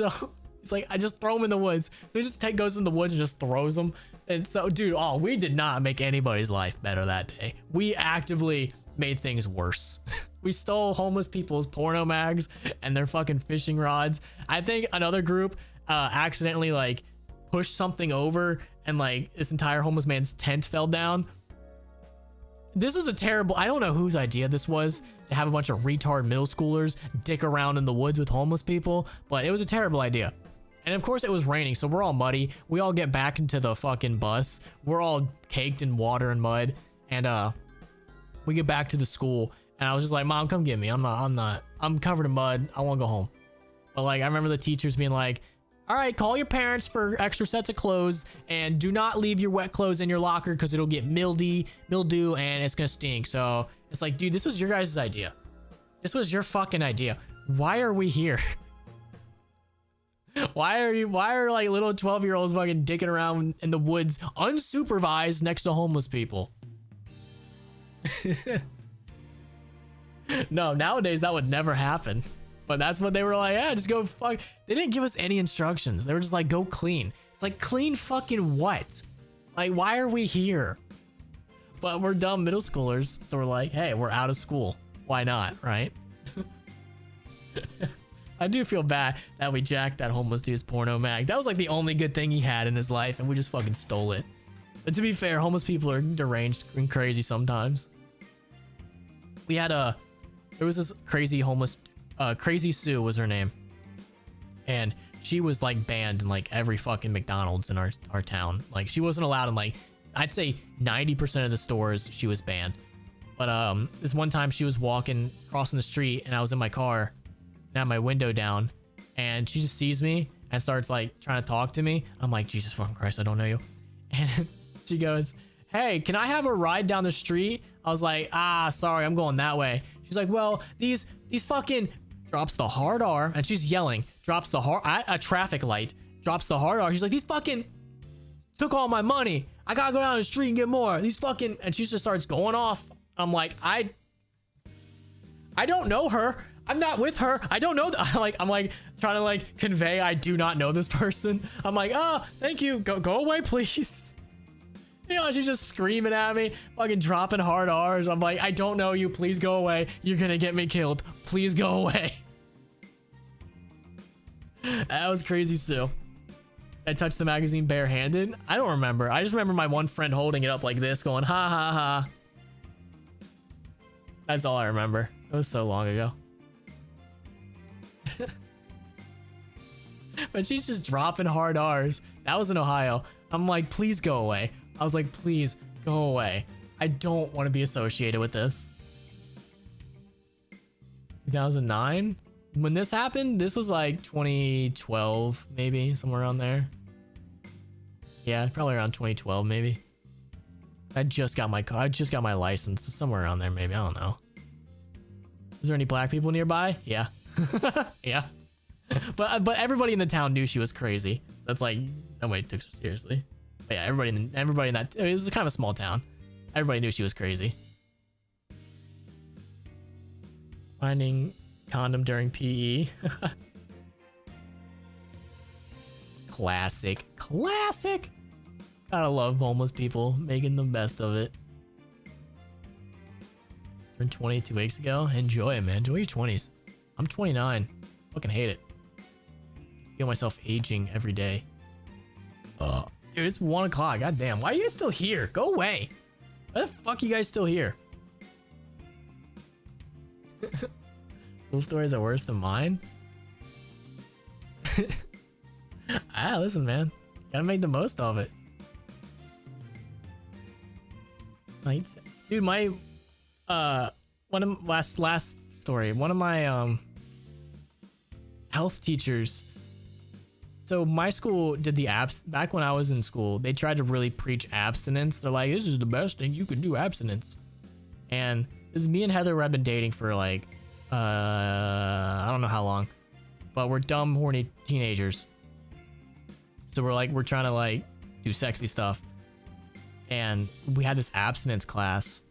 like, I just throw him in the woods. So he just goes in the woods and just throws them. And so, dude, we did not make anybody's life better that day. We actively made things worse. We stole homeless people's porno mags and their fucking fishing rods. I think another group accidentally like pushed something over and like this entire homeless man's tent fell down. This was a terrible, I don't know whose idea this was to have a bunch of retard middle schoolers dick around in the woods with homeless people, but it was a terrible idea. And of course it was raining, so we're all muddy. We all get back into the fucking bus. We're all caked in water and mud. And we get back to the school and I was just like, Mom, come get me. I'm covered in mud. I want to go home. But like, I remember the teachers being like, all right, call your parents for extra sets of clothes and do not leave your wet clothes in your locker because it'll get mildew and it's going to stink. So it's like, dude, this was your guys' idea. This was your fucking idea. Why are we here? Why are like little 12-year-olds fucking dicking around in the woods unsupervised next to homeless people? No, nowadays that would never happen. But that's what they were like, yeah, just go fuck. They didn't give us any instructions. They were just like, go clean. It's like, clean fucking what? Like, why are we here? But we're dumb middle schoolers. So we're like, hey, we're out of school. Why not, right? I do feel bad that we jacked that homeless dude's porno mag. That was like the only good thing he had in his life, and we just fucking stole it. But to be fair, homeless people are deranged and crazy sometimes. We had there was this crazy homeless, Crazy Sue was her name. And she was like banned in like every fucking McDonald's in our town. Like she wasn't allowed in like, I'd say 90% of the stores she was banned. But this one time she was crossing the street and I was in my car and I had my window down and she just sees me and starts like trying to talk to me. I'm like, Jesus fucking Christ, I don't know you. And she goes, hey, can I have a ride down the street? I was like, sorry, I'm going that way. She's like, well, these fucking, drops the hard R, and she's yelling, drops the hard, at a traffic light, drops the hard R. She's like, these fucking took all my money. I gotta go down the street and get more. These fucking, and she just starts going off. I'm like, I don't know her. I'm not with her. I don't know. I'm like trying to like convey I do not know this person. I'm like, oh, thank you. Go away, please. You know, she's just screaming at me, fucking dropping hard R's. I'm like, I don't know you. Please go away. You're gonna get me killed. Please go away. That was Crazy Sue. I touched the magazine barehanded. I don't remember. I just remember my one friend holding it up like this, going, ha ha ha. That's all I remember. It was so long ago. But she's just dropping hard R's. That was in Ohio. I'm like, please go away. I was like, please go away. I don't want to be associated with this. 2009? When this happened, this was like 2012, maybe, somewhere around there. Yeah, probably around 2012, maybe. I just got my car. I just got my license. Somewhere around there, maybe. I don't know. Is there any black people nearby? Yeah. Yeah. But everybody in the town knew she was crazy. So it's like, nobody took her seriously. But yeah, everybody in that, it was kind of a small town. Everybody knew she was crazy. Finding condom during PE. Classic. Classic. Gotta love homeless people making the best of it. Turned 20 2 weeks ago. Enjoy it, man. Enjoy your 20s. I'm 29. Fucking hate it. Feel myself aging every day. Dude, it's 1 o'clock. God damn. Why are you guys still here? Go away. Why the fuck are you guys still here? School stories are worse than mine? Listen, man. Gotta make the most of it. Dude, my one of last story. One of my health teachers. So my school did the apps back when I was in school. They tried to really preach abstinence. They're like, this is the best thing you can do, abstinence. And this is me and Heather have been dating for like I don't know how long, but we're dumb, horny teenagers. So we're trying to like do sexy stuff. And we had this abstinence class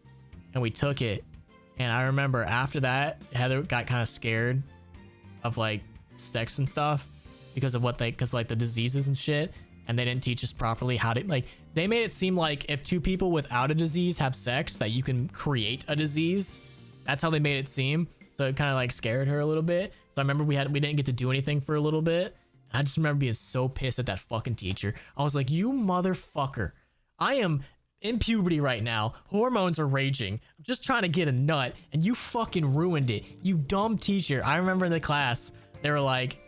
and we took it. And I remember after that, Heather got kind of scared of like sex and stuff because of because like the diseases and shit. And they didn't teach us properly how to, like, they made it seem like if two people without a disease have sex, that you can create a disease. That's how they made it seem. So it kind of like scared her a little bit. So I remember we didn't get to do anything for a little bit. I just remember being so pissed at that fucking teacher. I was like, you motherfucker. I am in puberty right now. Hormones are raging. I'm just trying to get a nut and you fucking ruined it. You dumb teacher. I remember in the class, they were like,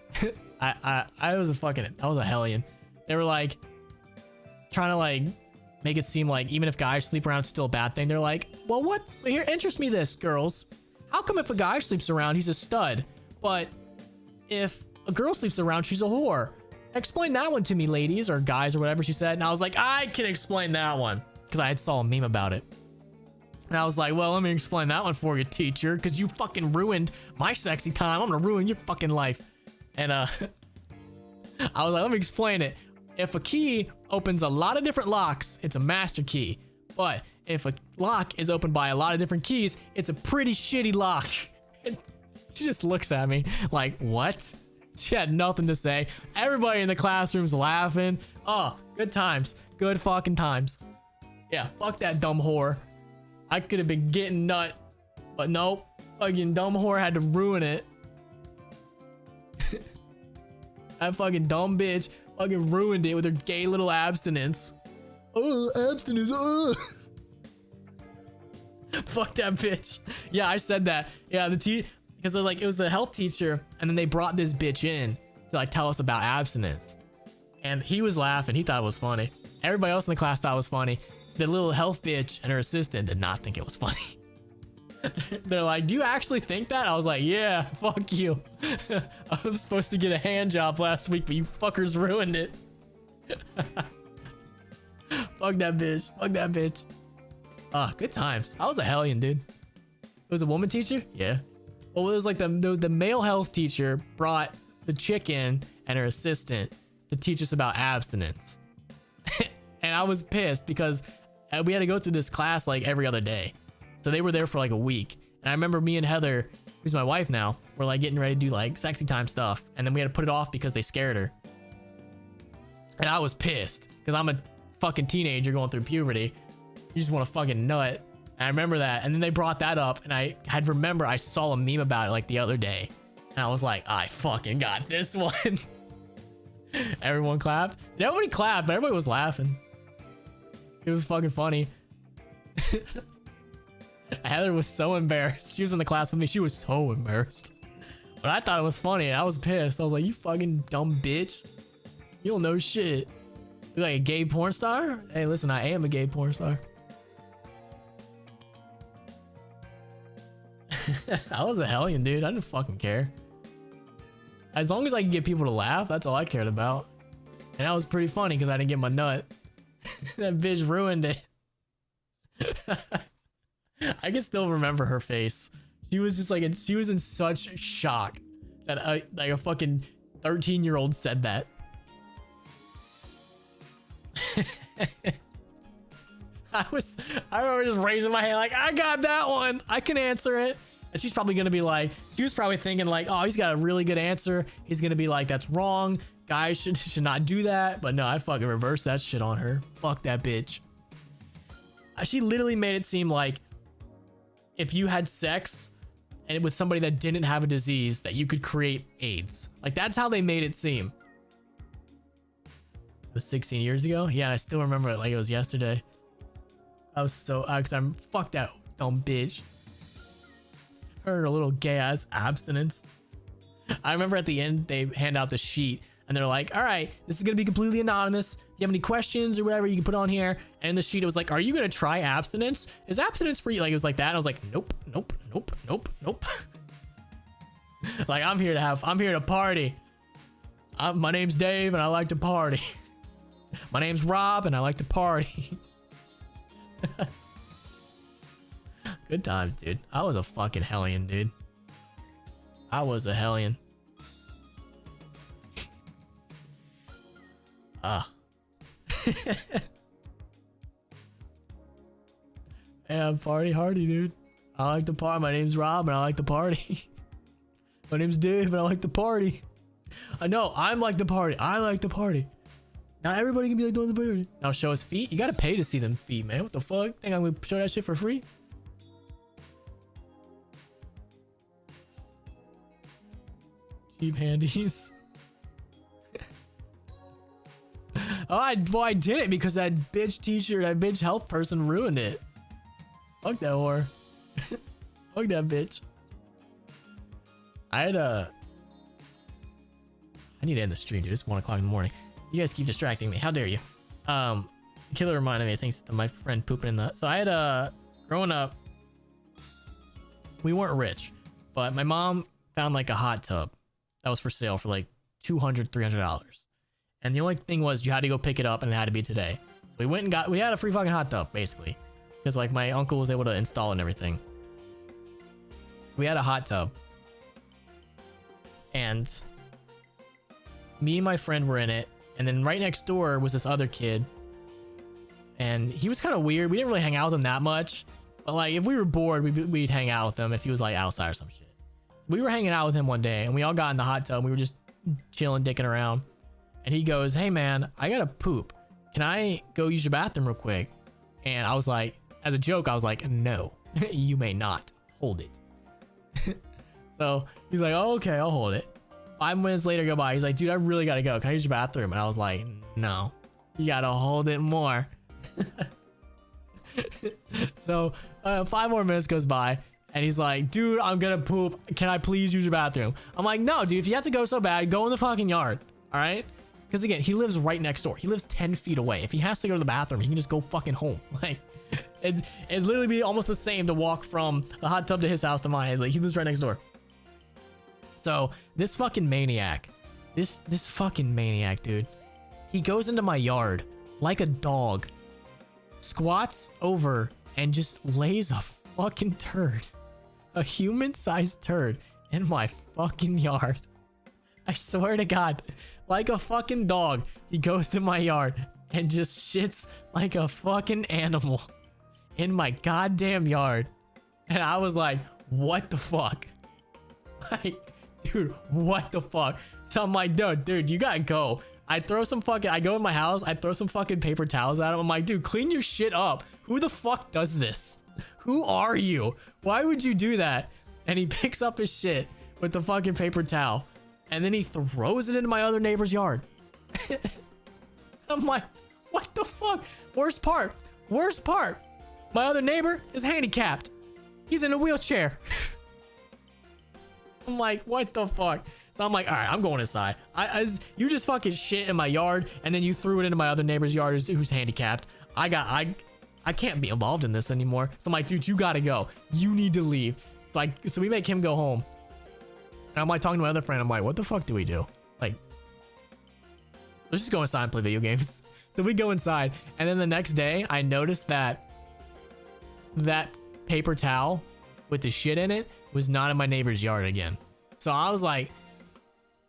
I was a hellion. They were like trying to like make it seem like even if guys sleep around, it's still a bad thing. They're like, well, what? Here, interest me this, girls. How come if a guy sleeps around, he's a stud? But if a girl sleeps around, she's a whore. Explain that one to me, ladies or guys or whatever she said. And I was like, I can explain that one because I had saw a meme about it. And I was like, well, let me explain that one for you, teacher, because you fucking ruined my sexy time. I'm gonna ruin your fucking life. And I was like, let me explain it. If a key opens a lot of different locks, it's a master key. But if a lock is opened by a lot of different keys, it's a pretty shitty lock. And she just looks at me like, what? She had nothing to say. Everybody in the classroom's laughing. Oh, good times. Good fucking times. Yeah, fuck that dumb whore. I could have been getting nut, but nope. Fucking dumb whore had to ruin it. That fucking dumb bitch fucking ruined it with her gay little abstinence. Oh, abstinence. Oh. Fuck that bitch. Yeah, I said that. Yeah, because like it was the health teacher, and then they brought this bitch in to like tell us about abstinence, and he was laughing. He thought it was funny. Everybody else in the class thought it was funny. The little health bitch and her assistant did not think it was funny. They're like, do you actually think that? I was like, yeah, fuck you. I was supposed to get a hand job last week, but you fuckers ruined it. Fuck that bitch. Fuck that bitch. Good times. I was a hellion, dude. It was a woman teacher? Yeah. Well, it was like the male health teacher brought the chick in and her assistant to teach us about abstinence. And I was pissed because we had to go through this class like every other day. So they were there for like a week. And I remember me and Heather, who's my wife now, were like getting ready to do like sexy time stuff. And then we had to put it off because they scared her. And I was pissed because I'm a fucking teenager going through puberty. You just want to fucking nut. And I remember that. And then they brought that up. And I saw a meme about it like the other day. And I was like, I fucking got this one. Everyone clapped. Nobody clapped, but everybody was laughing. It was fucking funny. Heather was so embarrassed. She was in the class with me. She was so embarrassed. But I thought it was funny and I was pissed. I was like, you fucking dumb bitch. You don't know shit. You like a gay porn star? Hey, listen, I am a gay porn star. I was a hellion, dude. I didn't fucking care. As long as I could get people to laugh, that's all I cared about. And that was pretty funny because I didn't get my nut. That bitch ruined it. I can still remember her face. She was just like, she was in such shock that like a fucking 13-year-old said that. I remember just raising my hand like, I got that one. I can answer it. And she's probably going to be like, she was probably thinking like, oh, he's got a really good answer. He's going to be like, that's wrong. Guys should not do that. But no, I fucking reversed that shit on her. Fuck that bitch. She literally made it seem like if you had sex and with somebody that didn't have a disease, that you could create AIDS. Like, that's how they made it seem. It was 16 years ago. Yeah, I still remember it like it was yesterday. I was so, I'm fuck that dumb bitch. Her little gay ass abstinence. I remember at the end they hand out the sheet and they're like, all right, this is gonna be completely anonymous. If you have any questions or whatever, you can put on here. And in the sheet it was like, are you gonna try abstinence? Is abstinence free? Like, it was like that. And I was like, nope, nope, nope, nope, nope. Like, I'm here to party. My name's Dave and I like to party. My name's Rob and I like to party. Good times, dude. I was a fucking hellion, dude. I was a hellion. Yeah, I'm party hardy, dude. I like to party. My name's Rob and I like to party. My name's Dave and I like to party. I know, I'm like the party. I like to party. Not everybody can be like doing the party. Now show his feet. You gotta pay to see them feet, man. What the fuck? Think I'm gonna show that shit for free? Cheap handies. Oh, I did it because that bitch teacher, that bitch health person ruined it. Fuck that whore. Fuck that bitch. I need to end the stream, dude. It's 1 o'clock in the morning. You guys keep distracting me. How dare you? Killer reminded me of things that my friend pooping in the. So I had growing up, we weren't rich, but my mom found like a hot tub that was for sale for like $200, $300. And the only thing was you had to go pick it up and it had to be today. So we went and we had a free fucking hot tub basically. Because like my uncle was able to install it and everything. We had a hot tub. And me and my friend were in it. And then right next door was this other kid. And he was kind of weird. We didn't really hang out with him that much. But like if we were bored, we'd hang out with him if he was like outside or some shit. So we were hanging out with him one day and we all got in the hot tub. And we were just chilling, dicking around. And he goes, hey man, I gotta poop. Can I go use your bathroom real quick? And I was like, as a joke, I was like, no, you may not. Hold it. So he's like, oh, okay, I'll hold it. 5 minutes later go by. He's like, dude, I really gotta go. Can I use your bathroom? And I was like, no, you gotta hold it more. So 5 more minutes goes by. And he's like, dude, I'm gonna poop. Can I please use your bathroom? I'm like, no, dude, if you have to go so bad, go in the fucking yard. All right? Because again, he lives right next door. He lives 10 feet away. If he has to go to the bathroom, he can just go fucking home. Like, it'd literally be almost the same to walk from the hot tub to his house to mine. Like, he lives right next door. So this fucking maniac, this fucking maniac, dude, he goes into my yard like a dog, squats over and just lays a fucking turd, a human-sized turd in my fucking yard. I swear to God, like a fucking dog, he goes to my yard and just shits like a fucking animal in my goddamn yard. And I was like, what the fuck? Like, dude, what the fuck? So I'm like, dude, you gotta go. I go in my house, I throw some fucking paper towels at him. I'm like, dude, clean your shit up. Who the fuck does this? Who are you? Why would you do that? And he picks up his shit with the fucking paper towel. And then he throws it into my other neighbor's yard. I'm like, what the fuck? Worst part. My other neighbor is handicapped. He's in a wheelchair. I'm like, what the fuck? So I'm like, all right, I'm going inside. You just fucking shit in my yard, and then you threw it into my other neighbor's yard who's handicapped. I can't be involved in this anymore. So I'm like, dude, you gotta go. You need to leave. So we make him go home. And I'm like talking to my other friend. I'm like, what the fuck do we do? Like, let's just go inside and play video games. So we go inside. And then the next day, I noticed that paper towel with the shit in it was not in my neighbor's yard again. So I was like,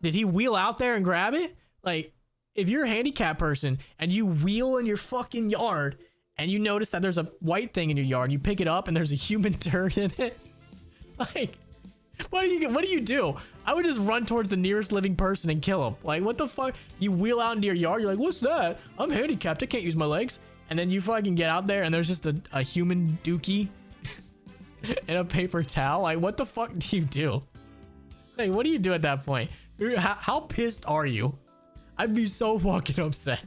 did he wheel out there and grab it? Like, if you're a handicapped person and you wheel in your fucking yard and you notice that there's a white thing in your yard, and you pick it up and there's a human turd in it. Like, what do you do? I would just run towards the nearest living person and kill him. Like, what the fuck? You wheel out into your yard, you're like, what's that? I'm handicapped, I can't use my legs. And then you fucking get out there and there's just a human dookie and a paper towel. Like, what the fuck do you do? Like, what do you do at that point? How pissed are you? I'd be so fucking upset.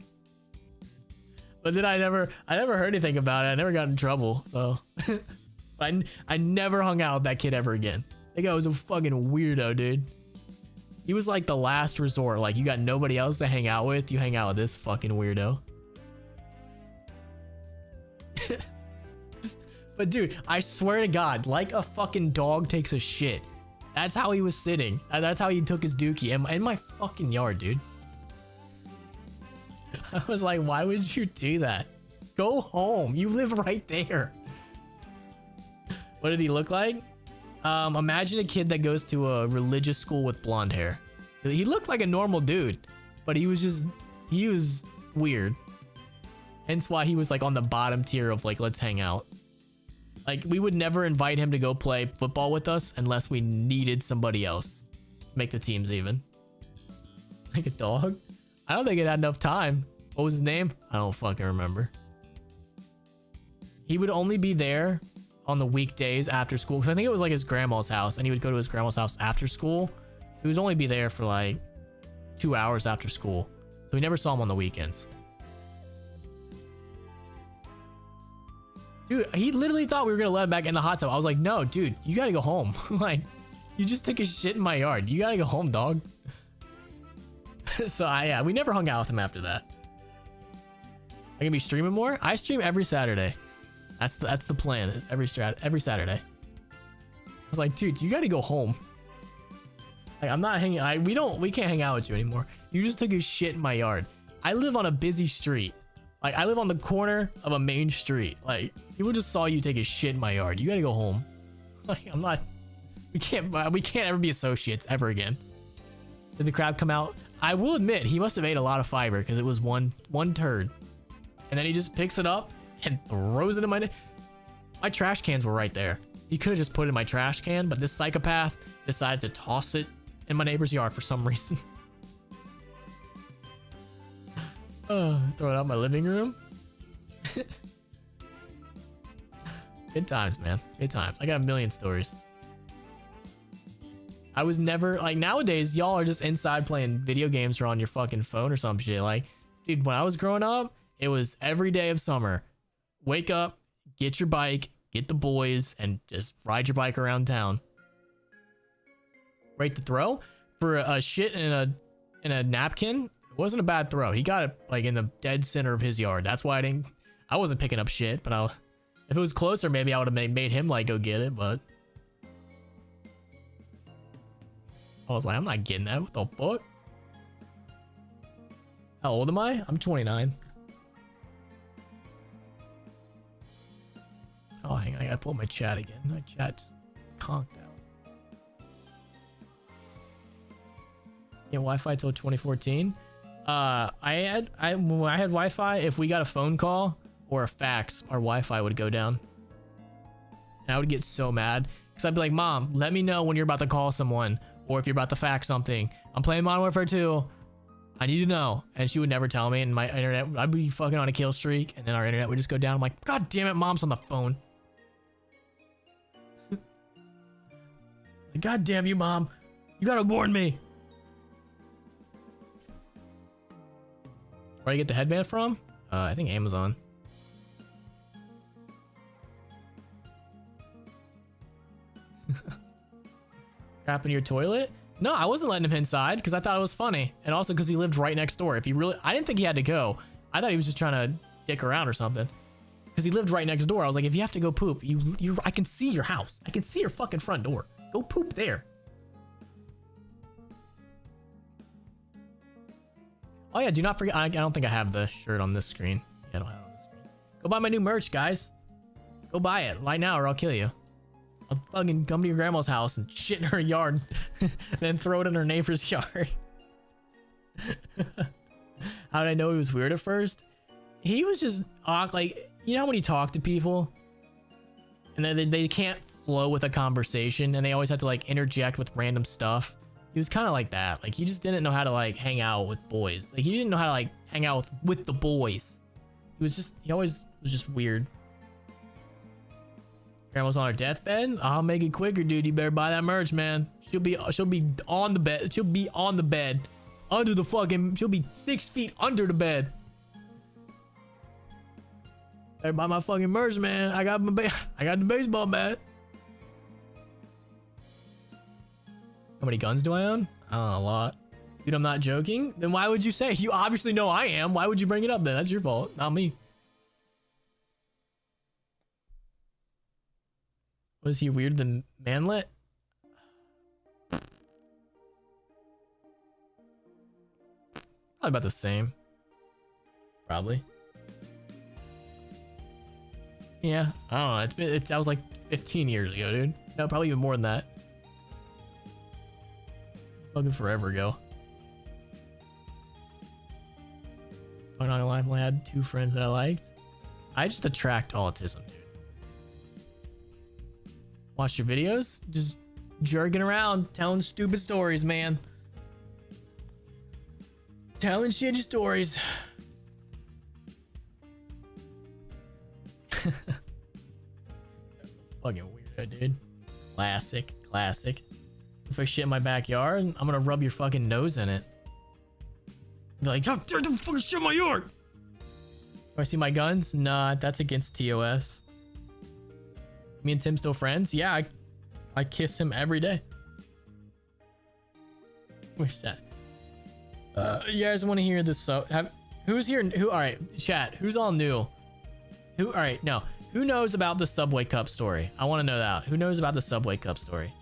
But then I never heard anything about it. I never got in trouble. So I never hung out with that kid ever again. That guy was a fucking weirdo, dude. He was like the last resort. Like, you got nobody else to hang out with, you hang out with this fucking weirdo. But dude, I swear to God, like a fucking dog takes a shit. That's how he was sitting. That's how he took his dookie in my fucking yard, dude. I was like, why would you do that? Go home. You live right there. What did he look like? Imagine a kid that goes to a religious school with blonde hair. He looked like a normal dude, but he was weird. Hence why he was like on the bottom tier of like, let's hang out. Like, we would never invite him to go play football with us unless we needed somebody else to make the teams even. Like a dog? I don't think it had enough time. What was his name? I don't fucking remember. He would only be there on the weekdays after school, because I think it was like his grandma's house, and he would go to his grandma's house after school. So he would only be there for like 2 hours after school. So we never saw him on the weekends. Dude, he literally thought we were gonna let him back in the hot tub. I was like, no, dude, you gotta go home. Like, you just took a shit in my yard. You gotta go home, dog. So yeah, we never hung out with him after that. I'm gonna be streaming more. I stream every Saturday. That's the plan. Is every Saturday. I was like, dude, you gotta go home. Like, I'm not hanging. We can't hang out with you anymore. You just took a shit in my yard. I live on a busy street. Like, I live on the corner of a main street. Like, people just saw you take a shit in my yard. You gotta go home. Like, I'm not. We can't ever be associates ever again. Did the crab come out? I will admit, he must have ate a lot of fiber, because it was one turd. And then he just picks it up and throws it in my trash cans were right there. He could have just put it in my trash can, but this psychopath decided to toss it in my neighbor's yard for some reason. Throw it out my living room. Good times, man. Good times. I got a million stories. I was never like, nowadays y'all are just inside playing video games or on your fucking phone or some shit. Like, dude, when I was growing up, it was every day of summer. Wake up, get your bike, get the boys, and just ride your bike around town. Rate the throw for a shit in a napkin. It wasn't a bad throw. He got it like in the dead center of his yard. That's why I wasn't picking up shit. But if it was closer, maybe I would have made him like go get it. But I was like, I'm not getting that. What the fuck? How old am I? I'm 29. Oh, hang on. I gotta pull up my chat again. My chat's conked out. Yeah, Wi-Fi till 2014. When I had Wi-Fi, if we got a phone call or a fax, our Wi-Fi would go down. And I would get so mad. Because I'd be like, Mom, let me know when you're about to call someone. Or if you're about to fax something. I'm playing Modern Warfare 2. I need to know. And she would never tell me. And my internet, I'd be fucking on a kill streak. And then our internet would just go down. I'm like, God damn it, Mom's on the phone. God damn you, Mom. You gotta warn me. Where do I get the headband from? I think Amazon. Crap in your toilet? No, I wasn't letting him inside because I thought it was funny. And also because he lived right next door. If he really, I didn't think he had to go. I thought he was just trying to dick around or something. Because he lived right next door. I was like, if you have to go poop, I can see your house. I can see your fucking front door. Go poop there. Oh yeah, do not forget. I don't think I have the shirt on this screen. Yeah, I don't have it on this screen. Go buy my new merch, guys. Go buy it right now or I'll kill you. I'll fucking come to your grandma's house and shit in her yard. And then throw it in her neighbor's yard. How did I know he was weird at first? He was just like, you know when you talk to people and they can't flow with a conversation and they always have to like interject with random stuff. He was kind of like that. Like he just didn't know how to like hang out with boys. Like he didn't know how to like hang out with the boys. He always was just weird. Grandma's on her deathbed. I'll make it quicker, dude. You better buy that merch, man. She'll be on the bed. She'll be on the bed. Under the fucking, she'll be 6 feet under the bed. Better buy my fucking merch, man. I got the baseball bat. How many guns do I own? A lot. Dude, I'm not joking. Then why would you say? You obviously know I am. Why would you bring it up then? That's your fault, not me. Was he weirder than Manlet? Probably about the same. Probably. Yeah, I don't know. That was like 15 years ago, dude. No, probably even more than that. Fucking forever ago. I'm not gonna lie, I only had 2 friends that I liked. I just attract autism, dude. Watch your videos, just jerking around, telling stupid stories, man. Telling shitty stories. Fucking weirdo, dude. Classic. If I shit in my backyard, I'm gonna rub your fucking nose in it. Be like, don't fucking shit in my yard. Do I see my guns? Nah, that's against TOS. Me and Tim still friends? Yeah, I kiss him every day. Wish that. You guys want to hear this? So, who's here? All right, chat. Who's all new? All right, no. Who knows about the Subway Cup story? I want to know that. Who knows about the Subway Cup story?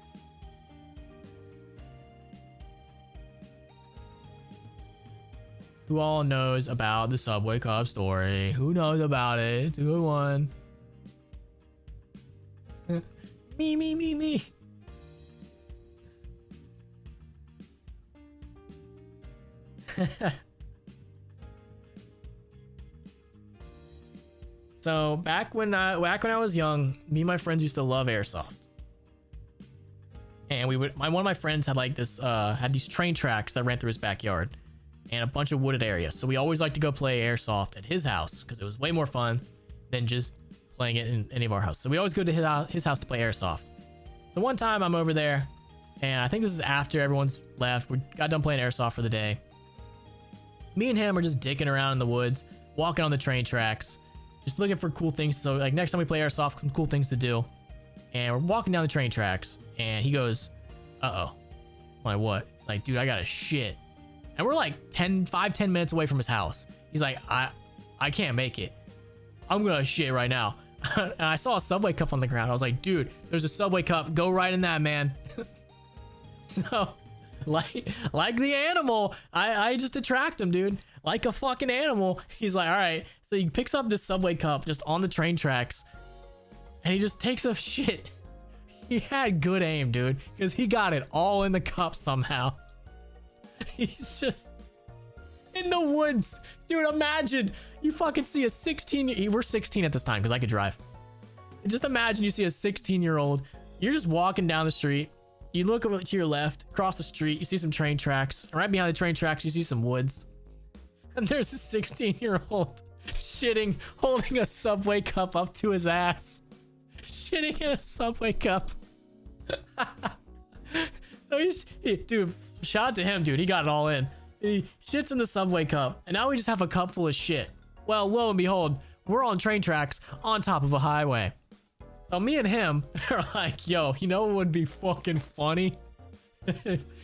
Who all knows about the Subway Cup story? Who knows about it? It's a good one. Me. So back when I was young, me and my friends used to love airsoft. And one of my friends had like this had these train tracks that ran through his backyard and a bunch of wooded areas. So we always liked to go play airsoft at his house because it was way more fun than just playing it in any of our houses. So we always go to his house to play airsoft. So one time I'm over there, and I think this is after everyone's left. We got done playing airsoft for the day. Me and him are just dicking around in the woods, walking on the train tracks, just looking for cool things. So like next time we play airsoft, some cool things to do. And we're walking down the train tracks, and he goes, "Uh-oh." I'm like, "What?" He's like, "Dude, I got to shit." And we're like 5-10 minutes away from his house. He's like, I can't make it. I'm gonna shit right now. And I saw a Subway Cup on the ground. I was like, dude, there's a Subway Cup. Go right in that, man. So, like the animal, I just attract him, dude. Like a fucking animal. He's like, all right. So he picks up this Subway Cup just on the train tracks, and he just takes a shit. He had good aim, dude, because he got it all in the cup somehow. He's just in the woods, dude. Imagine you fucking see a 16. We're 16 at this time because I could drive. Just imagine you see a 16-year-old. You're just walking down the street. You look over to your left, across the street. You see some train tracks. And right behind the train tracks, you see some woods. And there's a 16-year-old shitting, holding a Subway Cup up to his ass, shitting in a Subway Cup. So dude, shout out to him, dude. He got it all in. He shits in the Subway Cup, and now we just have a cup full of shit. Well, lo and behold, we're on train tracks on top of a highway. So me and him are like, yo, you know what would be fucking funny?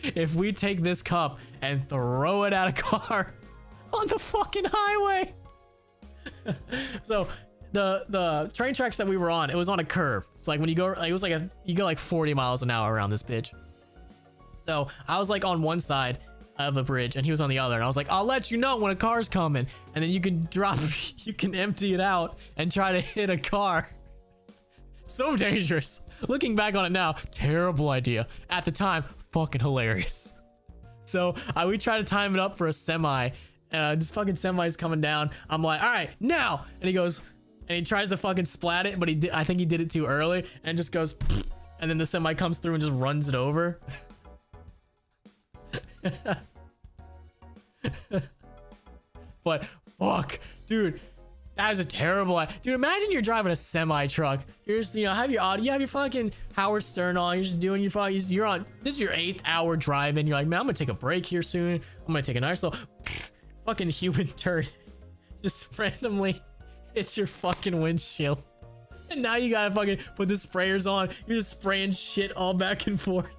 If we take this cup and throw it at a car on the fucking highway. So the train tracks that we were on, it was on a curve. It's like when you go, like, it was like you go like 40 miles an hour around this bitch. So I was like on one side of a bridge and he was on the other, and I was like, I'll let you know when a car's coming, and then you can you can empty it out and try to hit a car. So dangerous. Looking back on it now, terrible idea. At the time, fucking hilarious. So we try to time it up for a semi. This fucking semi is coming down. I'm like, all right, now. And he goes, and he tries to fucking splat it, but I think he did it too early, and just goes, and then the semi comes through and just runs it over. But fuck, dude, that is a terrible. Dude, imagine you're driving a semi truck. You're just, you know, have your audio, you have your fucking Howard Stern on. You're just doing your fucking. You're on. This is your 8th hour driving. You're like, man, I'm gonna take a break here soon. I'm gonna take a nice little fucking human turd. Just randomly hits your fucking windshield, and now you gotta fucking put the sprayers on. You're just spraying shit all back and forth.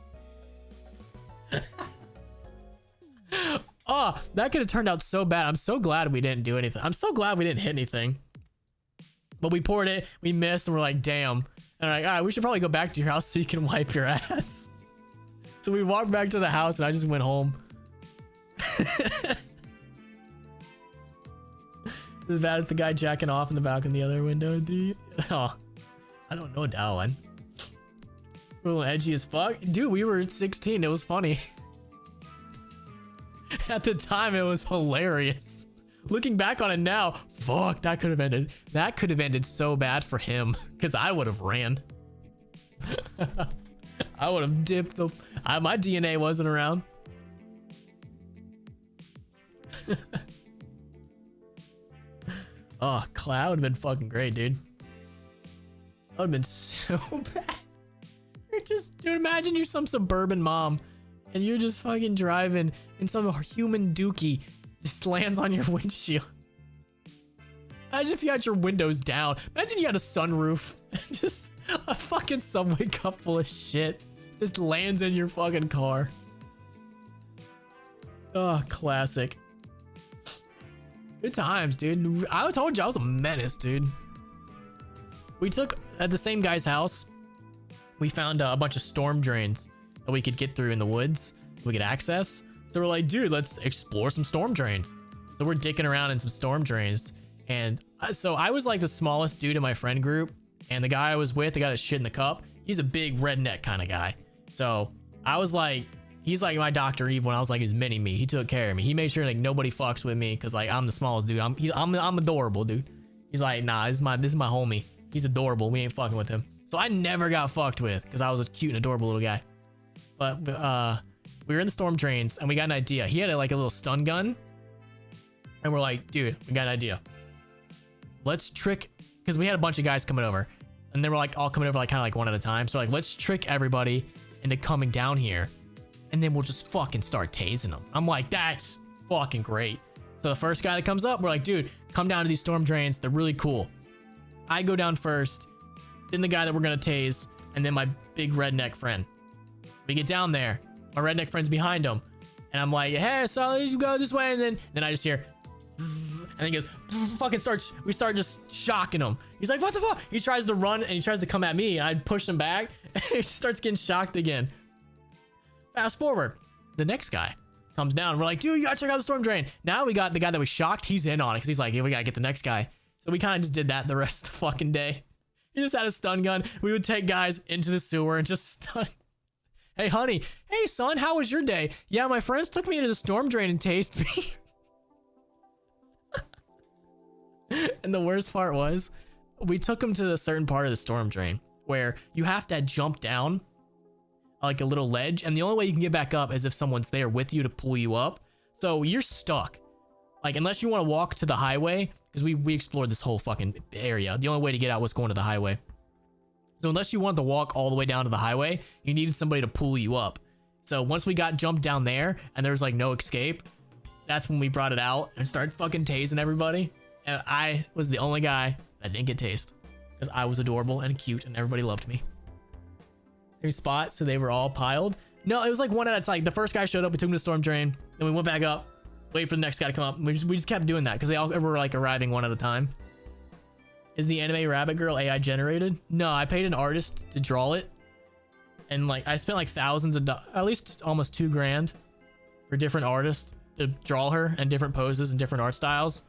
Oh, that could have turned out so bad. I'm so glad we didn't do anything. I'm so glad we didn't hit anything. But we poured it, we missed, and we're like, damn. And like, all right, we should probably go back to your house so you can wipe your ass. So we walked back to the house, and I just went home. As bad as the guy jacking off in the back in the other window, dude. Oh, I don't know that one. A little edgy as fuck. Dude, we were 16. It was funny. At the time, it was hilarious. Looking back on it now, fuck, that could have ended. That could have ended so bad for him, because I would have ran. I would have dipped the. My DNA wasn't around. Oh, Cloud would have been fucking great, dude. That would have been so bad. You're just, dude, imagine you're some suburban mom and you're just fucking driving and some human dookie just lands on your windshield. Imagine if you had your windows down. Imagine you had a sunroof. Just a fucking subway cup full of shit just lands in your fucking car. Oh, classic. Good times, dude. I told you I was a menace, dude. We took at the same guy's house. We found a bunch of storm drains that we could get through in the woods. We could access. So we're like, dude, let's explore some storm drains. So we're dicking around in some storm drains. And so I was like the smallest dude in my friend group. And the guy I was with, the guy that shit in the cup, he's a big redneck kind of guy. So I was like, he's like my Dr. Eve when I was like his mini me. He took care of me. He made sure like nobody fucks with me because like I'm the smallest dude. I'm adorable, dude. He's like, nah, this is my homie. He's adorable. We ain't fucking with him. So I never got fucked with because I was a cute and adorable little guy. But we were in the storm drains and we got an idea. He had like a little stun gun. And we're like, dude, we got an idea. Let's trick, because we had a bunch of guys coming over. And they were like all coming over like kind of like one at a time. So like, let's trick everybody into coming down here. And then we'll just fucking start tasing them. I'm like, that's fucking great. So the first guy that comes up, we're like, dude, come down to these storm drains. They're really cool. I go down first, then the guy that we're gonna tase, and then my big redneck friend. We get down there, my redneck friend's behind him, and I'm like, hey, so let's go this way, and then I just hear, zzz, and then he goes, fucking we start just shocking him. He's like, what the fuck? He tries to run, and he tries to come at me, and I push him back, and he starts getting shocked again. Fast forward, the next guy comes down, we're like, dude, you gotta check out the storm drain. Now we got the guy that we shocked, he's in on it, because he's like, yeah, we gotta get the next guy. So we kind of just did that the rest of the fucking day. He just had a stun gun. We would take guys into the sewer and just stun. Hey, honey. Hey, son, how was your day? Yeah, my friends took me into the storm drain and tased me. And the worst part was, we took him to a certain part of the storm drain where you have to jump down like a little ledge. And the only way you can get back up is if someone's there with you to pull you up. So you're stuck. Like, unless you want to walk to the highway, because we explored this whole fucking area. The only way to get out was going to the highway. So unless you wanted to walk all the way down to the highway, you needed somebody to pull you up. So once we got jumped down there and there was like no escape, that's when we brought it out and started fucking tasing everybody. And I was the only guy that didn't get tased because I was adorable and cute and everybody loved me. Same spot, so they were all piled. No, it was like one at a time. The first guy showed up, we took him to the storm drain, then we went back up. Wait for the next guy to come up. We just kept doing that because they all were like arriving one at a time. Is the anime rabbit girl AI generated? No, I paid an artist to draw it. And like I spent like thousands of dollars, at least almost $2,000 for different artists to draw her and different poses and different art styles.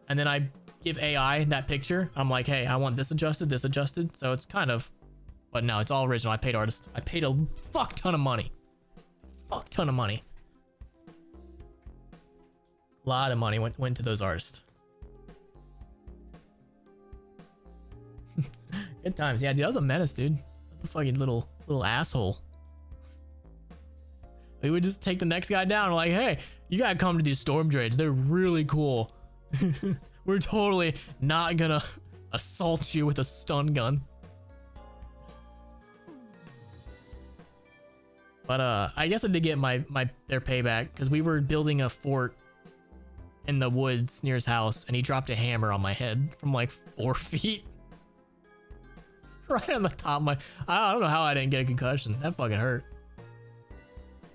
And then I give AI that picture. I'm like, hey, I want this adjusted. So it's kind of, but no, it's all original. I paid artists. I paid a fuck ton of money. Fuck ton of money. A lot of money went to those artists. Good times. Yeah, dude, that was a menace, dude. That was a fucking little asshole. We would just take the next guy down. We're like, hey, you gotta come to these storm drains. They're really cool. We're totally not gonna assault you with a stun gun. But I guess I did get their payback because we were building a fort in the woods near his house, and he dropped a hammer on my head from like 4 feet. Right on the top of my... I don't know how I didn't get a concussion. That fucking hurt.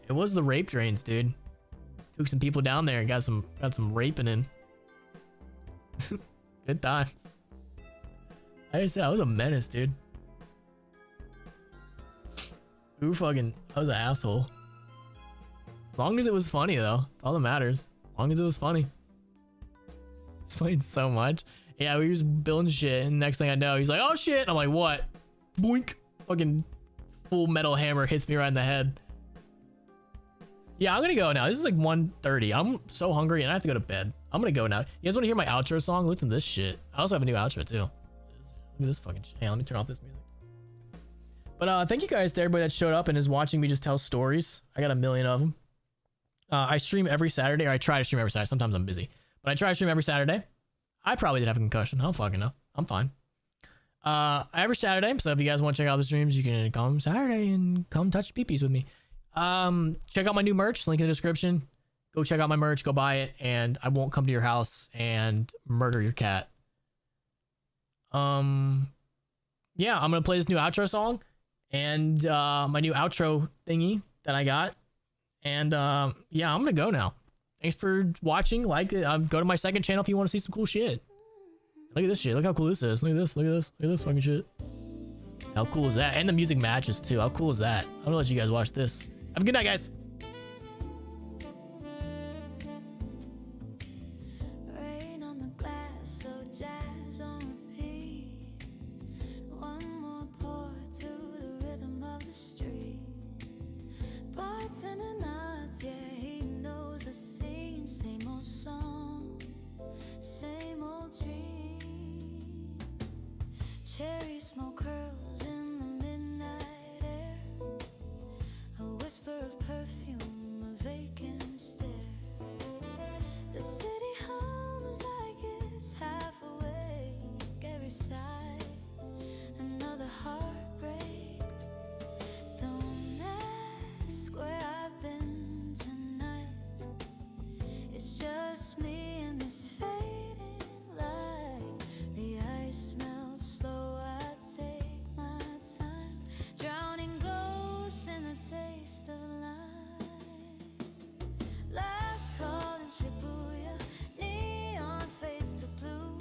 It was the rape drains, dude. Took some people down there and got some raping in. Good times. Like I said, I was a menace, dude. Who fucking... I was an asshole. As long as it was funny, though. That's all that matters. As long as it was funny. Explained so much. Yeah, we was building shit, and next thing I know, he's like, oh shit! I'm like, what? Boink! Fucking full metal hammer hits me right in the head. Yeah, I'm gonna go now. This is like 1:30. I'm so hungry, and I have to go to bed. I'm gonna go now. You guys wanna hear my outro song? Listen to this shit. I also have a new outro, too. Look at this fucking shit. Hey, let me turn off this music. But thank you guys to everybody that showed up and is watching me just tell stories. I got a million of them. I stream every Saturday, or I try to stream every Saturday. Sometimes I'm busy. But I try to stream every Saturday. I probably did have a concussion. I don't fucking know. I'm fine. Every Saturday. So if you guys want to check out the streams, you can come Saturday and come touch peepees with me. Check out my new merch. Link in the description. Go check out my merch. Go buy it. And I won't come to your house and murder your cat. Yeah, I'm going to play this new outro song. And my new outro thingy that I got. And yeah, I'm going to go now. Thanks for watching. Like it. Go to my second channel if you want to see some cool shit. Look at this shit. Look how cool this is. Look at this. Look at this. Look at this fucking shit. How cool is that? And the music matches too. How cool is that? I'm gonna let you guys watch this. Have a good night, guys. Rain on the glass, so jazz on repeat. One more pour to the rhythm of the street. Bartender nods, yeah, he knows the scene. Same old song, same old dream. Cherry smoke curls in the midnight air. A whisper of perfume, a vacant stare. The city hums like it's half awake. Every sigh, another heartbreak. Don't ask where I've been tonight. It's just me and this fading light. The ice melts slow, I take my time. Drowning ghosts in the taste of life. Last call in Shibuya, neon fades to blue.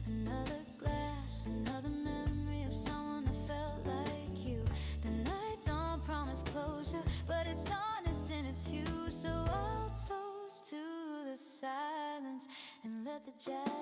Another glass, another memory of someone that felt like you. The night don't promise closure, but it's honest and it's you. So I'll toast to the silence and let the jazz